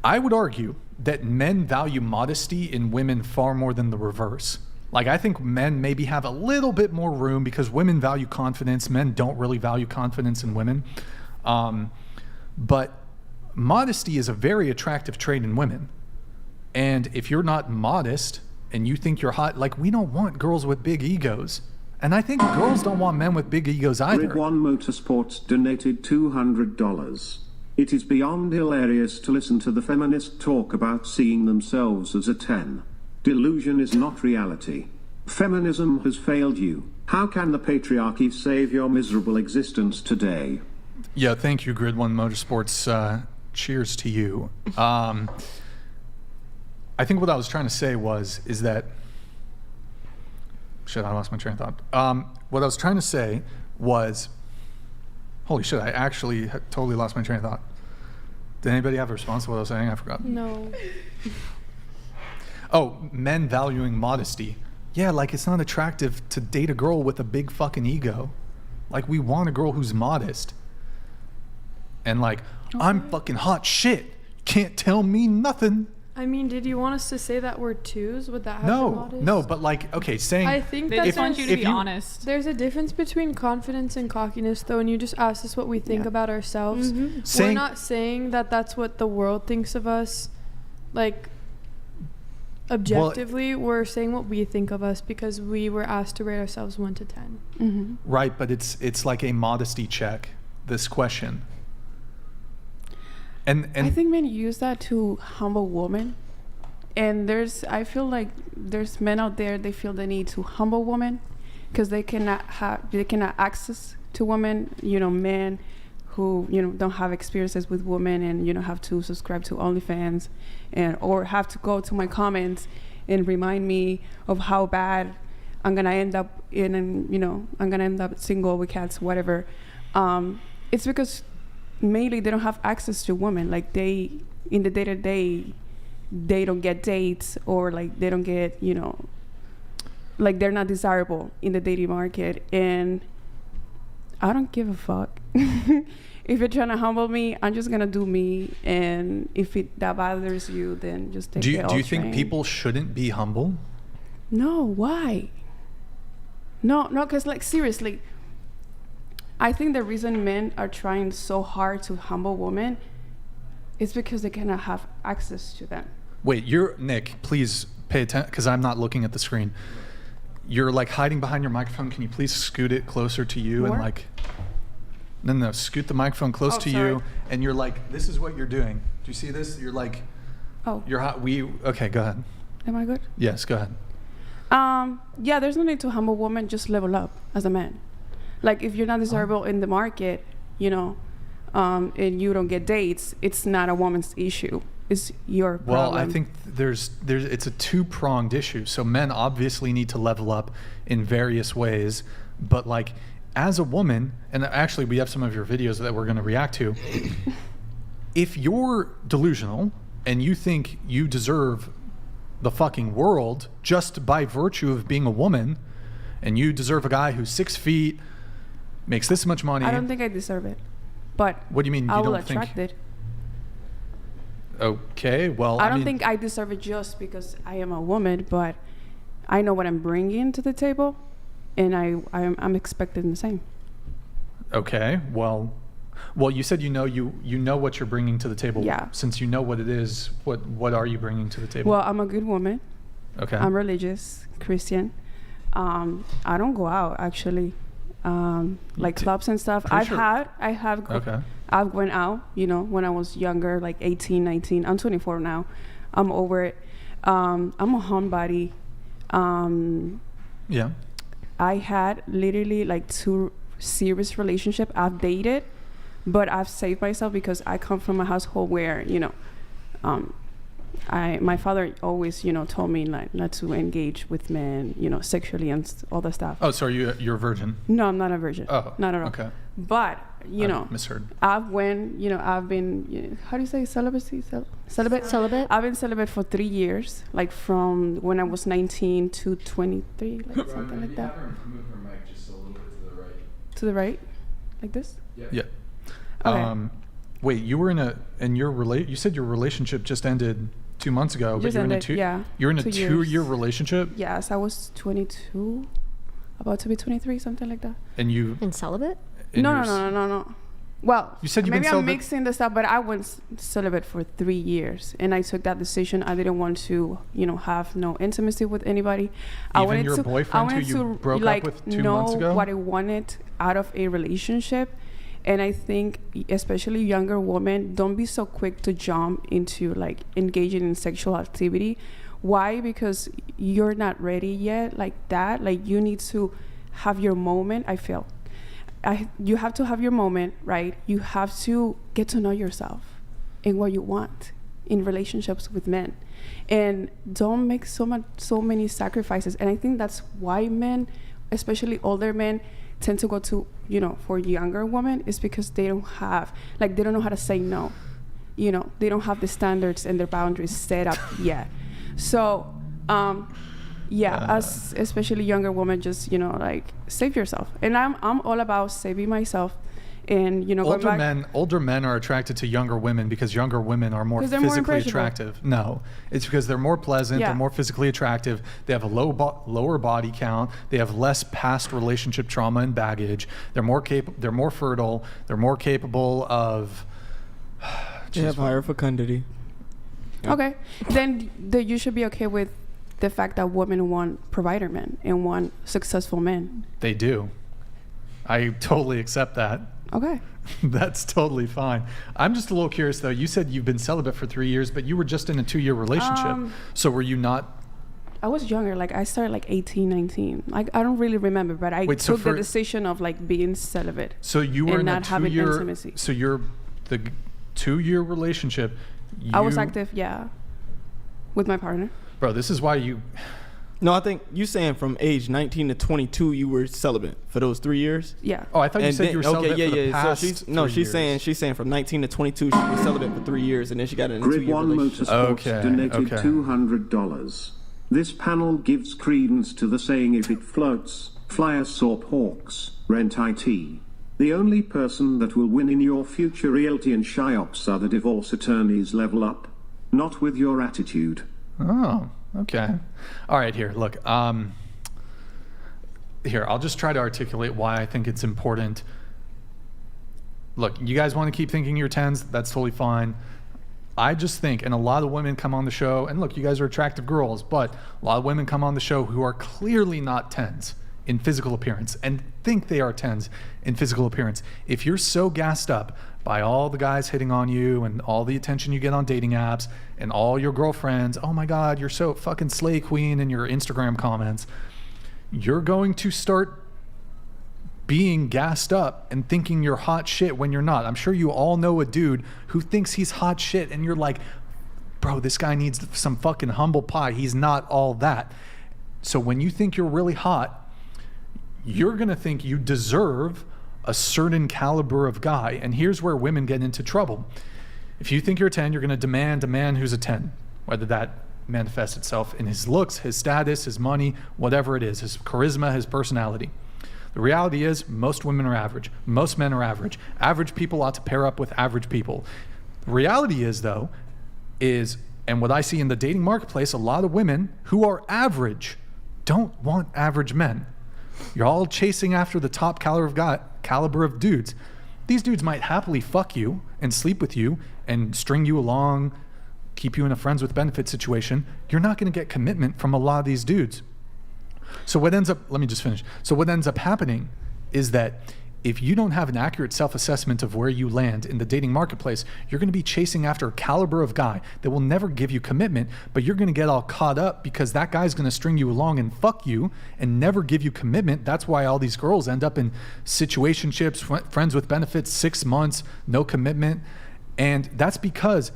I would argue that men value modesty in women far more than the reverse. Like, I think men maybe have a little bit more room because women value confidence. Men don't really value confidence in women. But modesty is a very attractive trait in women. And if you're not modest and you think you're hot, like, we don't want girls with big egos. And I think girls don't want men with big egos either. Grid One Motorsports donated $200. It is beyond hilarious to listen to the feminist talk about seeing themselves as a 10. Delusion is not reality. Feminism has failed you. How can the patriarchy save your miserable existence today? Yeah, thank you, Grid One Motorsports. Cheers to you. I think what I was trying to say is that... Shit, I lost my train of thought. What I was trying to say was... Holy shit, I actually totally lost my train of thought. Did anybody have a response to what I was saying? I forgot. No. Oh, men valuing modesty. Yeah, like, it's not attractive to date a girl with a big fucking ego. Like, we want a girl who's modest. And like, I'm fucking hot shit. Can't tell me nothing. I mean, did you want us to say that word twos? Would that have been modest? No, but like, okay, saying... I think they that just want you to be honest. There's a difference between confidence and cockiness, though, and you just asked us what we think about ourselves. We're not saying that that's what the world thinks of us. Like, objectively, we're saying what we think of us because we were asked to rate ourselves 1 to 10. Right, but it's like a modesty check, this question. And I think men use that to humble women. And I feel like there's men out there, they feel the need to humble women because they cannot access to women, men who, don't have experiences with women and, have to subscribe to OnlyFans or have to go to my comments and remind me of how bad I'm going to end up I'm going to end up single with cats, whatever. It's because mainly they don't have access to women. Like in the day-to-day, they don't get dates or like they don't get, like they're not desirable in the dating market. And I don't give a fuck. If you're trying to humble me, I'm just going to do me. And if that bothers you, then just take it. Do you think people shouldn't be humble? No, why? No, because like seriously, I think the reason men are trying so hard to humble women is because they cannot have access to them. Wait, Nick, please pay attention because I'm not looking at the screen. You're like hiding behind your microphone. Can you please scoot it closer to you? More? And like, no, scoot the microphone close to sorry. you. And you're like, this is what you're doing. Do you see this? You're like, you're hot. Okay, go ahead. Am I good? Yes, go ahead. Yeah, there's no need to humble women. Just level up as a man. Like if you're not desirable in the market, and you don't get dates, it's not a woman's issue. It's your problem. Well, I think it's a two-pronged issue. So men obviously need to level up in various ways, but like as a woman, and actually we have some of your videos that we're going to react to. If you're delusional and you think you deserve the fucking world just by virtue of being a woman, and you deserve a guy who's 6 feet, makes this much money. I don't think I deserve it. But what do you mean I you will don't think? attract it. Okay, well, I don't think I deserve it just because I am a woman, but I know what I'm bringing to the table, and I'm expecting the same. Okay, well, you said you know what you're bringing to the table. Yeah. Since you know what it is, what are you bringing to the table? Well, I'm a good woman. Okay. I'm religious, Christian. I don't go out actually, like clubs and stuff. I have. I've went out, when I was younger, like 18, 19. I'm 24 now. I'm over it. I'm a homebody. Yeah. I had literally like 2 serious relationships. I've dated, but I've saved myself because I come from a household where, my father always, told me like not to engage with men, sexually and all that stuff. Oh, so you're a virgin? No, I'm not a virgin. Oh, not at all. Okay. But I misheard. I've been, how do you say celibacy? Celibate. I've been celibate for 3 years, like from when I was 19 to 23, like something like that. Move her mic just a little bit to the right. To the right, like this. Yeah. Okay. Wait, you were you said your relationship just ended 2 months ago, but you're in a 2-year relationship? Yes, I was 22, about to be 23, something like that. And you... And celibate? No. Well, you said maybe I'm mixing this up, but I was celibate for 3 years, and I took that decision. I didn't want to, have no intimacy with anybody. Even your boyfriend who you broke up with 2 months ago? Know what I wanted out of a relationship. And I think especially younger women, don't be so quick to jump into like engaging in sexual activity. Why? Because you're not ready yet like that. Like you need to have your moment, I feel. You have to have your moment, right? You have to get to know yourself and what you want in relationships with men. And don't make so many sacrifices. And I think that's why men, especially older men, tend to go to, for younger women is because they don't know how to say no. They don't have the standards and their boundaries set up yet. So, Us, especially younger women, just, like, save yourself. And I'm all about saving myself. And, older men are attracted to younger women because younger women are more physically attractive. No, it's because they're more pleasant, they're more physically attractive, they have a lower body count, they have less past relationship trauma and baggage, they're more fertile, they're more capable of they have higher fecundity. Okay, then you should be okay with the fact that women want provider men and want successful men. They do. I totally accept that. Okay. That's totally fine. I'm just a little curious, though. You said you've been celibate for 3 years, but you were just in a 2-year relationship. So were you not? I was younger. Like, I started like 18, 19. Like, I don't really remember, but I took the decision of like being celibate. So you were in a 2-year. Intimacy. So you're the 2-year relationship. I was active, with my partner. Bro, this is why you. No, I think you saying from age 19 to 22 you were celibate for those 3 years. Yeah. Oh, I thought you said you were celibate for the past. So she's saying from 19 to 22 she was celibate for 3 years, and then she got in a 2-year relationship. Motorsports donated $200. This panel gives credence to the saying, if it floats, fly a SORP hawks, rent IT. The only person that will win in your future realty and SHIOPs are the divorce attorneys. Level up, not with your attitude. Oh. Okay. All right, here, look. Here, I'll just try to articulate why I think it's important. Look, you guys want to keep thinking you're 10s, that's totally fine. I just think, and a lot of women come on the show, and look, you guys are attractive girls, but a lot of women come on the show who are clearly not 10s in physical appearance and think they are 10s in physical appearance. If you're so gassed up by all the guys hitting on you and all the attention you get on dating apps and all your girlfriends, oh my God, you're so fucking slay queen in your Instagram comments, you're going to start being gassed up and thinking you're hot shit when you're not. I'm sure you all know a dude who thinks he's hot shit and you're like, bro, this guy needs some fucking humble pie. He's not all that. So when you think you're really hot, you're gonna think you deserve a certain caliber of guy. And here's where women get into trouble. If you think you're a 10, you're going to demand a man who's a 10, whether that manifests itself in his looks, his status, his money, whatever it is, his charisma, his personality. The reality is most women are average. Most men are average. Average people ought to pair up with average people. The reality is, though, and what I see in the dating marketplace, a lot of women who are average don't want average men. You're all chasing after the top caliber of dudes. These dudes might happily fuck you and sleep with you and string you along, keep you in a friends with benefits situation. You're not going to get commitment from a lot of these dudes. So what ends up, let me just finish. So what ends up happening is that if you don't have an accurate self-assessment of where you land in the dating marketplace, you're going to be chasing after a caliber of guy that will never give you commitment, but you're going to get all caught up because that guy's going to string you along and fuck you and never give you commitment. That's why all these girls end up in situationships, friends with benefits, 6 months, no commitment. And that's because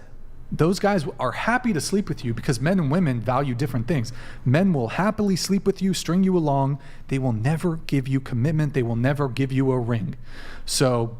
those guys are happy to sleep with you because men and women value different things. Men will happily sleep with you, string you along. They will never give you commitment. They will never give you a ring. So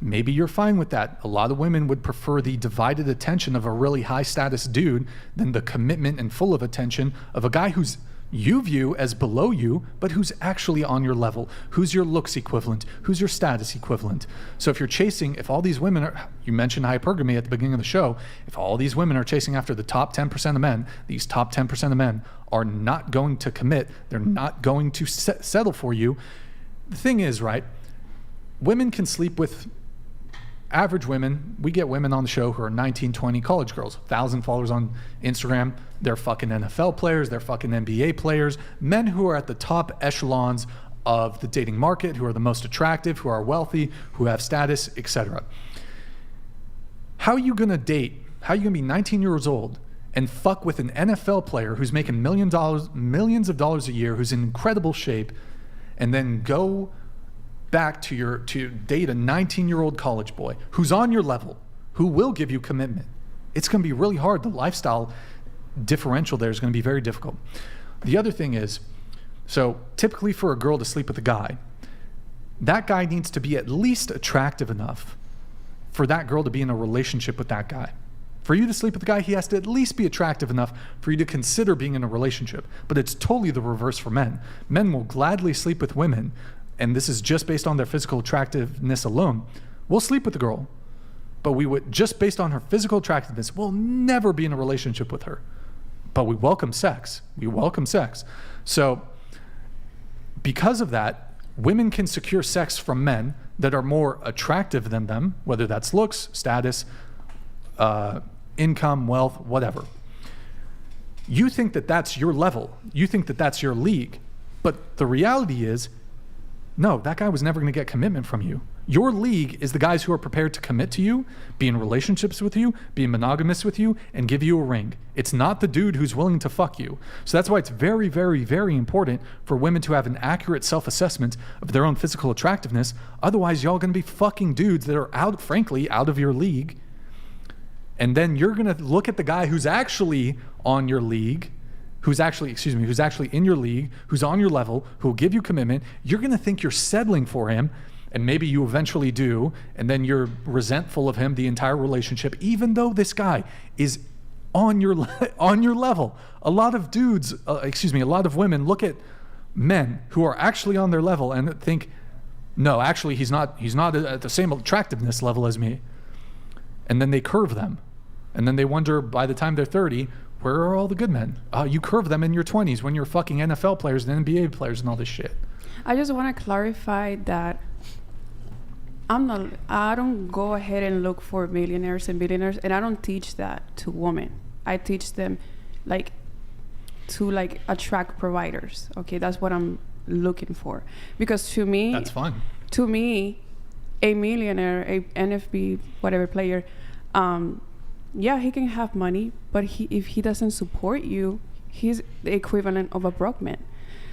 maybe you're fine with that. A lot of women would prefer the divided attention of a really high status dude than the commitment and full of attention of a guy who's you view as below you, but who's actually on your level, who's your looks equivalent, who's your status equivalent. So if you're chasing, if all these women are, you mentioned hypergamy at the beginning of the show, if all these women are chasing after the top 10% of men, these top 10% of men are not going to commit, they're not going to settle for you. The thing is, right, women can sleep with average women. We get women on the show who are 19, 20 college girls, 1,000 followers on Instagram. They're fucking NFL players. They're fucking NBA players. Men who are at the top echelons of the dating market, who are the most attractive, who are wealthy, who have status, etc. How are you going to date? How are you going to be 19 years old and fuck with an NFL player who's making millions of dollars a year, who's in incredible shape, and then go back to date a 19-year-old college boy who's on your level, who will give you commitment? It's going to be really hard. The lifestyle differential there is going to be very difficult. The other thing is, so typically for a girl to sleep with a guy, that guy needs to be at least attractive enough for that girl to be in a relationship with that guy. For you to sleep with a guy, he has to at least be attractive enough for you to consider being in a relationship. But it's totally the reverse for men. Men will gladly sleep with women, and this is just based on their physical attractiveness alone. We'll sleep with the girl, but we would, just based on her physical attractiveness, we'll never be in a relationship with her. But we welcome sex. We welcome sex. So because of that, women can secure sex from men that are more attractive than them, whether that's looks, status, income, wealth, whatever. You think that that's your level. You think that that's your league. But the reality is, no, that guy was never going to get commitment from you. Your league is the guys who are prepared to commit to you, be in relationships with you, be monogamous with you, and give you a ring. It's not the dude who's willing to fuck you. So that's why it's very, very, very important for women to have an accurate self-assessment of their own physical attractiveness. Otherwise, y'all going to be fucking dudes that are frankly, out of your league. And then you're going to look at the guy who's actually on your league, who's actually in your league, who's on your level, who will give you commitment. You're going to think you're settling for him. And maybe you eventually do, and then you're resentful of him the entire relationship, even though this guy is on your level. A lot of dudes, a lot of women look at men who are actually on their level and think, no, actually he's not at the same attractiveness level as me. And then they curve them. And then they wonder by the time they're 30, where are all the good men? You curve them in your 20s when you're fucking NFL players and NBA players and all this shit. I just want to clarify that I don't go ahead and look for millionaires and billionaires, and I don't teach that to women. I teach them to attract providers. Okay, that's what I'm looking for. Because to me, that's fun. To me, a millionaire, a NFB, whatever player, yeah, he can have money, but if he doesn't support you, he's the equivalent of a broke man.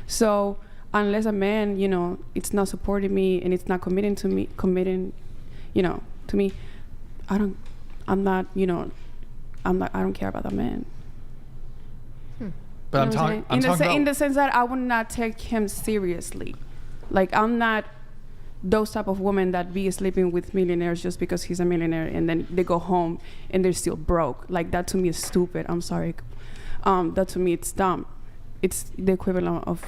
So unless a man, it's not supporting me and it's not committing to me, I don't care about that man. But I'm talking in the sense that I would not take him seriously. Like, I'm not those type of women that be sleeping with millionaires just because he's a millionaire and then they go home and they're still broke. Like, that to me is stupid. I'm sorry. That to me, it's dumb. It's the equivalent of,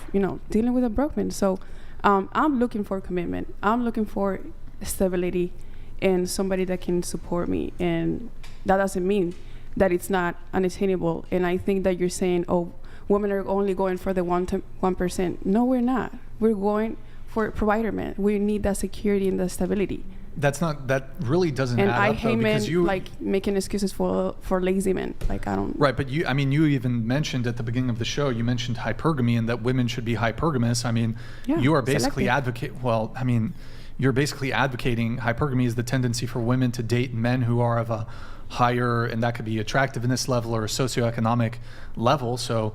dealing with a broke man. So I'm looking for commitment. I'm looking for stability and somebody that can support me. And that doesn't mean that it's not unattainable. And I think that you're saying, oh, women are only going for the 1%. No, we're not. We're going for provider men. We need that security and that stability. That really doesn't add up, though. And I hate men making excuses for lazy men. Like, I don't. Right, but you even mentioned at the beginning of the show, you mentioned hypergamy and that women should be hypergamous. I mean, you are basically you're basically advocating hypergamy is the tendency for women to date men who are of a higher, and that could be attractiveness level or a socioeconomic level. So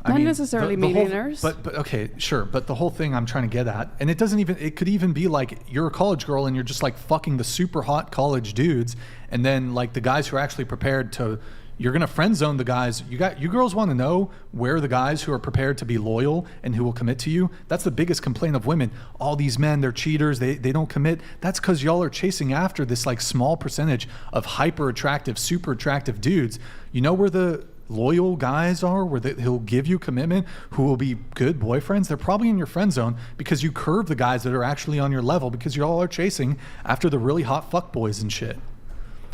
not necessarily millionaires. But okay, sure. But the whole thing I'm trying to get at, and it could even be like you're a college girl and you're just like fucking the super hot college dudes, and then like the guys who are actually prepared to, you're gonna friend zone the guys. You girls want to know where the guys who are prepared to be loyal and who will commit to you. That's the biggest complaint of women. All these men, they're cheaters. They don't commit. That's because y'all are chasing after this like small percentage of hyper attractive, super attractive dudes. You know where the loyal guys are, he'll give you commitment, who will be good boyfriends? They're probably in your friend zone because you curve the guys that are actually on your level because you all are chasing after the really hot fuck boys and shit.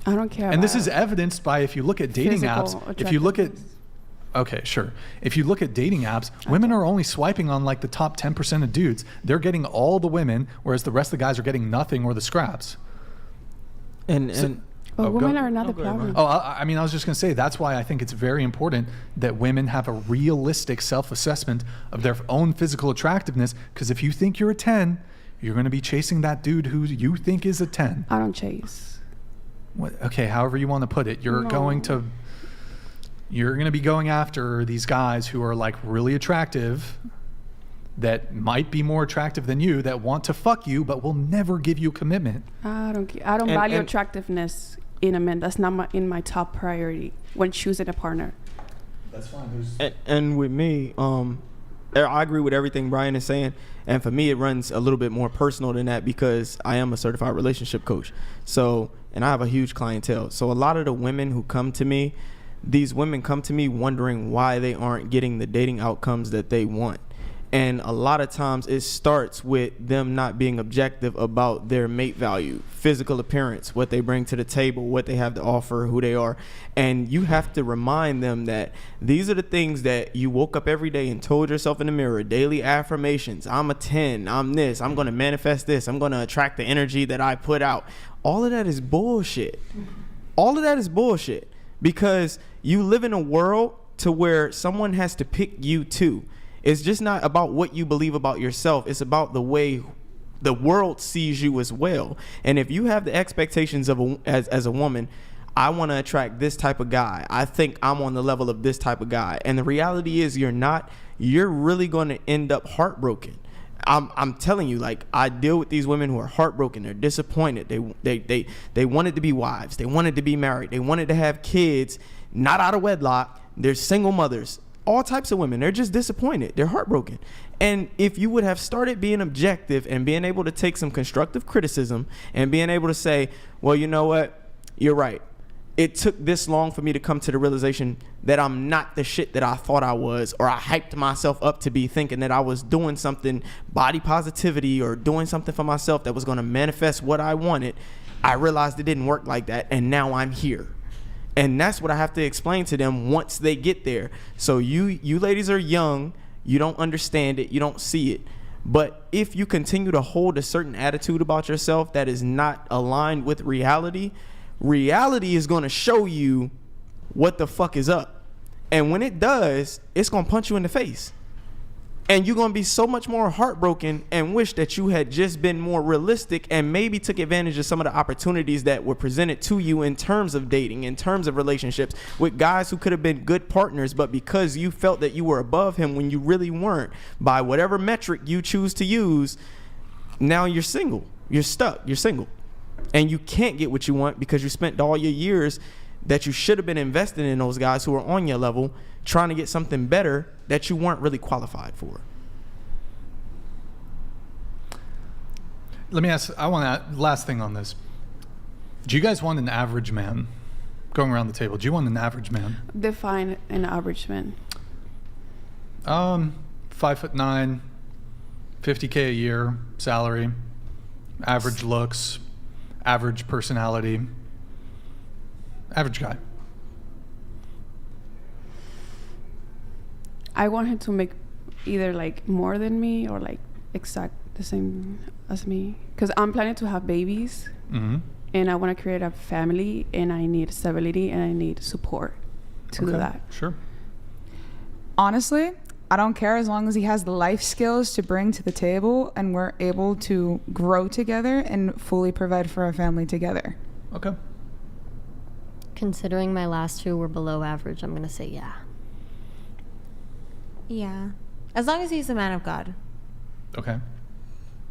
I don't care. And this is evidenced by, if you look at dating apps, if you look at dating apps, women are only swiping on like the top 10% of dudes. They're getting all the women, whereas the rest of the guys are getting nothing or the scraps. But women are not the problem. I was just going to say, that's why I think it's very important that women have a realistic self-assessment of their own physical attractiveness, because if you think you're a 10, you're going to be chasing that dude who you think is a 10. I don't chase. Okay, however you want to put it. You're going to be going after these guys who are like really attractive, that might be more attractive than you, that want to fuck you but will never give you commitment. I don't value attractiveness in a man. That's not in my top priority when choosing a partner. That's fine. And with me, I agree with everything Brian is saying. And for me, it runs a little bit more personal than that because I am a certified relationship coach. So, and I have a huge clientele. So a lot of the women who come to me, these women come to me wondering why they aren't getting the dating outcomes that they want. And a lot of times it starts with them not being objective about their mate value, physical appearance, what they bring to the table, what they have to offer, who they are. And you have to remind them that these are the things that you woke up every day and told yourself in the mirror, daily affirmations. I'm a 10, I'm this, I'm going to manifest this, I'm going to attract the energy that I put out. All of that is bullshit. All of that is bullshit because you live in a world to where someone has to pick you too. It's just not about what you believe about yourself. It's about the way the world sees you as well. And if you have the expectations of as a woman, I want to attract this type of guy. I think I'm on the level of this type of guy. And the reality is you're not. You're really going to end up heartbroken. I'm telling you, like, I deal with these women who are heartbroken. They're disappointed. They wanted to be wives. They wanted to be married. They wanted to have kids, not out of wedlock. They're single mothers. All types of women, they're just disappointed. They're heartbroken. And if you would have started being objective and being able to take some constructive criticism and being able to say, well, you know what? You're right. It took this long for me to come to the realization that I'm not the shit that I thought I was, or I hyped myself up to be, thinking that I was doing something, body positivity, or doing something for myself that was going to manifest what I wanted. I realized it didn't work like that, and now I'm here. And that's what I have to explain to them once they get there. So you ladies are young. You don't understand it. You don't see it. But if you continue to hold a certain attitude about yourself that is not aligned with reality, reality is going to show you what the fuck is up. And when it does, it's going to punch you in the face. And you're going to be so much more heartbroken and wish that you had just been more realistic and maybe took advantage of some of the opportunities that were presented to you in terms of dating, in terms of relationships with guys who could have been good partners, but because you felt that you were above him when you really weren't, by whatever metric you choose to use, now you're single. You're stuck. You're single. And you can't get what you want because you spent all your years that you should have been investing in those guys who are on your level, trying to get something better that you weren't really qualified for. Let me ask, I want to, last thing on this. Do you guys want an average man? Going around the table, do you want an average man? Define an average man. 5'9", 50K a year, salary, average looks, average personality, average guy. I want him to make either like more than me or like exact the same as me, because I'm planning to have babies. Mm-hmm. And I want to create a family, and I need stability and I need support to do that. Sure. Honestly, I don't care as long as he has the life skills to bring to the table and we're able to grow together and fully provide for our family together. Okay. Considering my last two were below average, I'm going to say yeah. Yeah. As long as he's a man of God. Okay.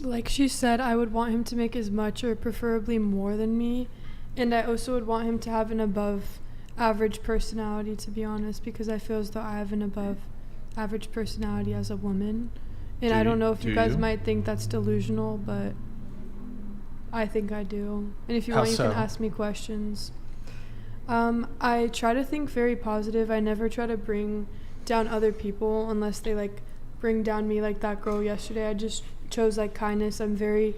Like she said, I would want him to make as much or preferably more than me. And I also would want him to have an above average personality, to be honest, because I feel as though I have an above average personality as a woman. And I don't know if you guys might think that's delusional, but I think I do. And if you want, you can ask me questions. I try to think very positive. I never try to bring down other people unless they like bring down me, like that girl yesterday. I just chose like kindness. I'm very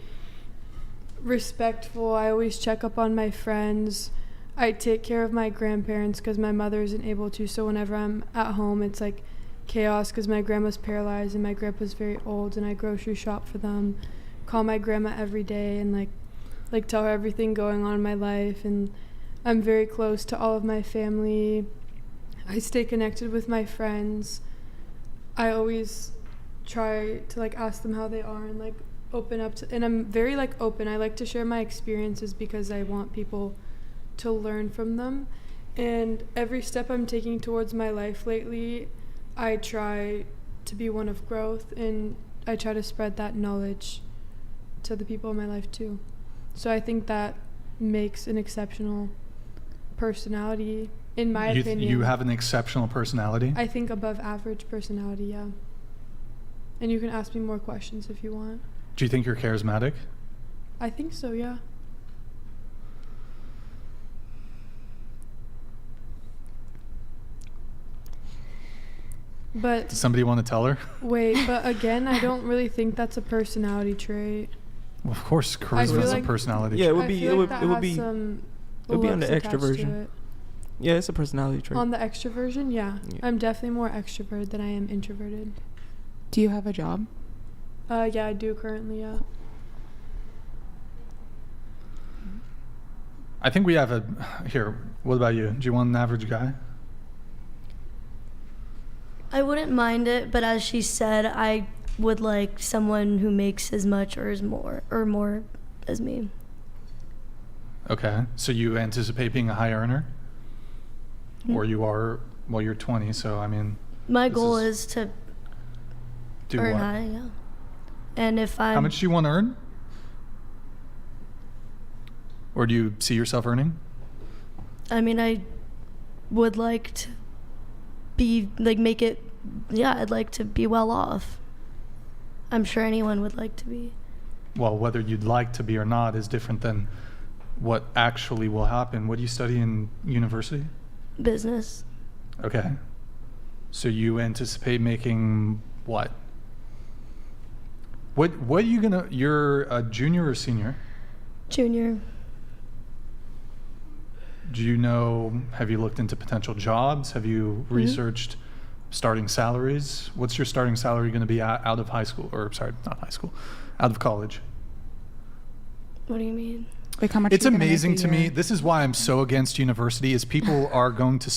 respectful. I always check up on my friends. I take care of my grandparents because my mother isn't able to, so whenever I'm at home it's like chaos because my grandma's paralyzed and my grandpa's very old, and I grocery shop for them, call my grandma every day and like tell her everything going on in my life. And I'm very close to all of my family. I stay connected with my friends. I always try to like ask them how they are and like open up to, and I'm very like open. I like to share my experiences because I want people to learn from them. And every step I'm taking towards my life lately, I try to be one of growth, and I try to spread that knowledge to the people in my life too. So I think that makes an exceptional personality, in my opinion. You have an exceptional personality? I think above average personality, yeah. And you can ask me more questions if you want. Do you think you're charismatic? I think so, yeah. But Does somebody want to tell her? wait, but again, I don't really think that's a personality trait. Well, of course, charisma is a personality Yeah, trait. it would be. It would be on the extroversion. Yeah, it's a personality trait. On the extroversion, yeah. I'm definitely more extrovert than I am introverted. Do you have a job? Yeah, I do currently, yeah. I think we have a... Here, what about you? Do you want an average guy? I wouldn't mind it, but as she said, I would like someone who makes as much or more as me. Okay, so you anticipate being a high earner? Or you are... Well, you're 20, so I mean... My goal is to do earn what? high, yeah. And if I'm... How much do you want to earn? Or do you see yourself earning? I mean, I would like to be, like, make it... Yeah, I'd like to be well off. I'm sure anyone would like to be. Well, whether you'd like to be or not is different than what actually will happen. What do you study in university? Business. Okay. So you anticipate making what? What are you gonna... You're a junior or senior? Junior. Do you know... Have you looked into potential jobs? Have you researched starting salaries? What's your starting salary going to be out of high school? Or, sorry, not high school. Out of college? What do you mean? Like how much? It's amazing to me. This is why I'm so against university, is people are going to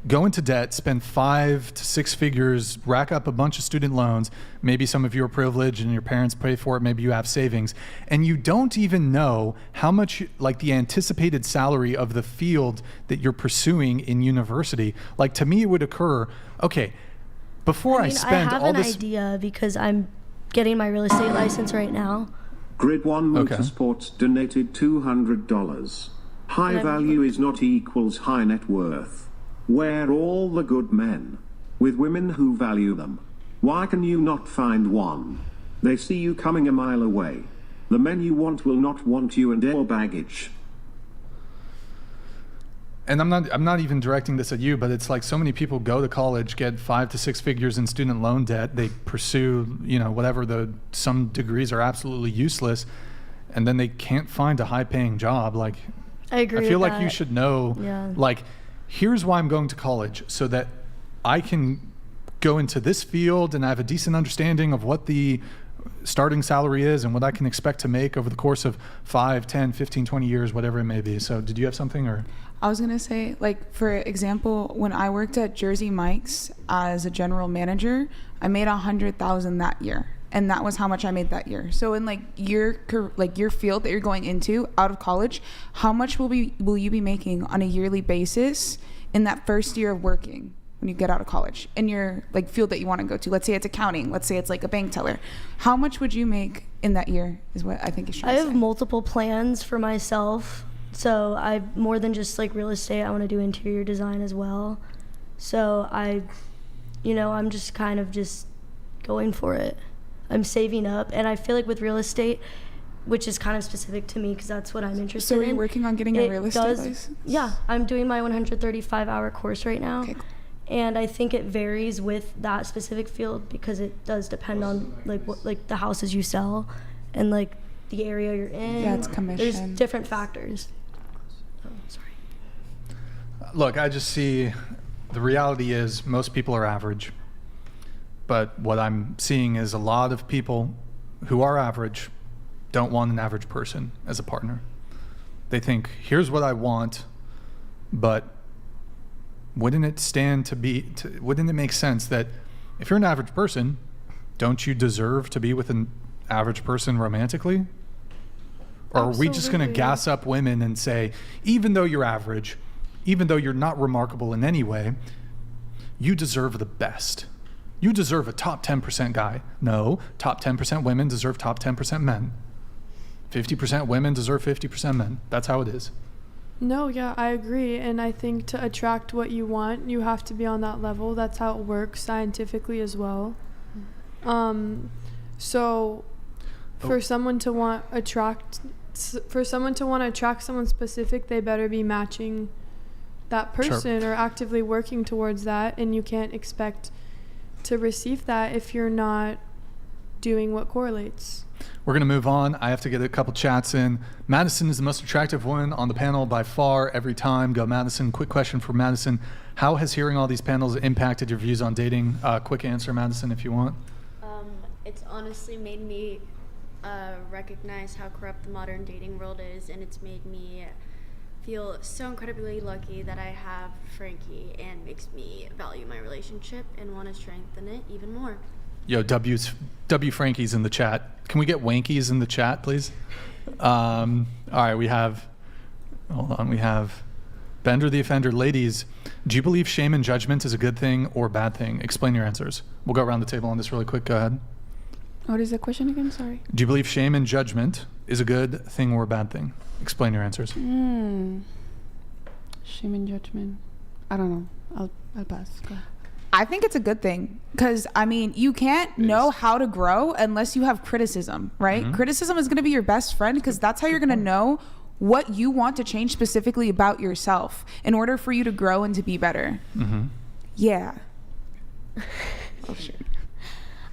go into debt, spend 5 to 6 figures, rack up a bunch of student loans. Maybe some of you are privileged and your parents pay for it. Maybe you have savings. And you don't even know how much, like, the anticipated salary of the field that you're pursuing in university. Like, to me, it would occur, okay, before I spend all this... I have an idea because I'm getting my real estate license right now. Grid 1 Motorsports donated $200. High value is not equals high net worth. Where all the good men, with women who value them. Why can you not find one? They see you coming a mile away. The men you want will not want you and your baggage. And I'm not even directing this at you, but it's like so many people go to college, get 5 to 6 figures in student loan debt. They pursue, whatever some degrees are absolutely useless, and then they can't find a high-paying job. Like, I agree. I feel with like that. you should know, like, here's why I'm going to college, so that I can go into this field and I have a decent understanding of what the starting salary is and what I can expect to make over the course of 5, 10, 15, 20 years, whatever it may be. So did you have something? Or I was going to say, like, for example, when I worked at Jersey Mike's as a general manager, I made $100,000 that year. And that was how much I made that year. So in your field that you're going into out of college, how much will you be making on a yearly basis in that first year of working when you get out of college in your field that you want to go to? Let's say it's accounting. Let's say it's like a bank teller. How much would you make in that year is what I think is trying to say. I have multiple plans for myself. So I more than just real estate, I want to do interior design as well. So I'm just kind of just going for it. I'm saving up, and I feel like with real estate, which is kind of specific to me because that's what I'm interested in. So are you working on getting a real estate license? Yeah, I'm doing my 135-hour course right now. Okay. And I think it varies with that specific field because it does depend on the houses you sell and the area you're in. Yeah, it's commission. There's different factors. Oh, sorry. Look, I just see the reality is most people are average. But what I'm seeing is a lot of people who are average don't want an average person as a partner. They think, here's what I want, but wouldn't it make sense that if you're an average person, don't you deserve to be with an average person romantically? Or are we just going to gas up women and say, even though you're average, even though you're not remarkable in any way, you deserve the best? You deserve a top 10% guy. No, top 10% women deserve top 10% men. 50% women deserve 50% men. That's how it is. No, yeah, I agree. And I think to attract what you want, you have to be on that level. That's how it works scientifically as well. So for someone to want to attract someone specific, they better be matching that person or actively working towards that, and you can't expect to receive that if you're not doing what correlates. We're going to move on. I have to get a couple chats in. Madison is the most attractive woman on the panel by far every time. Go Madison. Quick question for Madison. How has hearing all these panels impacted your views on dating? Quick answer, Madison, if you want. It's honestly made me recognize how corrupt the modern dating world is, and it's made me feel so incredibly lucky that I have Frankie, and makes me value my relationship and want to strengthen it even more. Yo, W Frankie's in the chat. Can we get Wankies in the chat, please? All right, we have Bender the Offender. Ladies, do you believe shame and judgment is a good thing or bad thing? Explain your answers. We'll go around the table on this really quick. Go ahead. What is the question again? Sorry. Do you believe shame and judgment is a good thing or a bad thing? Explain your answers. Shame and judgment. I don't know. I'll pass. Go ahead. I think it's a good thing because, I mean, you can't know how to grow unless you have criticism, right? Mm-hmm. Criticism is going to be your best friend because that's how you're going to know what you want to change specifically about yourself in order for you to grow and to be better. Mm-hmm. Yeah. Oh, shit.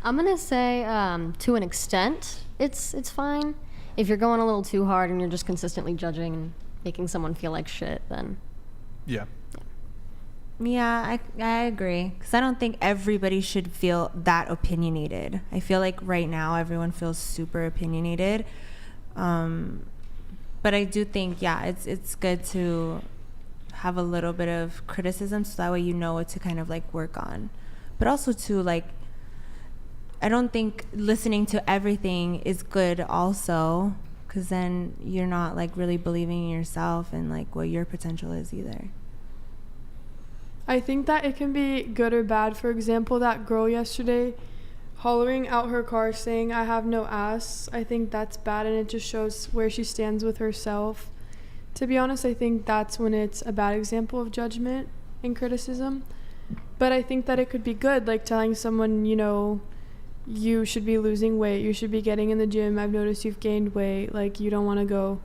I'm going to say to an extent, it's fine. If you're going a little too hard and you're just consistently judging and making someone feel like shit, then... Yeah. Yeah, I agree. Because I don't think everybody should feel that opinionated. I feel like right now everyone feels super opinionated. But I do think, yeah, it's good to have a little bit of criticism so that way you know what to kind of like work on. But also too, like, I don't think listening to everything is good also, because then you're not like really believing in yourself and like what your potential is either. I think that it can be good or bad. For example, that girl yesterday hollering out her car saying, "I have no ass." I think that's bad, and it just shows where she stands with herself. To be honest, I think that's when it's a bad example of judgment and criticism. But I think that it could be good, like telling someone, you know, you should be losing weight, you should be getting in the gym, I've noticed you've gained weight, like you don't want to go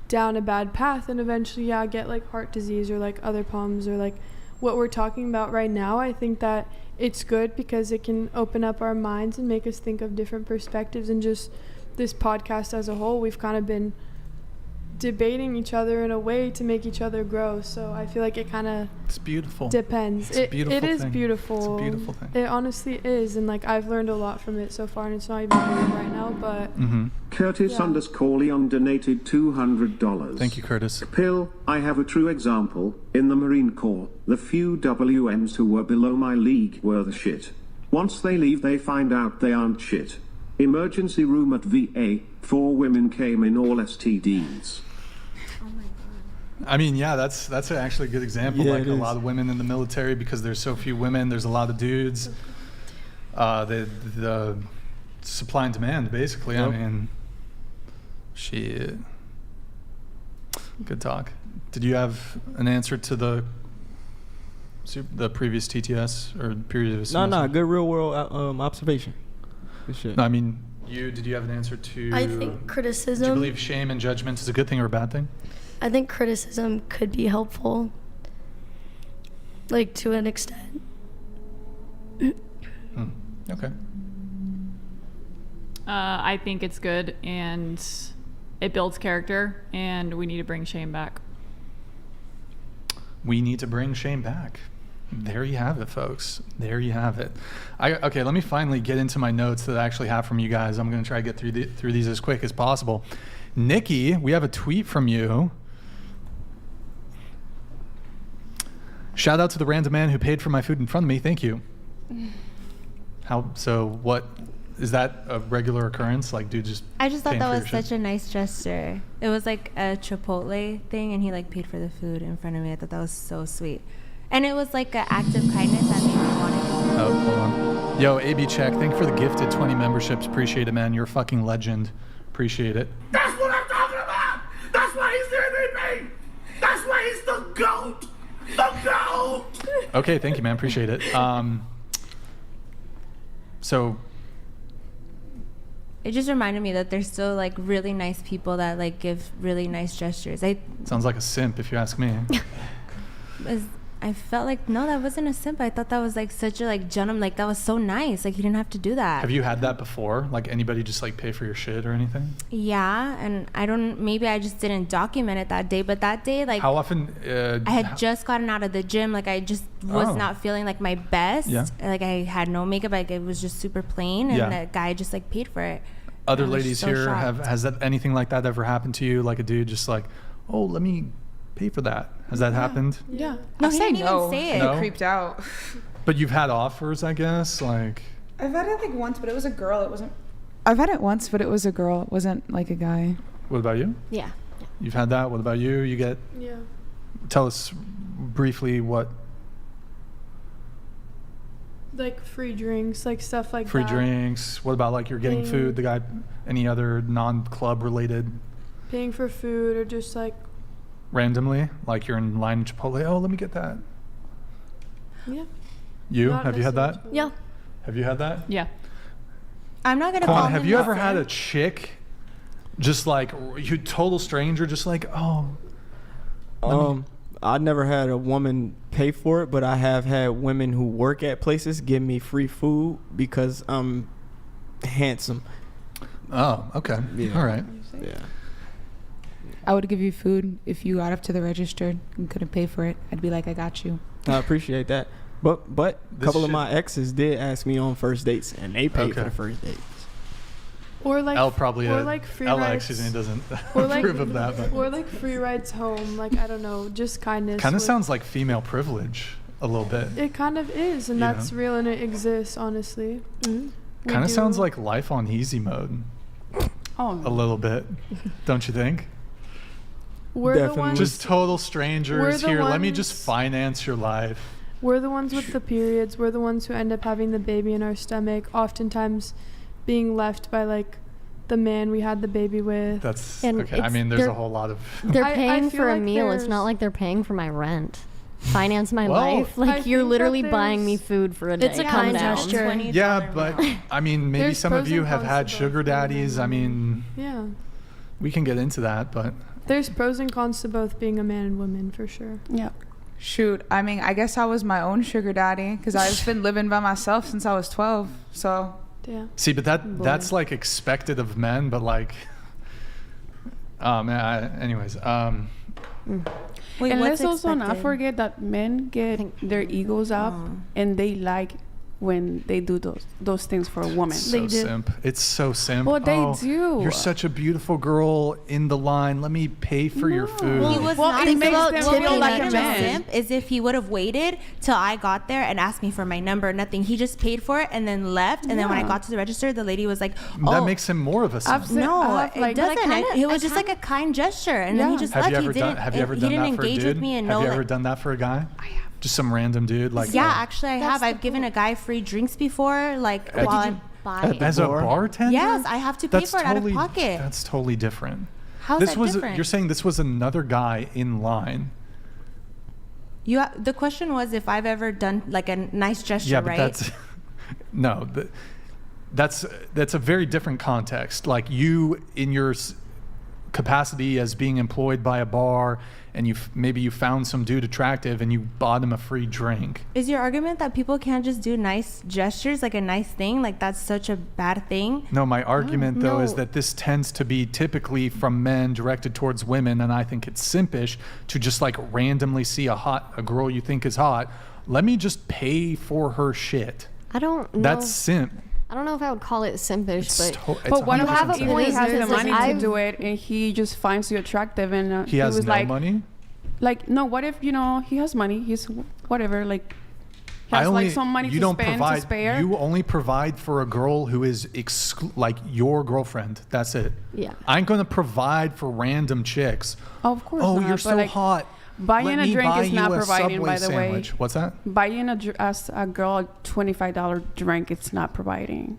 down a bad path and eventually get like heart disease or like other problems or like what we're talking about right now. I think that it's good because it can open up our minds and make us think of different perspectives. And just this podcast as a whole, we've kind of been debating each other in a way to make each other grow. So I feel like it kind of it's beautiful. Depends. It's a beautiful it is thing. beautiful. It's a beautiful thing. It honestly is, and like I've learned a lot from it so far, and it's not even good right now. But Curtis _ Leon donated $200. Thank you, Curtis. Pill, I have a true example. In the Marine Corps, the few WMs who were below my league were the shit. Once they leave, they find out they aren't shit. Emergency room at VA, 4 women came in, all STDs. I mean, yeah, that's actually a good example. Yeah, like a lot of women in the military, because there's so few women, there's a lot of dudes. The supply and demand, basically. Yep. I mean, shit. Good talk. Did you have an answer to the previous TTS or previous semester? No, good real world observation. Good shit. No, I mean, did you have an answer to? I think criticism. Do you believe shame and judgment is a good thing or a bad thing? I think criticism could be helpful, like to an extent. Okay. I think it's good and it builds character, and we need to bring shame back. We need to bring shame back. There you have it, folks. There you have it. Okay, let me finally get into my notes that I actually have from you guys. I'm going to try to get through these as quick as possible. Nikki, we have a tweet from you. Shout out to the random man who paid for my food in front of me. Thank you. What is that a regular occurrence? Like, dude, I just thought that was such a nice gesture. It was like a Chipotle thing, and he like paid for the food in front of me. I thought that was so sweet, and it was like an act of kindness that made me want to. Oh, hold on. Yo, AB Check, thank you for the gifted 20 memberships. Appreciate it, man. You're a fucking legend. Appreciate it. That's what I'm talking about. That's why he's the MVP. That's why he's the GOAT. The GOAT. Okay, thank you, man. Appreciate it. So, it just reminded me that there's still like really nice people that like give really nice gestures. Sounds like a simp if you ask me. I felt like, no, that wasn't a simp. I thought that was like such a like gentleman. Like that was so nice. Like he didn't have to do that. Have you had that before? Like anybody just like pay for your shit or anything? Yeah, and maybe I just didn't document it that day. But that day, like, how often? I had just gotten out of the gym. Like I just was not feeling like my best. Yeah. Like I had no makeup. Like it was just super plain, and the guy just like paid for it. Other ladies so here has that anything like that ever happened to you? Like a dude just like, oh, let me pay for that. Has that happened? Yeah. No, he say didn't no. even say it. No? Creeped out. But you've had offers, I guess. Like I've had it like once, but it was a girl. It wasn't. I've had it once, but it was a girl. It wasn't like a guy. What about you? Yeah. You've had that. What about you? You get. Yeah. Tell us briefly what. Like free drinks, like stuff like free that. drinks. What about like you're getting food? The guy. Any other non-club related? Paying for food or just like. Randomly, like you're in line at Chipotle. Oh, let me get that. Yeah. Have you had that? Yeah. Have you had that? Yeah. I'm not gonna. Quan, have you ever had a chick, just like you total stranger, just like I never had a woman pay for it, but I have had women who work at places give me free food because I'm handsome. Oh, okay. Yeah. All right. Yeah. I would give you food if you got up to the register and couldn't pay for it. I'd be like, I got you. I appreciate that. But a couple of my exes did ask me on first dates, and they paid for the first dates. Or like free rides. Excuse me, doesn't approve of that. But. Or like free rides home. Like I don't know, just kindness. Kind of sounds like female privilege a little bit. It kind of is, and that's real, and it exists. Honestly. Mm-hmm. Kind of sounds like life on easy mode. Oh. A little bit, don't you think? We're the ones, just total strangers here. Let me just finance your life. We're the ones with the periods. We're the ones who end up having the baby in our stomach. Oftentimes, being left by like the man we had the baby with. That's okay. I mean, there's a whole lot of. They're paying for a meal. It's not like they're paying for my rent. Finance my life. Like you're literally buying me food for a day. It's a kind gesture. Yeah, but I mean, maybe some of you have had sugar daddies. I mean, yeah, we can get into that, but. There's pros and cons to both being a man and woman, for sure. Yeah. Shoot. I mean, I guess I was my own sugar daddy because I've been living by myself since I was 12. So. Yeah. See, but that's like expected of men, but like. Anyways. Wait, and let's also not forget that men get their egos up and they like when they do those things for a woman. So simp. It's so simp. Well, they do. You're such a beautiful girl in the line. Let me pay for your food. He was not about feel like a simp is if he would have waited till I got there and asked me for my number. Nothing. He just paid for it and then left. And then when I got to the register, the lady was like, "Oh, that makes him more of a simp." No, it doesn't. It was just like a kind gesture, and then he just left. Have you ever done that for a dude? With me and have you ever done that for a guy? I have. Just some random dude, like. Yeah, actually, I have. I've given a guy free drinks before, like while I'm buying. As a bartender? Yes, I have to pay for it out of pocket. That's totally different. How's that different? You're saying this was another guy in line. The question was if I've ever done like a nice gesture, right? Yeah, but that's a very different context. Like you in your capacity as being employed by a bar, and maybe you found some dude attractive and you bought him a free drink. Is your argument that people can't just do nice gestures, like a nice thing, like that's such a bad thing? No, my argument though is that this tends to be typically from men directed towards women, and I think it's simpish to just like randomly see a girl you think is hot. Let me just pay for her shit. I don't know. That's simp. I don't know if I would call it simpish, but one of have a point. He has the money to do it, and he just finds you attractive, and he has was no like, money. Like, no, what if he has money? He's whatever. Like, he has some money to spare. You only provide for a girl who is like your girlfriend. That's it. Yeah. I ain't gonna provide for random chicks. Of course. Oh, not, you're so hot. Buying a drink is not providing, by the way. What's that? Buying a girl a $25 drink, it's not providing.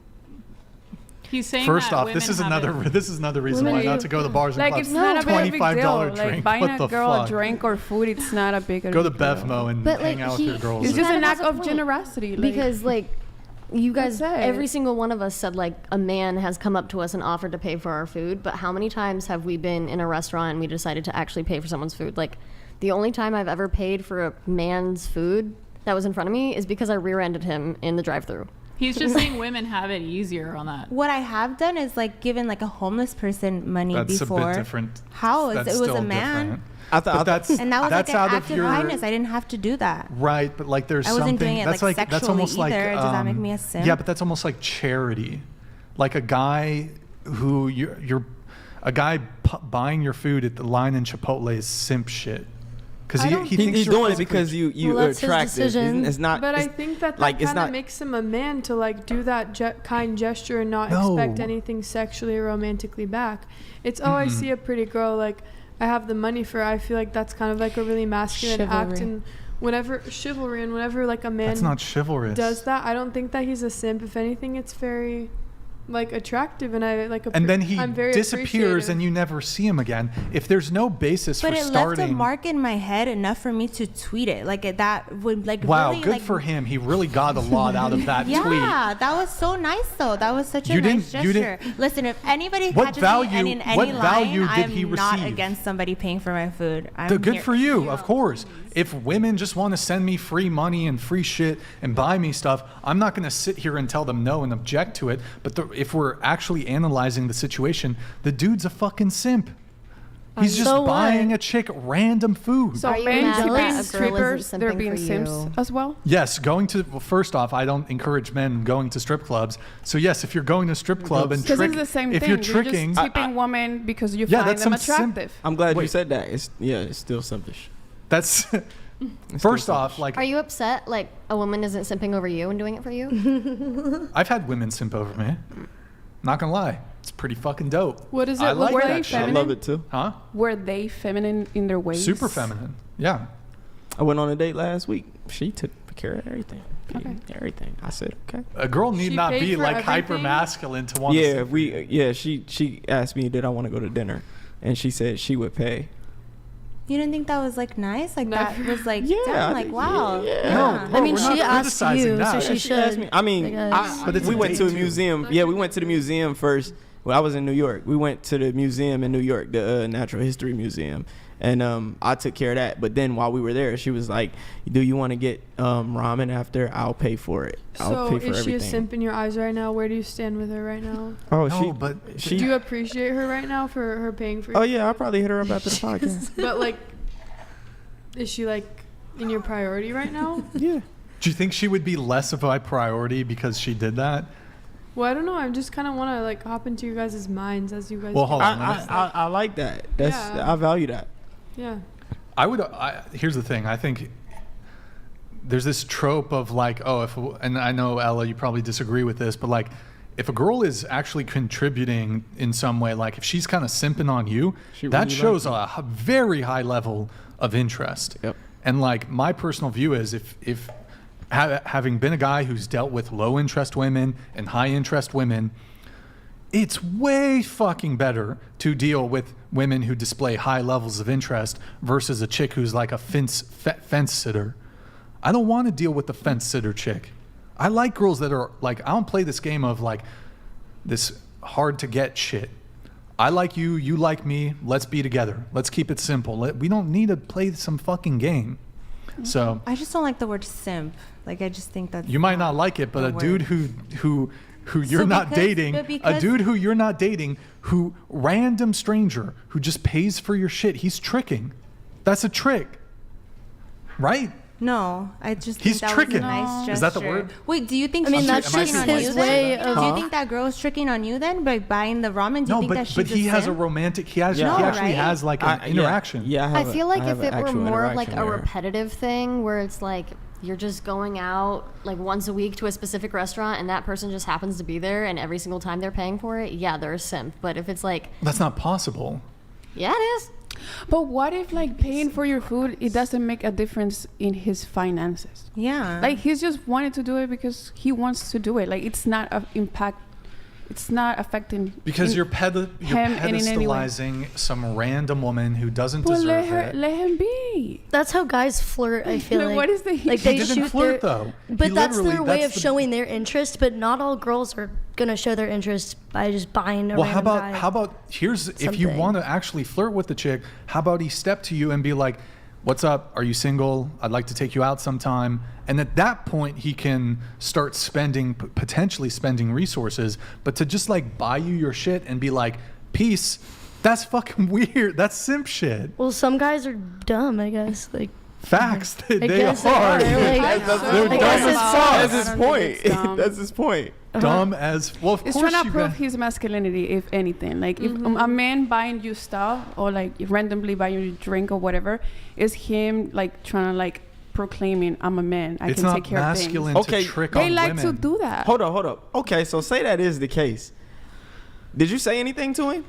He's saying first that off, this is another reason why not to go to the bars and like clubs. It's not a very big deal. $25 drink. Like buying a girl a drink or food, it's not a big deal. Go to Bevmo and hang out with your girls. It's just an act of generosity. Because like you guys, every single one of us said like a man has come up to us and offered to pay for our food, but how many times have we been in a restaurant and we decided to actually pay for someone's food? Like the only time I've ever paid for a man's food that was in front of me is because I rear-ended him in the drive-thru. He's just saying women have it easier on that. What I have done is like given like a homeless person money before. That's a bit different. How? It was a man. Different. And that was like an act of kindness. I didn't have to do that. Right, but like there's something. I wasn't doing it that's like sexually that's almost either. Does that make me a simp? Yeah, but that's almost like charity. Like a guy who you're a guy buying your food at the line in Chipotle is simp shit. Because he's doing it because you are attractive. It's not. But I think that like, kind of makes him a man to like do that kind gesture and not expect anything sexually or romantically back. It's I see a pretty girl, like I have the money for her. I feel like that's kind of like a really masculine act, and whenever like a man that's not chivalrous does that, I don't think that he's a simp. If anything, it's very like attractive, and I like. And then he disappears, and you never see him again. If there's no basis for starting, but it left a mark in my head enough for me to tweet it. Like that would like. Wow, really, good like, for him. He really got a lot out of that tweet. Yeah, that was so nice though. That was such a nice gesture. Listen, if anybody catches me in any line, I'm not against somebody paying for my food. Good for you, of course. If women just want to send me free money and free shit and buy me stuff, I'm not going to sit here and tell them no and object to it. But if we're actually analyzing the situation, the dude's a fucking simp. He's just buying a chick random food. So men being strippers, they're being simps as well? Yes, first off, I don't encourage men going to strip clubs. So yes, if you're going to a strip club and because it's the same thing. You're tricking, just tipping women because you find them attractive. I'm glad you said that. It's still simpish. That's first off, like. Are you upset like a woman isn't simping over you and doing it for you? I've had women simp over me. Not gonna lie, it's pretty fucking dope. What is it? I like that shit. I love it too. Huh? Were they feminine in their ways? Super feminine. Yeah. I went on a date last week. She took care of everything. Everything. I said okay. A girl need not be like hyper masculine to want. She asked me did I want to go to dinner, and she said she would pay. You didn't think that was like nice? Like that was like damn, like wow. Yeah. No, I mean she asked you, so she should. Asked me. I mean, we went to a museum. Yeah, we went to the museum first. Well, I was in New York. We went to the museum in New York, the Natural History Museum, and I took care of that. But then while we were there, she was like, "Do you want to get ramen after? I'll pay for it. I'll pay for everything." So is she a simp in your eyes right now? Where do you stand with her right now? Oh, no, do you appreciate her right now for her paying for? Oh yeah, I'll probably hit her up after the podcast. But like, is she like in your priority right now? Yeah. Do you think she would be less of a priority because she did that? Well, I don't know. I just kind of want to like hop into you guys' minds as you guys. Well, hold on. I like that. I value that. Yeah. Here's the thing. I think there's this trope of like, and I know Ella, you probably disagree with this, but like, if a girl is actually contributing in some way, like if she's kind of simping on you, that shows a very high level of interest. Yep. And like my personal view is if having been a guy who's dealt with low interest women and high interest women, it's way fucking better to deal with women who display high levels of interest versus a chick who's like a fence sitter. I don't want to deal with the fence sitter chick. I like girls that are like, I don't play this game of like this hard to get shit. I like you, you like me, let's be together. Let's keep it simple. We don't need to play some fucking game. So I just don't like the word simp. Like I just think that you might not like it, but a dude who you're not dating, a dude who you're not dating, who random stranger who just pays for your shit, he's tricking. That's a trick, right? No, I just he's think that tricking. Was a nice gesture. Is that the word? Wait, do you think? I mean, that's just his way of. Do you think that girl is tricking on you then by buying the ramen? Do you think that she's but he has a romantic. He actually has like an interaction. I feel like if it were more of like a repetitive thing where it's like you're just going out like once a week to a specific restaurant and that person just happens to be there and every single time they're paying for it, yeah, they're a simp. But if it's like that's not possible. Yeah, it is. But what if like paying for your food, it doesn't make a difference in his finances? Yeah. Like he's just wanted to do it because he wants to do it. Like it's not an impact it's not affecting because you're him in any way. pedestalizing some random woman who doesn't Well, deserve it. let him be. That's how guys flirt. I feel like. What is the like He they didn't shoot flirt, their, though. But He that's literally- their way that's of showing their interest. But not all girls are gonna show their interest by just buying a Well, how random about guy how about here's if you something. want to actually flirt with the chick, how about he step to you and be like, "What's up? Are you single? I'd like to take you out sometime." And at that point, he can start spending potentially spending resources. But to just like buy you your shit and be like, "Peace," that's fucking weird. That's simp shit. Well, some guys are dumb, I guess. Like Facts. They guess are. they are. Like, They're I guess it's That's his I don't point. think it's dumb. That's his point. Dumb as well. Of It's course trying to you prove got. his masculinity, if anything. Like if a man buying you stuff or like randomly buying you a drink or whatever, is him like trying to like proclaiming, "I'm a man. I It's can not take care of things." masculine Okay. to trick They on like women. to do that. Hold up. Okay, so say that is the case. Did you say anything to him?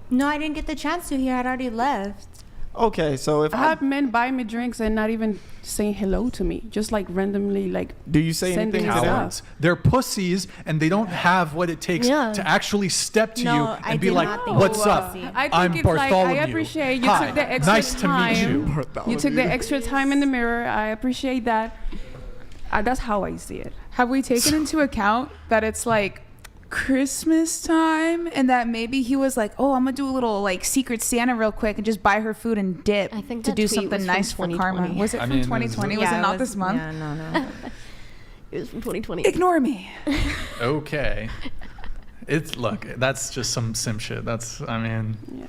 No, I didn't get the chance to. He had already left. Okay, so if I have men buy me drinks and not even saying hello to me, just like randomly like. do you say sending anything me to them? stuff. Cowards. They're pussies, and they don't have what it takes Yeah. to actually step to No, you I and be did like, not think "What's he was up? pussy. I think I'm it's Bartholomew. like I appreciate you Hi. took the extra Nice to time. meet you." You took the extra time in the mirror. I appreciate that. That's how I see it. Have we taken into account that it's like Christmas time and that maybe he was like, oh, I'm gonna do a little like Secret Santa real quick and just buy her food and dip I think to that do tweet something was nice from for karma? 2020. Was it I from mean, 2020? it Was it not this month? Yeah, no. It was from 2020. Ignore me. Okay. Look, that's just some simp shit. I mean, Yeah.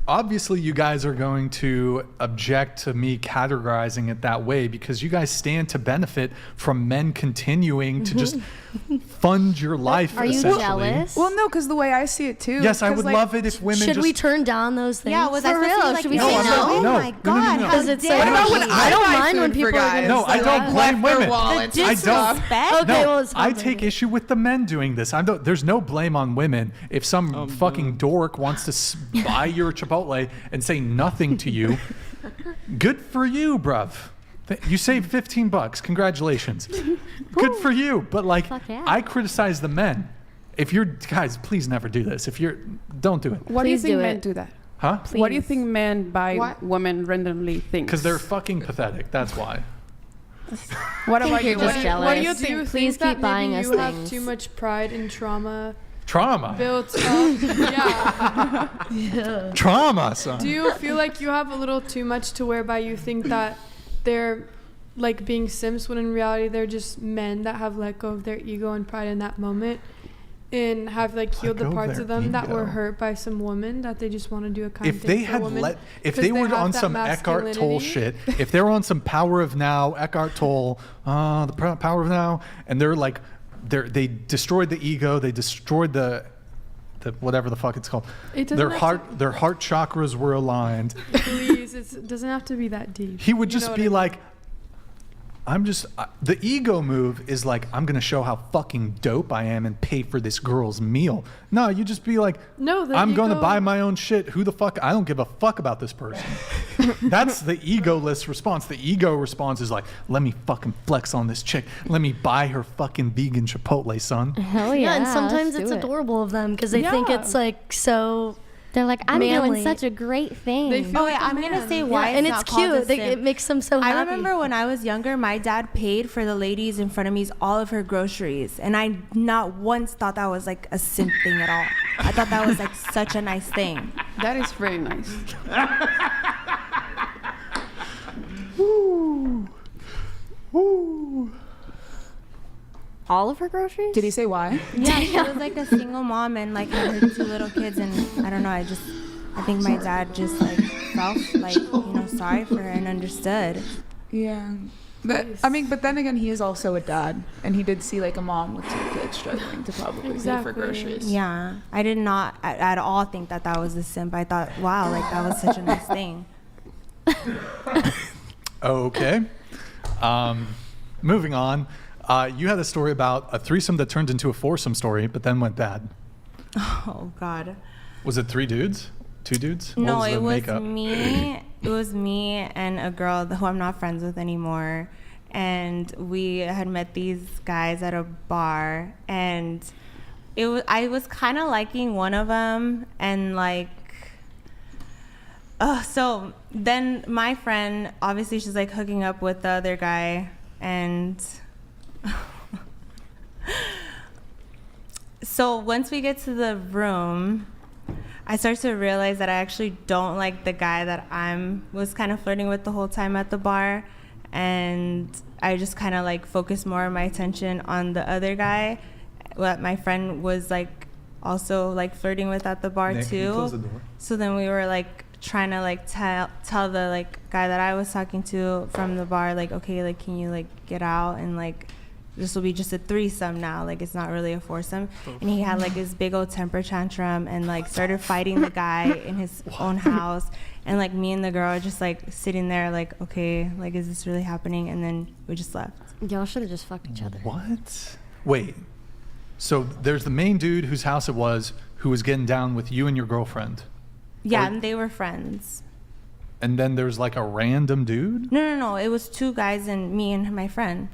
obviously you guys are going to object to me categorizing it that way because you guys stand to benefit from men continuing to just fund your life. Are you essentially. jealous? Well, no, because the way I see it too. Yes, I 'cause, would like, love it if women Should just. we turn down those things? Yeah, was I For supposed to real? be like, Should we no, say no? Oh No, my no, God, no. how Because it's dare like, What about when you. I don't buy mind when food for people are guys? No, I that, don't like, blame left their women. wallets The and stuff. disrespect. Okay, No, well, it's I fine. take issue with the men doing this. There's no blame on women. If some fucking dork wants to buy your Chipotle and say nothing to you, good for you, bruv. You saved $15. Congratulations. Good for you. But like, Fuck yeah. I criticize the men. If you're guys, please never do this. Don't do it. What do you Please think do men it. do that? Huh? What do you think men buy What? women randomly things? Because they're fucking pathetic. That's why. What about you're you? just What- jealous. What do you Do you think? Please think keep that buying maybe us you have things. too much pride and trauma Trauma. built up? Yeah. Trauma, son. Do you feel like you have a little too much to whereby you think that they're like being simps when in reality they're just men that have let go of their ego and pride in that moment and have like healed Let the go of parts their of them that were ego. hurt by some woman that they just want to do a kind If thing they for a had woman if 'cause they were have on that some Eckhart Tolle masculinity? shit, if they were on some Power of Now, Eckhart Tolle, Power of Now, and they're like, they destroyed the ego, they destroyed the whatever the fuck it's called. It doesn't Their have their heart chakras were aligned. Please, it doesn't have to be that deep. He would You just know be what I mean? like, the ego move is like, I'm going to show how fucking dope I am and pay for this girl's meal. No, you just be like, No, the I'm going to ego- buy my own shit. Who the fuck? I don't give a fuck about this person. That's the egoless response. The ego response is like, let me fucking flex on this chick. Let me buy her fucking vegan Chipotle, son. Hell Yeah, yeah. and sometimes let's it's do it. adorable of them because they think Yeah. it's like so. They're like, I'm Manly. doing such a great thing. They feel Oh, like yeah, a I'm gonna man. say Yeah, why and it's it's not called a cute. It simp. makes them so happy. I remember when I was younger, my dad paid for the ladies in front of me's all of her groceries, and I not once thought that was like a simp thing at all. I thought that was like such a nice thing. That is very nice. all of her groceries? Did he say why? Yeah, she was like a single mom and like had her 2 little kids, and I don't know. I think my dad just like felt like sorry for her and understood. Yeah. But I mean, but then again, he is also a dad, and he did see like a mom with 2 kids struggling to probably pay Exactly. for groceries. Yeah, I did not at all think that was a simp. I thought, wow, like that was such a nice thing. Okay. Moving on. You had a story about a threesome that turned into a foursome story, but then went bad. Oh God. Was it 3 dudes? 2 dudes? What No, was the it was makeup? me. It was me and a girl who I'm not friends with anymore. And we had met these guys at a bar, and I was kind of liking one of them, and like, so then my friend, obviously she's like hooking up with the other guy, and so once we get to the room, I start to realize that I actually don't like the guy that was kind of flirting with the whole time at the bar, and I just kind of like focus more of my attention on the other guy, what my friend was like also like flirting with at the bar. Nick, too. Can you close the door? So then we were like trying to like tell the like guy that I was talking to from the bar, like, okay, like, can you like get out, and like this will be just a threesome now, like it's not really a foursome. And he had like this big old temper tantrum and like started fighting the guy in his own house, and like me and the girl are just like sitting there like, okay, like is this really happening? And then we just left. Y'all should have just fucked each other. What? Wait, so there's the main dude whose house it was, who was getting down with you and your girlfriend? Yeah, and they were friends. And then there's like a random dude? No, it was two guys and me and my friend.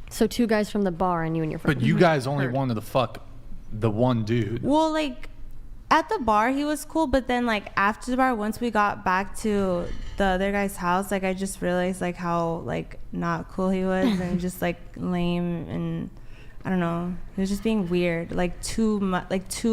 So two guys from the bar and you and your friend. But you guys only wanted to fuck the one dude. Well, like at the bar he was cool, but then like after the bar, once we got back to the other guy's house, like I just realized like how like not cool he was and just like lame, and I don't know, he was just being weird, like too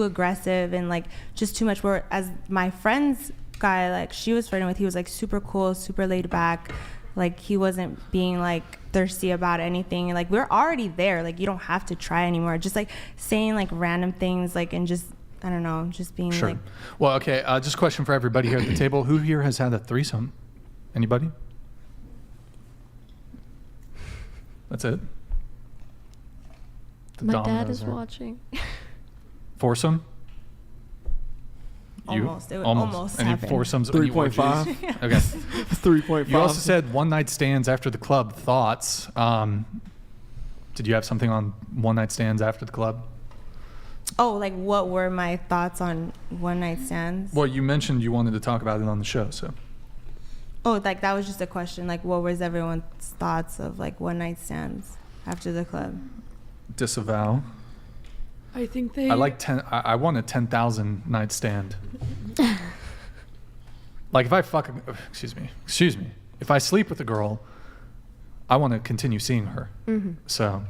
aggressive, and like just too much. Where as my friend's guy, like she was flirting with, he was like super cool, super laid back, like he wasn't being like thirsty about anything. Like we're already there, like you don't have to try anymore. Just like saying like random things, like, and just I don't know, just being sure. like. Well, okay, just a question for everybody here at the table. Who here has had a threesome? Anybody? That's it? My dad is watching. Foursome? Almost. It would almost Any happen. foursomes? 3.5. Okay. 3.5. You also said one night stands after the club. Thoughts? Did you have something on one night stands after the club? Oh, like what were my thoughts on one night stands? Well, you mentioned you wanted to talk about it on the show, so. Oh, like that was just a question. Like, what was everyone's thoughts of like one night stands after the club? Disavow. I think they. I want a 10,000 night stand. Like if I excuse me. If I sleep with a girl, I want to continue seeing her. Mm-hmm. So,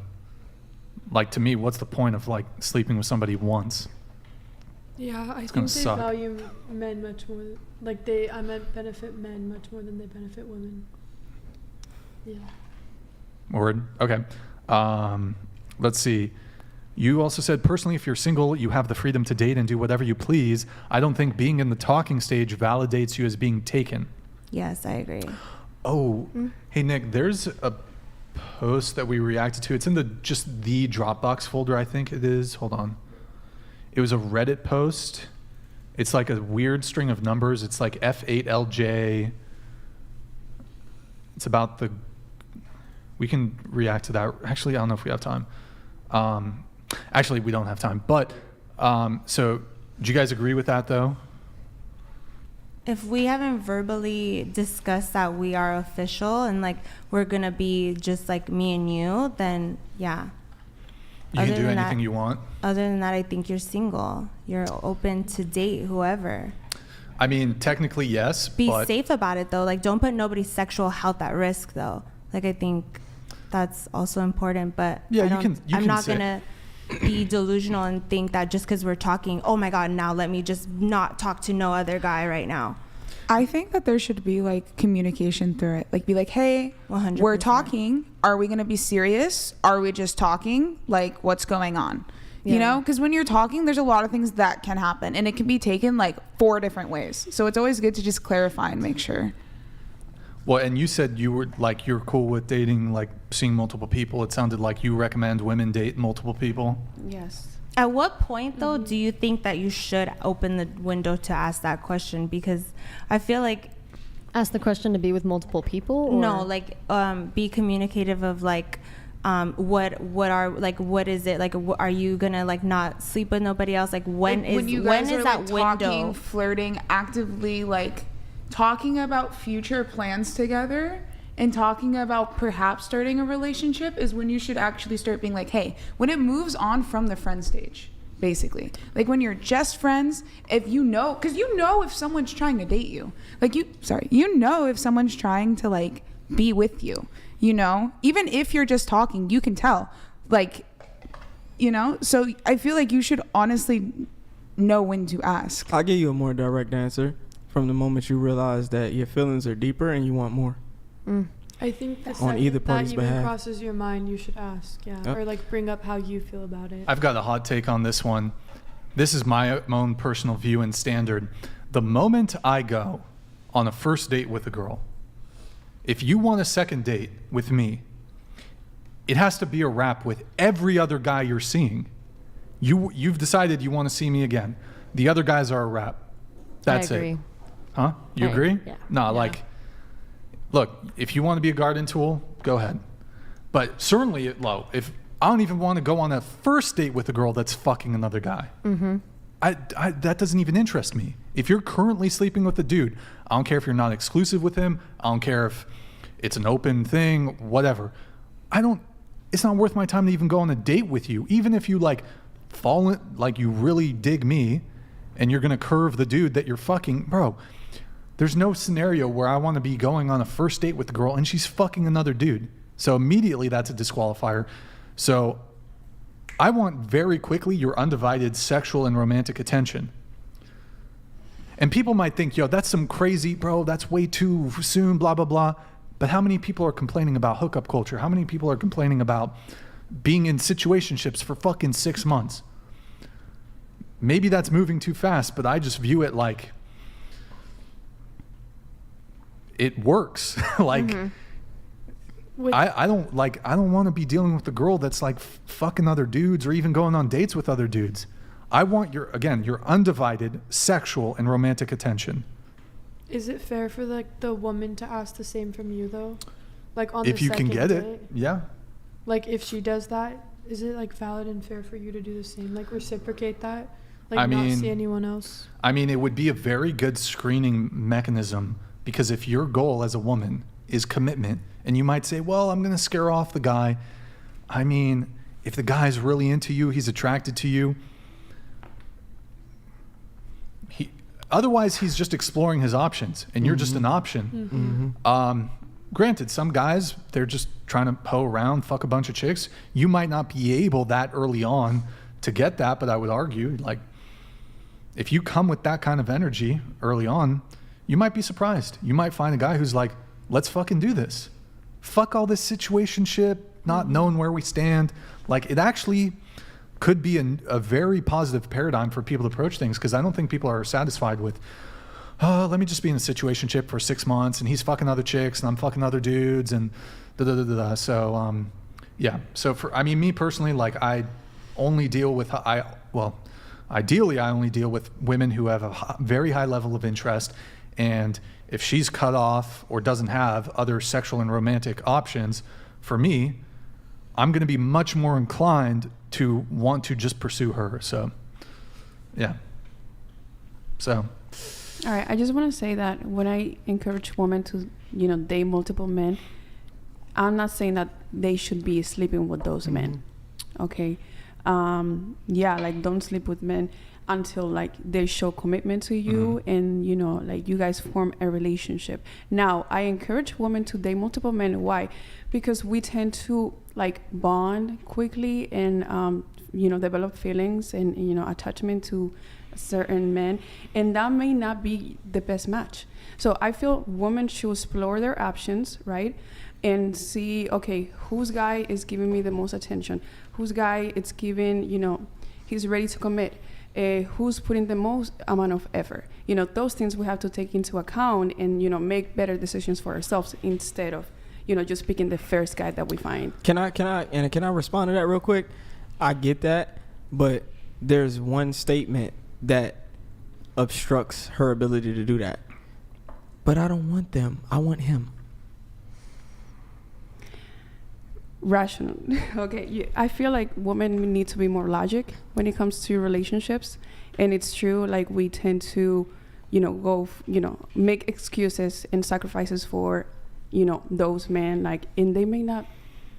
like to me, what's the point of like sleeping with somebody once? Yeah, I think they value men much more. Like I meant benefit men much more than they benefit women. Yeah. Word. Okay. Let's see. You also said, personally, if you're single, you have the freedom to date and do whatever you please. I don't think being in the talking stage validates you as being taken. Yes, I agree. Oh, Hey, Nick, there's a post that we reacted to. It's in the Dropbox folder, I think it is. Hold on. It was a Reddit post. It's like a weird string of numbers. It's like F8LJ. It's about we can react to that. Actually, I don't know if we have time. Actually, we don't have time. But, so, do you guys agree with that, though? If we haven't verbally discussed that we are official and, like, we're going to be just, like, me and you, then, yeah. You can do anything you want? Other than that, I think you're single. You're open to date whoever. I mean, technically, yes. Be safe about it, though. Like, don't put nobody's sexual health at risk, though. Like, I think that's also important. But yeah, I'm not going to be delusional and think that just because we're talking, oh my God, now let me just not talk to no other guy right now. I think that there should be like communication through it. Like be like, hey, 100%. We're talking. Are we going to be serious? Are we just talking? Like what's going on? Yeah. You know, because when you're talking, there's a lot of things that can happen and it can be taken like 4 different ways. So it's always good to just clarify and make sure. Well, and you said you're cool with dating, like seeing multiple people. It sounded like you recommend women date multiple people. Yes. At what point, though, do you think that you should open the window to ask that question? Because I feel like... Ask the question to be with multiple people? Or? No, like be communicative of like what is it? Like, are you going to like not sleep with nobody else? Like when is that window? Talking, flirting, actively like... talking about future plans together and talking about perhaps starting a relationship is when you should actually start being like, hey, when it moves on from the friend stage, basically. Like when you're just friends, if you know, because you know if someone's trying to date you, like you know if someone's trying to like be with you, you know, even if you're just talking, you can tell, like, you know. So I feel like you should honestly know when to ask. I'll give you a more direct answer. From the moment you realize that your feelings are deeper and you want more. I think the on either party's that even behalf crosses your mind, you should ask, or like bring up how you feel about it. I've got a hot take on this one. This is my own personal view and standard. The moment I go on a first date with a girl, if you want a second date with me, it has to be a wrap with every other guy you're seeing. You've decided you want to see me again. The other guys are a wrap. That's I agree. it. Huh? You agree? Yeah. No, Yeah. like, look, if you want to be a garden tool, go ahead. But certainly, if I don't even want to go on a first date with a girl that's fucking another guy, that doesn't even interest me. If you're currently sleeping with a dude, I don't care if you're not exclusive with him. I don't care if it's an open thing, whatever. It's not worth my time to even go on a date with you. Even if you like you really dig me and you're going to curve the dude that you're fucking, bro. There's no scenario where I want to be going on a first date with the girl and she's fucking another dude. So immediately that's a disqualifier. So I want very quickly your undivided sexual and romantic attention. And people might think, yo, that's some crazy, bro, that's way too soon, blah, blah, blah. But how many people are complaining about hookup culture? How many people are complaining about being in situationships for fucking 6 months? Maybe that's moving too fast, but I just view it like it works. Like, I don't want to be dealing with the girl that's like fucking other dudes or even going on dates with other dudes. I want your undivided sexual and romantic attention. Is it fair for like the woman to ask the same from you though? Like on if the you can get date? it, yeah. Like if she does that, is it like valid and fair for you to do the same? Like reciprocate that? Like not see anyone else? I mean, it would be a very good screening mechanism, because if your goal as a woman is commitment, and you might say, well, I'm going to scare off the guy. I mean, if the guy's really into you, he's attracted to you. Otherwise, he's just exploring his options, and you're just an option. Granted, some guys, they're just trying to hoe around, fuck a bunch of chicks. You might not be able that early on to get that, but I would argue, like, if you come with that kind of energy early on, you might be surprised. You might find a guy who's like, let's fucking do this. Fuck all this situationship, not knowing where we stand. Like, it actually could be a very positive paradigm for people to approach things, because I don't think people are satisfied with, oh, let me just be in a situationship for 6 months and he's fucking other chicks and I'm fucking other dudes and da-da-da-da-da. So, yeah. So, me personally, like, I only deal with, ideally I only deal with women who have a very high level of interest, and if she's cut off or doesn't have other sexual and romantic options, for me, I'm going to be much more inclined to want to just pursue her. So, yeah. So. All right. I just want to say that when I encourage women to, date multiple men, I'm not saying that they should be sleeping with those men. Okay. Like, don't sleep with men until like they show commitment to you and like you guys form a relationship. Now, I encourage women to date multiple men. Why? Because we tend to like bond quickly and develop feelings and attachment to certain men, and that may not be the best match. So I feel women should explore their options, right? And see, okay, whose guy is giving me the most attention, whose guy it's giving, he's ready to commit, who's putting the most amount of effort. Those things we have to take into account and make better decisions for ourselves instead of just picking the first guy that we find. Can I respond to that real quick? I get that, but there's one statement that obstructs her ability to do that. But I don't want them. I want him. Rational. Okay. I feel like women need to be more logic when it comes to relationships. And it's true, like, we tend to, make excuses and sacrifices for, those men, like, and they may not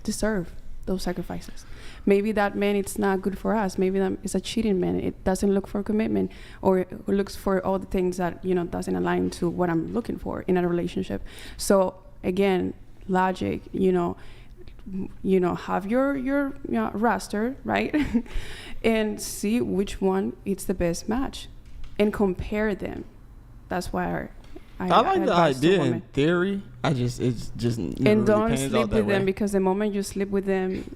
deserve those sacrifices. Maybe that man, it's not good for us. Maybe that is a cheating man. It doesn't look for commitment, or looks for all the things that, you know, doesn't align to what I'm looking for in a relationship. So again, logic, you know, have your roster, right? And see which one is the best match and compare them. That's why I like the idea in theory. It's just never and don't really sleep with them, because the moment you sleep with them,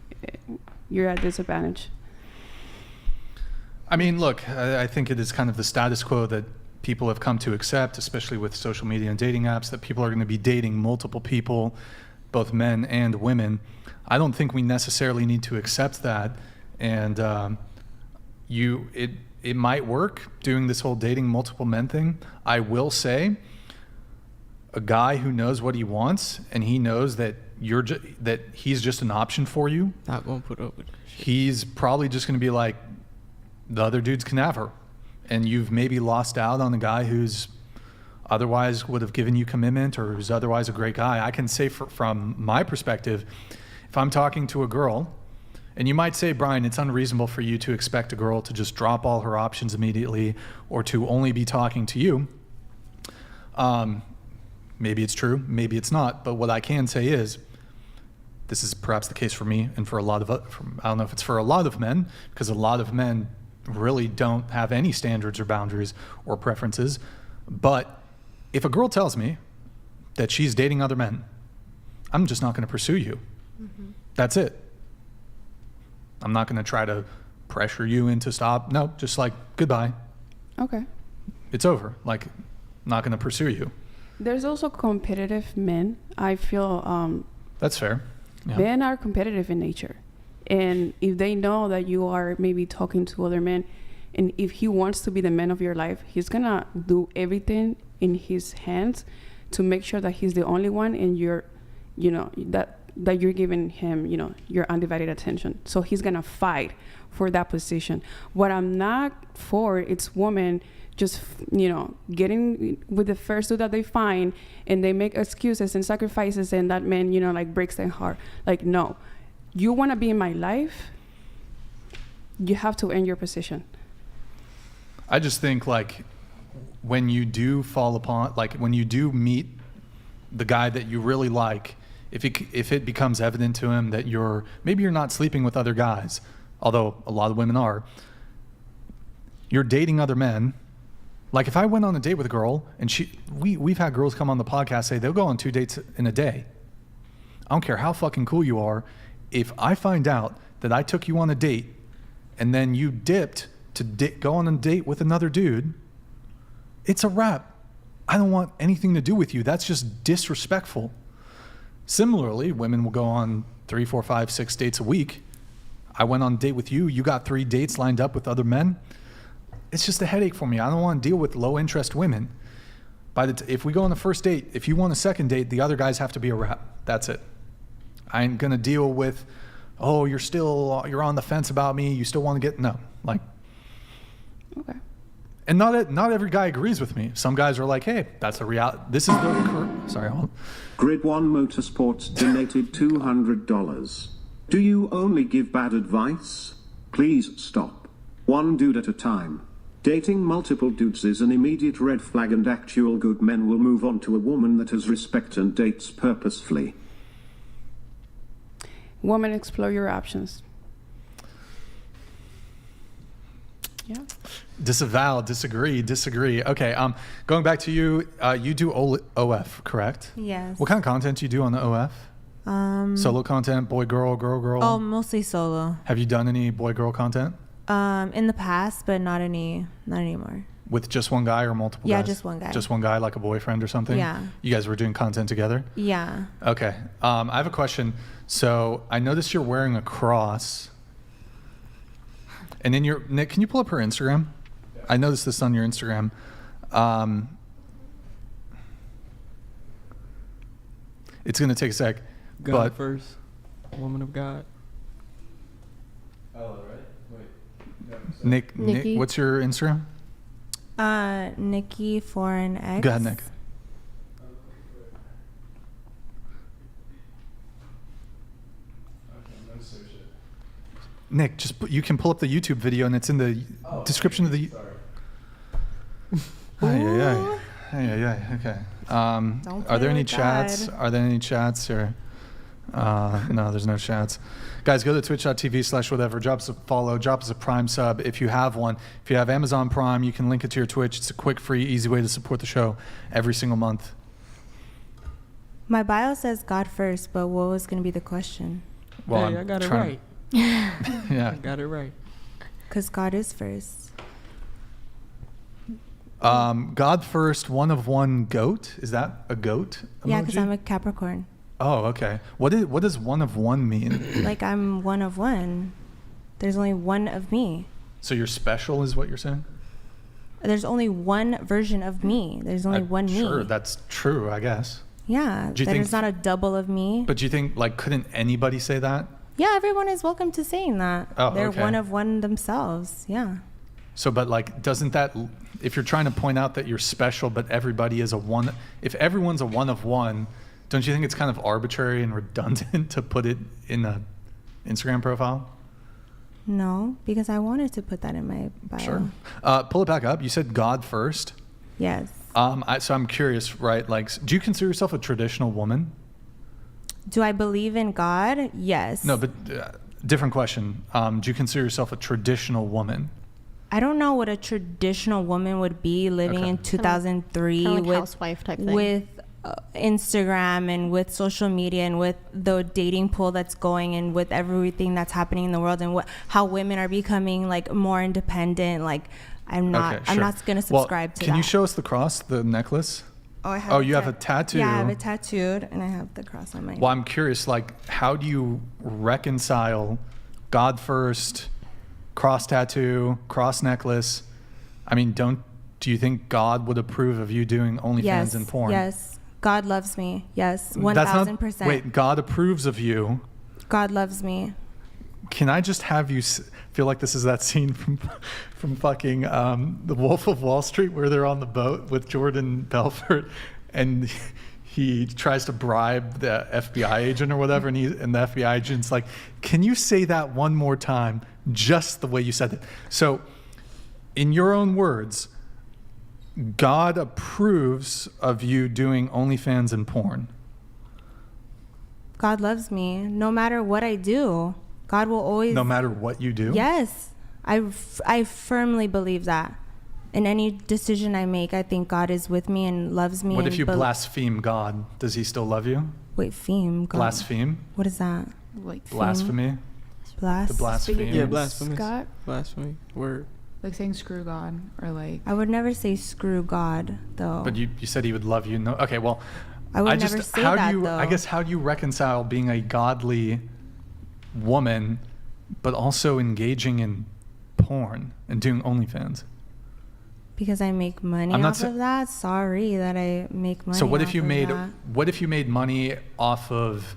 you're at disadvantage. I mean, look, I think it is kind of the status quo that people have come to accept, especially with social media and dating apps, that people are going to be dating multiple people, both men and women. I don't think we necessarily need to accept that. And it might work doing this whole dating multiple men thing. I will say, a guy who knows what he wants and he knows that that he's just an option for you, not gonna put up with that shit. He's probably just gonna be like, the other dudes can have her, and you've maybe lost out on a guy who's otherwise would have given you commitment, or who's otherwise a great guy. I can say from my perspective, if I'm talking to a girl, and you might say, Brian, it's unreasonable for you to expect a girl to just drop all her options immediately, or to only be talking to you. Maybe it's true, maybe it's not. But what I can say is, this is perhaps the case for me and for a lot of, I don't know if it's for a lot of men, because a lot of men really don't have any standards or boundaries or preferences. But if a girl tells me that she's dating other men, I'm just not going to pursue you. Mm-hmm. That's it. I'm not going to try to pressure you into stop. No, just like, goodbye. Okay. It's over. Like, not going to pursue you. There's also competitive men. I feel that's fair. Yeah. Men are competitive in nature. And if they know that you are maybe talking to other men, and if he wants to be the man of your life, he's going to do everything in his hands to make sure that he's the only one, and you're, you know, that you're giving him, you know, your undivided attention. So he's going to fight for that position. What I'm not for, it's women just, you know, getting with the first dude that they find, and they make excuses and sacrifices, and that man, you know, like breaks their heart. Like, no, you want to be in my life, you have to earn your position. I just think, like, when you do fall upon, like, when you do meet the guy that you really like, if it becomes evident to him that maybe you're not sleeping with other guys, although a lot of women are, you're dating other men. Like, if I went on a date with a girl, and we've had girls come on the podcast say they'll go on 2 dates in a day. I don't care how fucking cool you are. If I find out that I took you on a date and then you dipped to go on a date with another dude, it's a wrap. I don't want anything to do with you. That's just disrespectful. Similarly, women will go on 3, 4, 5, 6 dates a week. I went on a date with you. You got 3 dates lined up with other men. It's just a headache for me. I don't want to deal with low interest women. If we go on the first date, if you want a second date, the other guys have to be a wrap. That's it. I ain't gonna deal with, oh, you're on the fence about me. You still want to no, like. Okay. And not every guy agrees with me. Some guys are like, hey, that's a reality. This is sorry, hold on. Grid One Motorsports donated $200. Do you only give bad advice? Please stop. One dude at a time. Dating multiple dudes is an immediate red flag, and actual good men will move on to a woman that has respect and dates purposefully. Woman, explore your options. Yeah. Disavow, disagree. Okay, going back to you, you do OF, correct? Yes. What kind of content do you do on the OF? Solo content, boy, girl, girl, girl? Oh, mostly solo. Have you done any boy, girl content? In the past, but not anymore. With just one guy or multiple guys? Yeah, just one guy. Just one guy, like a boyfriend or something? Yeah. You guys were doing content together? Yeah. Okay. I have a question. So I noticed you're wearing a cross. And then Nick, can you pull up her Instagram? Yeah. I noticed this on your Instagram. It's going to take a sec. God first. Woman of God. Oh, right. Wait. Nick, what's your Instagram? Nikki Foreign X. Go ahead, Nick. Nick, you can pull up the YouTube video and it's in the description of the. Okay. Are there any chats? Are there any chats or? No, there's no chats. Guys, go to twitch.tv/whatever. Drop us a follow. Drop us a Prime sub if you have one. If you have Amazon Prime, you can link it to your Twitch. It's a quick, free, easy way to support the show every single month. My bio says God first, but what was going to be the question? Well, hey, I got it right. Yeah. I got it right. Because God is first. God first, one of one goat. Is that a goat emoji? Yeah, because I'm a Capricorn. Oh, okay. What does one of one mean? Like I'm one of one. There's only one of me. So you're special is what you're saying? There's only one version of me. There's only one me. Sure, that's true, I guess. Yeah, there's not a double of me. But do you think, like, couldn't anybody say that? Yeah, everyone is welcome to saying that. Oh, They're okay. one of one themselves, yeah. So, but like, doesn't that, if you're trying to point out that you're special, but everybody is a one, if everyone's a one of one, don't you think it's kind of arbitrary and redundant to put it in a Instagram profile? No, because I wanted to put that in my bio. Sure. Pull it back up. You said God first. Yes. So I'm curious, right? Like, do you consider yourself a traditional woman? Do I believe in God? Yes. No, but different question. Do you consider yourself a traditional woman? I don't know what a traditional woman would be living in 2003 like with housewife type thing. With Instagram and with social media and with the dating pool that's going and with everything that's happening in the world and how women are becoming like more independent. Like I'm not going to subscribe to that. Can you show us the cross, the necklace? Oh, I have you have a tattoo. Yeah, I have it tattooed and I have the cross on my neck. Well, I'm curious, like, how do you reconcile God first, cross tattoo, cross necklace? I mean, do you think God would approve of you doing OnlyFans and porn? Yes. God loves me. Yes. 1,000%. Wait, God approves of you. God loves me. Can I just have you feel like this is that scene from fucking The Wolf of Wall Street where they're on the boat with Jordan Belfort and he tries to bribe the FBI agent or whatever and the FBI agent's like, can you say that one more time just the way you said it? So in your own words, God approves of you doing OnlyFans and porn. God loves me no matter what I do. God will always... No matter what you do? Yes. I firmly believe that. In any decision I make, I think God is with me and loves me. What if you blaspheme God? Does he still love you? Wait, God? Blaspheme? What is that? Like blasphemy? The blasphemy? Yeah, blasphemy. Scott? Blasphemy. Word. Like saying screw God or like... I would never say screw God, though. But you said he would love you. No. Okay, well... I would never say that, though. I guess how do you reconcile being a godly woman but also engaging in porn and doing OnlyFans? Because I make money off of that? Sorry that I make money. So what if you made that. Money off of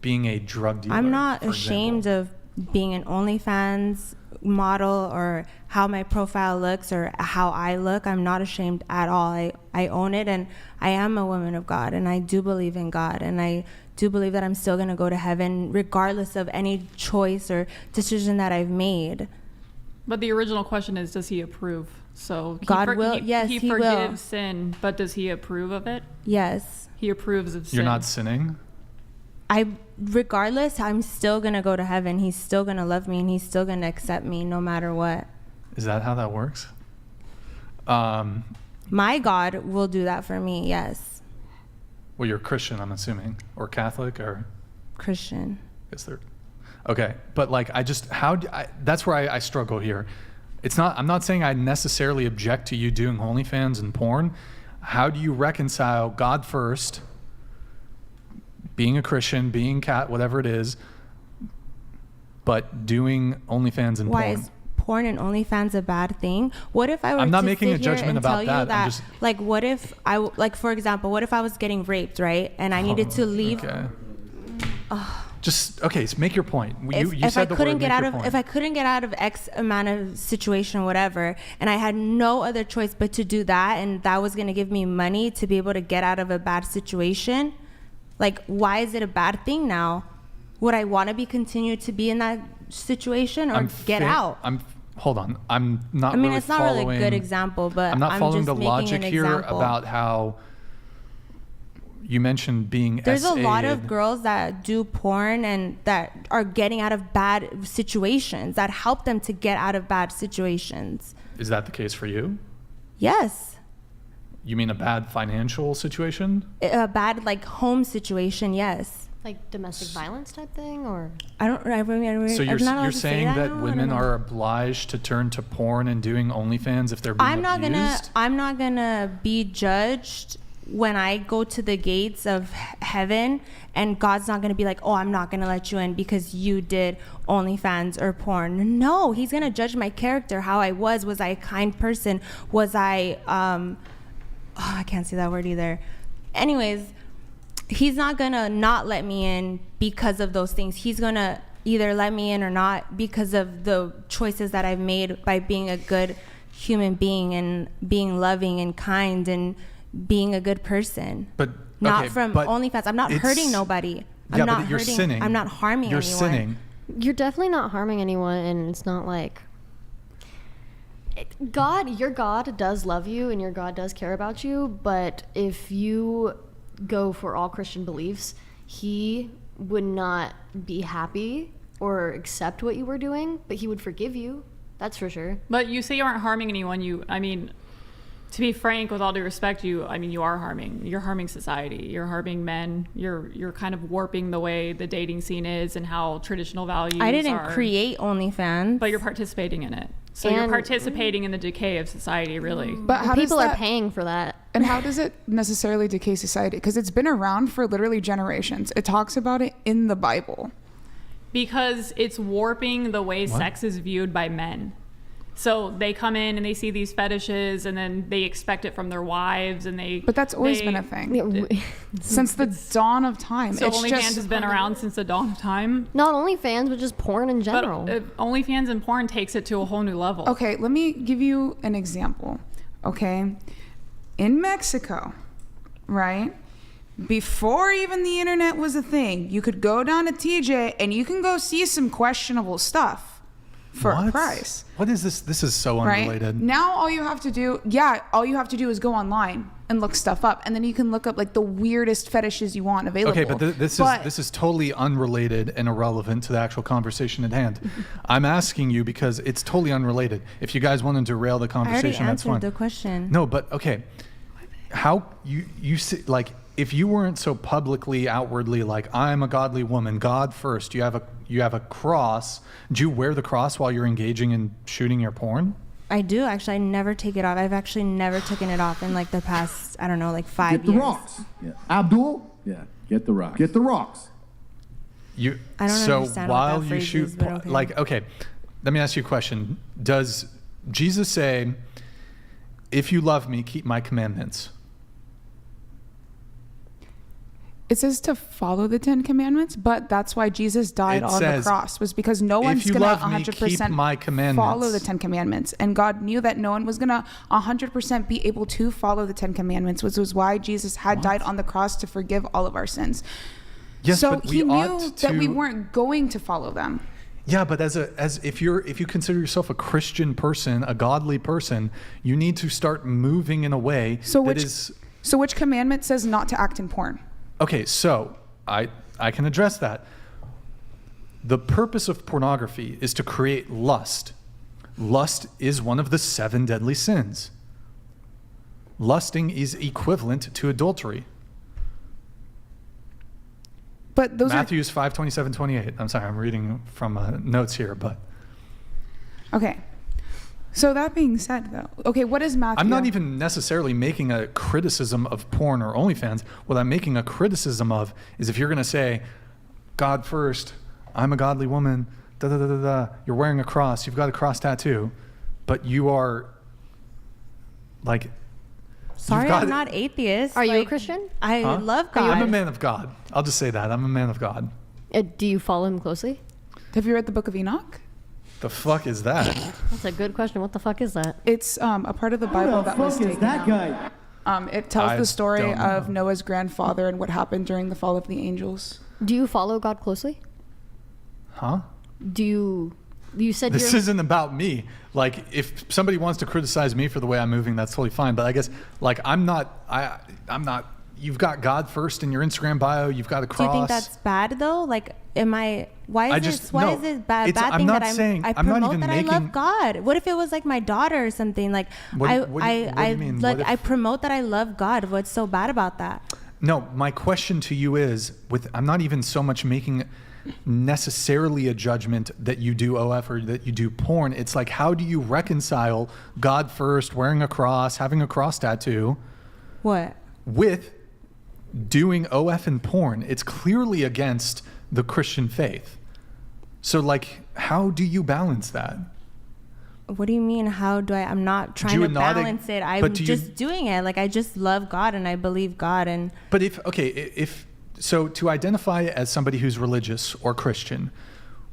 being a drug dealer? I'm not ashamed of being an OnlyFans model or how my profile looks or how I look. I'm not ashamed at all. I own it, and I am a woman of God, and I do believe in God, and I do believe that I'm still going to go to heaven regardless of any choice or decision that I've made. But the original question is, does he approve? So God will. Yes, he forgives will. sin, but does he approve of it? Yes. He approves of sin. You're not sinning? Regardless, I'm still going to go to heaven. He's still going to love me, and he's still going to accept me no matter what. Is that how that works? My God will do that for me, yes. Well, you're Christian, I'm assuming, or Catholic, or Christian. Is there? Okay, but like that's where I struggle here. I'm not saying I necessarily object to you doing OnlyFans and porn. How do you reconcile God first, being a Christian, being whatever it is, but doing OnlyFans and porn? Why is porn and OnlyFans a bad thing? What if I were I'm not to making sit a judgment here and about tell you that. that like, what if for example, what if I was getting raped, right? And I needed to leave. Okay. So make your point. If I couldn't get out of X amount of situation, whatever, and I had no other choice but to do that, and that was going to give me money to be able to get out of a bad situation, like, why is it a bad thing now? would I want to continue to be in that situation or get out? Hold on. I'm not. I mean, really it's not following, really a good example, but I'm not following just the logic here example. about how you mentioned being. There's a lot of girls that do porn and that are getting out of bad situations, that help them to get out of bad situations. Is that the case for you? Yes. You mean a bad financial situation? A bad like home situation, yes. Like domestic violence type thing, or So you're saying that women are obliged to turn to porn and doing OnlyFans if they're being abused? I'm not gonna be judged when I go to the gates of heaven, and God's not gonna be like, oh, I'm not gonna let you in because you did OnlyFans or porn. No, He's gonna judge my character, how I was. Was I a kind person? Was I I can't say that word either. Anyways, He's not gonna not let me in because of those things. He's gonna either let me in or not because of the choices that I've made by being a good human being and being loving and kind and being a good person. But not from OnlyFans. I'm not hurting nobody. You're sinning. I'm not harming anyone. You're sinning. You're definitely not harming anyone, and it's not like your God does love you and your God does care about you, but if you go for all Christian beliefs, He would not be happy or accept what you were doing, but He would forgive you. That's for sure. But you say you aren't harming anyone. I mean, to be frank, with all due respect, you are harming. You're harming society. You're harming men. You're kind of warping the way the dating scene is and how traditional values are. I didn't create OnlyFans. But you're participating in it. So you're participating in the decay of society, really. But how people are paying for that. And how does it necessarily decay society? Because it's been around for literally generations. It talks about it in the Bible. Because it's warping the way sex is viewed by men. So they come in and they see these fetishes and then they expect it from their wives and they... But that's always been a thing. Since the dawn of time. So OnlyFans has been around since the dawn of time? Not OnlyFans, but just porn in general. But OnlyFans and porn takes it to a whole new level. Okay, let me give you an example. Okay? In Mexico, right? Before even the internet was a thing, you could go down to TJ and you can go see some questionable stuff. For a price. What is this? This is so unrelated. Right? Now all you have to do is go online and look stuff up, and then you can look up like the weirdest fetishes you want available. Okay, but this is totally unrelated and irrelevant to the actual conversation at hand. I'm asking you because it's totally unrelated. If you guys want to derail the conversation, that's fine. I already answered the question. No, but okay. How you see, like, if you weren't so publicly, outwardly like, I'm a godly woman, God first, you have a cross. Do you wear the cross while you're engaging in shooting your porn? I do, actually. I never take it off. I've actually never taken it off in like the past, I don't know, like 5 years. Get the rocks. Yeah. Abdul? Yeah. Get the rocks. Get the rocks. I don't understand while what that you phrase shoot is, but okay. Let me ask you a question. Does Jesus say, if you love me, keep my commandments? It says to follow the 10 commandments, but that's why Jesus died on the cross, was because no one's going to 100% follow the 10 commandments. And God knew that no one was going to 100% be able to follow the 10 commandments, which was why Jesus had died on the cross to forgive all of our sins. Yes, so but he knew that we weren't going to follow them. Yeah, but if you consider yourself a Christian person, a godly person, you need to start moving in a way So which commandment says not to act in porn? Okay, so I can address that. The purpose of pornography is to create lust. Lust is one of the 7 deadly sins. Lusting is equivalent to adultery. But those Matthew's 5:27-28. I'm sorry, I'm reading from notes here, but... Okay. So that being said, though, okay, what is Matthew? I'm not even necessarily making a criticism of porn or OnlyFans. What I'm making a criticism of is if you're going to say, God first, I'm a godly woman, you're wearing a cross, you've got a cross tattoo, but you are like... Sorry, I'm not atheist. Are you a Christian? I love God. I'm a man of God. I'll just say that. I'm a man of God. Do you follow him closely? Have you read the book of Enoch? The fuck is that? That's a good question. What the fuck is that? It's a part of the Bible that was taken out. It tells the story of Noah's grandfather and what happened during the fall of the angels. Do you follow God closely? Huh? You said this isn't about me. Like, if somebody wants to criticize me for the way I'm moving, that's totally fine. But I guess, like, I'm not. You've got God first in your Instagram bio. You've got a cross. Do you think that's bad though? Like, why is it bad thing that I promote that I love God? What if it was like my daughter or something? Like, what do you mean? I promote that I love God. What's so bad about that? No, my question to you is, I'm not even so much making necessarily a judgment that you do OF or that you do porn. It's like, how do you reconcile God first, wearing a cross, having a cross tattoo, with doing OF and porn? It's clearly against the Christian faith. So, like, how do you balance that? What do you mean? I'm not trying to balance it. I'm just doing it. Like, I just love God and I believe God. But so to identify as somebody who's religious or Christian,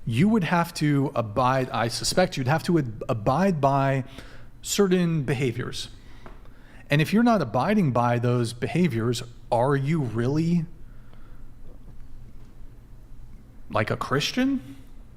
you would have to abide, I suspect you'd have to abide by certain behaviors. And if you're not abiding by those behaviors, are you really like a Christian?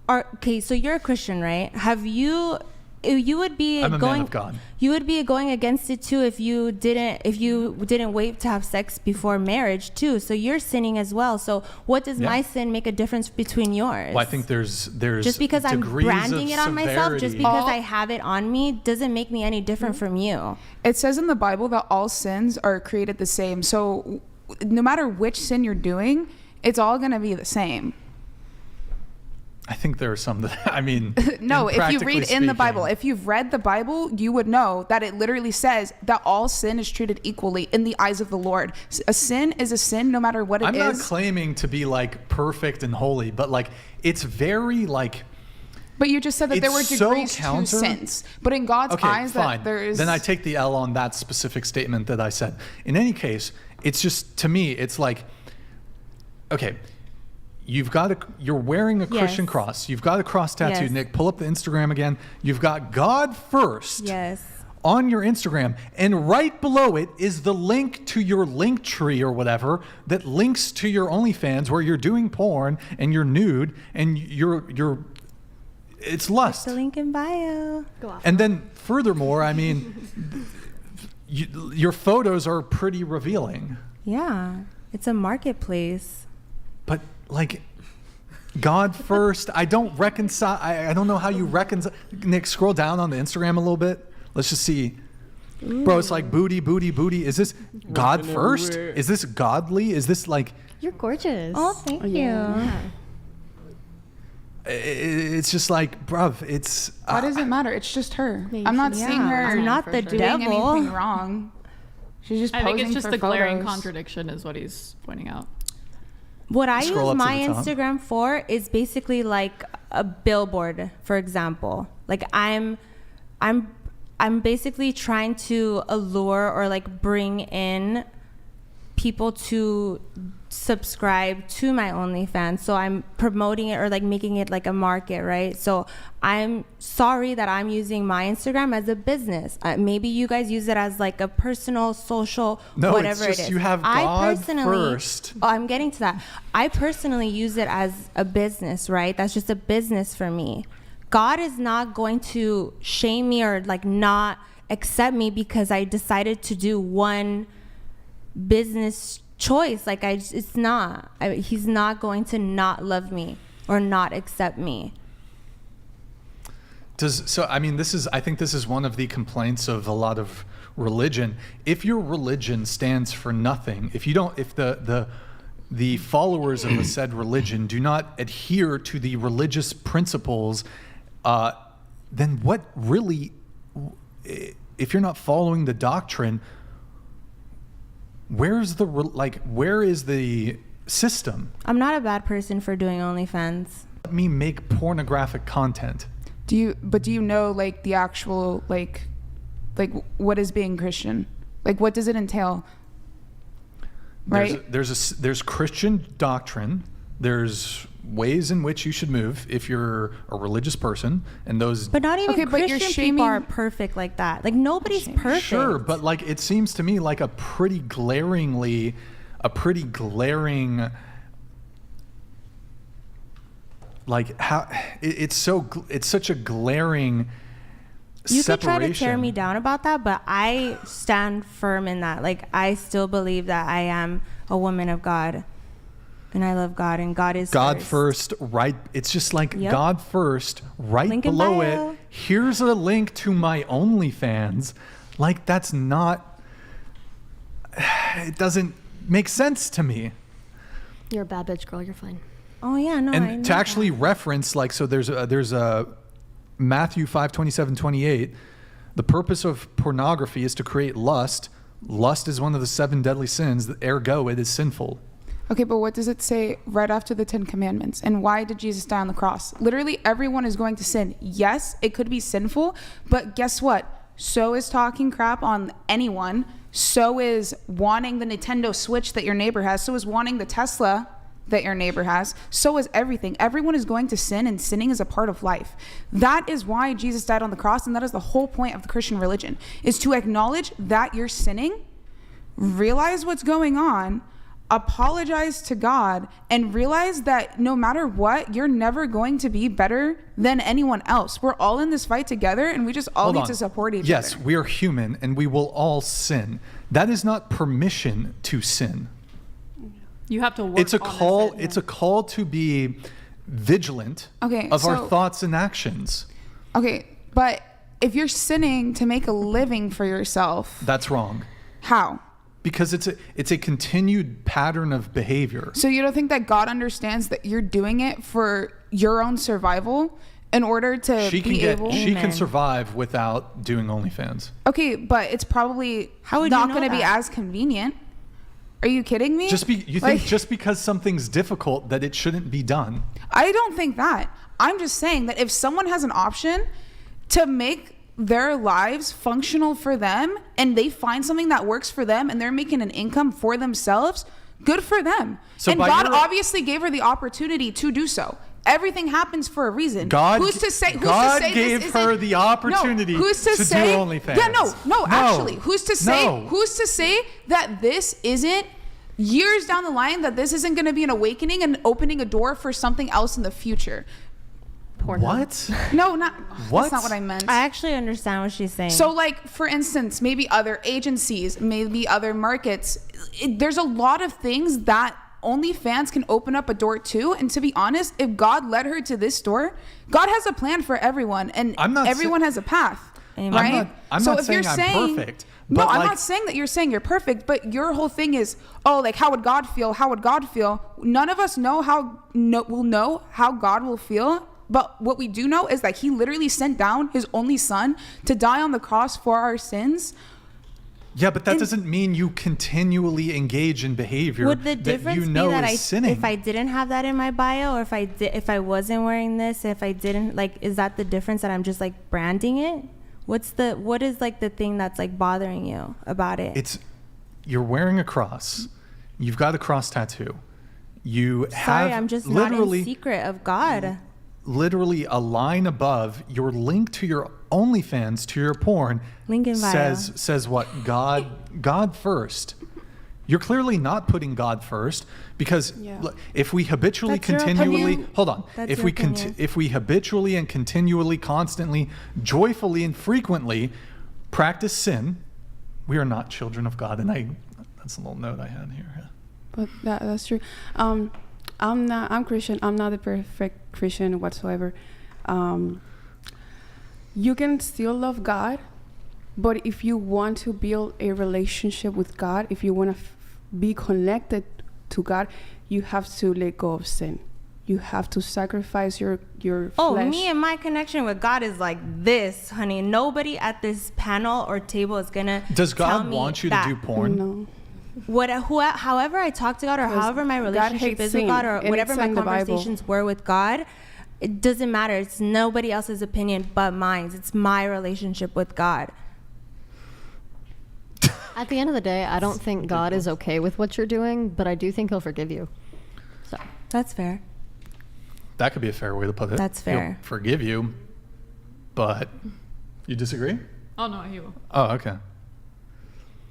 Okay, so you're a Christian, right? You would be I'm a man of God. You would be going against it too if you didn't wait to have sex before marriage too. So you're sinning as well. So what does my sin make a difference between yours? Well, I think there's just because I'm branding it on myself, just because I have it on me, doesn't make me any different from you. It says in the Bible that all sins are created the same. So no matter which sin you're doing, it's all going to be the same. I think there are some that, no, if you read in the Bible, if you've read the Bible, you would know that it literally says that all sin is treated equally in the eyes of the Lord. A sin is a sin no matter what it is. I'm not claiming to be like perfect and holy, but like, it's very like. But you just said that there were degrees to sins. But in God's eyes, fine. that there is. Then I take the L on that specific statement that I said. In any case, it's just, to me, it's like, okay, you're wearing a Christian cross. You've got a cross tattoo. Yes. Nick, pull up the Instagram again. You've got God first. Yes. On your Instagram, and right below it is the link to your link tree or whatever that links to your OnlyFans where you're doing porn and you're nude and it's lust. The link in bio. Go off. And then furthermore, your photos are pretty revealing. Yeah, it's a marketplace. But like, God first, I don't reconcile. I don't know how you reconcile. Nick, scroll down on the Instagram a little bit. Let's just see. Ooh. Bro, it's like booty, booty, booty. Is this God first? Is this godly? Is this like... You're gorgeous. Oh, thank you. Yeah. It's just like, bruv, it's... Why does it matter? It's just her. I'm not seeing her. I'm not the doing devil. anything wrong. She's just posing for I think it's just the photos. glaring contradiction is what he's pointing out. What I use my Instagram for is basically like a billboard, for example. Like I'm basically trying to allure or like bring in people to subscribe to my OnlyFans. So I'm promoting it or like making it like a market, right? So I'm sorry that I'm using my Instagram as a business. Maybe you guys use it as like a personal, social, whatever it's just it is. You have God first. Oh, I'm getting to that. I personally use it as a business, right? That's just a business for me. God is not going to shame me or like not accept me because I decided to do one business choice. Like it's not. He's not going to not love me or not accept me. I think this is one of the complaints of a lot of religion. If your religion stands for nothing, if the followers of a said religion do not adhere to the religious principles, then what really, if you're not following the doctrine, where is the system? I'm not a bad person for doing OnlyFans. Let me make pornographic content. Do you know like the actual like what is being Christian? Like what does it entail? Right? There's Christian doctrine. There's ways in which you should move if you're a religious person, and those. But not even Christian people are perfect like that. Like nobody's perfect. Sure, but like it seems to me like a pretty glaring Like how it's such a glaring You separation. could try to tear me down about that, but I stand firm in that. Like, I still believe that I am a woman of God, and I love God, and God is God first, right? It's just like Yep. God first, right Link in below bio. it. Here's a link to my OnlyFans. Like, that's not. It doesn't make sense to me. You're a bad bitch, girl. You're fine. Oh yeah, no. I know And to actually reference, like, so there's a Matthew 5:27-28. The purpose of pornography is to create lust. Lust is one of the 7 deadly sins. Ergo, it is sinful. Okay, but what does it say right after the 10 Commandments? And why did Jesus die on the cross? Literally, everyone is going to sin. Yes, it could be sinful, but guess what? So is talking crap on anyone. So is wanting the Nintendo Switch that your neighbor has. So is wanting the Tesla that your neighbor has. So is everything. Everyone is going to sin, and sinning is a part of life. That is why Jesus died on the cross, and that is the whole point of the Christian religion, is to acknowledge that you're sinning, realize what's going on, apologize to God, and realize that no matter what, you're never going to be better than anyone else. We're all in this fight together, and we just all need to support each other. Yes, we are human, and we will all sin. That is not permission to sin. You have to work. It's a call. It's a call to be vigilant of our thoughts and actions. Okay, but if you're sinning to make a living for yourself, That's wrong. how? Because it's a continued pattern of behavior. So you don't think that God understands that you're doing it for your own survival in order to She be able? She can survive without doing OnlyFans. Okay, but it's probably not going to be as convenient. Are you kidding me? You think just because something's difficult that it shouldn't be done? I don't think that. I'm just saying that if someone has an option to make their lives functional for them, and they find something that works for them, and they're making an income for themselves, good for them. So and God obviously gave her the opportunity to do so. Everything happens for a reason. God who's to say gave her the opportunity to do OnlyFans. Yeah, no, actually, who's to say that this isn't years down the line, that this isn't going to be an awakening and opening a door for something else in the future? What? No, not. What? That's not what I meant. I actually understand what she's saying. So, like, for instance, maybe other agencies, maybe other markets. There's a lot of things that OnlyFans can open up a door to. And to be honest, if God led her to this door, God has a plan for everyone, and everyone has a path. Right? I'm not saying I'm perfect. No, I'm not saying that you're saying you're perfect, but your whole thing is, how would God feel? How would God feel? None of us know will know how God will feel. But what we do know is that he literally sent down his only son to die on the cross for our sins. Yeah, but that doesn't mean you continually engage in behavior Would the difference that you know be that is sinning. if I didn't have that in my bio, or if I wasn't wearing this, if I didn't, like, is that the difference, that I'm just like branding it? What is like the thing that's like bothering you about it? You're wearing a cross. You've got a cross tattoo. I'm just not in secret of God. Literally a line above your link to your OnlyFans, to your porn, link in bio. says what? God first. You're clearly not putting God first, because if we habitually if we habitually and continually, constantly, joyfully and frequently practice sin, we are not children of God. And that's a little note I had here. Yeah. But that's true. I'm Christian. I'm not a perfect Christian whatsoever. You can still love God, but if you want to build a relationship with God, if you want to be connected to God, you have to let go of sin. You have to sacrifice your flesh. Me and my connection with God is like this, honey. Nobody at this panel or table is gonna. Does God want you to do porn? No. However I talk to God, or however my relationship is with God, or whatever my conversations were with God, it doesn't matter. It's nobody else's opinion but mine. It's my relationship with God. At the end of the day, I don't think God is okay with what you're doing, but I do think he'll forgive you. So that's fair. That could be a fair way to put it. That's fair. He'll forgive you, but you disagree? Oh no, he will. Oh, okay.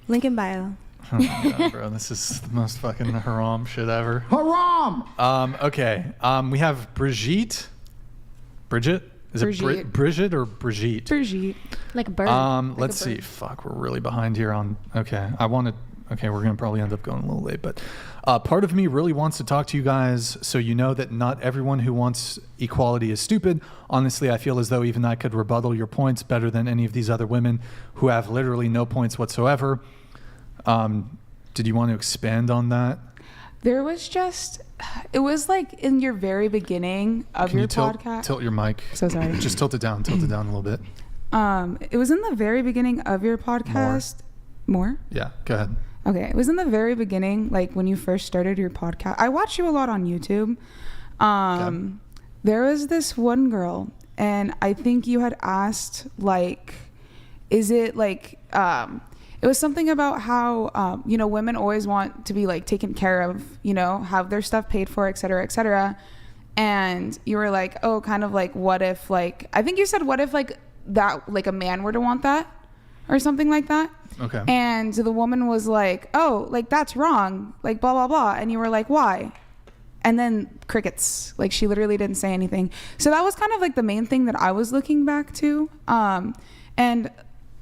Link in bio. Oh my God, bro, this is the most fucking haram shit ever. Haram! Okay. We have Brigitte. Bridget? Is Brigitte. it Bridget or Brigitte? Brigitte. Like a bird. Let's see. Fuck, we're really behind here on. Okay, Okay, we're gonna probably end up going a little late, but part of me really wants to talk to you guys, so you know that not everyone who wants equality is stupid. Honestly, I feel as though even I could rebuttal your points better than any of these other women who have literally no points whatsoever. Did you want to expand on that? There was it was like in your very beginning of Can your you podcast. tilt your mic. So sorry. Just tilt it down a little bit. It was in the very beginning of your podcast. More? Yeah, go ahead. Okay, it was in the very beginning, like when you first started your podcast. I watch you a lot on YouTube. Okay. There was this one girl, and I think you had asked, like, is it like, it was something about how, women always want to be like taken care of, have their stuff paid for, et cetera, et cetera. And you were like, oh, kind of like, what if, like, I think you said, what if like that, like a man were to want that or something like that. Okay. And the woman was like, oh, like that's wrong, like blah, blah, blah. And you were like, why? And then crickets, like she literally didn't say anything. So that was kind of like the main thing that I was looking back to. And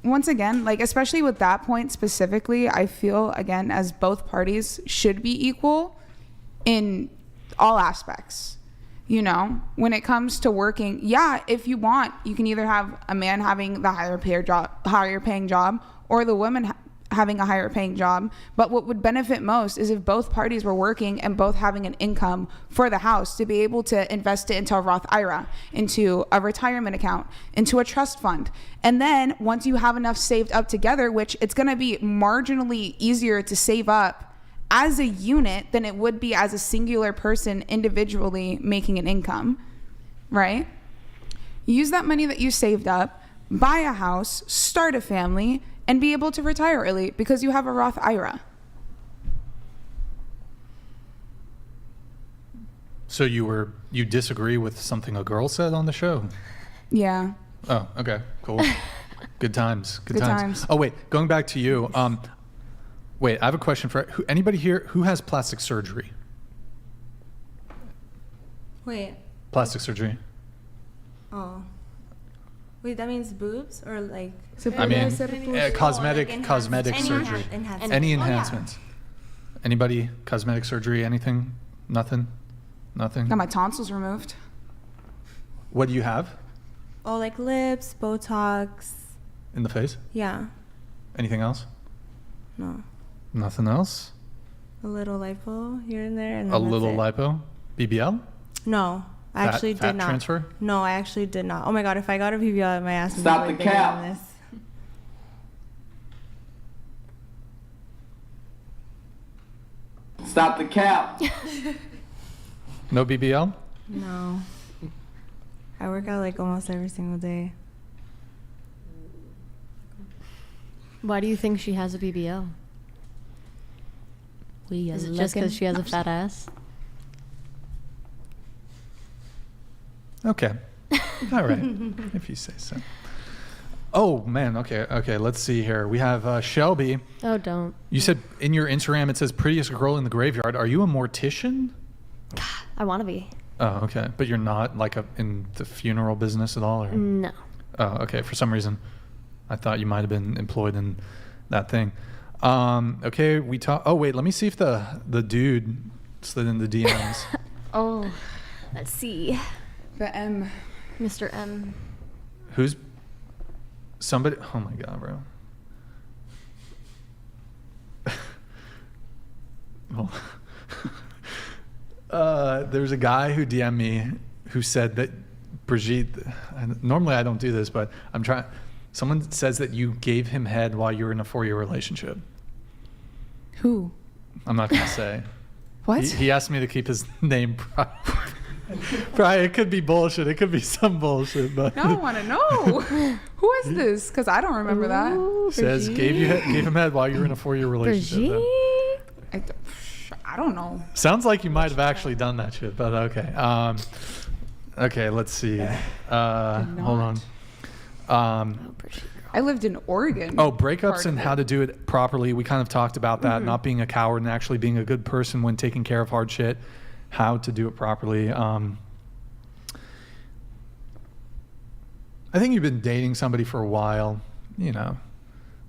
once again, like, especially with that point specifically, I feel again, as both parties should be equal in all aspects. When it comes to working, if you want, you can either have a man having the higher paying job or the woman having a higher paying job. But what would benefit most is if both parties were working and both having an income for the house to be able to invest it into a Roth IRA, into a retirement account, into a trust fund. And then once you have enough saved up together, which it's going to be marginally easier to save up as a unit than it would be as a singular person individually making an income, right? Use that money that you saved up, buy a house, start a family, and be able to retire early because you have a Roth IRA. So you disagree with something a girl said on the show? Yeah. Oh, okay, cool. Good times. Good times. Oh wait, going back to you. Wait, I have a question for anybody here who has plastic surgery. Wait. Plastic surgery. Oh. Wait, that means boobs or like? I mean, cosmetic surgery. Any enhancements? Anybody cosmetic surgery? Anything? Nothing. Got my tonsils removed. What do you have? Oh, like lips, Botox. In the face? Yeah. Anything else? No. Nothing else? A little lipo here and there. And a little lipo? BBL? No. I actually did not. Transfer? No, I actually did not. Oh my God, if I got a BBL, my ass would be Stop like the bigger cap. than this. Stop the cap. No BBL? No. I work out like almost every single day. Why do you think she has a BBL? Is it just because she has a fat ass? Okay. All right. If you say so. Oh, man. Okay. Let's see here. We have Shelby. Oh, don't. You said in your Instagram it says prettiest girl in the graveyard. Are you a mortician? I want to be. Oh, okay. But you're not like in the funeral business at all? Or? No. Oh, okay. For some reason, I thought you might have been employed in that thing. Okay, we talk. Oh, wait. Let me see if the dude slid in the DMs. Oh, let's see. The M. Mr. M. Who's somebody? Oh my God, bro. Well, there's a guy who DM'd me who said that Brigitte. Normally I don't do this, but I'm trying. Someone says that you gave him head while you were in a 4-year relationship. Who? I'm not gonna say. What? He asked me to keep his name private. Probably it could be bullshit. It could be some bullshit, but now I want to know who is this because I don't remember that. Says gave him head while you were in a 4-year relationship. I don't know. Sounds like you might have actually done that shit, but okay. Okay, let's see. Hold on. I lived in Oregon. Oh, breakups and how to do it properly. We kind of talked about that, not being a coward and actually being a good person when taking care of hard shit. How to do it properly. I think you've been dating somebody for a while, you know,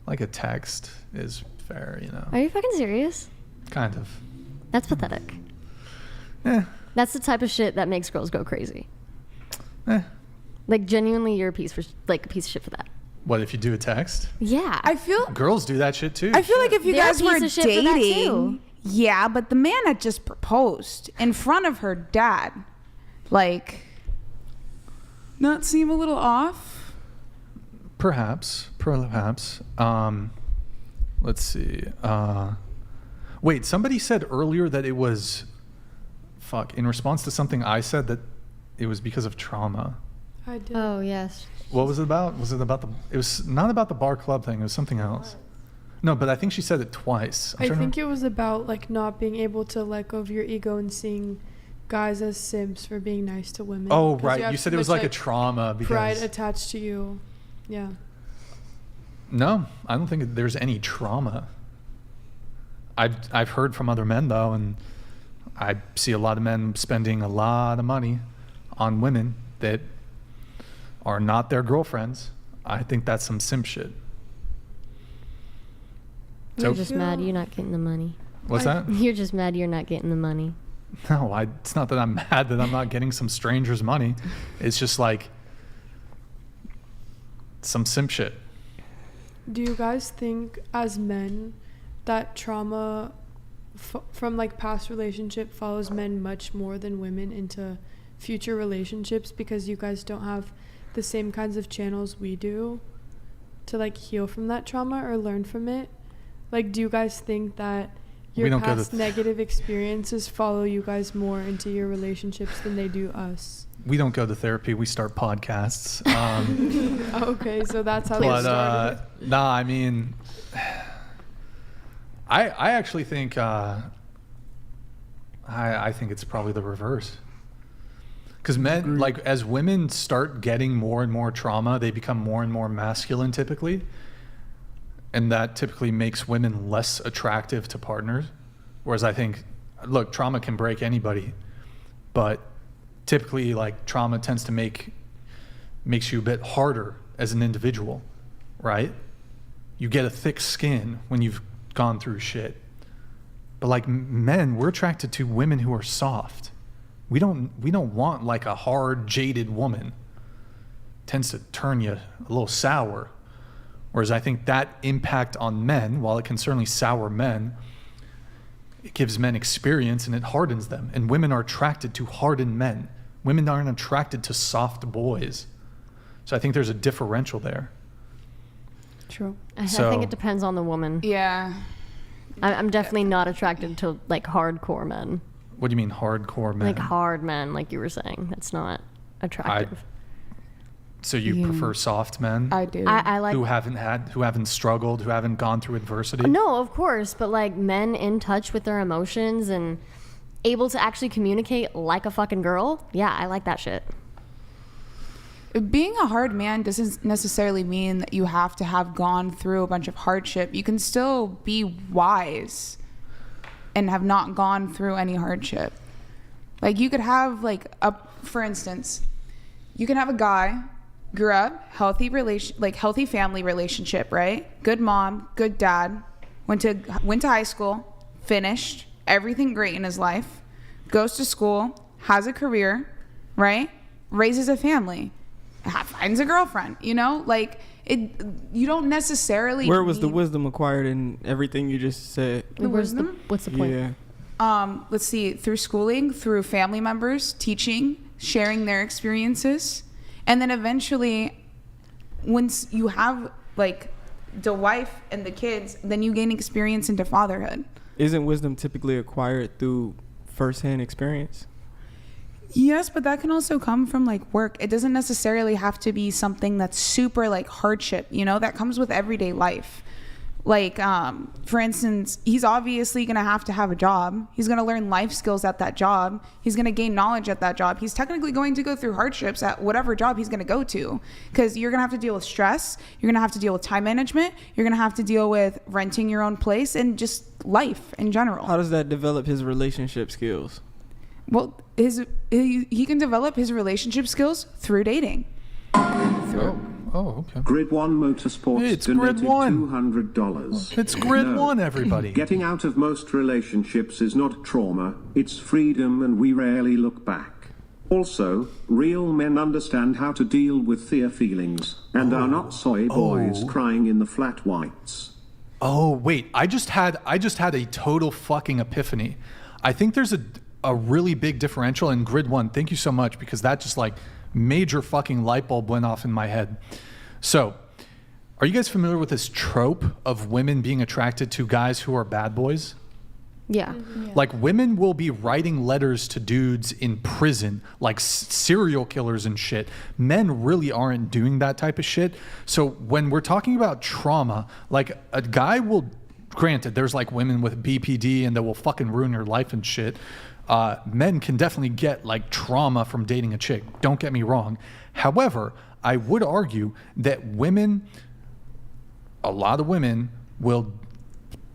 like a text is fair, you know. Are you fucking serious? Kind of. That's pathetic. That's the type of shit that makes girls go crazy. Like, genuinely, you're a piece of shit for that. What, if you do a text? Yeah. I feel girls do that shit too. I feel like if you They're guys a piece were of shit for that dating, too. yeah, but the man had just proposed in front of her dad. Like, not seem a little off? Perhaps. Let's see. Wait, somebody said earlier that it was, in response to something I said, that it was because of trauma. I did. Oh, yes. What was it about? Was it about it was not about the bar club thing. It was something else. No, but I think she said it twice. I think it was about like not being able to let go of your ego and seeing guys as simps for being nice to women. Oh, right. You said it was like a trauma because pride attached to you. Yeah. No, I don't think there's any trauma. I've heard from other men though, and I see a lot of men spending a lot of money on women that are not their girlfriends. I think that's some simp shit. You're just mad you're not getting the money. What's that? You're just mad you're not getting the money. No, it's not that I'm mad that I'm not getting some stranger's money. It's just like some simp shit. Do you guys think as men that trauma from like past relationship follows men much more than women into future relationships because you guys don't have the same kinds of channels we do to like heal from that trauma or learn from it? Like, do you guys think that your past negative experiences follow you guys more into your relationships than they do us? We don't go to therapy. We start podcasts. Okay, so that's how they started. Nah, I mean, I actually think I think it's probably the reverse. Because men, like, as women start getting more and more trauma, they become more and more masculine typically. And that typically makes women less attractive to partners. Whereas I think, look, trauma can break anybody. But typically, like, trauma tends to makes you a bit harder as an individual, right? You get a thick skin when you've gone through shit. But like men, we're attracted to women who are soft. We don't want like a hard, jaded woman. Tends to turn you a little sour. Whereas I think that impact on men, while it can certainly sour men, it gives men experience and it hardens them. And women are attracted to hardened men. Women aren't attracted to soft boys. So I think there's a differential there. True. I think it depends on the woman. Yeah. I'm definitely not attracted to like hardcore men. What do you mean hardcore men? Like hard men, like you were saying. That's not attractive. So you prefer soft men? I do. I like who haven't struggled, who haven't gone through adversity? No, of course, but like men in touch with their emotions and able to actually communicate like a fucking girl. Yeah, I like that shit. Being a hard man doesn't necessarily mean that you have to have gone through a bunch of hardship. You can still be wise and have not gone through any hardship. Like you could have for instance, you can have a guy, grew up, healthy family relationship, right? Good mom, good dad, went to high school, finished, everything great in his life, goes to school, has a career, right? Raises a family. Finds a girlfriend, you don't necessarily Where was the wisdom acquired in everything you just said? What's the point? Yeah. Let's see, through schooling, through family members, teaching, sharing their experiences. And then eventually, once you have like the wife and the kids, then you gain experience into fatherhood. Isn't wisdom typically acquired through firsthand experience? Yes, but that can also come from like work. It doesn't necessarily have to be something that's super like hardship, that comes with everyday life. Like, for instance, he's obviously going to have a job. He's going to learn life skills at that job. He's going to gain knowledge at that job. He's technically going to go through hardships at whatever job he's going to go to, because you're going to have to deal with stress. You're going to have to deal with time management. You're going to have to deal with renting your own place and just life in general. How does that develop his relationship skills? Well, he can develop his relationship skills through dating. Oh, okay. Grid 1 Motorsports it's donated Grid 1. $200. It's Grid 1, everybody. Getting out of most relationships is not trauma, it's freedom, and we rarely look back. Also, real men understand how to deal with their feelings, and are not soy boys crying in the flat whites. Oh, wait. I just had a total fucking epiphany. I think there's a really big differential in Grid 1. Thank you so much, because that just like major fucking light bulb went off in my head. So, are you guys familiar with this trope of women being attracted to guys who are bad boys? Yeah. Mm-hmm. Like, women will be writing letters to dudes in prison, like serial killers and shit. Men really aren't doing that type of shit. So when we're talking about trauma, like a guy will, granted, there's like women with BPD and that will fucking ruin your life and shit. Men can definitely get like trauma from dating a chick. Don't get me wrong. However, I would argue that a lot of women will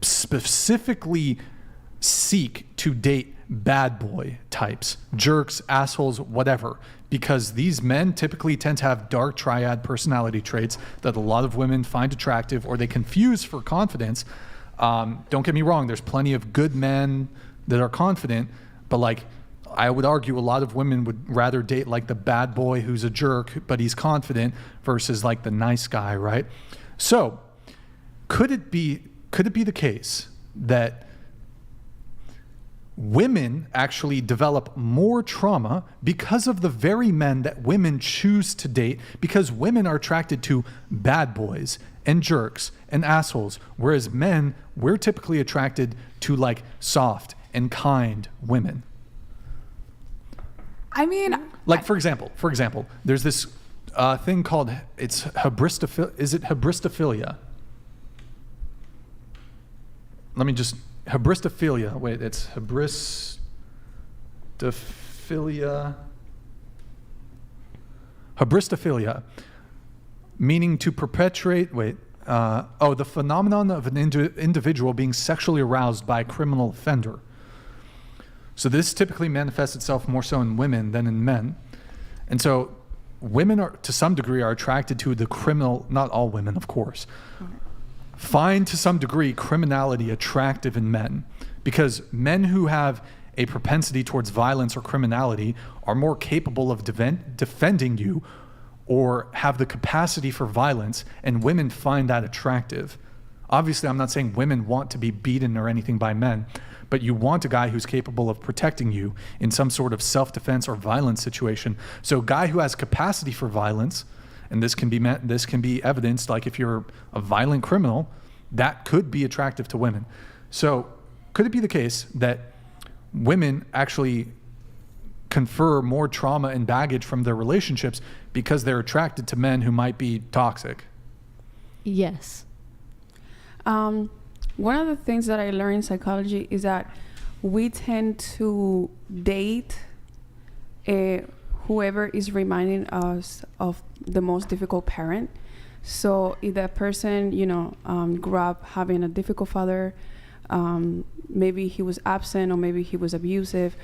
specifically seek to date bad boy types, jerks, assholes, whatever, because these men typically tend to have dark triad personality traits that a lot of women find attractive or they confuse for confidence. Don't get me wrong. There's plenty of good men that are confident, but like, I would argue a lot of women would rather date like the bad boy who's a jerk, but he's confident, versus like the nice guy, right? So could it be the case that women actually develop more trauma because of the very men that women choose to date, because women are attracted to bad boys and jerks and assholes, whereas men, we're typically attracted to like soft and kind women? I mean, like for example, there's this thing called hybristophilia. Is it hybristophilia? Let me just hybristophilia. Wait, it's hybristophilia. Hybristophilia, meaning to perpetuate. The phenomenon of an individual being sexually aroused by a criminal offender. So this typically manifests itself more so in women than in men. And so women are, to some degree, are attracted to the criminal, not all women, of course, find to some degree criminality attractive in men, because men who have a propensity towards violence or criminality are more capable of defending you or have the capacity for violence, and women find that attractive. Obviously, I'm not saying women want to be beaten or anything by men, but you want a guy who's capable of protecting you in some sort of self-defense or violence situation. So a guy who has capacity for violence, and this can be evidenced, like if you're a violent criminal, that could be attractive to women. So could it be the case that women actually confer more trauma and baggage from their relationships because they're attracted to men who might be toxic? Yes. One of the things that I learned in psychology is that we tend to date whoever is reminding us of the most difficult parent. So if that person, grew up having a difficult father, maybe he was absent or maybe he was abusive,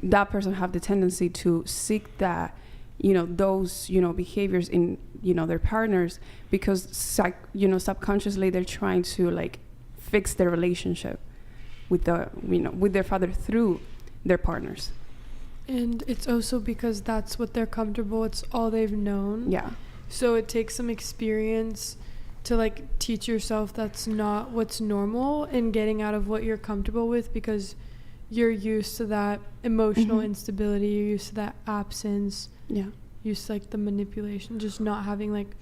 that person have the tendency to seek that, those, behaviors in, their partners, because, subconsciously they're trying to like fix their relationship with with their father through their partners. And it's also because that's what they're comfortable, it's all they've known. Yeah. So it takes some experience to like teach yourself that's not what's normal, and getting out of what you're comfortable with, because you're used to that emotional instability, you're used to that absence, used to like the manipulation, just not having like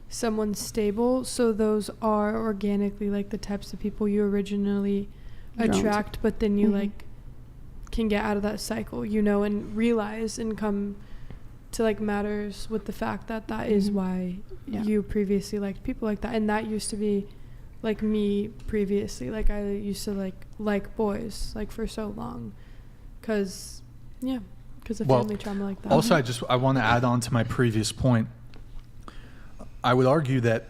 someone stable. So those are organically like the types of people you originally attract, but then you like can get out of that cycle, and realize and come to like matters with the fact that that is why you previously liked people like that, and that used to be like me previously. Like I used to like boys like for so long, because of family trauma like that. Also, I want to add on to my previous point. I would argue that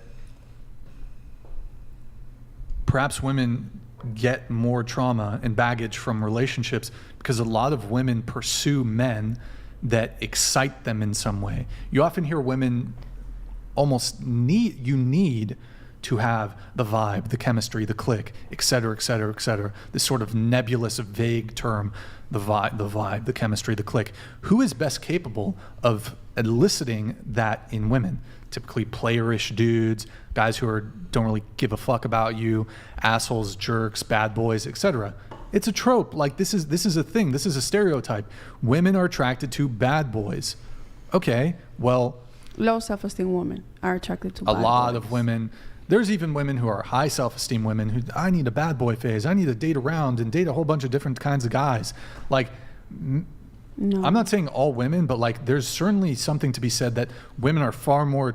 perhaps women get more trauma and baggage from relationships because a lot of women pursue men that excite them in some way. You often hear women almost need to have the vibe, the chemistry, the click, et cetera, et cetera, et cetera. This sort of nebulous, vague term, the vibe, the chemistry, the click. Who is best capable of eliciting that in women? Typically playerish dudes, guys who don't really give a fuck about you, assholes, jerks, bad boys, etc. It's a trope. Like this is a thing. This is a stereotype. Women are attracted to bad boys. Okay, well, low self-esteem women are attracted to bad boys. A lot of women. There's even women who are high self-esteem women who, I need a bad boy phase. I need to date around and date a whole bunch of different kinds of guys. Like, no. I'm not saying all women, but like there's certainly something to be said that women are far more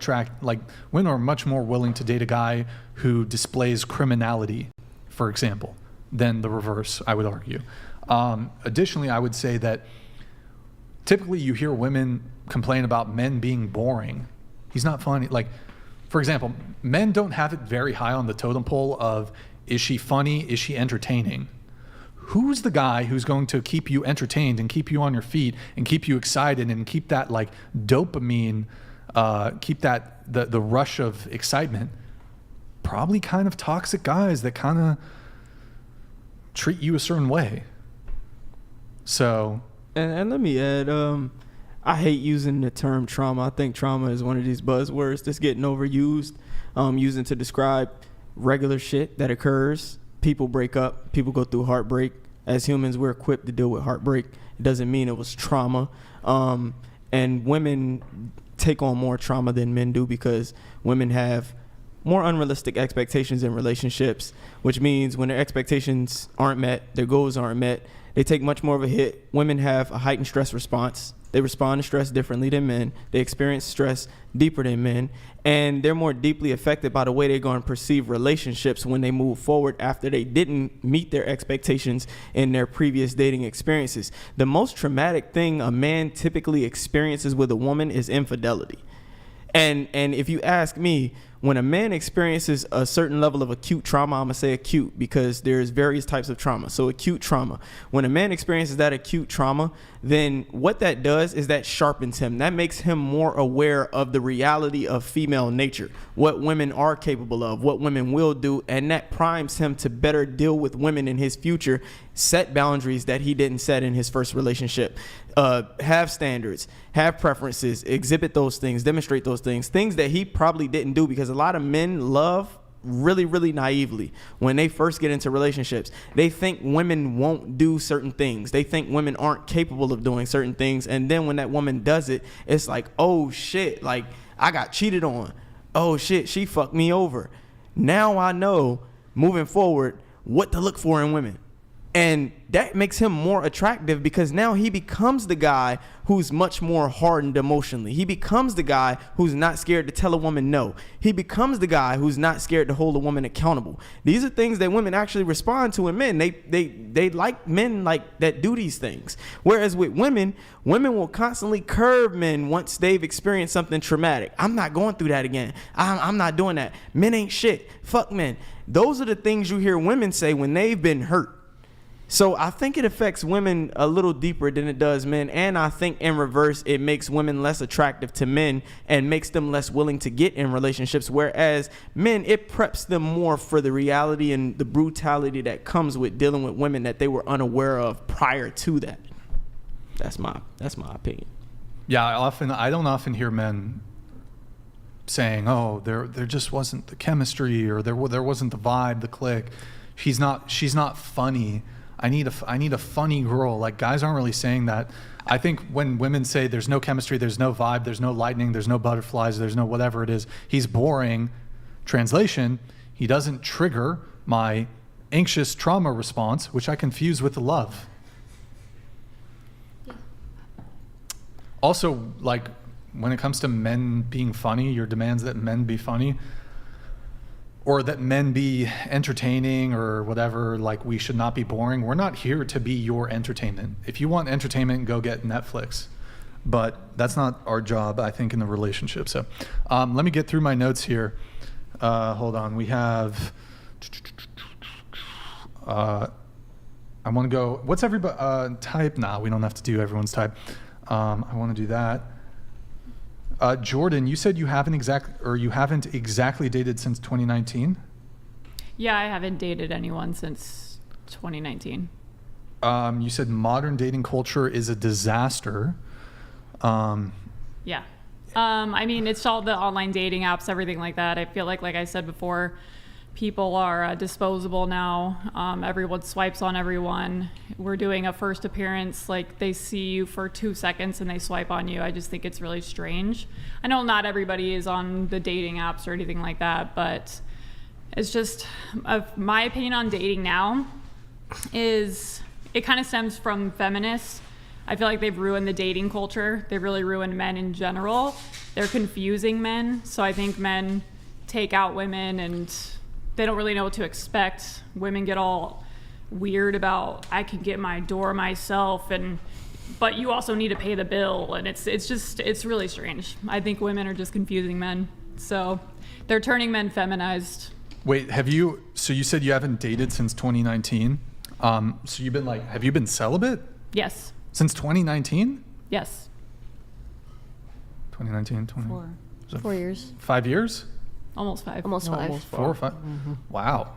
women are much more willing to date a guy who displays criminality, for example, than the reverse, I would argue. Additionally, I would say that typically you hear women complain about men being boring. He's not funny. Like, for example, men don't have it very high on the totem pole of, is she funny? Is she entertaining? Who's the guy who's going to keep you entertained and keep you on your feet and keep you excited and keep that like dopamine, keep that the rush of excitement? Probably kind of toxic guys that kind of treat you a certain way. So, and let me add, I hate using the term trauma. I think trauma is one of these buzzwords that's getting overused, using to describe regular shit that occurs. People break up. People go through heartbreak. As humans, we're equipped to deal with heartbreak. It doesn't mean it was trauma. And women take on more trauma than men do because women have more unrealistic expectations in relationships, which means when their expectations aren't met, their goals aren't met, they take much more of a hit. Women have a heightened stress response. They respond to stress differently than men. They experience stress deeper than men. And they're more deeply affected by the way they're going to perceive relationships when they move forward after they didn't meet their expectations in their previous dating experiences. The most traumatic thing a man typically experiences with a woman is infidelity. And if you ask me, when a man experiences a certain level of acute trauma, I'm going to say acute because there's various types of trauma. So acute trauma. When a man experiences that acute trauma, then what that does is that sharpens him. That makes him more aware of the reality of female nature, what women are capable of, what women will do, and that primes him to better deal with women in his future, set boundaries that he didn't set in his first relationship, have standards, have preferences, exhibit those things, demonstrate those things that he probably didn't do, because a lot of men love really, really naively when they first get into relationships. They think women won't do certain things. They think women aren't capable of doing certain things. And then when that woman does it, it's like, oh shit, like I got cheated on. Oh shit, she fucked me over. Now I know moving forward what to look for in women. And that makes him more attractive because now he becomes the guy who's much more hardened emotionally. He becomes the guy who's not scared to tell a woman no. He becomes the guy who's not scared to hold a woman accountable. These are things that women actually respond to in men. They like men like that do these things. Whereas with women will constantly curb men once they've experienced something traumatic. I'm not going through that again. I'm not doing that. Men ain't shit. Fuck men. Those are the things you hear women say when they've been hurt. So I think it affects women a little deeper than it does men. And I think in reverse, it makes women less attractive to men and makes them less willing to get in relationships. Whereas men, it preps them more for the reality and the brutality that comes with dealing with women that they were unaware of prior to that. That's my opinion. Yeah, I don't often hear men saying, "Oh, there just wasn't the chemistry, or there wasn't the vibe, the click. She's not funny. I need a funny girl." Like, guys aren't really saying that. I think when women say there's no chemistry, there's no vibe, there's no lightning, there's no butterflies, there's no whatever it is, he's boring. Translation, he doesn't trigger my anxious trauma response, which I confuse with the love. Yeah. Also, like, when it comes to men being funny, your demands that men be funny, or that men be entertaining or whatever, like we should not be boring. We're not here to be your entertainment. If you want entertainment, go get Netflix. But that's not our job, I think, in the relationship. So let me get through my notes here. Hold on. We have... I want to go... What's everybody... type? Nah, we don't have to do everyone's type. I want to do that. Jordan, you said you haven't exactly dated since 2019? Yeah, I haven't dated anyone since 2019. You said modern dating culture is a disaster. Yeah. I mean, it's all the online dating apps, everything like that. I feel like I said before, people are disposable now. Everyone swipes on everyone. We're doing a first appearance, like they see you for 2 seconds and they swipe on you. I just think it's really strange. I know not everybody is on the dating apps or anything like that, but it's just, my opinion on dating now is, it kind of stems from feminists. I feel like they've ruined the dating culture. They've really ruined men in general. They're confusing men. So I think men take out women and they don't really know what to expect. Women get all weird about, I can get my door myself, but you also need to pay the bill. And it's really strange. I think women are just confusing men. So they're turning men feminized. Wait, so you said you haven't dated since 2019? So have you been celibate? Yes. Since 2019? Yes. 2019, 20. 4 years. 5 years? Almost 5. Almost 5. 4 or 5? Mm-hmm. Wow.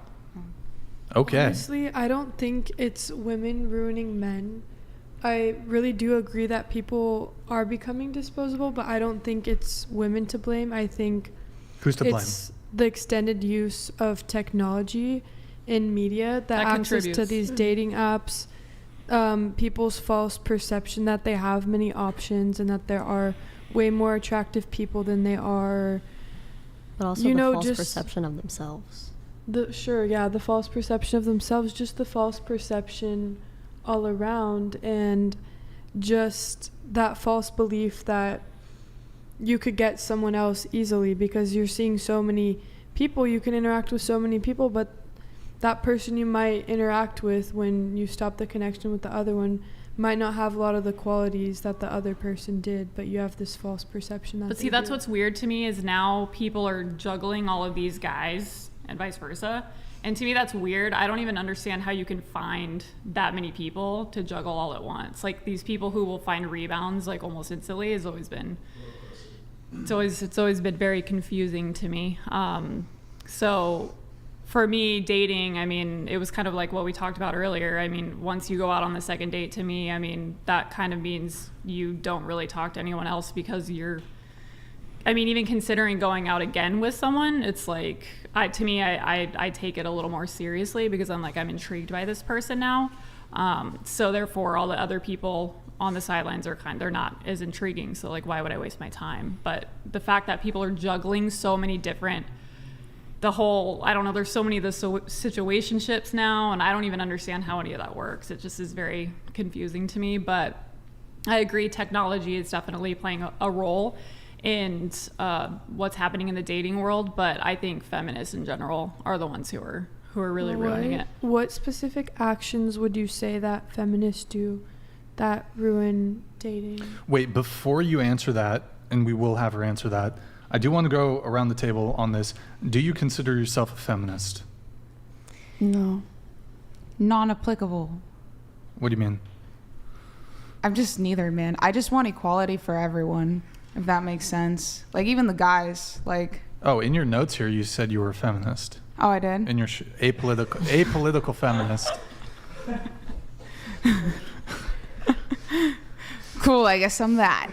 Okay. Honestly, I don't think it's women ruining men. I really do agree that people are becoming disposable, but I don't think it's women to blame. I think who's to blame? It's the extended use of technology in media, that access to these dating apps, people's false perception that they have many options and that there are way more attractive people than they are. But also the false perception of themselves. The false perception of themselves, just the false perception all around, and just that false belief that you could get someone else easily because you're seeing so many people, you can interact with so many people, but that person you might interact with, when you stop the connection with the other one, might not have a lot of the qualities that the other person did, but you have this false perception that. But see, that's what's weird to me, is now people are juggling all of these guys and vice versa. And to me, that's weird. I don't even understand how you can find that many people to juggle all at once. Like, these people who will find rebounds like almost instantly has always been, it's always been very confusing to me. So for me, dating, I mean, it was kind of like what we talked about earlier. I mean, once you go out on the second date, to me, I mean, that kind of means you don't really talk to anyone else, because even considering going out again with someone, it's like, I take it a little more seriously, because I'm intrigued by this person now. So therefore, all the other people on the sidelines they're not as intriguing. So like, why would I waste my time? But the fact that people are juggling so many different, there's so many of the situationships now, and I don't even understand how any of that works. It just is very confusing to me. But I agree, technology is definitely playing a role in what's happening in the dating world, but I think feminists in general are the ones who are really ruining it. What specific actions would you say that feminists do that ruin dating? Wait, before you answer that, and we will have her answer that, I do want to go around the table on this. Do you consider yourself a feminist? No. Non-applicable. What do you mean? I'm just neither, man. I just want equality for everyone, if that makes sense. Like, even the guys, like... Oh, in your notes here, you said you were a feminist. Oh, I did? In your apolitical feminist. Cool, I guess I'm that.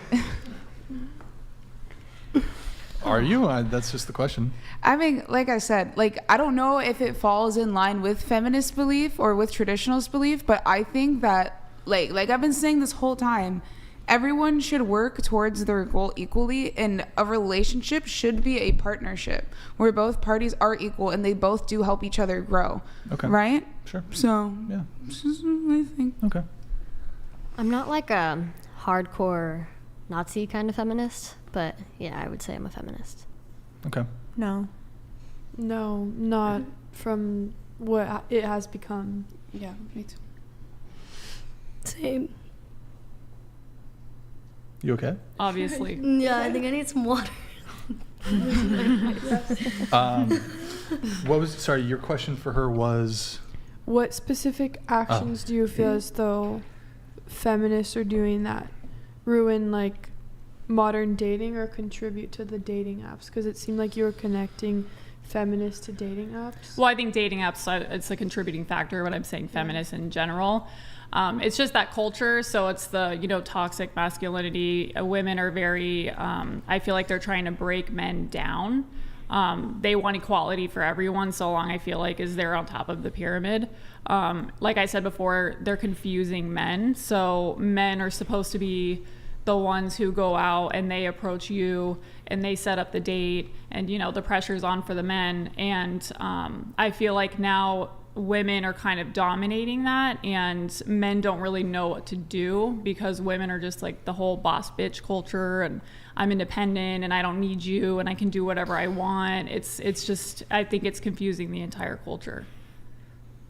Are you? That's just the question. I mean, like I said, I don't know if it falls in line with feminist belief or with traditionalist belief, but I think that, like I've been saying this whole time, everyone should work towards their goal equally, and a relationship should be a partnership where both parties are equal and they both do help each other grow. Okay. Right? Sure. So, yeah. This is what I think. Okay. I'm not like a hardcore Nazi kind of feminist, but yeah, I would say I'm a feminist. Okay. No. No, not from what it has become. Yeah, me too. Same. You okay? Obviously. Yeah, I think I need some water. Sorry, your question for her was? What specific actions do you feel as though feminists are doing that ruin like modern dating or contribute to the dating apps? Because it seemed like you were connecting feminists to dating apps. Well, I think dating apps, it's a contributing factor, but I'm saying feminists in general. It's just that culture. So it's the, toxic masculinity. Women are very, I feel like they're trying to break men down. They want equality for everyone so long, I feel like, as they're on top of the pyramid. Like I said before, they're confusing men. So men are supposed to be the ones who go out and they approach you and they set up the date, and the pressure's on for the men. And I feel like now women are kind of dominating that, and men don't really know what to do because women are just like the whole boss bitch culture, and I'm independent and I don't need you and I can do whatever I want. It's just, I think it's confusing the entire culture.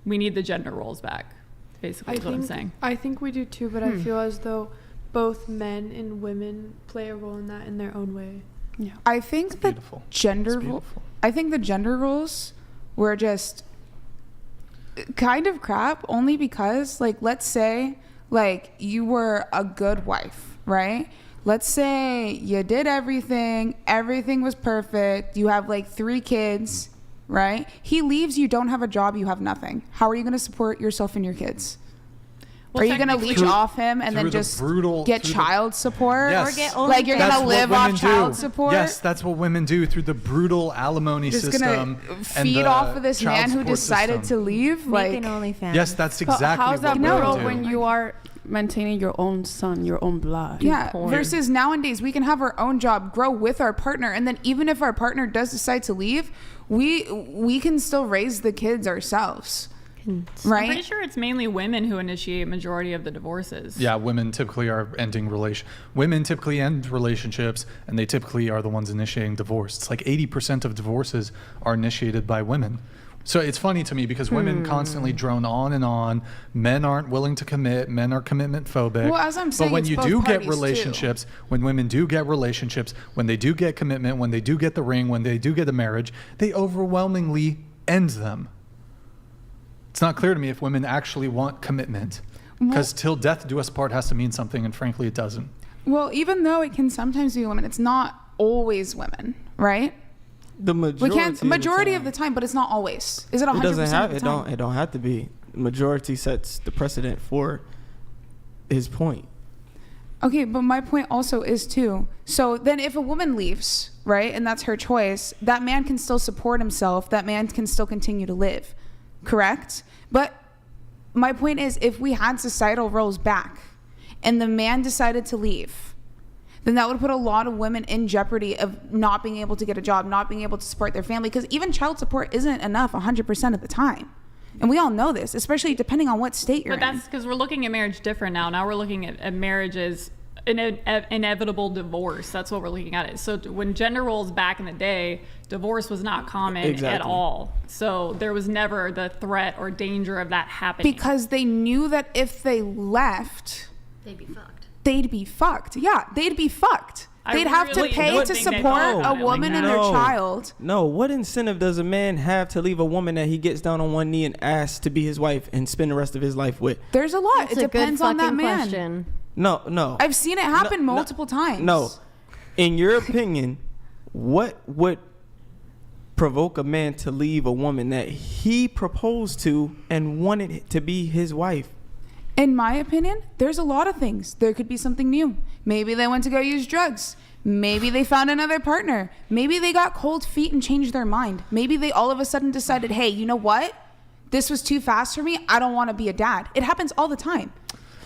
We need the gender roles back, basically, is what I'm saying. I think we do too, but I feel as though both men and women play a role in that in their own way. Yeah, I think the gender roles were just kind of crap, only because, like, let's say, like, you were a good wife, right? Let's say you did everything was perfect, you have like 3 kids, right? He leaves, you don't have a job, you have nothing. How are you going to support yourself and your kids? Well, are you going to leech off him and then just get child support? Yes. Or get like you're going to live off child support? Yes, that's what women do through the brutal alimony just system. Gonna feed off of this man who decided to leave? Make an OnlyFans. Yes, that's exactly how's that what brutal women do. when you are maintaining your own son, your own blood? Yeah, versus nowadays we can have our own job, grow with our partner, and then even if our partner does decide to leave, we can still raise the kids ourselves. Right? I'm pretty sure it's mainly women who initiate majority of the divorces. Yeah, women typically end relationships, and they typically are the ones initiating divorce. It's like 80% of divorces are initiated by women. So it's funny to me because women constantly drone on and on. Men aren't willing to commit. Men are commitment phobic. Well, as I'm saying, but when it's you both do get parties, relationships, when women do get relationships, when they do get commitment, when they do get the ring, when they do get a marriage, they overwhelmingly end them. It's not clear to me if women actually want commitment, because till death do us part has to mean something, and frankly, it doesn't. Well, even though it can sometimes be women, it's not always women, right? The majority of the time, but it's not always. Is it 100% of the time? It don't have to be. Majority sets the precedent for his point. Okay, but my point also is too. So then if a woman leaves, right, and that's her choice, that man can still support himself. That man can still continue to live. Correct? But my point is, if we had societal roles back and the man decided to leave, then that would put a lot of women in jeopardy of not being able to get a job, not being able to support their family, because even child support isn't enough 100% of the time. And we all know this, especially depending on what state you're in. But that's because we're looking at marriage different now. Now we're looking at marriage as an inevitable divorce. That's what we're looking at it. So when gender roles back in the day, divorce was not common at all. So there was never the threat or danger of that happening. Because they knew that if they left, they'd be fucked. Yeah, they'd be fucked. They'd have to pay to support a woman and their child. No, what incentive does a man have to leave a woman that he gets down on one knee and asks to be his wife and spend the rest of his life with? There's a lot. It depends on that man. Question. No. I've seen it happen multiple times. No. In your opinion, what would provoke a man to leave a woman that he proposed to and wanted to be his wife? In my opinion, there's a lot of things. There could be something new. Maybe they went to go use drugs. Maybe they found another partner. Maybe they got cold feet and changed their mind. Maybe they all of a sudden decided, hey, you know what? This was too fast for me. I don't want to be a dad. It happens all the time.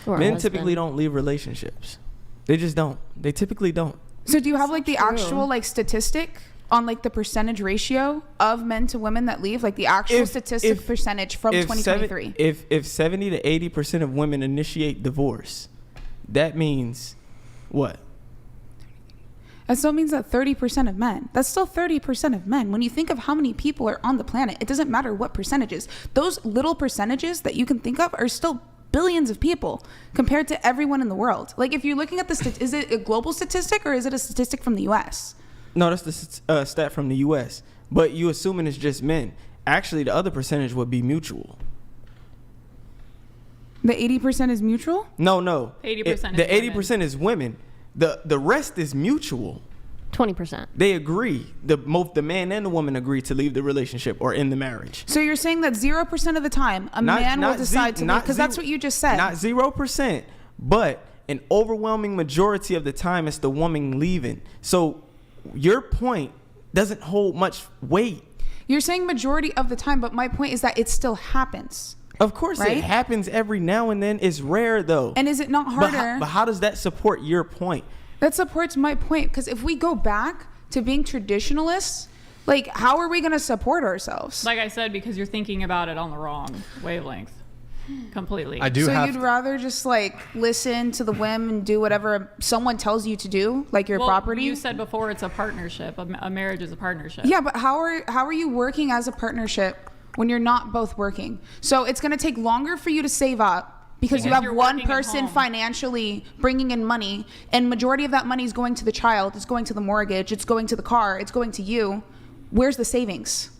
Men typically don't leave relationships. They just don't. They typically don't. So do you have like the actual like statistic on like the percentage ratio of men to women that leave, like the actual statistic percentage from 2023? If 70 to 80% of women initiate divorce, that means what? That still means that 30% of men. That's still 30% of men. When you think of how many people are on the planet, it doesn't matter what percentages. Those little percentages that you can think of are still billions of people compared to everyone in the world. Like, if you're looking at the is it a global statistic or is it a statistic from the U.S.? No, that's the stat from the U.S. But you assuming it's just men. Actually, the other percentage would be mutual. The 80% is mutual? No. 80%. The 80% is women. The rest is mutual. 20%. They agree. Both the man and the woman agree to leave the relationship or end the marriage. So you're saying that 0% of the time a man will decide to leave, because that's what you just said. Not 0%, but an overwhelming majority of the time it's the woman leaving. So your point doesn't hold much weight. You're saying majority of the time, but my point is that it still happens. Of course, right? It happens every now and then. It's rare, though. And is it not harder? But how does that support your point? That supports my point, because if we go back to being traditionalists, like, how are we going to support ourselves? Like I said, because you're thinking about it on the wrong wavelength. Completely. So you'd rather just like listen to the whim and do whatever someone tells you to do, like your property? You said before it's a partnership. A marriage is a partnership. Yeah, but how are you working as a partnership when you're not both working? So it's going to take longer for you to save up because you have one person financially bringing in money, and majority of that money is going to the child, it's going to the mortgage, it's going to the car, it's going to you. Where's the savings?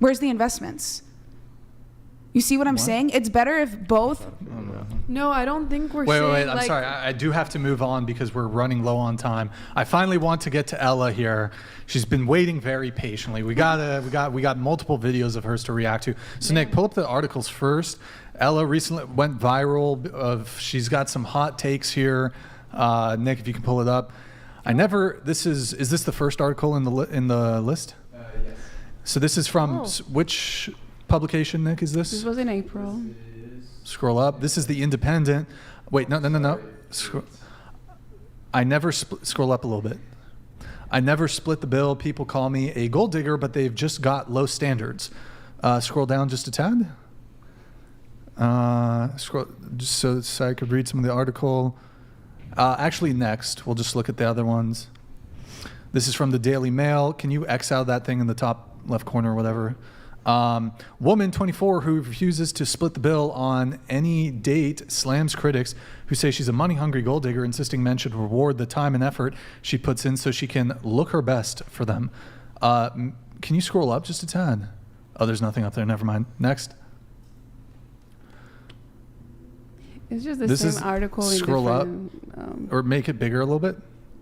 Where's the investments? You see what I'm saying? It's better if both. No, I don't think we're saying. Wait. I'm sorry. I do have to move on because we're running low on time. I finally want to get to Ella here. She's been waiting very patiently. We got multiple videos of hers to react to. So Nick, pull up the articles first. Ella recently went viral. She's got some hot takes here. Nick, if you can pull it up. Is this the first article in the list? Yes. So this is from which publication, Nick, is this? This was in April. Scroll up. This is the Independent. Wait, no. Scroll up a little bit. I never split the bill. People call me a gold digger, but they've just got low standards. Scroll down just a tad. Scroll just so I could read some of the article. Actually, next we'll just look at the other ones. This is from the Daily Mail. Can you X out that thing in the top left corner or whatever? Woman 24 who refuses to split the bill on any date slams critics who say she's a money-hungry gold digger, insisting men should reward the time and effort she puts in so she can look her best for them. Can you scroll up just a tad? Oh, there's nothing up there. Never mind. Next. It's just the same article. Scroll up or make it bigger a little bit.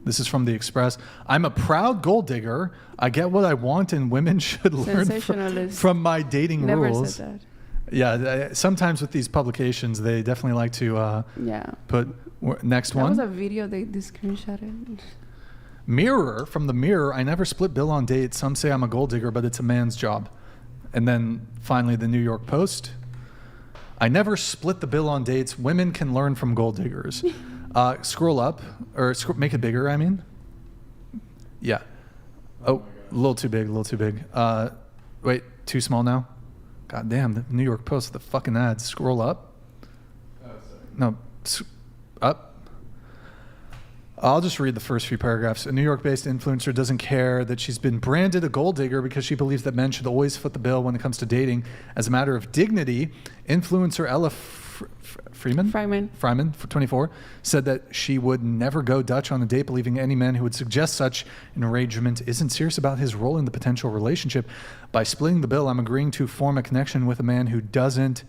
This is from the Express. I'm a proud gold digger. I get what I want, and women should learn from my dating rules. Never said that. Yeah, sometimes with these publications, they definitely like to put next one. That was a video they screenshotted. Mirror, from the Mirror. I never split bill on dates. Some say I'm a gold digger, but it's a man's job. And then finally, the New York Post. I never split the bill on dates. Women can learn from gold diggers. Scroll up, or make it bigger, I mean. Yeah. Oh, a little too big. Wait, too small now? God damn, the New York Post, the fucking ads. Scroll up. No, up. I'll just read the first few paragraphs. A New York-based influencer doesn't care that she's been branded a gold digger because she believes that men should always foot the bill when it comes to dating. As a matter of dignity, influencer Ella Freiman, for 24, said that she would never go Dutch on a date, believing any man who would suggest such an arrangement isn't serious about his role in the potential relationship. By splitting the bill, I'm agreeing to form a connection with a man who doesn't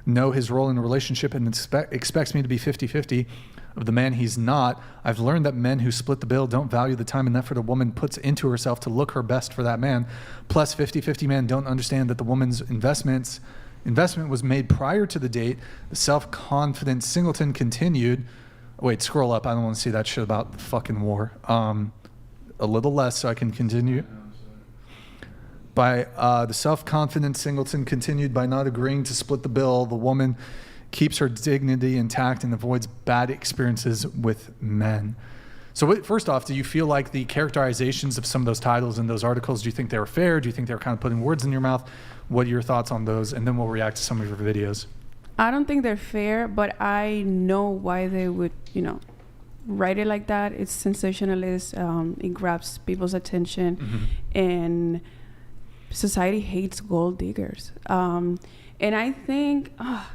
know his role in the relationship and expects me to be 50-50 of the man he's not. I've learned that men who split the bill don't value the time and effort a woman puts into herself to look her best for that man. Plus, 50-50 men don't understand that the woman's investment was made prior to the date. The self-confident singleton continued. Wait, scroll up. I don't want to see that shit about the fucking war. A little less so I can continue. The self-confident singleton continued by not agreeing to split the bill. The woman keeps her dignity intact and avoids bad experiences with men. So first off, do you feel like the characterizations of some of those titles in those articles, do you think they were fair? Do you think they were kind of putting words in your mouth? What are your thoughts on those? And then we'll react to some of your videos. I don't think they're fair, but I know why they would, write it like that. It's sensationalist. It grabs people's attention, and society hates gold diggers. And I think, I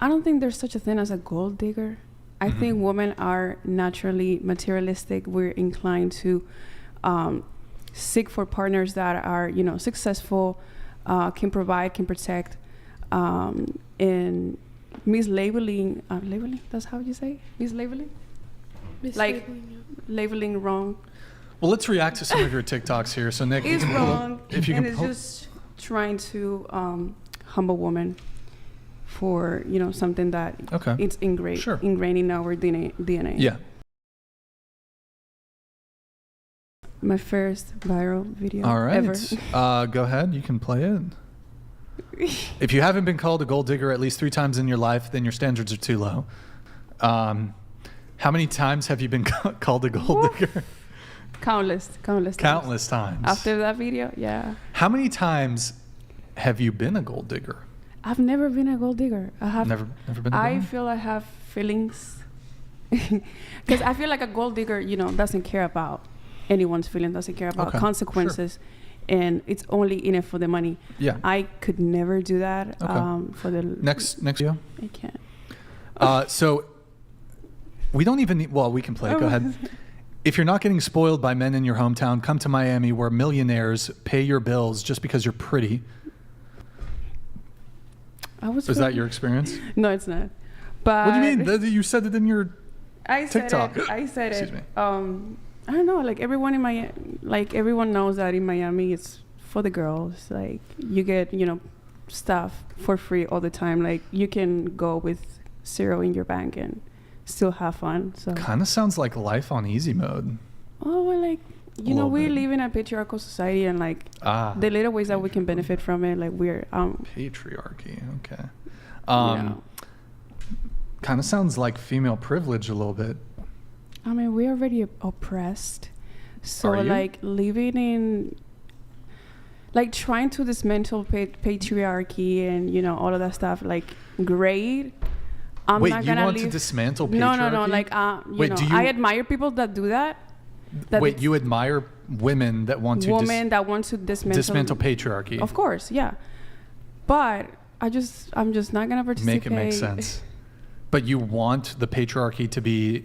don't think there's such a thing as a gold digger. I think women are naturally materialistic. We're inclined to seek for partners that are, successful, can provide, can protect, and mislabeling. Labeling? That's how you say? Mislabeling? Like labeling wrong. Well, let's react to some of your TikToks here. So Nick, It's wrong, if you and can it's just trying to humble women for something that it's ingrained in our DNA. Yeah. My first viral video All right. ever. Go ahead. You can play it. If you haven't been called a gold digger at least 3 times in your life, then your standards are too low. How many times have you been called a gold digger? Countless times. After that video, yeah. How many times have you been a gold digger? I've never been a gold digger. I have never been a gold digger? I feel I have feelings. Because I feel like a gold digger, doesn't care about anyone's feelings, doesn't care about consequences. Sure. And it's only in it for the money. Yeah. I could never do that. For the next video. I can't. So we don't even need. Well, we can play it. Go ahead. If you're not getting spoiled by men in your hometown, come to Miami, where millionaires pay your bills just because you're pretty. Is that your experience? No, it's not. But what do you mean? You said it in your TikTok. I said it. Excuse me. I don't know. Like everyone knows that in Miami, it's for the girls. Like you get, stuff for free all the time. Like you can go with 0 in your bank and still have fun. So kind of sounds like life on easy mode. Oh, well, like we live in a patriarchal society, and like the little ways that we can benefit from it, like we're patriarchy. Okay. Kind of sounds like female privilege a little bit. I mean, we're already oppressed. So like living in, like trying to dismantle patriarchy and, all of that stuff, like great. Wait, not you want to dismantle patriarchy? No. Like, I admire people that do that. Wait, you admire women that want to dismantle patriarchy? Of course, yeah. But I'm just not gonna participate. Make it make sense. But you want the patriarchy to be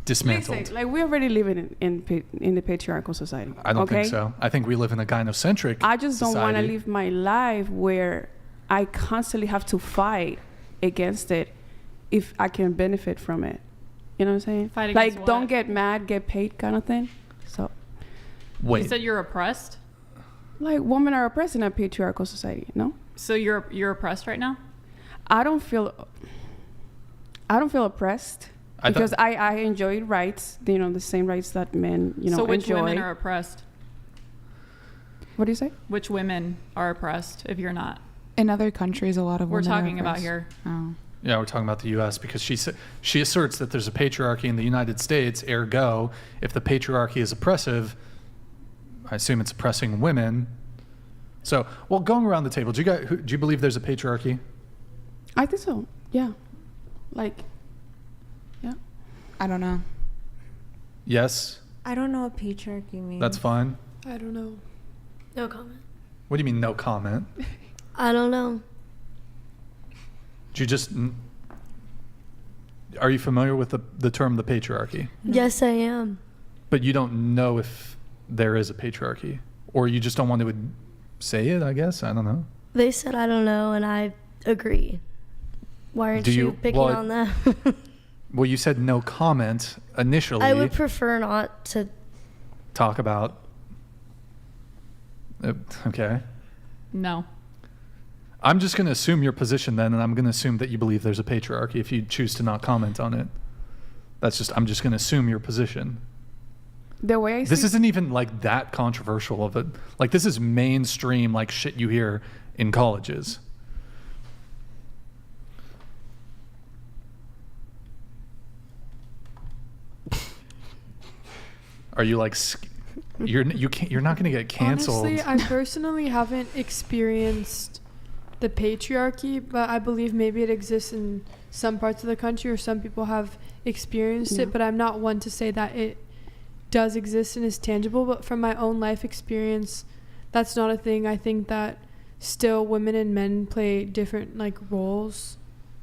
dismantled. Like we already live in the patriarchal society. I don't think so. I think we live in a gynocentric I just society. don't want to live my life where I constantly have to fight against it if I can benefit from it. You know what I'm saying? Fight against like, don't get mad, get paid kind of thing. So. Wait. You said you're oppressed? Like, women are oppressed in a patriarchal society, no? So you're oppressed right now? I don't feel oppressed because I enjoy rights, the same rights that men, so which enjoy. Women are oppressed? What do you say? Which women are oppressed if you're not? In other countries, a lot of women we're talking about here. Oh. Yeah, we're talking about the U.S. because she asserts that there's a patriarchy in the United States. Ergo, if the patriarchy is oppressive, I assume it's oppressing women. So, well, going around the table, do you believe there's a patriarchy? I think so. Yeah. Like, yeah. I don't know. Yes. I don't know what patriarchy means. That's fine. I don't know. No comment. What do you mean, no comment? I don't know. Are you familiar with the term the patriarchy? Yes, I am. But you don't know if there is a patriarchy, or you just don't want to say it, I guess. I don't know. They said I don't know, and I agree. Why aren't you picking on them? Well, you said no comment initially. I would prefer not to talk about. Okay. No. I'm just going to assume your position then, and I'm going to assume that you believe there's a patriarchy if you choose to not comment on it. I'm just going to assume your position. The way this isn't even like that controversial of it. Like, this is mainstream, like shit you hear in colleges. Are you like you're not going to get canceled? Honestly, I personally haven't experienced the patriarchy, but I believe maybe it exists in some parts of the country, or some people have experienced it, but I'm not one to say that it does exist and is tangible. But from my own life experience, that's not a thing. I think that still women and men play different like roles.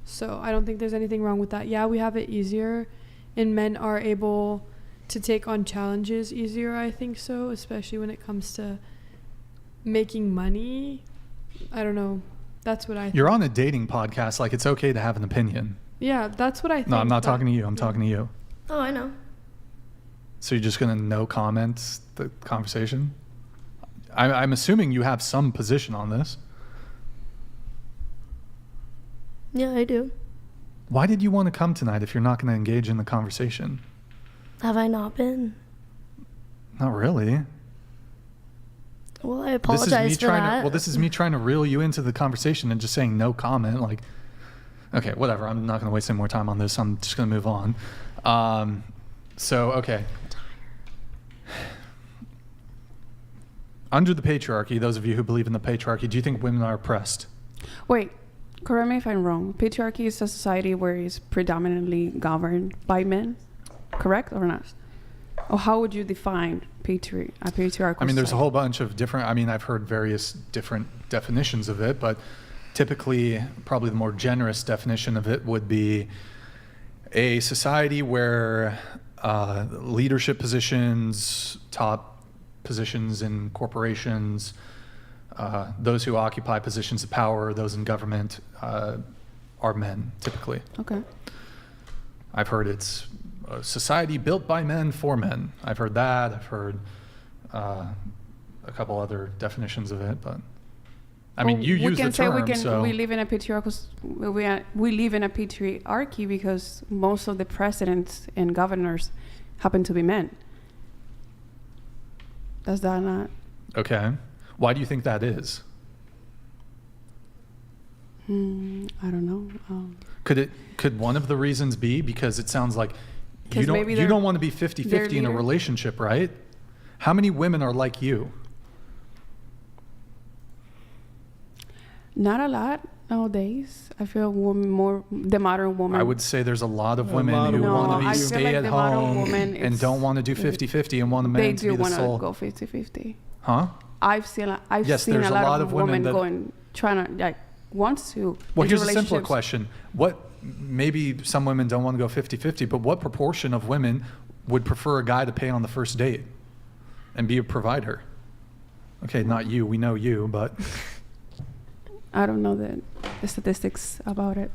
So I don't think there's anything wrong with that. Yeah, we have it easier, and men are able to take on challenges easier, I think so, especially when it comes to making money. I don't know. That's what I think. You're on a dating podcast. Like, it's okay to have an opinion. Yeah, that's what I think. No, I'm not talking to you. I'm talking to you. Oh, I know. So you're just going to no comment the conversation? I'm assuming you have some position on this. Yeah, I do. Why did you want to come tonight if you're not going to engage in the conversation? Have I not been? Not really. Well, I apologize for that. This is me trying to reel you into the conversation and just saying no comment. Like, okay, whatever. I'm not going to waste any more time on this. I'm just going to move on. Okay. Under the patriarchy, those of you who believe in the patriarchy, do you think women are oppressed? Wait, correct me if I'm wrong. Patriarchy is a society where it's predominantly governed by men, correct or not? Or how would you define a patriarchal I mean, there's society? a whole bunch of different, I've heard various different definitions of it, but typically, probably the more generous definition of it would be a society where leadership positions, top positions in corporations, those who occupy positions of power, those in government, are men, typically. Okay. I've heard it's a society built by men for men. I've heard that. I've heard a couple other definitions of it, but I mean, you use the term. We live in a patriarchal. We live in a patriarchy because most of the presidents and governors happen to be men. Does that not? Okay. Why do you think that is? I don't know. Could one of the reasons be because it sounds like you don't want to be 50-50 in a relationship, right? How many women are like you? Not a lot nowadays. I feel the modern woman. I would say there's a lot of women who want to be stay at home and don't want to do 50-50 and want a man to be the soul. They do want to go 50-50. Huh? I've seen a lot of women trying to wants to. Well, here's a simpler question. Maybe some women don't want to go 50-50, but what proportion of women would prefer a guy to pay on the first date and be a provider? Okay, not you. We know you, but I don't know the statistics about it.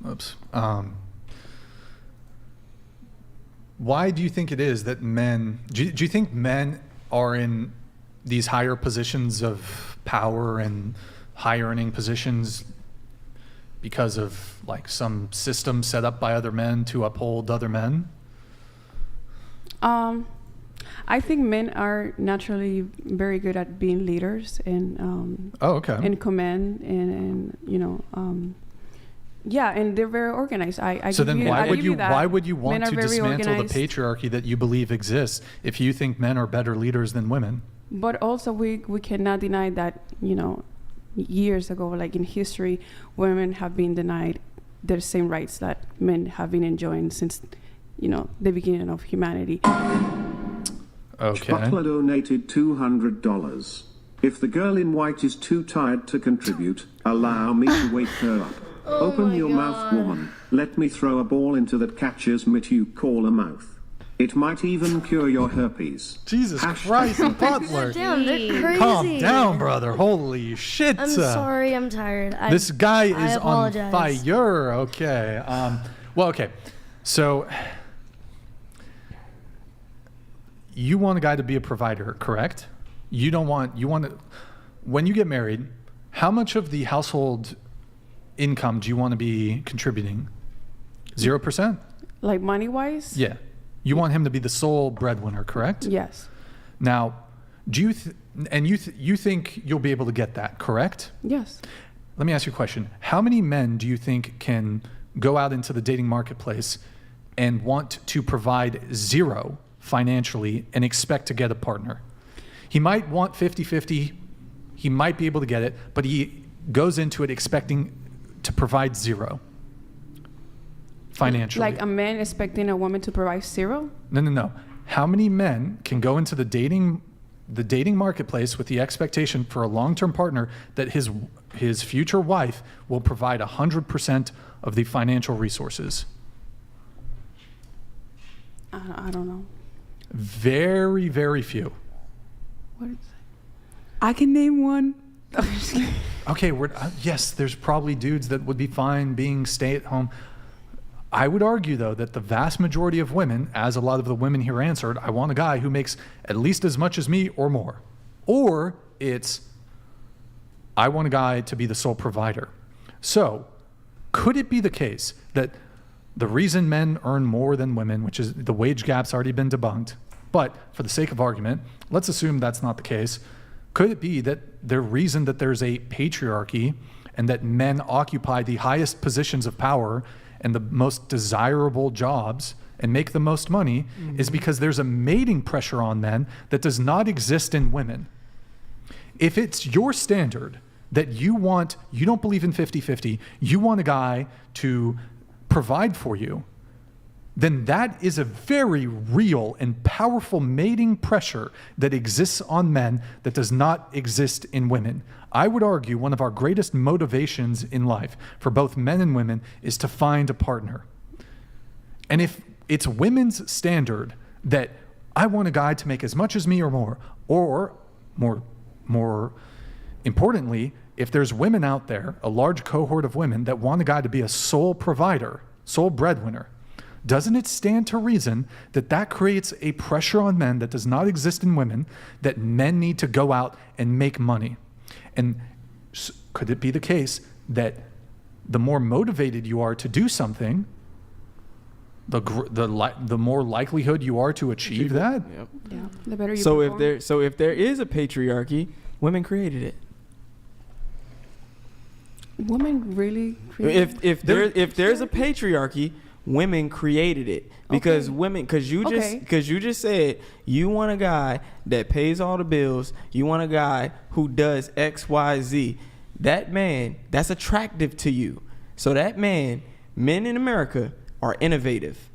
Oops. Why do you think it is that men? Do you think men are in these higher positions of power and high earning positions because of like some system set up by other men to uphold other men? I think men are naturally very good at being leaders and and command and and they're very organized. Why would you want to dismantle the patriarchy that you believe exists if you think men are better leaders than women? But also we cannot deny that, years ago, like in history, women have been denied the same rights that men have been enjoying since, the beginning of humanity. Okay. Butler donated $200. If the girl in white is too tired to contribute, allow me to wake her up. Open your mouth, woman. Let me throw a ball into that catcher's mitt you call a mouth. It might even cure your herpes. Jesus Christ, Butler. Damn, they're crazy. Calm down, brother. Holy shit. I'm sorry, I'm tired. This guy is on fire. Okay. Okay. So you want a guy to be a provider, correct? You want to, when you get married, how much of the household income do you want to be contributing? 0%? Like money-wise? Yeah. You want him to be the sole breadwinner, correct? Yes. Now, do you you think you'll be able to get that, correct? Yes. Let me ask you a question. How many men do you think can go out into the dating marketplace and want to provide zero financially and expect to get a partner? He might want 50-50. He might be able to get it, but he goes into it expecting to provide zero. financially. Like a man expecting a woman to provide 0? No. How many men can go into the dating marketplace with the expectation for a long-term partner that his future wife will provide 100% of the financial resources? I don't know. Very, very few. What is it? I can name one. Okay, yes, there's probably dudes that would be fine being stay-at-home. I would argue, though, that the vast majority of women, as a lot of the women here answered, I want a guy who makes at least as much as me or more. Or it's, I want a guy to be the sole provider. So, could it be the case that the reason men earn more than women, which is the wage gap's already been debunked, but for the sake of argument, let's assume that's not the case. Could it be that the reason that there's a patriarchy and that men occupy the highest positions of power and the most desirable jobs and make the most money is because there's a mating pressure on men that does not exist in women? If it's your standard that you don't believe in 50-50, you want a guy to provide for you, then that is a very real and powerful mating pressure that exists on men that does not exist in women. I would argue one of our greatest motivations in life for both men and women is to find a partner. And if it's women's standard that I want a guy to make as much as me or more importantly, if there's women out there, a large cohort of women that want a guy to be a sole provider, sole breadwinner, doesn't it stand to reason that that creates a pressure on men that does not exist in women, that men need to go out and make money? And could it be the case that the more motivated you are to do something, the more likelihood you are to achieve that? Yep. Yeah, the better you perform. So if there is a patriarchy, women created it. Women really created it? If there's a patriarchy, women created it because you just said you want a guy that pays all the bills, you want a guy who does XYZ. That man, that's attractive to you. So that men in America are innovative.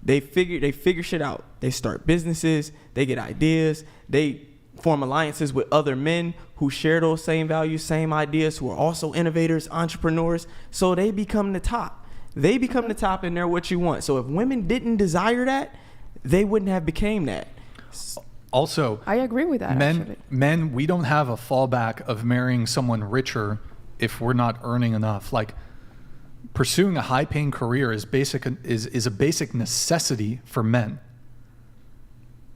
They figure shit out. They start businesses, they get ideas, they form alliances with other men who share those same values, same ideas, who are also innovators, entrepreneurs. So they become the top. They become the top and they're what you want. So if women didn't desire that, they wouldn't have became that. Also, I agree with that. Men, we don't have a fallback of marrying someone richer if we're not earning enough. Like, pursuing a high-paying career is a basic necessity for men.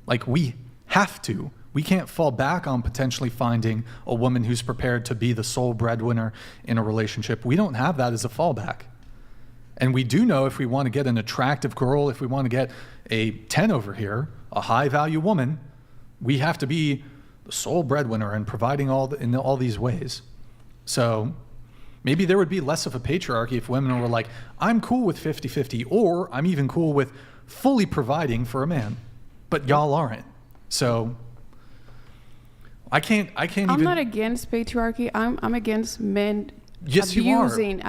Like, we have to. We can't fall back on potentially finding a woman who's prepared to be the sole breadwinner in a relationship. We don't have that as a fallback. And we do know if we want to get an attractive girl, if we want to get a 10 over here, a high-value woman, we have to be the sole breadwinner and providing in all these ways. So maybe there would be less of a patriarchy if women were like, I'm cool with 50-50, or I'm even cool with fully providing for a man. But y'all aren't. So I can't even... I'm not against patriarchy. I'm against men abusing.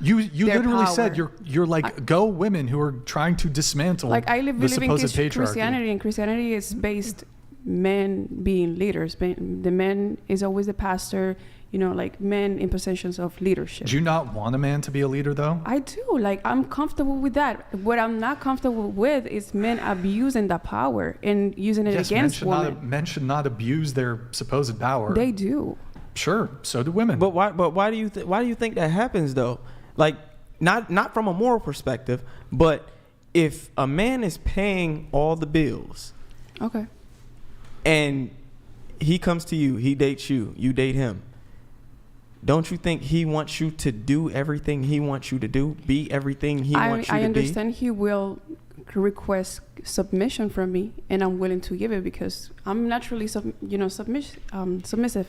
You literally power. said you're like go women who are trying to dismantle the supposed patriarchy. Christianity, and Christianity is based men being leaders. The man is always the pastor, like men in positions of leadership. Do you not want a man to be a leader though? I do. Like, I'm comfortable with that. What I'm not comfortable with is men abusing the power and using it against women. Men should not abuse their supposed power. They do. Sure, so do women. But why do you think that happens though? Like, not from a moral perspective, but if a man is paying all the bills, okay, and he comes to you, he dates you, you date him, don't you think he wants you to do everything he wants you to do, be everything he wants you to be? I understand he will request submission from me, and I'm willing to give it because I'm naturally submissive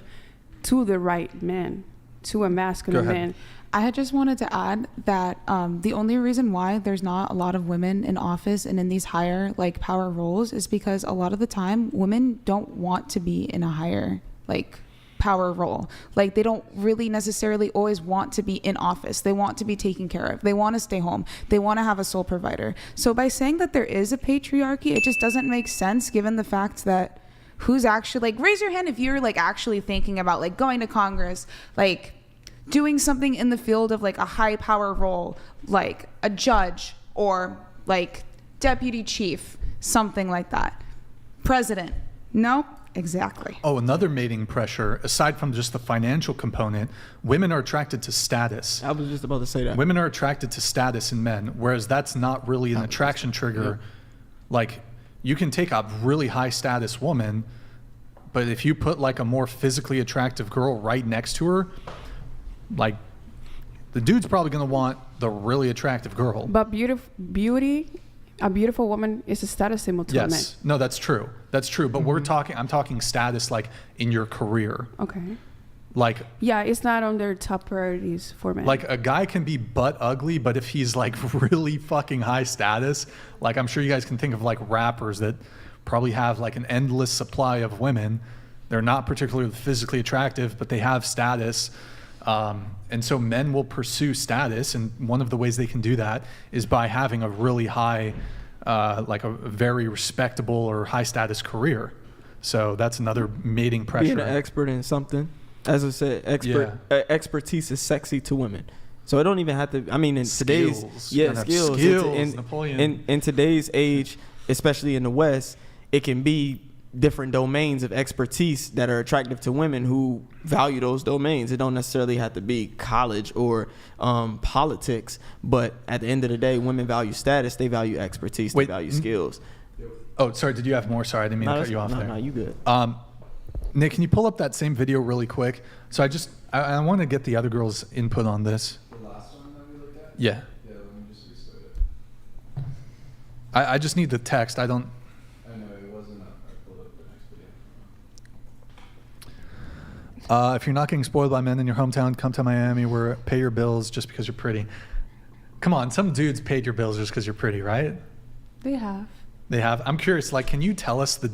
to the right man, to a masculine man. I had just wanted to add that the only reason why there's not a lot of women in office and in these higher power roles is because a lot of the time women don't want to be in a higher power role. Like, they don't really necessarily always want to be in office. They want to be taken care of. They want to stay home. They want to have a sole provider. So by saying that there is a patriarchy, it just doesn't make sense given the fact that who's actually, like, raise your hand if you're like actually thinking about like going to Congress, like doing something in the field of like a high power role, like a judge or like deputy chief, something like that. President. No, exactly. Oh, another mating pressure, aside from just the financial component, women are attracted to status. I was just about to say that. Women are attracted to status in men, whereas that's not really an attraction trigger. Yeah. Like, you can take a really high status woman, but if you put like a more physically attractive girl right next to her, like, the dude's probably going to want the really attractive girl. But a beautiful woman is a status symbol to a man. Yes, no, that's true. That's true. But I'm talking status like in your career. Okay. Like, yeah, it's not on their top priorities for men. Like, a guy can be butt ugly, but if he's like really fucking high status, like, I'm sure you guys can think of like rappers that probably have like an endless supply of women. They're not particularly physically attractive, but they have status. And so men will pursue status, and one of the ways they can do that is by having a really high, like a very respectable or high status career. So that's another mating pressure. Being an expert in something. As I said, expertise is sexy to women. So it don't even have to, I mean, in today's, skills. In today's age, especially in the West, it can be different domains of expertise that are attractive to women who value those domains. It don't necessarily have to be college or politics, but at the end of the day, women value status, they value expertise, they value skills. Oh, sorry, did you have more? Sorry, I didn't mean to cut you off there. No, you good. Nick, can you pull up that same video really quick? So I want to get the other girls' input on this. The last one that we looked at? Yeah. Yeah, let me just restart it. I just need the text. I don't. I know, it wasn't up. I pulled up the next video. If you're not getting spoiled by men in your hometown, come to Miami where pay your bills just because you're pretty. Come on, some dudes paid your bills just because you're pretty, right? They have. They have. I'm curious, like, can you tell us the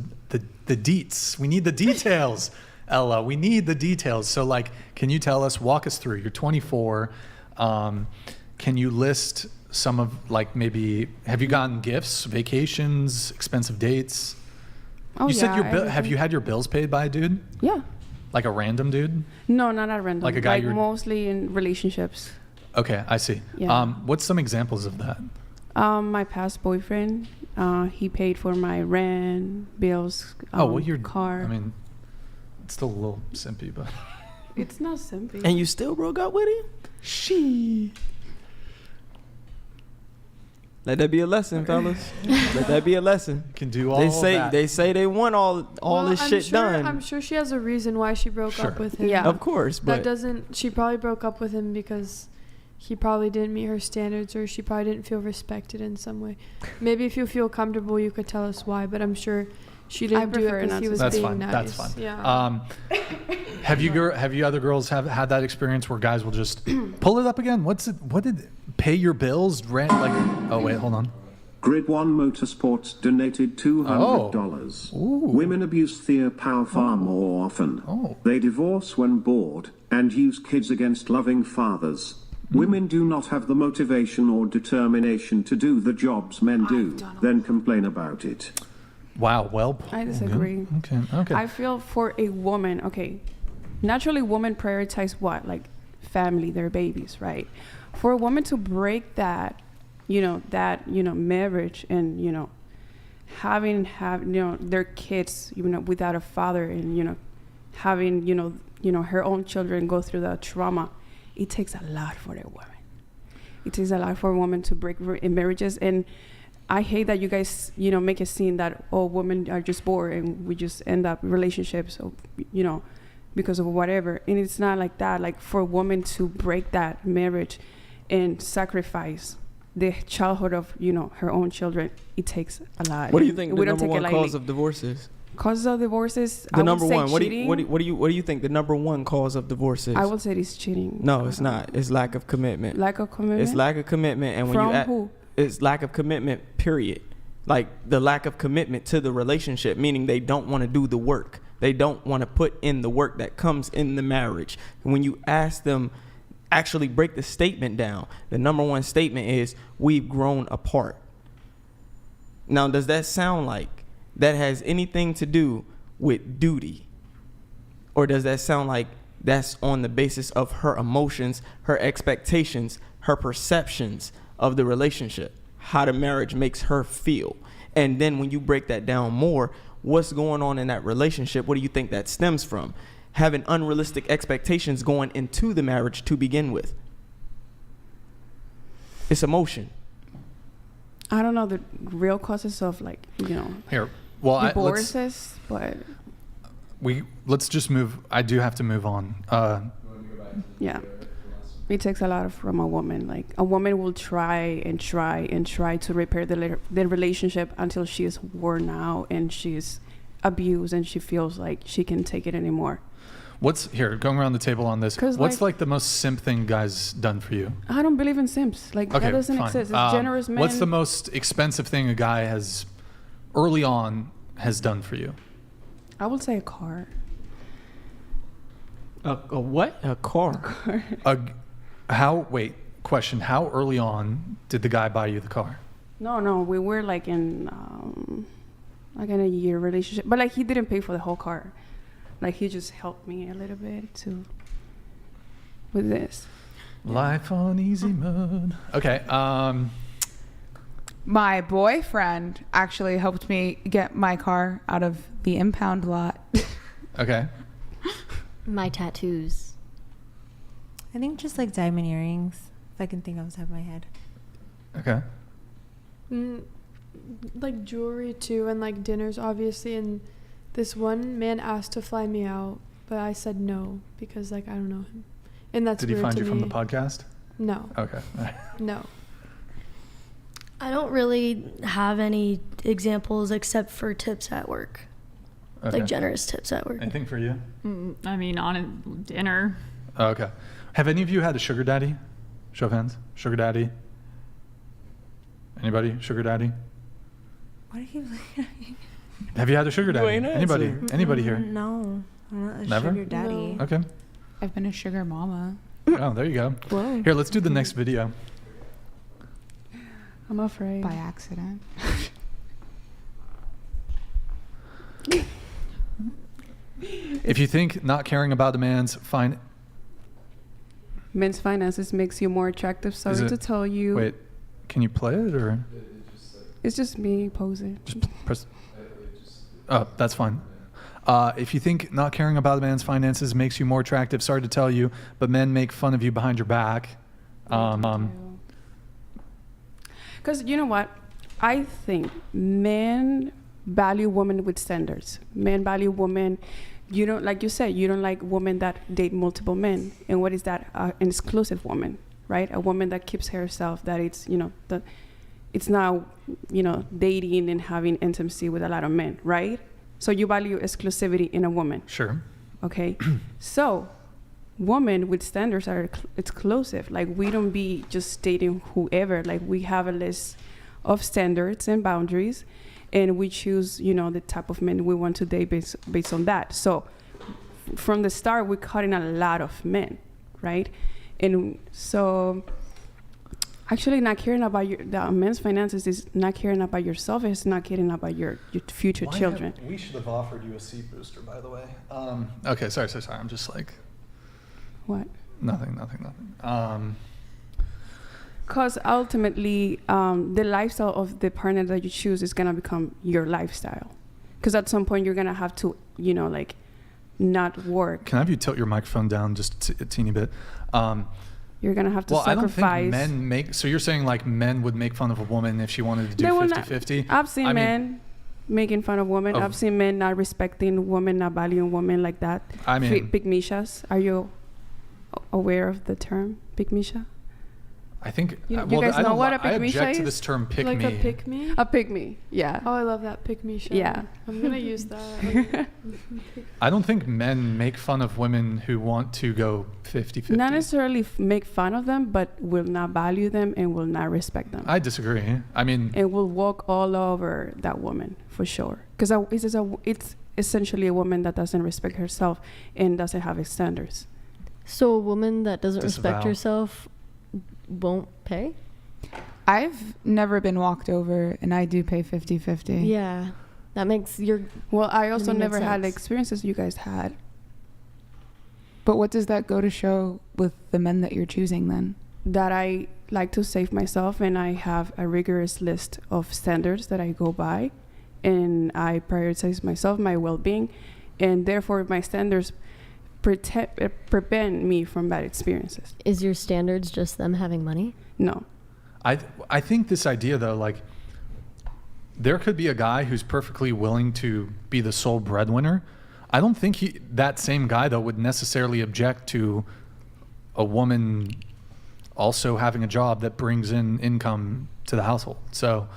deets? We need the details, Ella. We need the details. So, like, can you tell us, walk us through? You're 24. Can you list some of, like, maybe, have you gotten gifts, vacations, expensive dates? Oh, you said have you had your bills paid by a dude? Yeah. Like a random dude? No, not a random. Like a guy you're mostly in relationships. Okay, I see. Yeah. What's some examples of that? My past boyfriend, he paid for my rent, bills, car. I mean, it's still a little simpy, but it's not simpy. And you still broke up with him? Let that be a lesson, fellas. Let that be a lesson. You can do all that. They say they want all this shit done. I'm sure she has a reason why she broke up with him. Yeah, of course. But she probably broke up with him because he probably didn't meet her standards, or she probably didn't feel respected in some way. Maybe if you feel comfortable, you could tell us why, but I'm sure she didn't do it because he was being nice. That's fine. Yeah. Have you other girls have had that experience where guys will just pull it up again? What did pay your bills, rent, like, oh wait, hold on. Grid One Motorsports donated $200. Women abuse their power far more often. They divorce when bored and use kids against loving fathers. Women do not have the motivation or determination to do the jobs men do, then complain about it. Wow, well, I disagree. Okay. I feel for a woman, naturally women prioritize what? Like family, their babies, right? For a woman to break that, marriage and, having their kids, without a father and, having, her own children go through the trauma, it takes a lot for a woman. It takes a lot for a woman to break marriages. And I hate that you guys, make it seem that women are just bored and we just end up relationships, because of whatever. And it's not like that. Like, for a woman to break that marriage and sacrifice the childhood of, her own children, it takes a lot. What do you think the number one cause of divorce is? Causes of divorces, the number one. What do you think the number one cause of divorce is? I would say it's cheating. No, it's not. It's lack of commitment. Lack of commitment. It's lack of commitment, and who? It's lack of commitment. Period. Like the lack of commitment to the relationship, meaning they don't want to do the work. They don't want to put in the work that comes in the marriage. When you ask them, actually break the statement down, the number one statement is, we've grown apart. Now, does that sound like that has anything to do with duty? Or does that sound like that's on the basis of her emotions, her expectations, her perceptions of the relationship, how the marriage makes her feel? And then when you break that down more, what's going on in that relationship? What do you think that stems from? Having unrealistic expectations going into the marriage to begin with. It's emotion. I don't know the real causes of, like, you know, here. Well, divorces, but let's just move. I do have to move on. Yeah, it takes a lot from a woman. Like, a woman will try and try and try to repair the relationship until she is worn out and she's abused and she feels like she can't take it anymore. What's here going around the table on this? What's like the most simp thing guys done for you? I don't believe in simps. Like, okay, that doesn't fine. exist. It's generous men. What's the most expensive thing a guy has early on has done for you? I would say a car. A what? A car. Question. How early on did the guy buy you the car? No, we were like in a year relationship, but like he didn't pay for the whole car. Like, he just helped me a little bit with this. Life on easy mode. Okay. My boyfriend actually helped me get my car out of the impound lot. Okay. My tattoos. I think just like diamond earrings, if I can think off the top of my head. Okay. Like jewelry too, and like dinners, obviously. And this one man asked to fly me out, but I said no because, like, I don't know him, and that's Did he weird find to you me. from the podcast? No. Okay. No. I don't really have any examples except for tips at work. Okay. Like generous tips at work. Anything for you? I mean, on a dinner. Oh, okay. Have any of you had a sugar daddy? Show of hands. Sugar daddy. Anybody? Sugar daddy? What are you looking at me? Have you had a sugar daddy? Anybody? Anybody here? No. I'm not a Never? sugar daddy. No. Okay. I've been a sugar mama. Oh, there you go. Whoa. Here, let's do the next video. I'm afraid. By accident. If you think not caring about a man's men's finances makes you more attractive, sorry to tell you. Wait, can you play it or? It's just me posing. Just press. Oh, that's fine. If you think not caring about a man's finances makes you more attractive, sorry to tell you, but men make fun of you behind your back. Because you know what? I think men value women with standards. Men value women. You don't, like you said, you don't like women that date multiple men. And what is that? An exclusive woman, right? A woman that keeps herself, that it's, you know, that it's not, you know, dating and having intimacy with a lot of men, right? So you value exclusivity in a woman. Sure. Okay. So women with standards are exclusive. Like, we don't be just dating whoever. Like, we have a list of standards and boundaries, and we choose, you know, the type of men we want to date based on that. So from the start, we're cutting a lot of men, right? And so actually not caring about the men's finances is not caring about yourself. It's not caring about your future children. We should have offered you a seat booster, by the way. Okay, sorry. I'm just like... What? Nothing. Because ultimately, the lifestyle of the partner that you choose is going to become your lifestyle. Because at some point, you're going to have to, you know, like, not work. Can I have you tilt your microphone down just a teeny bit? You're going to have to sacrifice. I don't think men make... So you're saying, like, men would make fun of a woman if she wanted to do 50-50? I've seen men making fun of women. I've seen men not respecting women, not valuing women like that. I mean... Pygmishas. Are you aware of the term pygmisha? I think you guys know what a pygmy is? I object to this term pick like me. Like a pick me? A pygmy, yeah. Oh, I love that, pick me show. Yeah. I'm going to use that. I don't think men make fun of women who want to go 50-50. Not necessarily make fun of them, but will not value them and will not respect them. I disagree. I mean... And will walk all over that woman, for sure. Because it's essentially a woman that doesn't respect herself and doesn't have standards. So a woman that doesn't respect Disavow. herself won't pay? I've never been walked over, and I do pay 50-50. Yeah. That makes your... Well, I also makes never had the sense. experiences you guys had. But what does that go to show with the men that you're choosing then? That I like to save myself, and I have a rigorous list of standards that I go by, and I prioritize myself, my well-being, and therefore my standards prevent me from bad experiences. Is your standards just them having money? No. I think this idea though, like, there could be a guy who's perfectly willing to be the sole breadwinner. I don't think that same guy though would necessarily object to a woman also having a job that brings in income to the household. So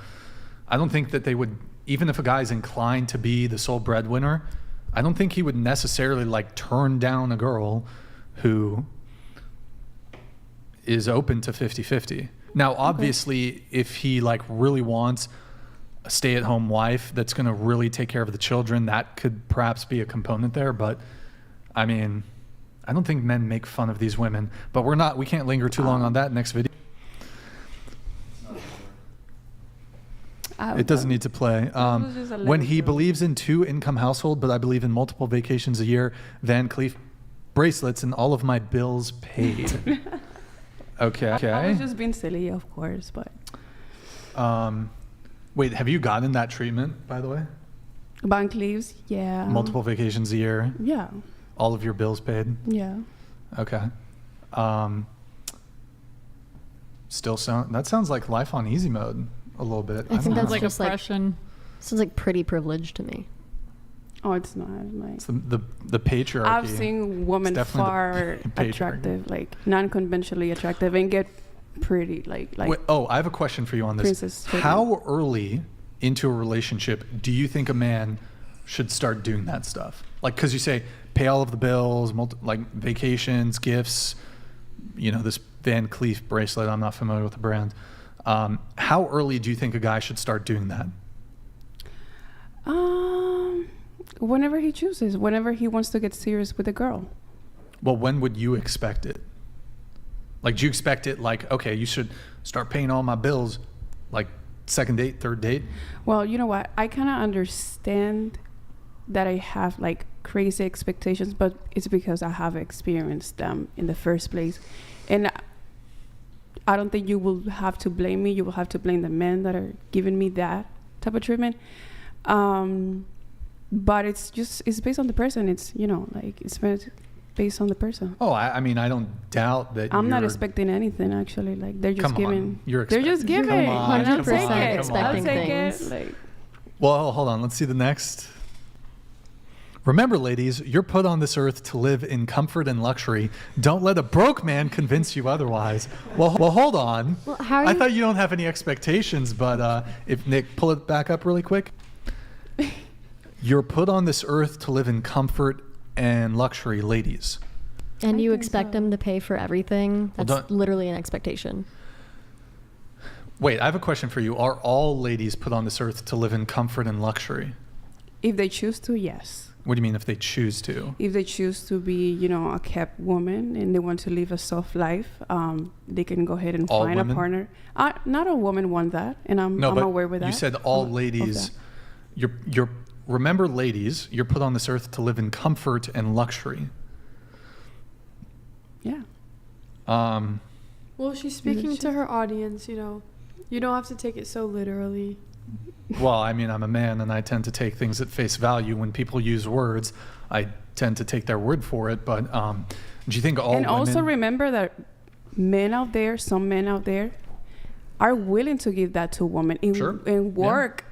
I don't think that they would, even if a guy's inclined to be the sole breadwinner, I don't think he would necessarily like turn down a girl who is open to 50-50. Now, obviously, if he like really wants a stay-at-home wife that's going to really take care of the children, that could perhaps be a component there. But I mean, I don't think men make fun of these women, but we can't linger too long on that. Next video. It doesn't need to play. When he believes in 2-income household, but I believe in multiple vacations a year, Van Cleef bracelets, and all of my bills paid. Okay. I was just being silly, of course, but. Wait, have you gotten that treatment, by the way? Van Cleef's, yeah. Multiple vacations a year? Yeah. All of your bills paid? Yeah. Okay. That sounds like life on easy mode a little bit. I think that's like just oppression. Sounds like pretty privilege to me. Oh, it's not. Like, it's the patriarchy. I've seen women far attractive, like non-conventionally attractive, and get pretty like. Wait, I have a question for you on this. Princess How early into a relationship do you think a man should start doing that stuff? Like, because you say pay all of the bills, like vacations, gifts. You know, this Van Cleef bracelet. I'm not familiar with the brand. How early do you think a guy should start doing that? Whenever he chooses, whenever he wants to get serious with a girl. Well, when would you expect it? Like, do you expect it like, okay, you should start paying all my bills, like second date, third date? Well, you know what? I kind of understand that I have like crazy expectations, but it's because I have experienced them in the first place. And I don't think you will have to blame me. You will have to blame the men that are giving me that type of treatment. But it's based on the person. It's, you know, like it's based on the person. Oh, I mean, I don't doubt that. I'm not expecting anything actually. Like they're just giving. You're they're just giving. 100% expecting things. Like, well, hold on. Let's see the next. Remember, ladies, you're put on this earth to live in comfort and luxury. Don't let a broke man convince you otherwise. Well, hold on. Well, how are I thought you don't have any expectations, but if Nick, pull it back up really quick. You're put on this earth to live in comfort and luxury, ladies. And you expect them to pay for everything? Well, That's literally an expectation. Wait, I have a question for you. Are all ladies put on this earth to live in comfort and luxury? if they choose to, yes. What do you mean if they choose to? If they choose to be, you know, a kept woman and they want to live a soft life, they can go ahead and all find women? a partner. Not all women want that, and I'm aware with that. You said all ladies. You're remember, ladies, you're put on this earth to live in comfort and luxury. Yeah. Well, she's speaking to her audience, you know. You don't have to take it so literally. Well, I mean, I'm a man and I tend to take things at face value. When people use words, I tend to take their word for it. But do you think all women... And also remember that men out there, some men out there, are willing to give that to women and work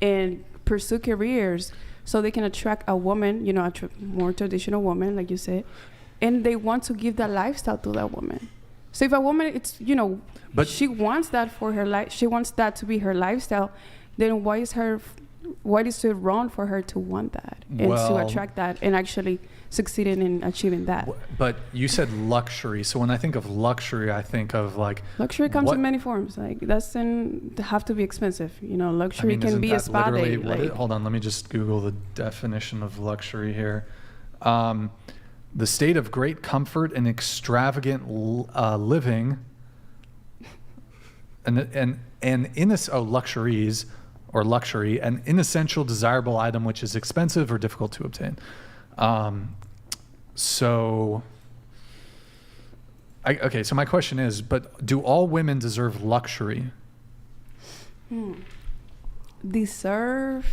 and pursue careers so they can attract a woman, you know, a more traditional woman, like you said, and they want to give that lifestyle to that woman. So if a woman, it's, you know, but she wants that for her life, she wants that to be her lifestyle, then why is her what is it wrong for her to want that and to attract that and actually succeeding in achieving that? But you said luxury. So when I think of luxury, I think of like... Luxury comes in many forms. Like, doesn't have to be expensive. You know, luxury can be a spa day. Hold on, let me just Google the definition of luxury here. The state of great comfort and extravagant living... luxuries or luxury, an inessential desirable item which is expensive or difficult to obtain. So my question is, but do all women deserve luxury? Deserve?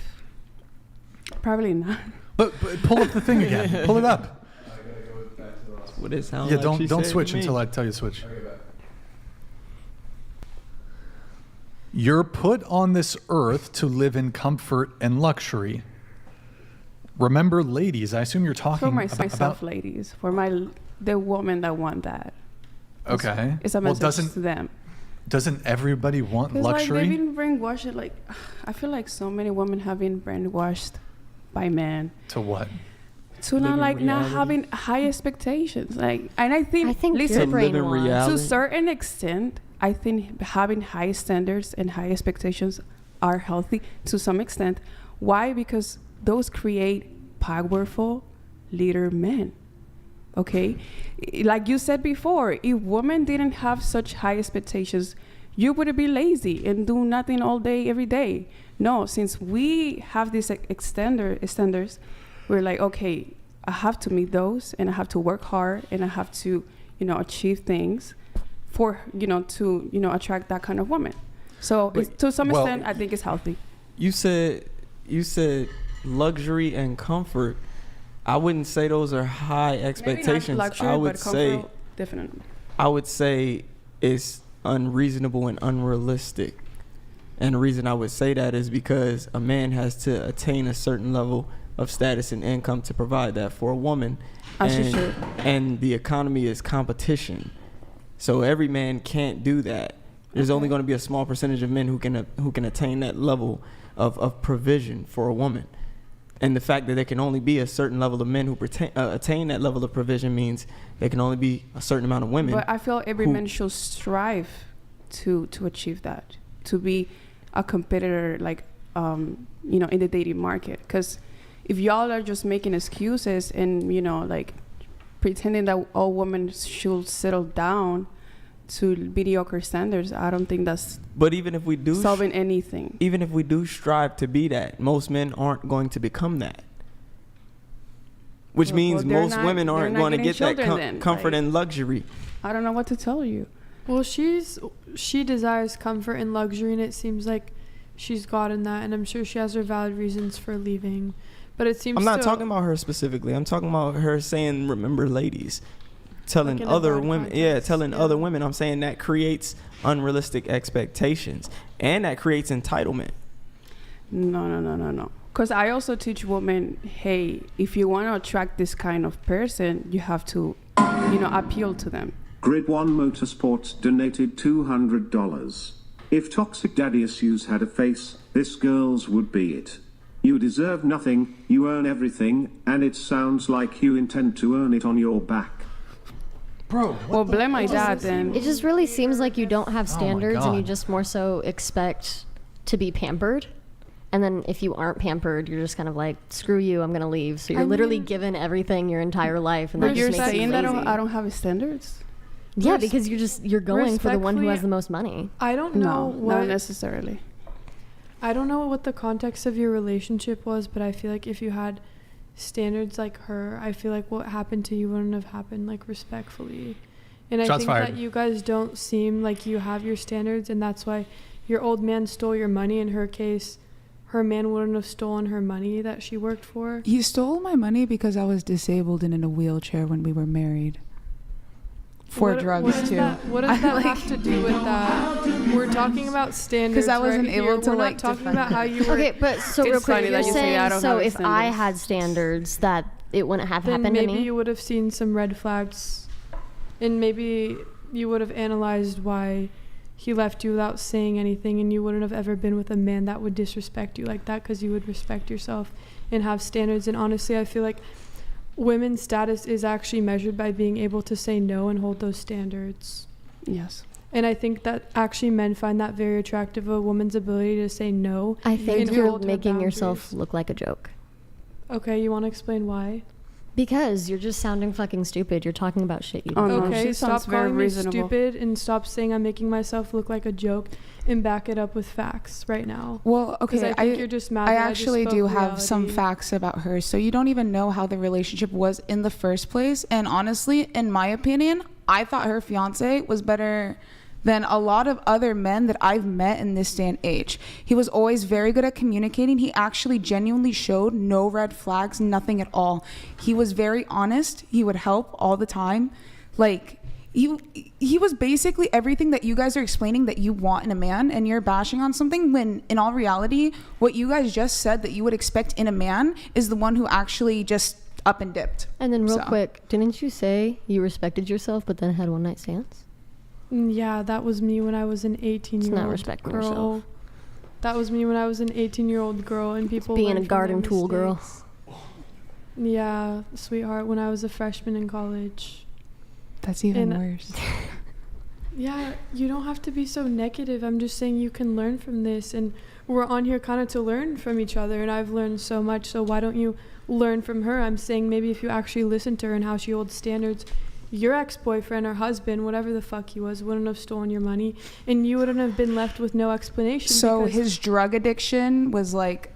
Probably not. But pull up the thing again. Pull it up. What it sounds Yeah, like don't switch until I tell you to switch. You're put on this earth to live in comfort and luxury. Remember, ladies, I assume you're talking for myself, ladies, for the women that want that. Okay. It's a message to them. Doesn't everybody want luxury? Like, they've been brainwashed. Like, I feel like so many women have been brainwashed by men. To what? To not having high expectations. Like, and I think listen, to a certain extent, I think having high standards and high expectations are healthy to some extent. Why? Because those create powerful leader men. Okay? Like you said before, if women didn't have such high expectations, you would be lazy and do nothing all day, every day. No, since we have these standards, we're like, okay, I have to meet those and I have to work hard and I have to, achieve things for, to, attract that kind of woman. So to some extent, I think it's healthy. You said luxury and comfort. I wouldn't say those are high expectations. Maybe not luxury, I would but say definitely. I would say it's unreasonable and unrealistic. And the reason I would say that is because a man has to attain a certain level of status and income to provide that for a woman. And the economy is competition. So every man can't do that. There's only going to be a small percentage of men who can attain that level of provision for a woman. And the fact that there can only be a certain level of men who attain that level of provision means there can only be a certain amount of women. But I feel every man should strive to achieve that, to be a competitor, like, in the dating market. Because if y'all are just making excuses and, like, pretending that all women should settle down to mediocre standards, I don't think that's solving anything. Even if we do strive to be that, most men aren't going to become that. Which means most women aren't going to get that comfort and luxury. I don't know what to tell you. Well, she desires comfort and luxury, and it seems like she's gotten that, and I'm sure she has her valid reasons for leaving. But it seems I'm not talking about her specifically. I'm talking about her saying, remember, ladies. Telling other women, other women. I'm saying that creates unrealistic expectations, and that creates entitlement. No. Because I also teach women, hey, if you want to attract this kind of person, you have to, appeal to them. Grid One Motorsports donated $200. If toxic daddy issues had a face, this girl's would be it. You deserve nothing, you earn everything, and it sounds like you intend to earn it on your back. Bro, well, blame my dad then. It just really seems like you don't have standards and you just more so expect to be pampered. And then if you aren't pampered, you're just kind of like, screw you, I'm going to leave. So you're literally given everything your entire life. And but you're saying that I don't have standards? Yeah, because you're going for the one who has the most money. I don't know not necessarily. I don't know what the context of your relationship was, but I feel like if you had standards like her, I feel like what happened to you wouldn't have happened, like, respectfully. And I think that you guys don't seem like you have your standards, and that's why your old man stole your money. In her case, her man wouldn't have stolen her money that she worked for. He stole my money because I was disabled and in a wheelchair when we were married. For drugs too. What does that have to do with that? We're talking about standards. Because I wasn't able to We're not talking about how you were. Okay, but so real quick, you're saying so if I had standards that it wouldn't have happened to me? Maybe you would have seen some red flags, and maybe you would have analyzed why he left you without saying anything, and you wouldn't have ever been with a man that would disrespect you like that, because you would respect yourself and have standards. And honestly, I feel like women's status is actually measured by being able to say no and hold those standards. Yes. And I think that actually men find that very attractive, a woman's ability to say no. I think you're making yourself look like a joke. Okay, you want to explain why? Because you're just sounding fucking stupid. You're talking about shit you don't know. Okay, stop calling me stupid and stop saying I'm making myself look like a joke, and back it up with facts right now. Well, okay, I think you're just mad. I that actually just do spoke have reality. some facts about her. So you don't even know how the relationship was in the first place. And honestly, in my opinion, I thought her fiance was better than a lot of other men that I've met in this day and age. He was always very good at communicating. He actually genuinely showed no red flags, nothing at all. He was very honest. He would help all the time. Like, he was basically everything that you guys are explaining that you want in a man, and you're bashing on something when in all reality, what you guys just said that you would expect in a man is the one who actually just up and dipped. And then real quick, didn't you say you respected yourself but then had one night stands? Yeah, that was me when I was an 18-year-old It's not respecting girl. yourself. That was me when I was an 18-year-old girl, and people Being learn a from garden their tool girl. mistakes. Yeah, sweetheart, when I was a freshman in college. That's even worse. Yeah, you don't have to be so negative. I'm just saying you can learn from this, and we're on here kind of to learn from each other, and I've learned so much, so why don't you learn from her? I'm saying maybe if you actually listen to her and how she holds standards, your ex-boyfriend or husband, whatever the fuck he was, wouldn't have stolen your money, and you wouldn't have been left with no explanation. So his drug addiction was like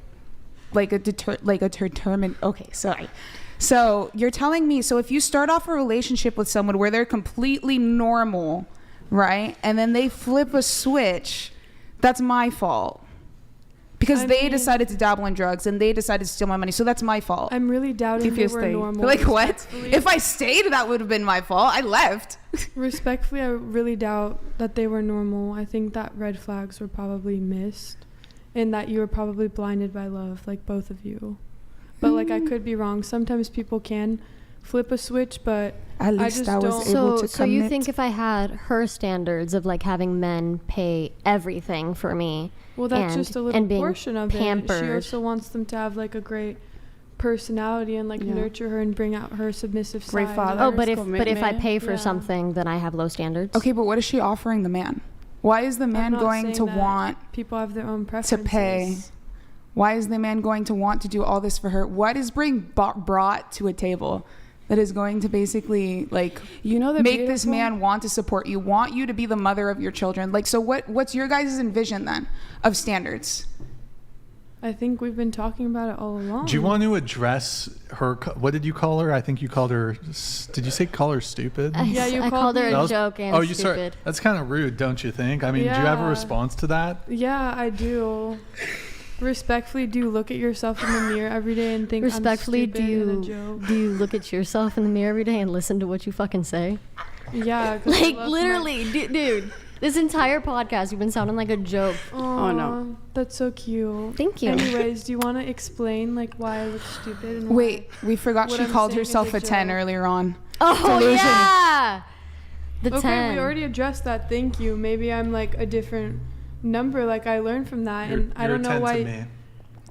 a determined. Okay, sorry. So you're telling me, so if you start off a relationship with someone where they're completely normal, right, and then they flip a switch, that's my fault. Because they decided to dabble in drugs and they decided to steal my money. So that's my fault. I'm really doubting they were normal. Like, what? If I stayed, that would have been my fault. I left. Respectfully, I really doubt that they were normal. I think that red flags were probably missed and that you were probably blinded by love, like both of you. But like, I could be wrong. Sometimes people can flip a switch, but at least I was able to commit. So you think if I had her standards of like having men pay everything for me, well, that's just a little being portion of pampered. it. She also wants them to have like a great personality and like nurture her and bring out her submissive Great side. father. Oh, but if I pay for something, then I have low standards. Okay, but what is she offering the man? Why is the man going to want people have their own preferences to pay? Why is the man going to want to do all this for her? What is being brought to a table that is going to basically like make this man want to support you, want you to be the mother of your children? Like, so what's your guys' envision then of standards? I think we've been talking about it all along. Do you want to address her? What did you call her? I think you called her. Did you say call her stupid? Yeah, I called her a joke and stupid. Sorry. That's kind of rude, don't you think? I mean, do you have a response to that? Yeah, I do. Respectfully, do you look at yourself in the mirror every day and think respectfully, I'm stupid and a joke? Do you look at yourself in the mirror every day and listen to what you fucking say? Yeah, like literally, dude. This entire podcast, you've been sounding like a joke. Oh no, that's so cute. Thank you. Anyways, do you want to explain like why I look stupid? And wait, we forgot she called herself a 10 earlier on. Oh yeah, the 10. Okay, we already addressed that. Thank you. Maybe I'm like a different number. Like I learned from that, and I don't know why. To me.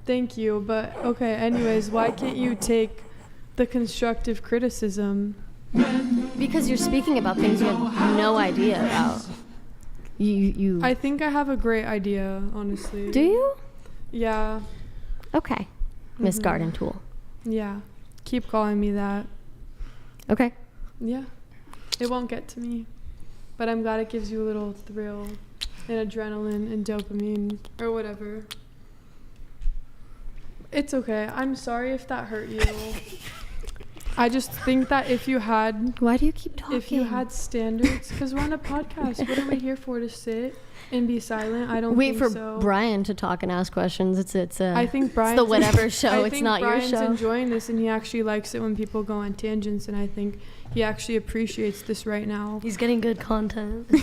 Thank you, but okay. Anyways, why can't you take the constructive criticism? Because you're speaking about things you have no idea about. You. I think I have a great idea, honestly. Do you? Yeah. Okay. Miss Garden Tool. Yeah. Keep calling me that. Okay. Yeah. It won't get to me. But I'm glad it gives you a little thrill and adrenaline and dopamine or whatever. It's okay. I'm sorry if that hurt you. I just think that if you had... Why do you keep talking? If you had standards... Because we're on a podcast. What are we here for? To sit and be silent? I don't think so. Wait for so. Brian to talk and ask questions. I think Brian's... It's the whatever show. It's not Brian's your show. Enjoying this, and he actually likes it when people go on tangents, and I think he actually appreciates this right now. He's getting good content. But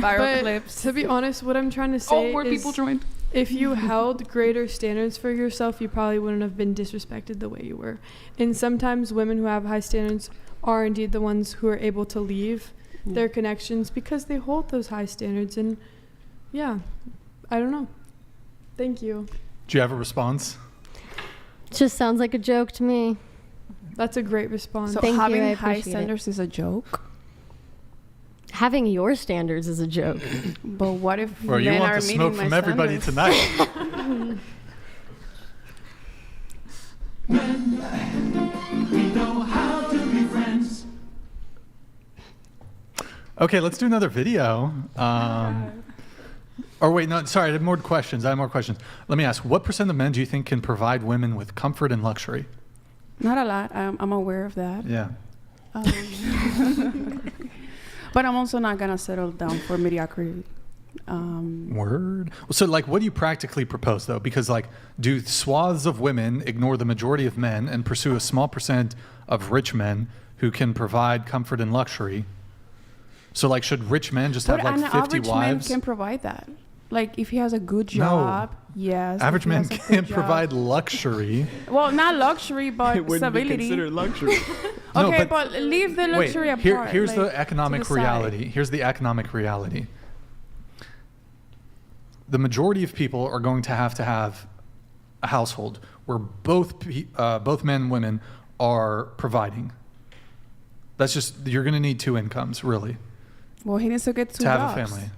viral clips. To be honest, what I'm trying to say more people joined. If you held greater standards for yourself, you probably wouldn't have been disrespected the way you were. And sometimes women who have high standards are indeed the ones who are able to leave their connections because they hold those high standards. And yeah, I don't know. Thank you. Do you have a response? Just sounds like a joke to me. That's a great response. So having high standards is a joke? Having your standards is a joke. But what if well, you want the smoke from everybody tonight? We know how to be friends. Okay, let's do another video. Or wait, no, sorry, I have more questions. Let me ask, what % of men do you think can provide women with comfort and luxury? Not a lot. I'm aware of that. Yeah. But I'm also not going to settle down for mediocrity. Word. So, like, what do you practically propose, though? Because, like, do swaths of women ignore the majority of men and pursue a small % of rich men who can provide comfort and luxury? So, like, should rich men just have, like, 50 wives? But an average man can provide that. Like, if he has a good job, yes. Average man can't provide luxury. Well, not luxury, but it wouldn't stability. be considered luxury. Okay, but leave the luxury apart. Here's the economic reality. Here's the economic reality. The majority of people are going to have a household where both men and women are providing. That's just, you're going to need 2 incomes, really. Well, he needs to get 2 to jobs. have a family.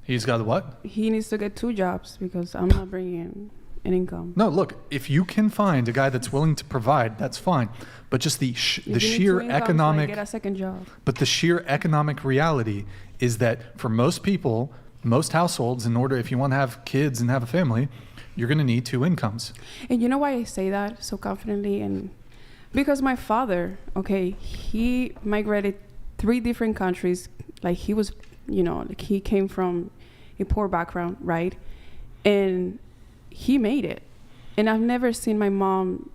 He's got what? He needs to get 2 jobs because I'm not bringing in an income. No, look, if you can find a guy that's willing to provide, that's fine. But just the sheer economic, get a second job. But the sheer economic reality is that for most people, most households, in order, if you want to have kids and have a family, you're going to need 2 incomes. And you know why I say that so confidently? And because my father, okay, he migrated 3 different countries. Like he was, like he came from a poor background, right? And he made it. And I've never seen my mom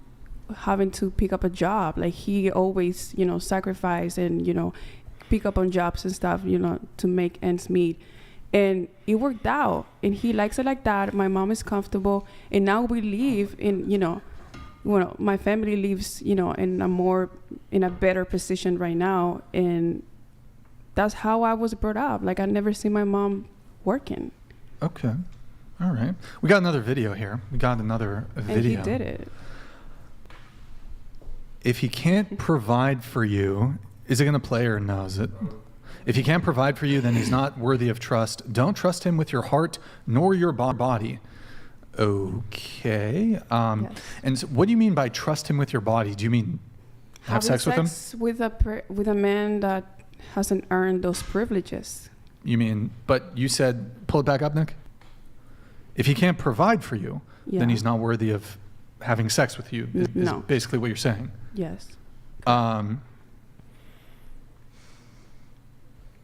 having to pick up a job. Like he always, sacrifice and, pick up on jobs and stuff, to make ends meet. And it worked out. And he likes it like that. My mom is comfortable. And now we live in, my family lives, in a better position right now. And that's how I was brought up. Like I never seen my mom working. Okay. All right. We got another video here. And he did it. If he can't provide for you, is it going to play or no? Is it? If he can't provide for you, then he's not worthy of trust. Don't trust him with your heart nor your body. Okay. Yes. And so what do you mean by trust him with your body? Do you mean have sex with him? With a man that hasn't earned those privileges. You mean, but you said, pull it back up, Nick. If he can't provide for you, then he's not worthy of having sex with you, is basically what you're saying. Yes.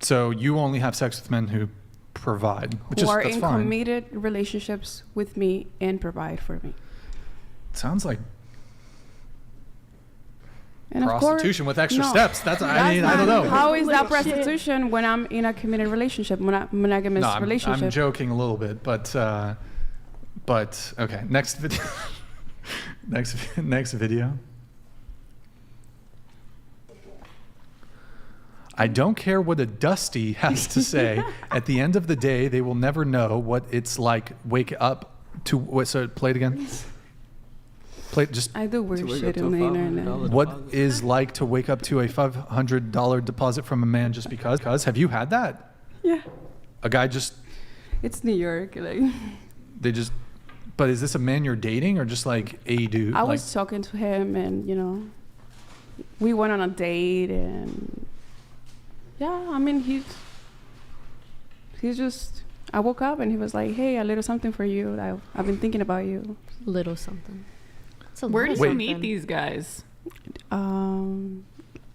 So you only have sex with men who provide, who are in committed relationships with me and provide for me. Sounds like and prostitution with extra steps. I don't know. How is that prostitution when I'm in a committed relationship, monogamous relationship? I'm joking a little bit, but okay. Next video. Next video. I don't care what a dusty has to say. At the end of the day, they will never know what it's like. Wake up to what? So play it again. I do weird shit on the internet. What is like to wake up to a $500 deposit from a man just because? Have you had that? Yeah. A guy just. It's New York, like. They just. But is this a man you're dating or just like a dude? I was talking to him and we went on a date and. Yeah, I mean, he's just, I woke up and he was like, hey, a little something for you. I've been thinking about you. Little something. Where did you meet these guys? I'm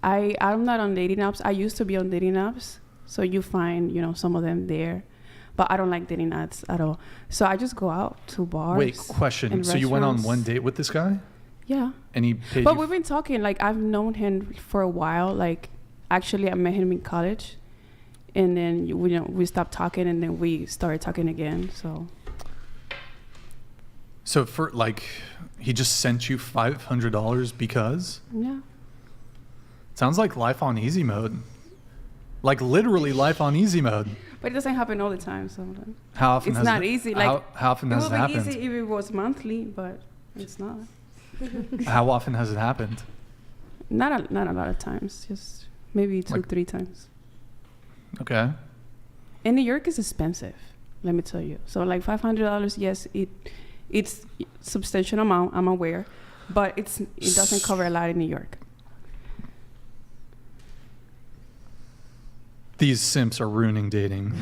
not on dating apps. I used to be on dating apps. So you find, some of them there. But I don't like dating apps at all. So I just go out to bars. Wait, question. So you went on one date with this guy? Yeah. And he paid But we've been talking, like, I've known him for a while, like, actually, I met him in college, and then we stopped talking, and then we started talking again. So for he just sent you $500 because? Yeah. Sounds like life on easy mode. Like literally life on easy mode. But it doesn't happen all the time. So how often? It's has not it, easy. Like how often has it happened? It would be easy if it was monthly, but it's not. How often has it happened? Not a lot of times. Just maybe 2-3 times. Okay. In New York, it's expensive. Let me tell you. So like $500. Yes, it's substantial amount. I'm aware, but it doesn't cover a lot in New York. These simps are ruining dating.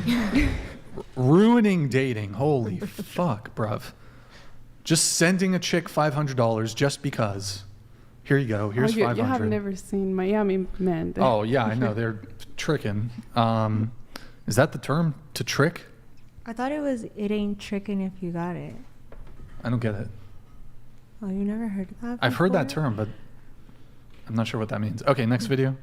Ruining dating. Holy fuck, bruv. Just sending a chick $500 just because. Here you go. Here's $500. You have never seen Miami men. Oh, yeah, I know. They're tricking. Is that the term? To trick? I thought it ain't tricking if you got it. I don't get it. Oh, you never heard of that before? I've heard that term, but I'm not sure what that means. Okay, next video.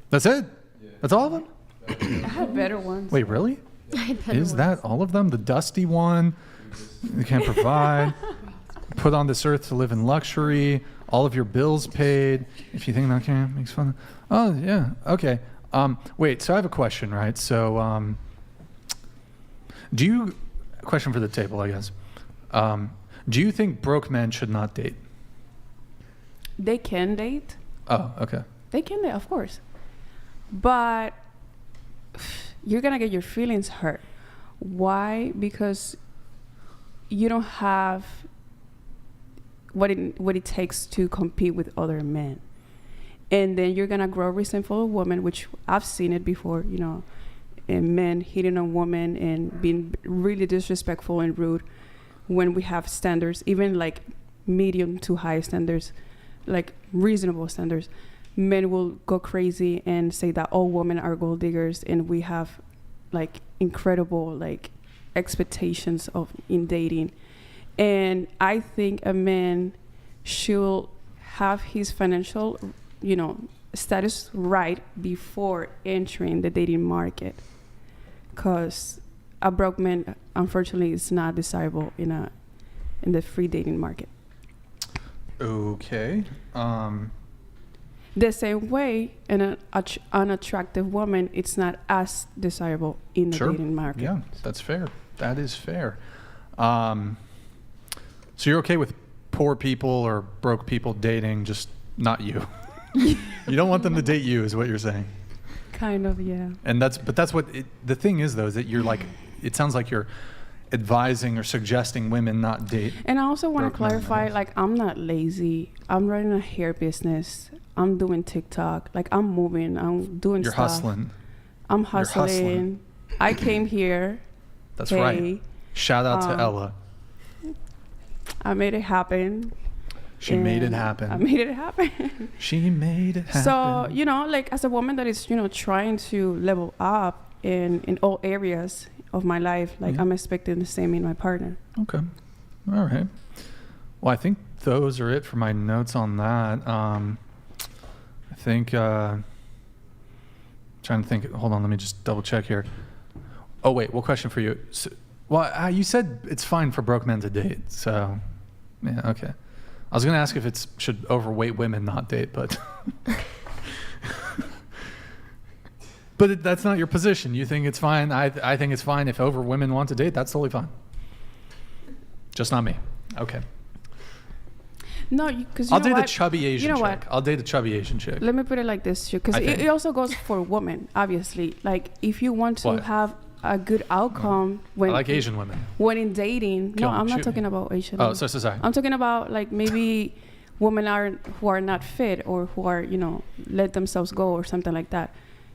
That's it? Yeah. That's all of them? I had better ones. Wait, really? I had better Is ones. that all of them? The dusty one, you can't provide, put on this earth to live in luxury, all of your bills paid, if you think that can makes fun. Oh, yeah, okay. Wait, so I have a question, right? So, question for the table, I guess. Do you think broke men should not date? They can date. Oh, okay. They can date, of course. But you're going to get your feelings hurt. Why? Because you don't have what it takes to compete with other men. And then you're going to grow resentful of women, which I've seen it before, you know, and men hitting on women and being really disrespectful and rude when we have standards, even like medium to high standards, like reasonable standards. Men will go crazy and say that all women are gold diggers, and we have like incredible like expectations in dating. And I think a man should have his financial, status right before entering the dating market, because a broke man, unfortunately, is not desirable in the free dating market. Okay. The same way, an unattractive woman, it's not as desirable in the dating market. Yeah, that's fair. That is fair. So you're okay with poor people or broke people dating, just not you? You don't want them to date you, is what you're saying? Kind of, yeah. And that's what the thing is, though, is that you're like, it sounds like you're advising or suggesting women not date. And I also want to clarify, like, I'm not lazy. I'm running a hair business. I'm doing TikTok. Like, I'm moving. I'm doing You're stuff. hustling. I'm hustling. You're hustling. I came here. That's right. Shout out to Ella. I made it happen. She made it happen. I made it happen. She made it happen. So, like, as a woman that is, trying to level up in all areas of my life, like, I'm expecting the same in my partner. Okay. All right. Well, I think those are it for my notes on that. I think, trying to think, hold on, let me just double check here. Oh, wait, what question for you? So, you said it's fine for broke men to date, so, yeah, okay. I was going to ask if it should overweight women not date, but but that's not your position. You think it's fine. I think it's fine if over women want to date. That's totally fine. Just not me. Okay. No, because I'll date a chubby Asian chick. What? I'll date a chubby Asian chick. Let me put it like this, because it also goes for women, obviously. Like, if you want to have a good outcome when I like Asian women. When in dating, no, I'm not talking about Asian. Oh, sorry. I'm talking about like maybe women who are not fit or who are let themselves go or something like that.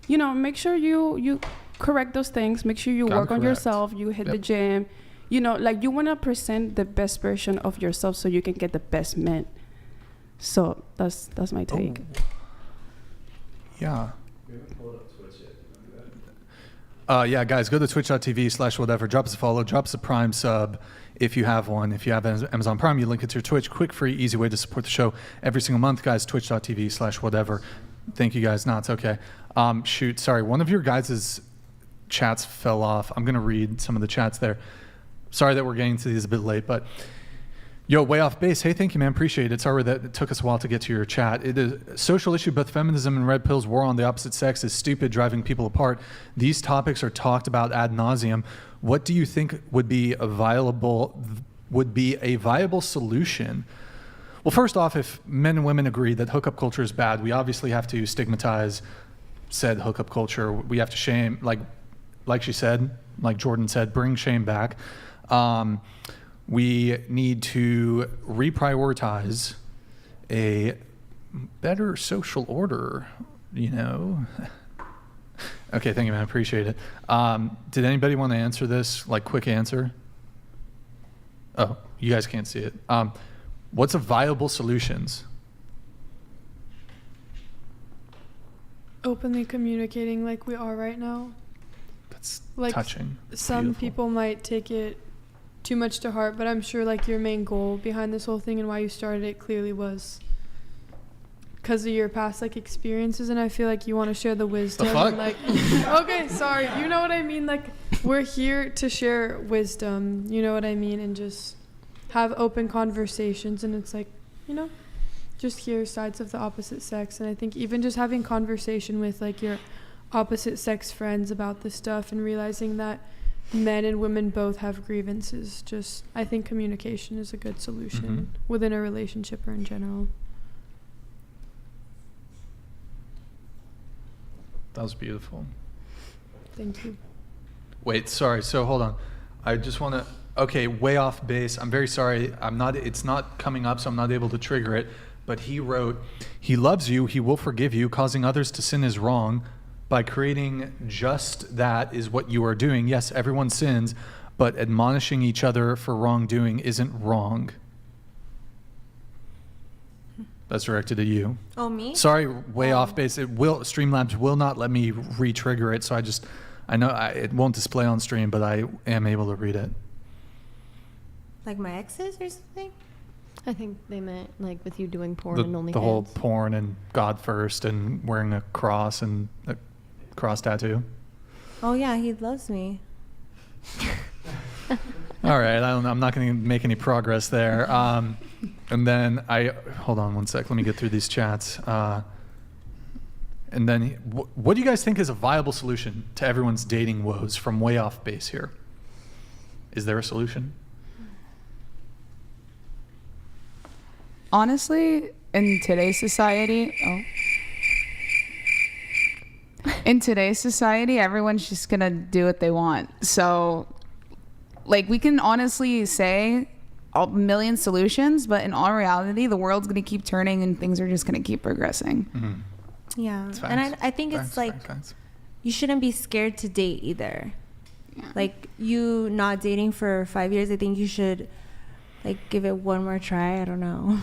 Make sure you correct those things. Make sure you work on yourself. You hit the gym. Like you want to present the best version of yourself so you can get the best men. So that's my take. Oh. Yeah. Yeah, guys, go to twitch.tv/whatever. Drop us a follow. Drop us a Prime sub if you have one. If you have Amazon Prime, you link it to your Twitch. Quick, free, easy way to support the show every single month, guys. Twitch.tv/whatever. Thank you, guys. No, it's okay. Shoot, sorry. One of your guys' chats fell off. I'm going to read some of the chats there. Sorry that we're getting to these a bit late, but Yo, way off base. Hey, thank you, man. Appreciate it. Sorry that it took us a while to get to your chat. It is a social issue. Both feminism and red pill's war on the opposite sex is stupid, driving people apart. These topics are talked about ad nauseum. What do you think would be a viable solution? Well, first off, if men and women agree that hookup culture is bad, we obviously have to stigmatize said hookup culture. We have to shame, like she said, like Jordan said, bring shame back. We need to reprioritize a better social order, you know. Okay, thank you, man. I appreciate it. Did anybody want to answer this? Like, quick answer? Oh, you guys can't see it. What's a viable solutions? Openly communicating like we are right now. That's like touching. Some beautiful. People might take it too much to heart, but I'm sure like your main goal behind this whole thing and why you started it clearly was because of your past like experiences, and I feel like you want to share the wisdom. The fuck? And, like, okay, sorry, you know what I mean. Like, we're here to share wisdom, you know what I mean, and just have open conversations. And it's like, you know, just hear sides of the opposite sex. And I think even just having conversation with like your opposite sex friends about this stuff and realizing that men and women both have grievances. Just, I think communication is a good solution within a relationship or in general. That was beautiful. Thank you. Wait, sorry. So hold on. I just want to. Okay, way off base. I'm very sorry. It's not coming up, so I'm not able to trigger it. But he wrote, "He loves you. He will forgive you. Causing others to sin is wrong. By creating just that is what you are doing. Yes, everyone sins, but admonishing each other for wrongdoing isn't wrong." That's directed at you. Oh, me? Sorry, way off base. Streamlabs will not let me re-trigger it, so I know it won't display on stream, but I am able to read it. Like my exes or something? I think they meant like with you doing porn and OnlyFans. The whole porn and God first and wearing a cross and a cross tattoo. Oh yeah, he loves me. All right, I'm not going to make any progress there. And then hold on one sec. Let me get through these chats. And then, what do you guys think is a viable solution to everyone's dating woes from way off base here? Is there a solution? Honestly, in today's society, everyone's just gonna do what they want. So, like, we can honestly say a million solutions, but in all reality, the world's gonna keep turning and things are just gonna keep progressing. Mm-hmm. Yeah, and I think it's like you shouldn't be scared to date either. Yeah. Like, you not dating for 5 years, I think you should like give it one more try. I don't know.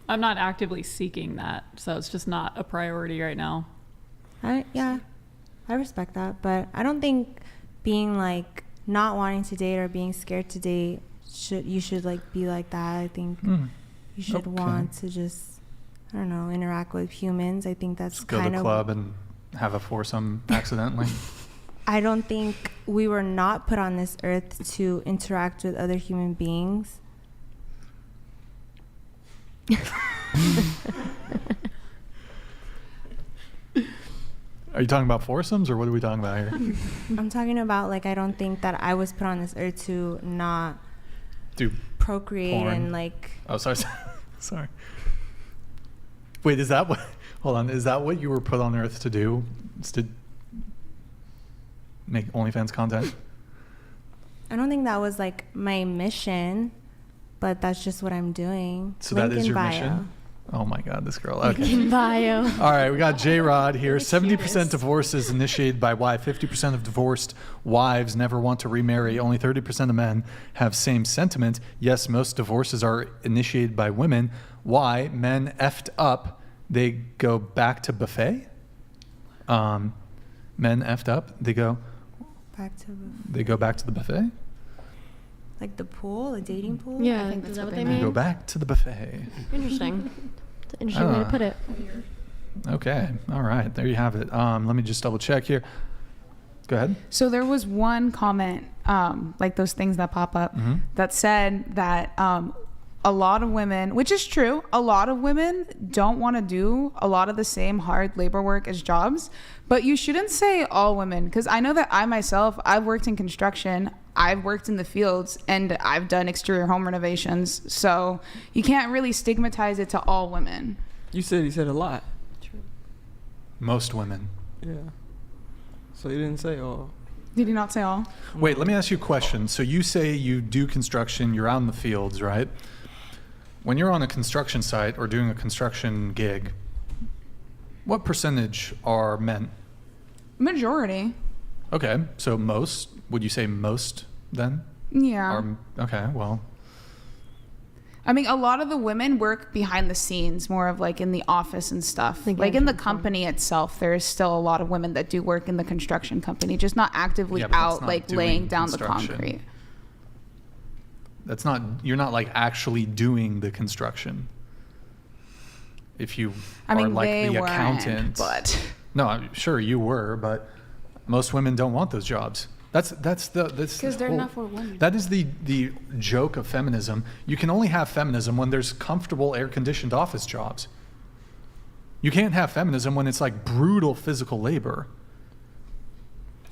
I'm not actively seeking that, so it's just not a priority right now. I respect that, but I don't think being like not wanting to date or being scared to date you should like be like that. I think you should want to just, I don't know, interact with humans. I think that's just go to the club and have a foursome accidentally. I don't think we were not put on this earth to interact with other human beings. Are you talking about foursomes or what are we talking about here? I'm talking about like, I don't think that I was put on this earth to not do procreate porn. And like. Oh, sorry. Wait, is that what? Hold on. Is that what you were put on earth to do? Is to make OnlyFans content? I don't think that was like my mission, but that's just what I'm doing. So that is your mission? Oh my God, this girl. Okay. Link in bio. All right, we got J-Rod here. 70% divorces initiated by wife. 50% of divorced wives never want to remarry. Only 30% of men have same sentiment. Yes, most divorces are initiated by women. Why? Men effed up. They go back to buffet. Men effed up. They go back to the buffet. Like the pool, the dating pool? Yeah, I think that's what they mean. Go back to the buffet. Interesting. It's an interesting way to put it. Okay. All right. There you have it. Let me just double check here. Go ahead. So there was one comment, like those things that pop up, that said that a lot of women, which is true, a lot of women don't want to do a lot of the same hard labor work as jobs, but you shouldn't say all women, because I know that I myself, I've worked in construction, I've worked in the fields, and I've done exterior home renovations, so you can't really stigmatize it to all women. You said a lot. True. Most women. Yeah. So you didn't say all. Did you not say all? Wait, let me ask you a question. So you say you do construction, you're out in the fields, right? When you're on a construction site or doing a construction gig, what percentage are men? Majority. Okay, so most. Would you say most then? Yeah. Okay, well. I mean, a lot of the women work behind the scenes, more of like in the office and stuff. Like in the company itself, there is still a lot of women that do work in the construction company, just not actively out like laying down the concrete. That's not, you're not like actually doing the construction. If you are like the accountant. But no, I'm sure you were, but most women don't want those jobs. That's because they're not for women. That is the joke of feminism. You can only have feminism when there's comfortable air-conditioned office jobs. You can't have feminism when it's like brutal physical labor.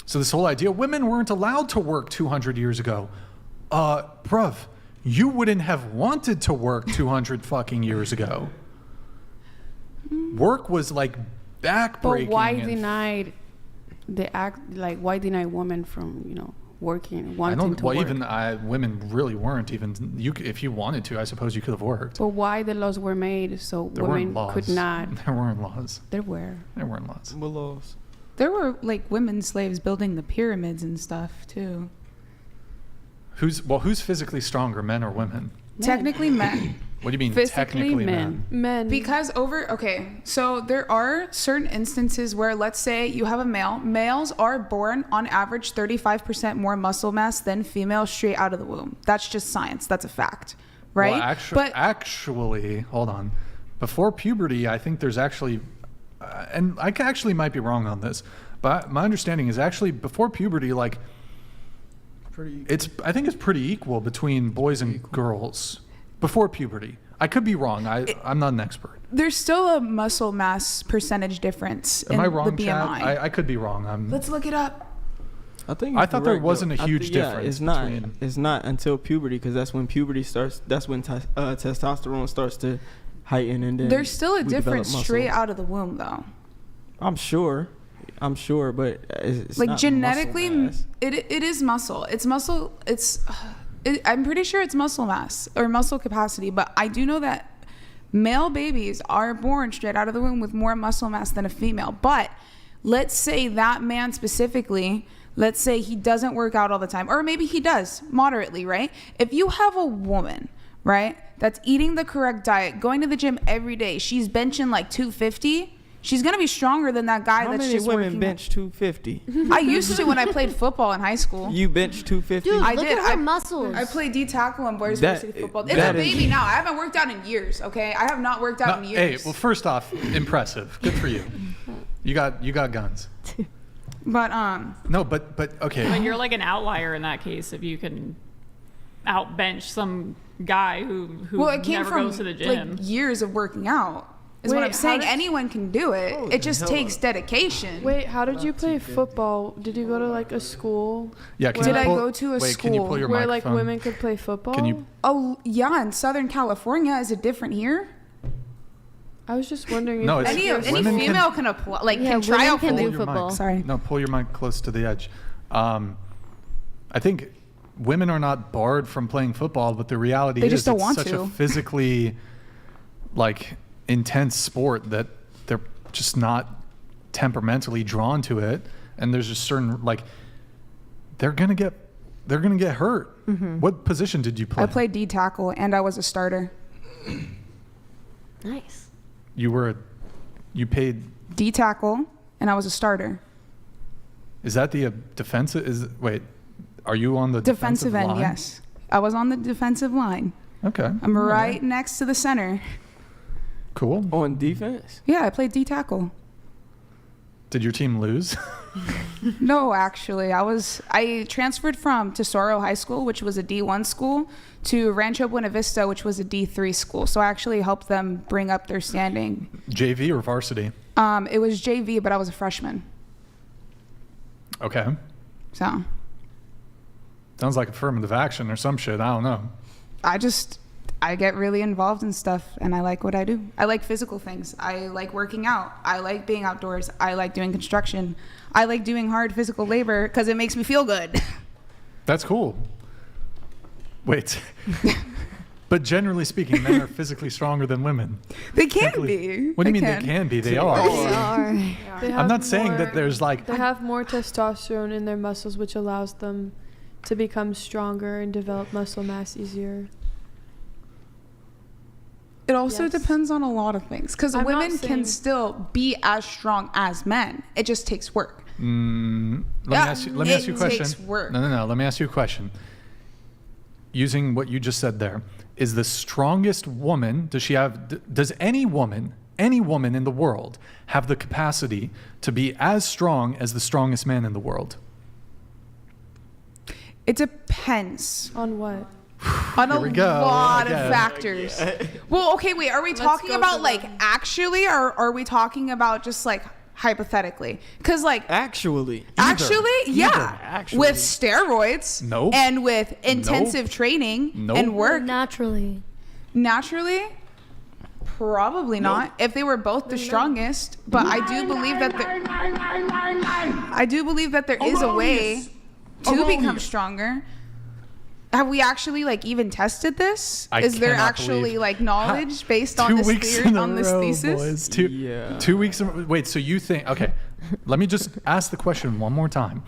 So this whole idea, women weren't allowed to work 200 years ago. Bruv, you wouldn't have wanted to work 200 fucking years ago. Work was like backbreaking. But why denied why deny women from working, wanting to work? Women really weren't even. If you wanted to, I suppose you could have worked. But why the laws were made so women could not? There weren't laws. There were. There weren't laws. What laws? There were like women slaves building the pyramids and stuff too. Who's physically stronger, men or women? Technically men. What do you mean physically technically men? Men. Because so there are certain instances where, let's say you have a male. Males are born on average 35% more muscle mass than females straight out of the womb. That's just science. That's a fact, right? Well, actually, hold on. Before puberty, I think there's actually, and I actually might be wrong on this, but my understanding is actually before puberty, like, I think it's pretty equal between boys and girls. Before puberty. I could be wrong. I'm not an expert. There's still a muscle mass percentage difference in I wrong, the BMI. Chad? I could be wrong. Let's look it up. I thought there wasn't a huge difference. It's not until puberty, because that's when puberty starts. That's when testosterone starts to heighten, and then there's still a difference straight out of the womb, though. I'm sure, but it's like not genetically, muscle it is muscle. It's muscle. I'm pretty sure it's muscle mass or muscle capacity, but I do know that male babies are born straight out of the womb with more muscle mass than a female. But let's say that man specifically, let's say he doesn't work out all the time, or maybe he does moderately, right? If you have a woman, right, that's eating the correct diet, going to the gym every day, she's benching like 250, she's going to be stronger than that guy that's just working. How many women bench 250? I used to when I played football in high school. You bench 250? Dude, I look did. at her muscles. I played D-tackle and boys varsity football. It's a baby now. I haven't worked out in years, okay? I have not worked out in years. Hey, well, first off, impressive. Good for you. You got guns. But No, but okay. But you're like an outlier in that case if you can outbench some guy who never goes to the gym. Like years of working out. Is what I'm saying. Anyone can do it. It just takes dedication. Wait, how did you play football? Did you go to like a school? Yeah. Did I go to a school where like women could play football? Can you? Oh yeah, in Southern California. Is it different here? I was just wondering. No, if any female can apply. Like can try out for football. Sorry. No, pull your mic close to the edge. I think women are not barred from playing football, but the reality is it's such a physically intense sport that they're just not temperamentally drawn to it, and there's just certain they're gonna get hurt. Mm-hmm. What position did you play? I played D tackle and I was a starter. Nice. You paid D tackle and I was a starter. Is that the defensive? Are you on the defensive end? Line? Yes, I was on the defensive line. Okay. I'm right next to the center. Cool. On defense? Yeah, I played D tackle. Did your team lose? No, actually, I transferred from Tesoro High School, which was a D1 school, to Rancho Buena Vista, which was a D3 school. So I actually helped them bring up their standing. JV or varsity? It was JV, but I was a freshman. Okay. So. Sounds like affirmative action or some shit. I don't know. I get really involved in stuff, and I like what I do. I like physical things. I like working out. I like being outdoors. I like doing construction. I like doing hard physical labor because it makes me feel good. That's cool. Wait. But generally speaking, men are physically stronger than women. They can be. What do you mean they can be? They are. They are. I'm not saying that there's like... They have more testosterone in their muscles, which allows them to become stronger and develop muscle mass easier. It also depends on a lot of things, because women can still be as strong as men. It just takes work. Let me ask you a question. It takes work. No. Let me ask you a question. Using what you just said there, is the strongest woman, does any woman in the world have the capacity to be as strong as the strongest man in the world? It depends. On what? On a lot of factors. Well, okay, wait. Are we talking about like actually, or are we talking about just like hypothetically? Because like actually, yeah, with steroids, nope, and with intensive training and work, naturally, probably not. If they were both the strongest, but I do believe that there is a way to become stronger. Have we actually like even tested this? Is there actually like knowledge based on this theory, on this thesis? Boys. 2 weeks. Wait, so you think? Okay, let me just ask the question one more time.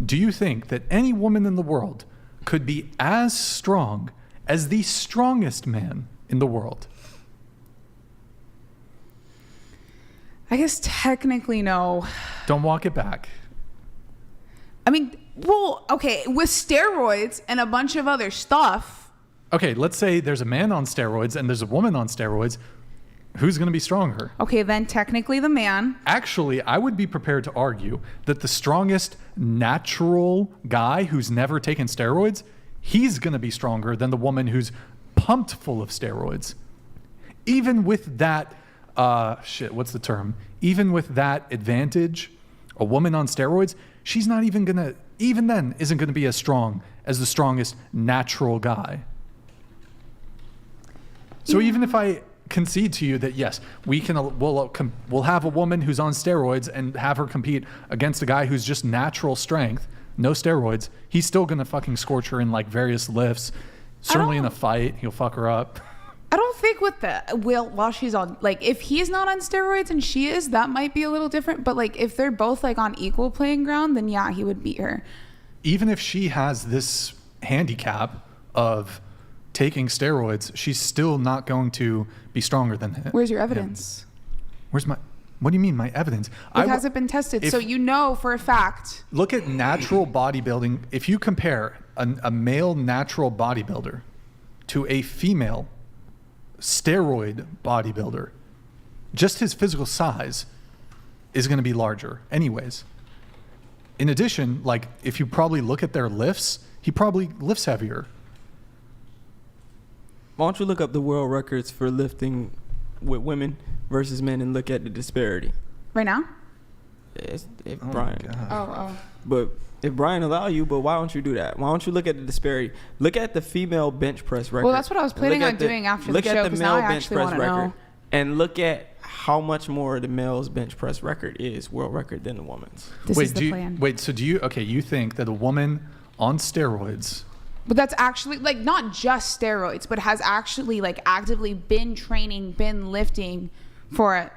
Do you think that any woman in the world could be as strong as the strongest man in the world? I guess technically no. Don't walk it back. I mean, well, okay, with steroids and a bunch of other stuff. Okay, let's say there's a man on steroids and there's a woman on steroids. Who's going to be stronger? Okay, then technically the man. Actually, I would be prepared to argue that the strongest natural guy who's never taken steroids, he's going to be stronger than the woman who's pumped full of steroids. Even with that, what's the term? Even with that advantage, a woman on steroids, she's not even gonna, even then, isn't gonna be as strong as the strongest natural guy. So even if I concede to you that yes, we'll have a woman who's on steroids and have her compete against a guy who's just natural strength, no steroids, he's still gonna fucking scorch her in like various lifts. Certainly in a fight, he'll fuck her up. I don't think while she's on, like, if he's not on steroids and she is, that might be a little different. But like, if they're both like on equal playing ground, then yeah, he would beat her. Even if she has this handicap of taking steroids, she's still not going to be stronger than him. Where's your evidence? What do you mean my evidence? It hasn't been tested, so you know for a fact. Look at natural bodybuilding. If you compare a male natural bodybuilder to a female steroid bodybuilder, just his physical size is going to be larger anyways. In addition, like, if you probably look at their lifts, he probably lifts heavier. Why don't you look up the world records for lifting with women versus men and look at the disparity right now? Brian. Oh. But if Brian allow you, but why don't you do that? Why don't you look at the disparity? Look at the female bench press record. Well, that's what I was planning on doing after the show, because now I actually want to know. And look at how much more the male's bench press record is world record than the woman's. This is the plan. So you think that a woman on steroids... But that's actually, like, not just steroids, but has actually, like, actively been training, been lifting for a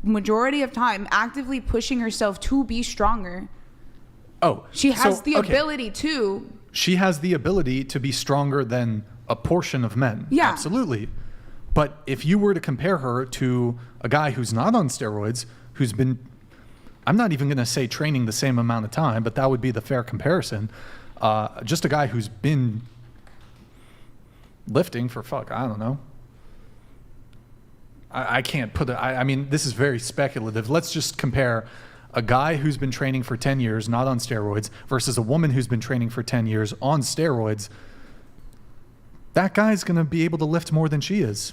majority of time, actively pushing herself to be stronger. Oh, she has the ability to. She has the ability to be stronger than a portion of men. Yeah. Absolutely. But if you were to compare her to a guy who's not on steroids, who's been, I'm not even going to say training the same amount of time, but that would be the fair comparison. Just a guy who's been lifting for I don't know. I can't put it. I mean, this is very speculative. Let's just compare a guy who's been training for 10 years, not on steroids, versus a woman who's been training for 10 years on steroids, that guy's going to be able to lift more than she is.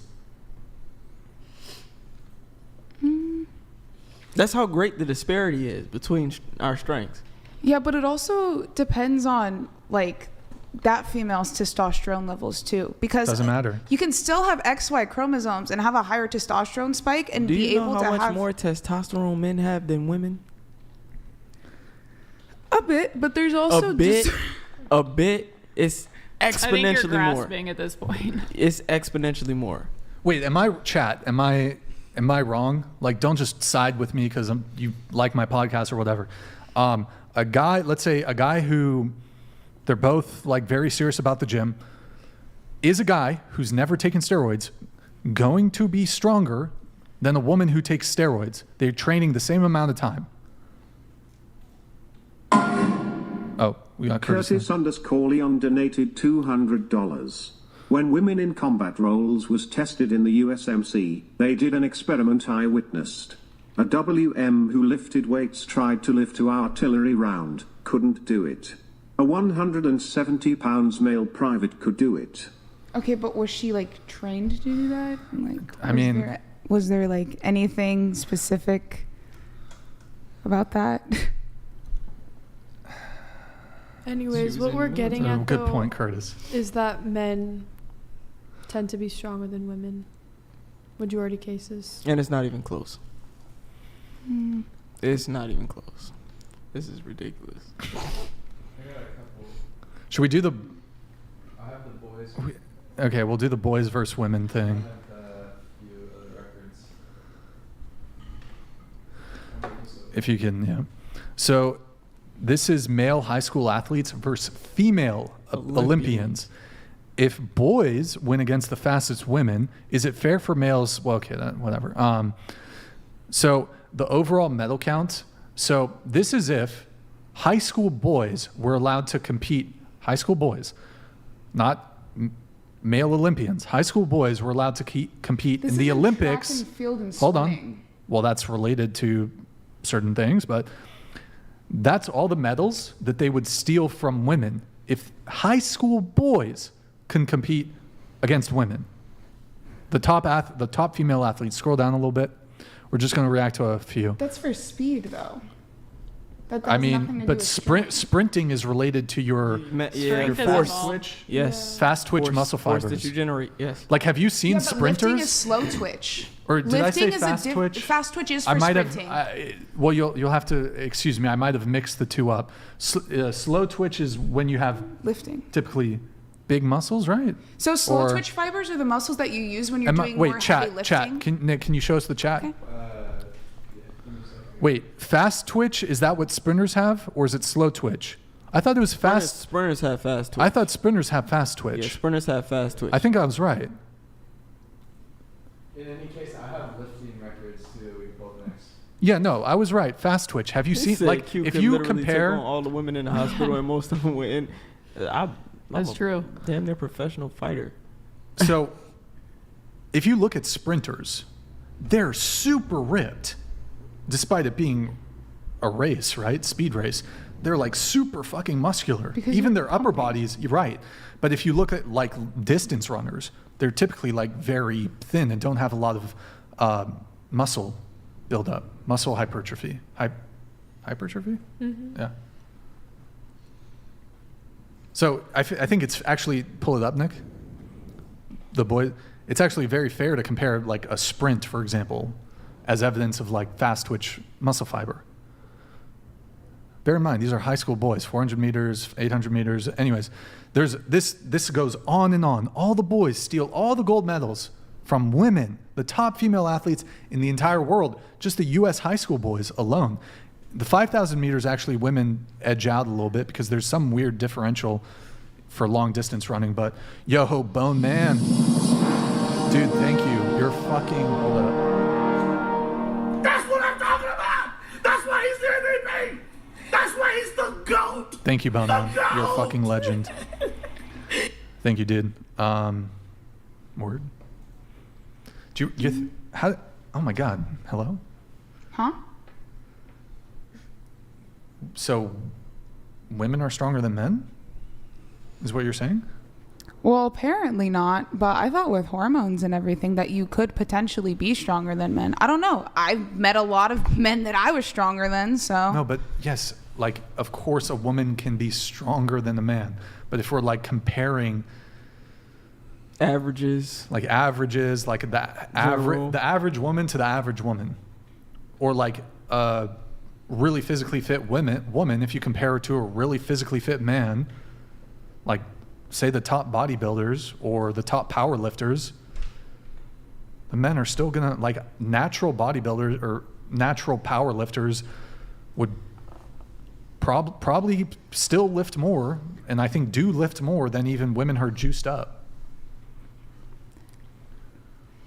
That's how great the disparity is between our strengths. Yeah, but it also depends on like that female's testosterone levels too, because doesn't matter. You can still have XY chromosomes and have a higher testosterone spike and be able to have. Do you know how much more testosterone men have than women? A bit, but there's also a bit. It's exponentially I think you're more. grasping at this point. It's exponentially more. Wait, am I wrong? Like, don't just side with me because you like my podcast or whatever. Let's say a guy who they're both like very serious about the gym, is a guy who's never taken steroids going to be stronger than a woman who takes steroids? They're training the same amount of time. Oh, we got Curtis _Leon donated $200. When women in combat roles was tested in the USMC, they did an experiment I witnessed. A WM who lifted weights tried to lift an artillery round, couldn't do it. A 170 pounds male private could do it. Okay, but was she like trained to do that? Like, was there like anything specific about that? Anyways, what we're getting at, good point, Curtis, is that men tend to be stronger than women. Majority cases. And it's not even close. It's not even close. This is ridiculous. Should we do the... I have the boys. Okay, we'll do the boys versus women thing. I have a few other records. If you can, yeah. So this is male high school athletes versus female Olympians. If boys win against the fastest women, is it fair for males? Well, okay, whatever. So the overall medal count. So this is if high school boys were allowed to compete. High school boys, not male Olympians. High school boys were allowed to compete in the Olympics. Track and field and Hold swimming. on. Well, that's related to certain things, but that's all the medals that they would steal from women. If high school boys can compete against women, the top female athletes, scroll down a little bit. We're just going to react to a few. That's for speed, though. That I has nothing to mean, do but with sprinting is related to your force twitch. Yes. Fast twitch muscle fibers. Force that you generate, yes. Like, have you seen but sprinters? Lifting is slow twitch. Or did I say fast twitch? Fast twitch is for I might sprinting. well, you'll have to excuse me. I might have mixed the two up. Slow twitch is when you have lifting. Typically big muscles, right? So slow twitch fibers are the muscles that you use when you're doing more heavy lifting. Chat. Nick, can you show us the chat? Okay. Wait, fast twitch, is that what sprinters have, or is it slow twitch? I thought it was fast. Sprinters have fast twitch. I thought sprinters have fast twitch. Yeah, sprinters have fast twitch. I think I was right. In any case, I have lifting records too. We both next. Yeah, no, I was right. Fast twitch. Have you seen, like, Q if could you literally compare take on all the women in the hospital and most of them win. That's true. Damn, they're professional fighter. So, if you look at sprinters, they're super ripped, despite it being a race, right? Speed race. They're like super fucking muscular. Because even you're their upper bodies, you're right. But if you look at like distance runners, they're typically like very thin and don't have a lot of muscle buildup, muscle hypertrophy. Hypertrophy? Mm-hmm. Yeah. So I think it's actually, pull it up, Nick. It's actually very fair to compare like a sprint, for example, as evidence of like fast twitch muscle fiber. Bear in mind, these are high school boys, 400 meters, 800 meters. Anyways, this goes on and on. All the boys steal all the gold medals from women, the top female athletes in the entire world, just the US high school boys alone. The 5,000 meters, actually, women edge out a little bit because there's some weird differential for long distance running. But yo, Bone Man, dude, thank you. You're fucking, hold up. That's what I'm talking about. That's why he's the MVP. That's why he's the GOAT. Thank you, Bone Man. You're a fucking legend. Thank you, dude. Word. How? Oh my God. Hello. Huh? So women are stronger than men? Is what you're saying? Well, apparently not, but I thought with hormones and everything that you could potentially be stronger than men. I don't know. I've met a lot of men that I was stronger than, so. No, but yes, like, of course a woman can be stronger than a man. But if we're like comparing averages, like the average woman to the average woman, or like a really physically fit woman, if you compare her to a really physically fit man, like say the top bodybuilders or the top power lifters, the men are still gonna, like, natural bodybuilders or natural power lifters would probably still lift more, and I think do lift more than even women who are juiced up.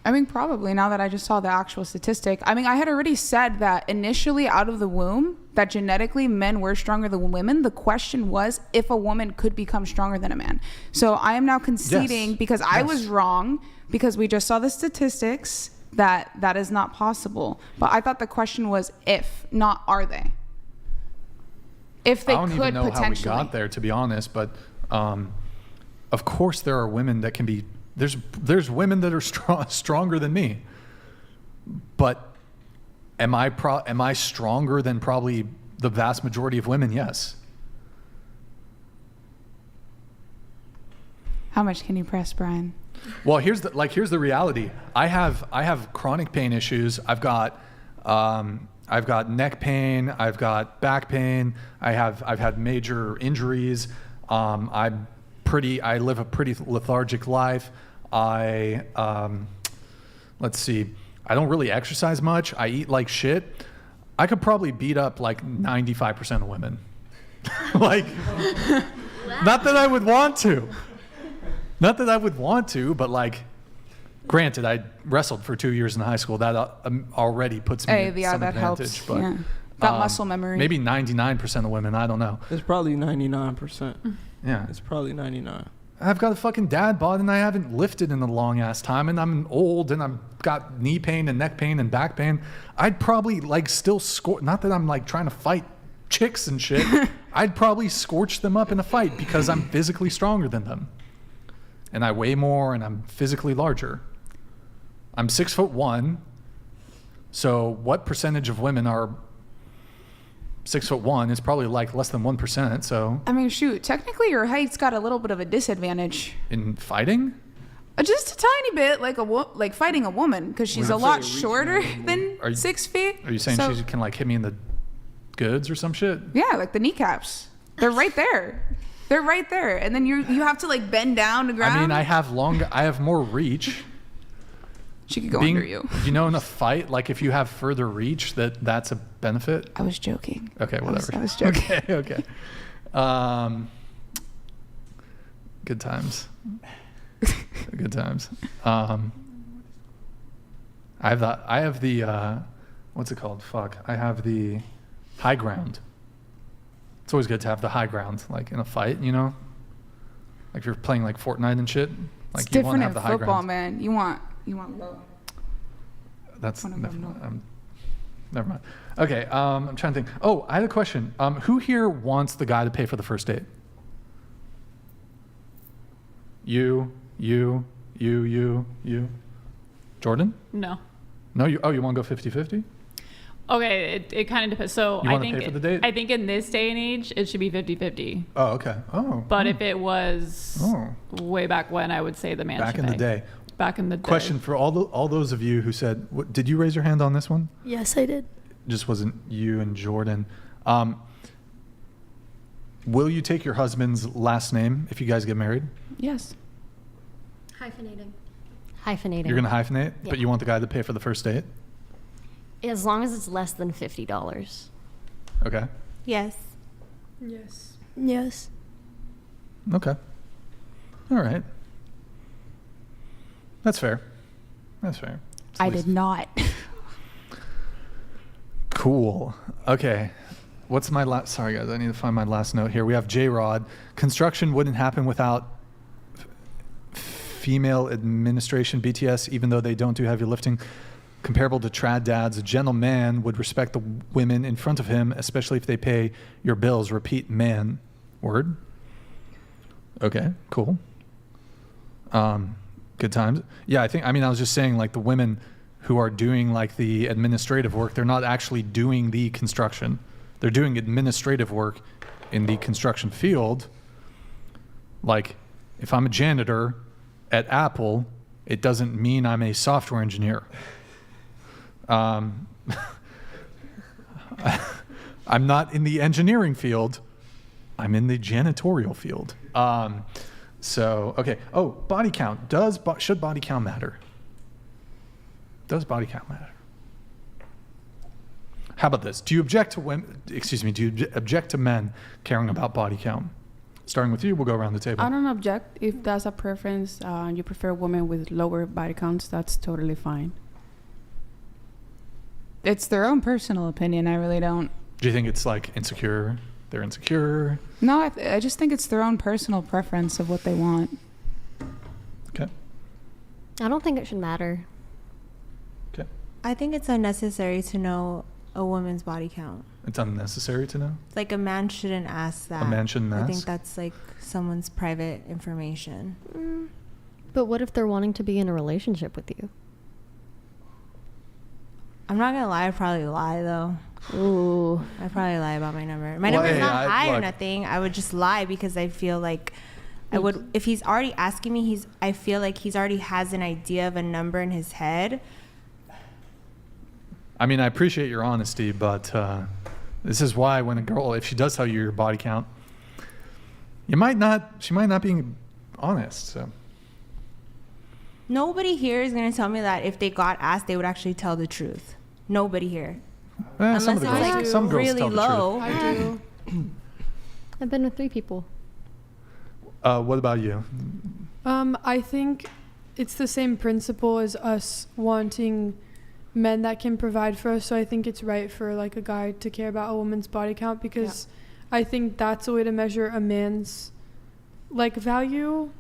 I mean, probably, now that I just saw the actual statistic. I mean, I had already said that initially out of the womb, that genetically men were stronger than women. The question was if a woman could become stronger than a man. So I am now conceding, because I was wrong, because we just saw the statistics, that is not possible. But I thought the question was if, not are they. If they could potentially. I don't even know how we got there, to be honest, but of course there are women that can be. There's women that are stronger than me, but am I stronger than probably the vast majority of women? Yes. How much can you press, Brian? Well, here's the reality. I have chronic pain issues. I've got neck pain. I've got back pain. I've had major injuries. I live a pretty lethargic life. Let's see. I don't really exercise much. I eat like shit. I could probably beat up like 95% of women. Like, not that I would want to. Not that I would want to, but like, granted, I wrestled for 2 years in high school. That already puts me at some that advantage. Helps. But yeah. Got muscle memory. Maybe 99% of women. I don't know. It's probably 99%. Yeah. It's probably 99. I've got a fucking dad bod and I haven't lifted in a long ass time, and I'm old and I've got knee pain and neck pain and back pain. I'd probably like still score. Not that I'm like trying to fight chicks and shit. I'd probably scorch them up in a fight because I'm physically stronger than them. And I weigh more and I'm physically larger. I'm 6'1". So what percentage of women are 6'1"? It's probably like less than 1%. So I mean, shoot, technically your height's got a little bit of a disadvantage in fighting. Just a tiny bit, like fighting a woman, because she's a lot shorter than 6 feet. Are you saying she can like hit me in the goods or some shit? Yeah, like the kneecaps. They're right there. They're right there, and then you have to like bend down to grab. I mean, I have more reach. She could go under you. You know, in a fight, like if you have further reach, that's a benefit. I was joking. Okay, whatever. I was joking. Okay. Good times. Good times. I have the what's it called? Fuck. I have the high ground. It's always good to have the high ground, like in a fight, you know? Like if you're playing like Fortnite and shit. Like it's you want different to have in the high football, ground. man. You want low. That's never mind. Okay, I'm trying to think. Oh, I had a question. Who here wants the guy to pay for the first date? You. Jordan? No. No, you want to go 50-50? Okay, it kind of depends. So You wanna pay for the date? I think in this day and age, it should be 50-50. Oh, okay. Oh. But if it was way back when, I would say the man Back should in the pay. day. Back in the day. Question for all those of you who said, did you raise your hand on this one? Yes, I did. Just wasn't you and Jordan. Will you take your husband's last name if you guys get married? Yes. Hyphenating. You're going to hyphenate, Yeah. but you want the guy to pay for the first date? As long as it's less than $50. Okay. Yes. Yes. Yes. Okay. All right. That's fair. I did not. Cool. Okay. What's my last? Sorry, guys. I need to find my last note here. We have J-Rod. Construction wouldn't happen without female administration, BTS, even though they don't do heavy lifting. comparable to trad dads. A gentleman would respect the women in front of him, especially if they pay your bills. Repeat, man. Word. Okay, cool. Good times. Yeah, I was just saying, like, the women who are doing like the administrative work, they're not actually doing the construction. They're doing administrative work in the construction field. Like, if I'm a janitor at Apple, it doesn't mean I'm a software engineer. I'm not in the engineering field. I'm in the janitorial field. So, okay. Oh, body count. Should body count matter? Does body count matter? How about this? Do you object to men caring about body count? Starting with you, we'll go around the table. I don't object. If that's a preference, you prefer women with lower body counts, that's totally fine. It's their own personal opinion. I really don't. Do you think it's like insecure? They're insecure? No, I just think it's their own personal preference of what they want. Okay. I don't think it should matter. Okay. I think it's unnecessary to know a woman's body count. It's unnecessary to know? Like, a man shouldn't ask that. A man shouldn't ask? I think that's like someone's private information. But what if they're wanting to be in a relationship with you? I'm not gonna lie, I'd probably lie though. Ooh. I'd probably lie about my number. My number's not high or nothing. I would just lie because I feel like I would, if he's already asking me, I feel like he's already has an idea of a number in his head. I mean, I appreciate your honesty, but this is why when a girl, if she does tell you your body count, she might not be honest, so. Nobody here is going to tell me that if they got asked, they would actually tell the truth. Nobody here. Unless some it's girls really tell the low. truth. I do. I've been with 3 people. What about you? I think it's the same principle as us wanting men that can provide for us. So I think it's right for like a guy to care about a woman's body count, because I think that's a way to measure a man's like value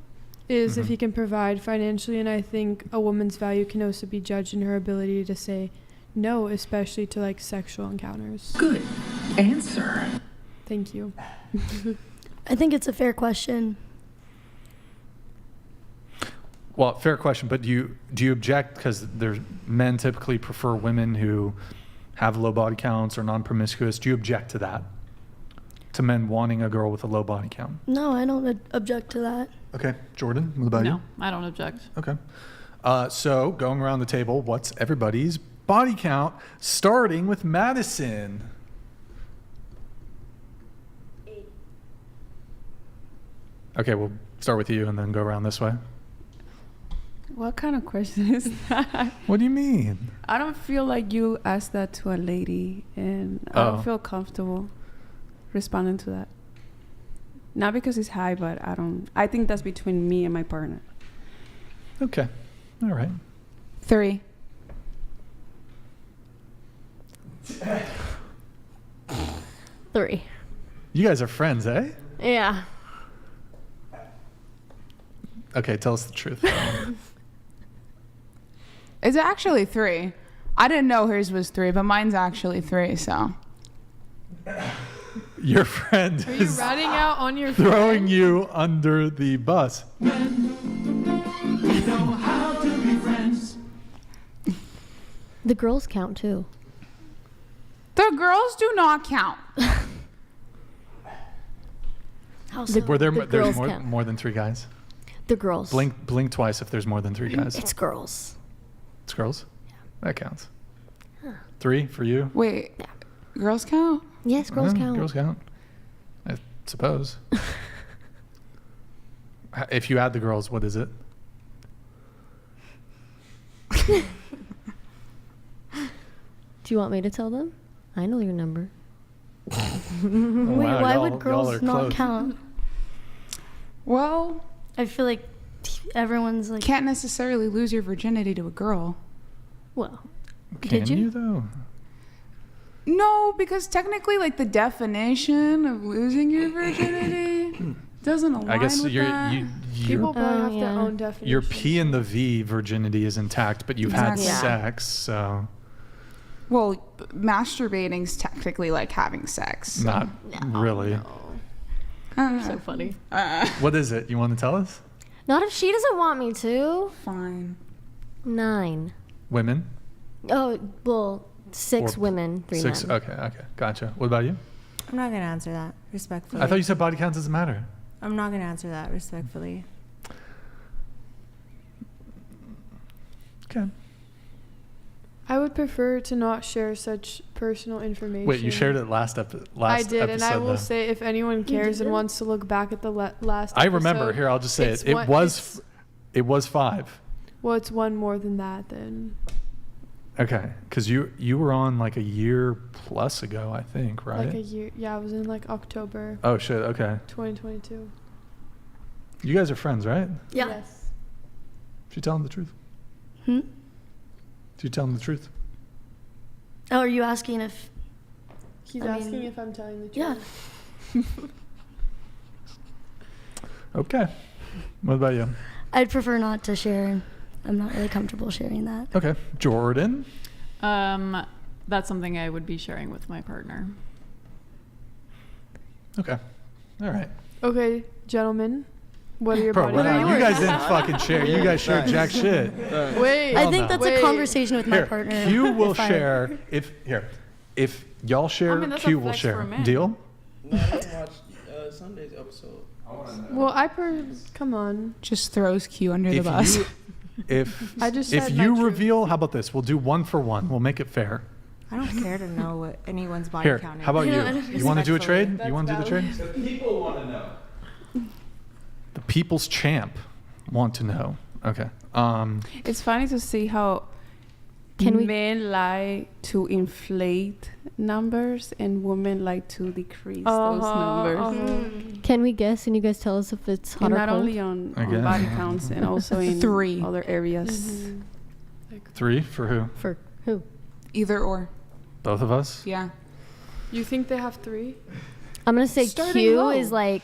is if he can provide financially. And I think a woman's value can also be judged in her ability to say no, especially to like sexual encounters. Good answer. Thank you. I think it's a fair question. Well, fair question, but do you object because men typically prefer women who have low body counts or non-promiscuous? Do you object to that? To men wanting a girl with a low body count? No, I don't object to that. Okay, Jordan, what about you? No, I don't object. Okay. So going around the table, what's everybody's body count, starting with Madison? 8. Okay, we'll start with you and then go around this way. What kind of question is that? What do you mean? I don't feel like you asked that to a lady, and I don't feel comfortable responding to that. Not because it's high, but I think that's between me and my partner. Okay. All right. 3. Three. You guys are friends, eh? Yeah. Okay, tell us the truth. It's actually 3. I didn't know hers was 3, but mine's actually 3, so. Your friend Are you is ratting out on your throwing friend? you under the bus. We know how to be friends. The girls count too. The girls do not count. How so? Were The there's girls count. more than 3 guys? The girls. Blink twice if there's more than 3 guys. It's girls. It's girls? Yeah. That counts. 3 for you? Wait, girls count? Yes, girls count. Girls count. I suppose. If you add the girls, what is it? Do you want me to tell them? I know your number. Wait, why would girls not count? Well, I feel like everyone's like... Can't necessarily lose your virginity to a girl. Well, Can did you? though? No, because technically, like, the definition of losing your virginity doesn't align I guess with you're that. People probably have their yeah. own definition. your P and the V virginity is intact, but you've had Exactly. Yeah. sex, so Well, masturbating's technically like having sex. not really. So funny. What is it? You want to tell us? Not if she doesn't want me to. Fine. 9. Women? Oh, well, 6 Or women, 3 6. men. Okay. Gotcha. What about you? I'm not gonna answer that respectfully. I thought you said body count doesn't matter. I'm not gonna answer that respectfully. Okay. I would prefer to not share such personal information. Wait, you shared it last episode. I did, and I will though. say if anyone cares and wants to look back at the last I remember. episode, Here, I'll just say it's it. one- It was 5. Well, it's one more than that then. Okay, because you were on like a year plus ago, I think, right? Like a year. Yeah, I was in like October Oh shit. Okay. 2022. You guys are friends, right? Yeah. Yes. Did you tell him the truth? Hmm? Did you tell him the truth? Oh, are you asking if? He's I asking mean, if I'm telling the Yeah. truth. Okay. What about you? I'd prefer not to share. I'm not really comfortable sharing that. Okay. Jordan. That's something I would be sharing with my partner. Okay. All right. Okay, gentlemen, what are your Bro, body what are counts? you guys didn't fucking share. You guys shared jack shit. Wait. I think no. that's Wait. a conversation with my Here, partner. Q will if I- share if y'all share, that's a Q will flex share. for a man. Deal? No, I didn't watch Sunday's episode. Well, come on. Just throws Q under the If bus. you if I just if said my you truth. reveal, how about this? We'll do 1 for 1. We'll make it fair. I don't care to know what anyone's body Here, count is. how about you? I don't- You want to do a trade? That's You want to do the trade? valid. The people want to know. The people's champ want to know. Okay. It's funny to see how Can we- men like to inflate numbers and women like to decrease those numbers. Can we guess and you guys tell us if it's hot And or not cold? only on Again. body counts and also in 3. other areas. Mm-hmm. 3 for who? For who? Either or. Both of us? Yeah. You think they have 3? I'm going to say Starting Q low. is like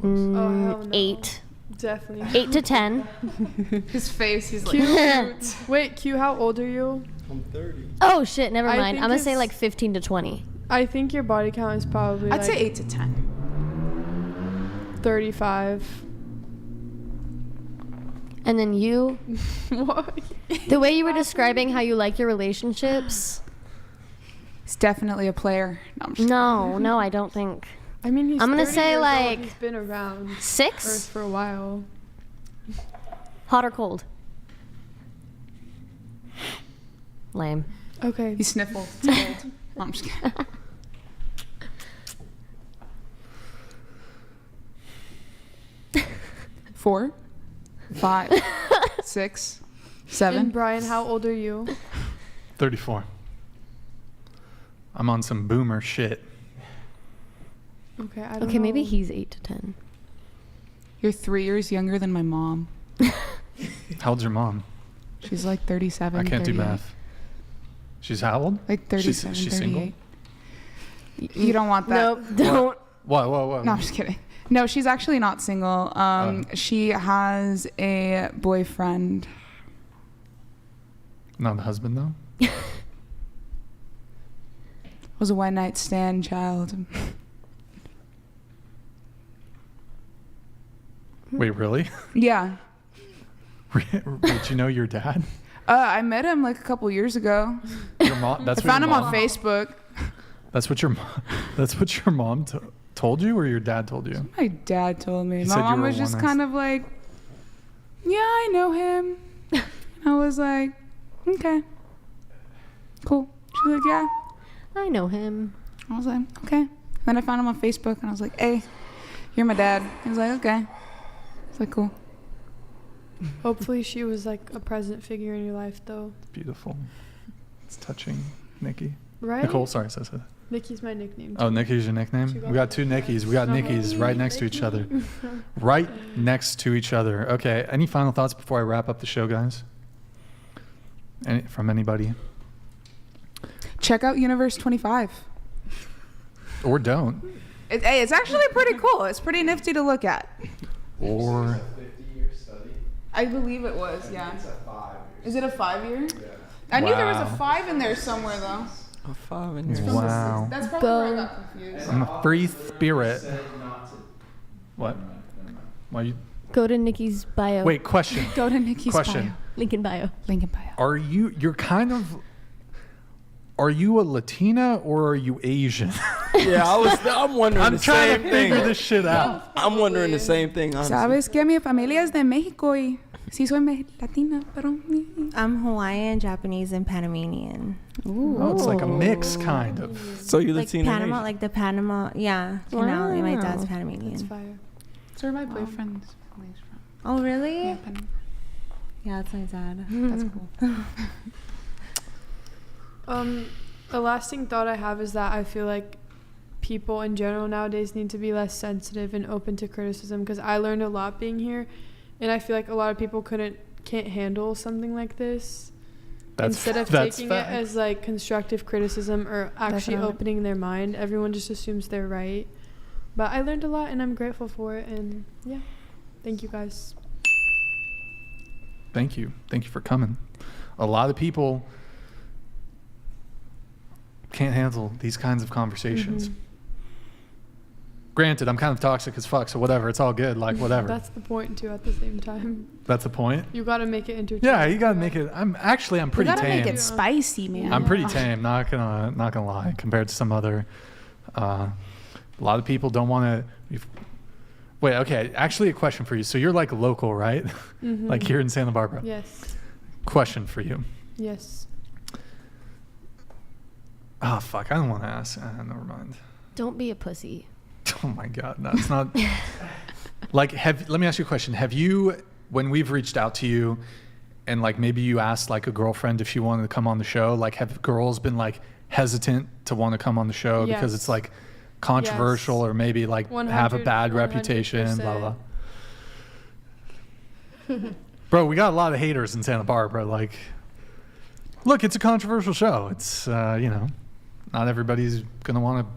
Oh, hell no. 8. Definitely. 8 to 10. His face, he's Q. like, Wait, Q, how old are you? I'm 30. Oh shit, never I mind. think I'm going to say it's- like 15 to 20. I think your body count is probably I'd like say 8 to 10. 35. And then you, What? the way you were describing how you like your relationships. He's definitely a player. No, I'm just No, I don't think. I mean, he's I'm gonna 30 say, years old. like, He's been around Earth 6? for a while. Hot or cold? Lame. Okay. He sniffled. It's cold. No, I'm just kidding. 4, 5, 6, 7. And Brian, how old are you? 34. I'm on some boomer shit. Okay, I don't Okay, maybe know. he's 8 to 10. You're 3 years younger than my mom. How old's your mom? She's like 37. I can't do 38. math. She's how old? Like 37, She's single? 38. You don't want that. Nope, don't. What? No, I'm just kidding. No, she's actually not single. She has a boyfriend. Not a husband, though? Was a one-night stand child. Wait, really? Yeah. Did you know your dad? I met him like a couple years ago. Your mom? That's I what found your him mom, on Facebook. That's what your mom told you, or your dad told you? My dad told me. He My said you mom were was just one kind of like, yeah, I know him. And I was like, okay, cool. She's like, yeah. I know him. I was like, okay. Then I found him on Facebook, and I was like, hey, you're my dad. He was like, okay. It's like, cool. Hopefully she was like a present figure in your life, though. Beautiful. It's touching, Nikki. Right? Nicole, sorry, says it. Nikki's my nickname. Oh, Nikki's your nickname? We got 2 Nickis. We got Nikki's right next to each other. Right next to each other. Okay, any final thoughts before I wrap up the show, guys? From anybody? Check out Universe 25. Or don't. It's actually pretty cool. It's pretty nifty to look at. Or a 50-year study. I believe it was, yeah. It's a 5 year. Is it a 5-year? Yeah. I knew there was Wow. a 5 in there somewhere though. A 5 in there. Wow. That's probably where I got confused. I'm a free spirit. What? Why you? Go to Nikki's bio. Wait, question. Go to Nikki's Question. bio. Link in bio. Link in bio. Are you a Latina or are you Asian? Yeah, I'm wondering I'm the trying same to thing. figure this shit out. I'm wondering the same thing, honestly. Sabes que mi familia es de México y sí soy latina, pero I'm Hawaiian, Japanese, and Panamanian. Oh, it's like a mix, kind of. So you're Like Latina and Panama, Asian. like the Panama, yeah. You know, and my dad's Panamanian. That's fire. So are my boyfriend's family's from. Oh, really? Yeah, Panama. Yeah, that's my dad. That's cool. A lasting thought I have is that I feel like people in general nowadays need to be less sensitive and open to criticism, because I learned a lot being here, and I feel like a lot of people can't handle something like this. Instead of taking it as like constructive criticism or actually opening their mind, everyone just assumes they're right. But I learned a lot and I'm grateful for it, and yeah, thank you guys. Thank you for coming. A lot of people can't handle these kinds of conversations. Mm-hmm. Granted, I'm kind of toxic as fuck, so whatever, it's all good, like whatever. That's the point too. At the same time, That's the point. you gotta make it entertaining. Yeah, you gotta make it. I'm pretty You gotta tame. make it spicy, man. I'm pretty tame. Not gonna lie. Compared to some other, a lot of people don't want to. Wait, okay. Actually, a question for you. So you're like local, right? Mm-hmm. Like here in Santa Barbara. Yes. Question for you. Yes. Oh fuck! I don't want to ask. Never mind. Don't be a pussy. Oh my god, no, it's not. Like, let me ask you a question. Have you, when we've reached out to you, and like maybe you asked like a girlfriend if she wanted to come on the show, like have girls been like hesitant to want to come on the show because it's like controversial or maybe like have a bad reputation, blah blah. Bro, we got a lot of haters in Santa Barbara. Like, look, it's a controversial show. It's not everybody's gonna want to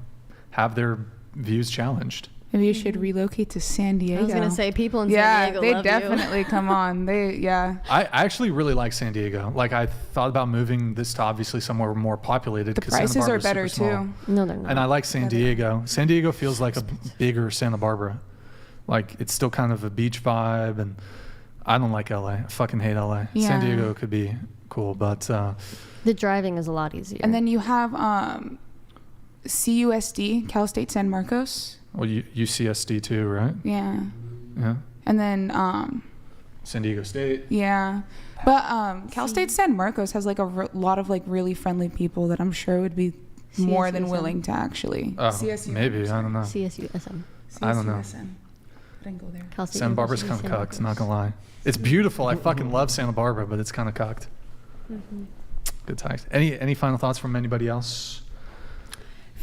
have their views challenged. Maybe you should relocate to San Diego. I was gonna say people in San Diego they love definitely come on. I actually really like San Diego. Like I thought about moving this to obviously somewhere more populated. The prices are better too. No, they're not. And I like San Diego. San Diego feels like a bigger Santa Barbara. Like it's still kind of a beach vibe, and I don't like LA. I fucking hate LA. Yeah. San Diego could be cool, but the driving is a lot easier. And then you have CUSD, Cal State San Marcos. Well, UCSD too, right? Yeah. Yeah. And then San Diego State. Yeah. But Cal State San Marcos has like a lot of like really friendly people that I'm sure would be more than willing to actually. Maybe, I don't know. CSUSM. I don't know. I didn't go there. Santa Barbara's kind of cucked, not gonna lie. It's beautiful. I fucking love Santa Barbara, but it's kind of cucked. Mm-hmm. Good times. Any final thoughts from anybody else?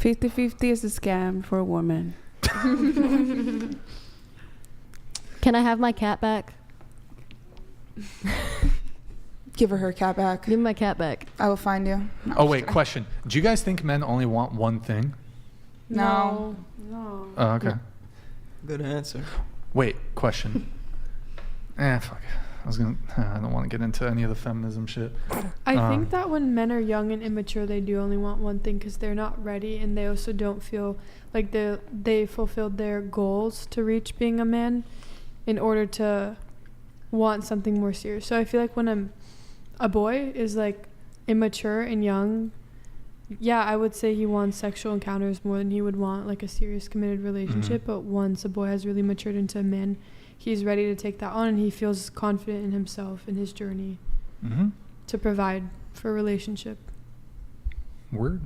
50-50 is a scam for a woman. Can I have my cat back? Give her cat back. Give me my cat back. I will find you. No, Oh wait, question. Do you guys think men only want one thing? No. Oh, okay. Good answer. Wait, question. Fuck. I don't want to get into any of the feminism shit. I think that when men are young and immature, they do only want one thing because they're not ready, and they also don't feel like they fulfilled their goals to reach being a man in order to want something more serious. So I feel like when a boy is like immature and young, yeah, I would say he wants sexual encounters more than he would want like a serious committed relationship. But once a boy has really matured into a man, he's ready to take that on, and he feels confident in himself and his journey to provide for a relationship. Word.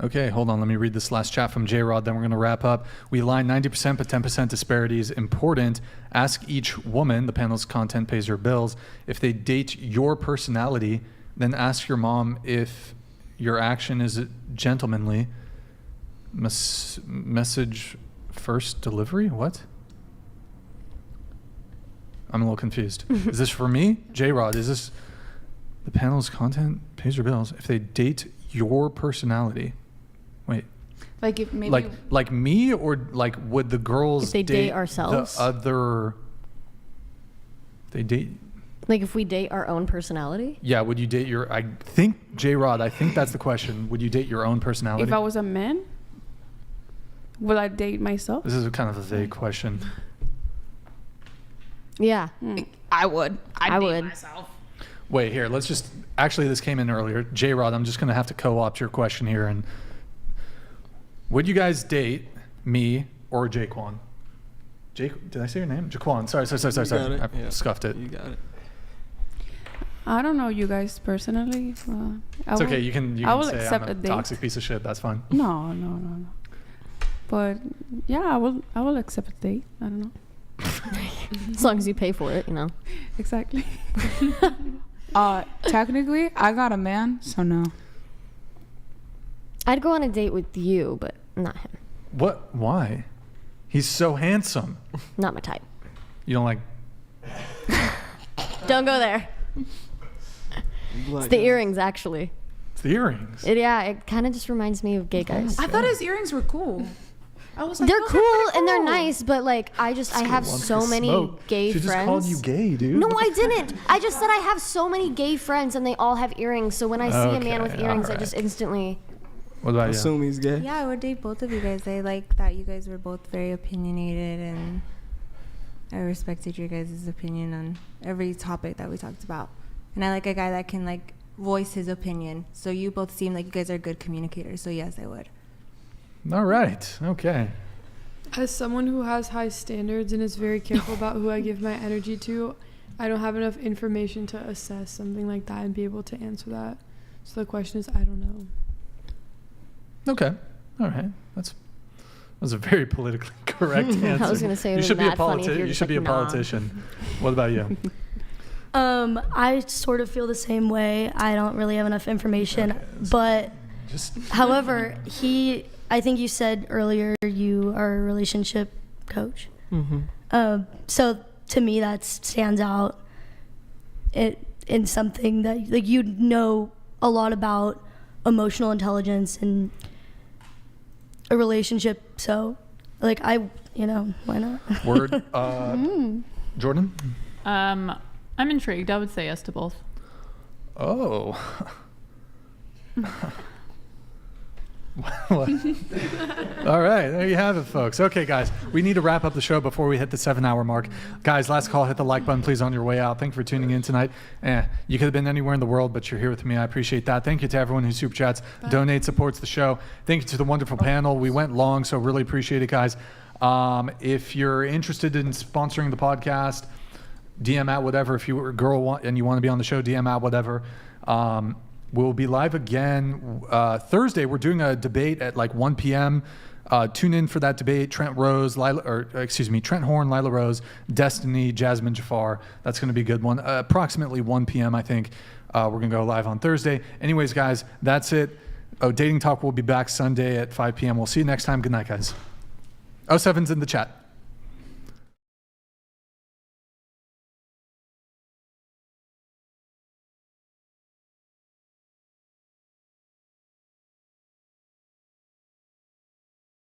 Okay, hold on. Let me read this last chat from J-Rod, then we're going to wrap up. We align 90%, but 10% disparity is important. Ask each woman, the panel's content pays your bills, if they date your personality, then ask your mom if your action is gentlemanly. Message first delivery? What? I'm a little confused. Is this for me? J-Rod, is this the panel's content pays your bills if they date your personality? Wait. Like if maybe like me, or like would the girls if they date ourselves? The other they date. Like if we date our own personality? Yeah, would you date your? I think J-Rod. I think that's the question. Would you date your own personality? If I was a man, would I date myself? This is a kind of a vague question. Yeah, I would. I would. Myself. Wait, here. Let's just. Actually, this came in earlier. J-Rod, I'm just gonna have to co-opt your question here. And would you guys date me or Jaquan? Did I say your name? Jaquan. Sorry. I scuffed it. You got it. I don't know you guys personally. It's okay. You can I will say accept I'm a date. toxic piece of shit. That's fine. No. But yeah, I will accept a date. I don't know. As long as you pay for it, you know. Exactly. Technically, I got a man, so no. I'd go on a date with you, but not him. What? Why? He's so handsome. Not my type. You don't like? Don't go there. It's the earrings, actually. It's the earrings. It kind of just reminds me of gay guys. I thought his earrings were cool. I was like, they're cool and they're nice, but like I have so many gay she friends. She just called you gay, dude. No, I didn't. I just said I have so many gay friends and they all have earrings. So when I see a man with earrings, I just instantly. What about you? Assume he's gay. Yeah, I would date both of you guys. I like that you guys were both very opinionated, and I respected your guys' opinion on every topic that we talked about. And I like a guy that can like voice his opinion. So you both seem like you guys are good communicators. So yes, I would. All right. Okay. As someone who has high standards and is very careful about who I give my energy to, I don't have enough information to assess something like that and be able to answer that. So the question is, I don't know. Okay. All right. That was a very politically correct answer. I was going to say you should be a politician. You should be a politician. What about you? I sort of feel the same way. I don't really have enough information, but however, I think you said earlier you are a relationship coach. Mm-hmm. So to me, that stands out in something that like you know a lot about emotional intelligence and a relationship. So like why not? Word. Jordan? I'm intrigued. I would say yes to both. Oh. All right, there you have it, folks. Okay, guys, we need to wrap up the show before we hit the 7-hour mark. Guys, last call, hit the like button, please, on your way out. Thank you for tuning in tonight. You could have been anywhere in the world, but you're here with me. I appreciate that. Thank you to everyone who super chats, donates, supports the show. Thank you to the wonderful panel. We went long, so really appreciate it, guys. If you're interested in sponsoring the podcast, DM at whatever. If you're a girl and you want to be on the show, DM at whatever. We'll be live again Thursday. We're doing a debate at like 1 p.m. Tune in for that debate. Trent Horn, Lila Rose, Destiny, Jasmine Jafar. That's going to be a good one. Approximately 1 p.m. I think. We're going to go live on Thursday. Anyways, guys, that's it. Dating Talk will be back Sunday at 5 p.m. We'll see you next time. Good night, guys. 07's in the chat.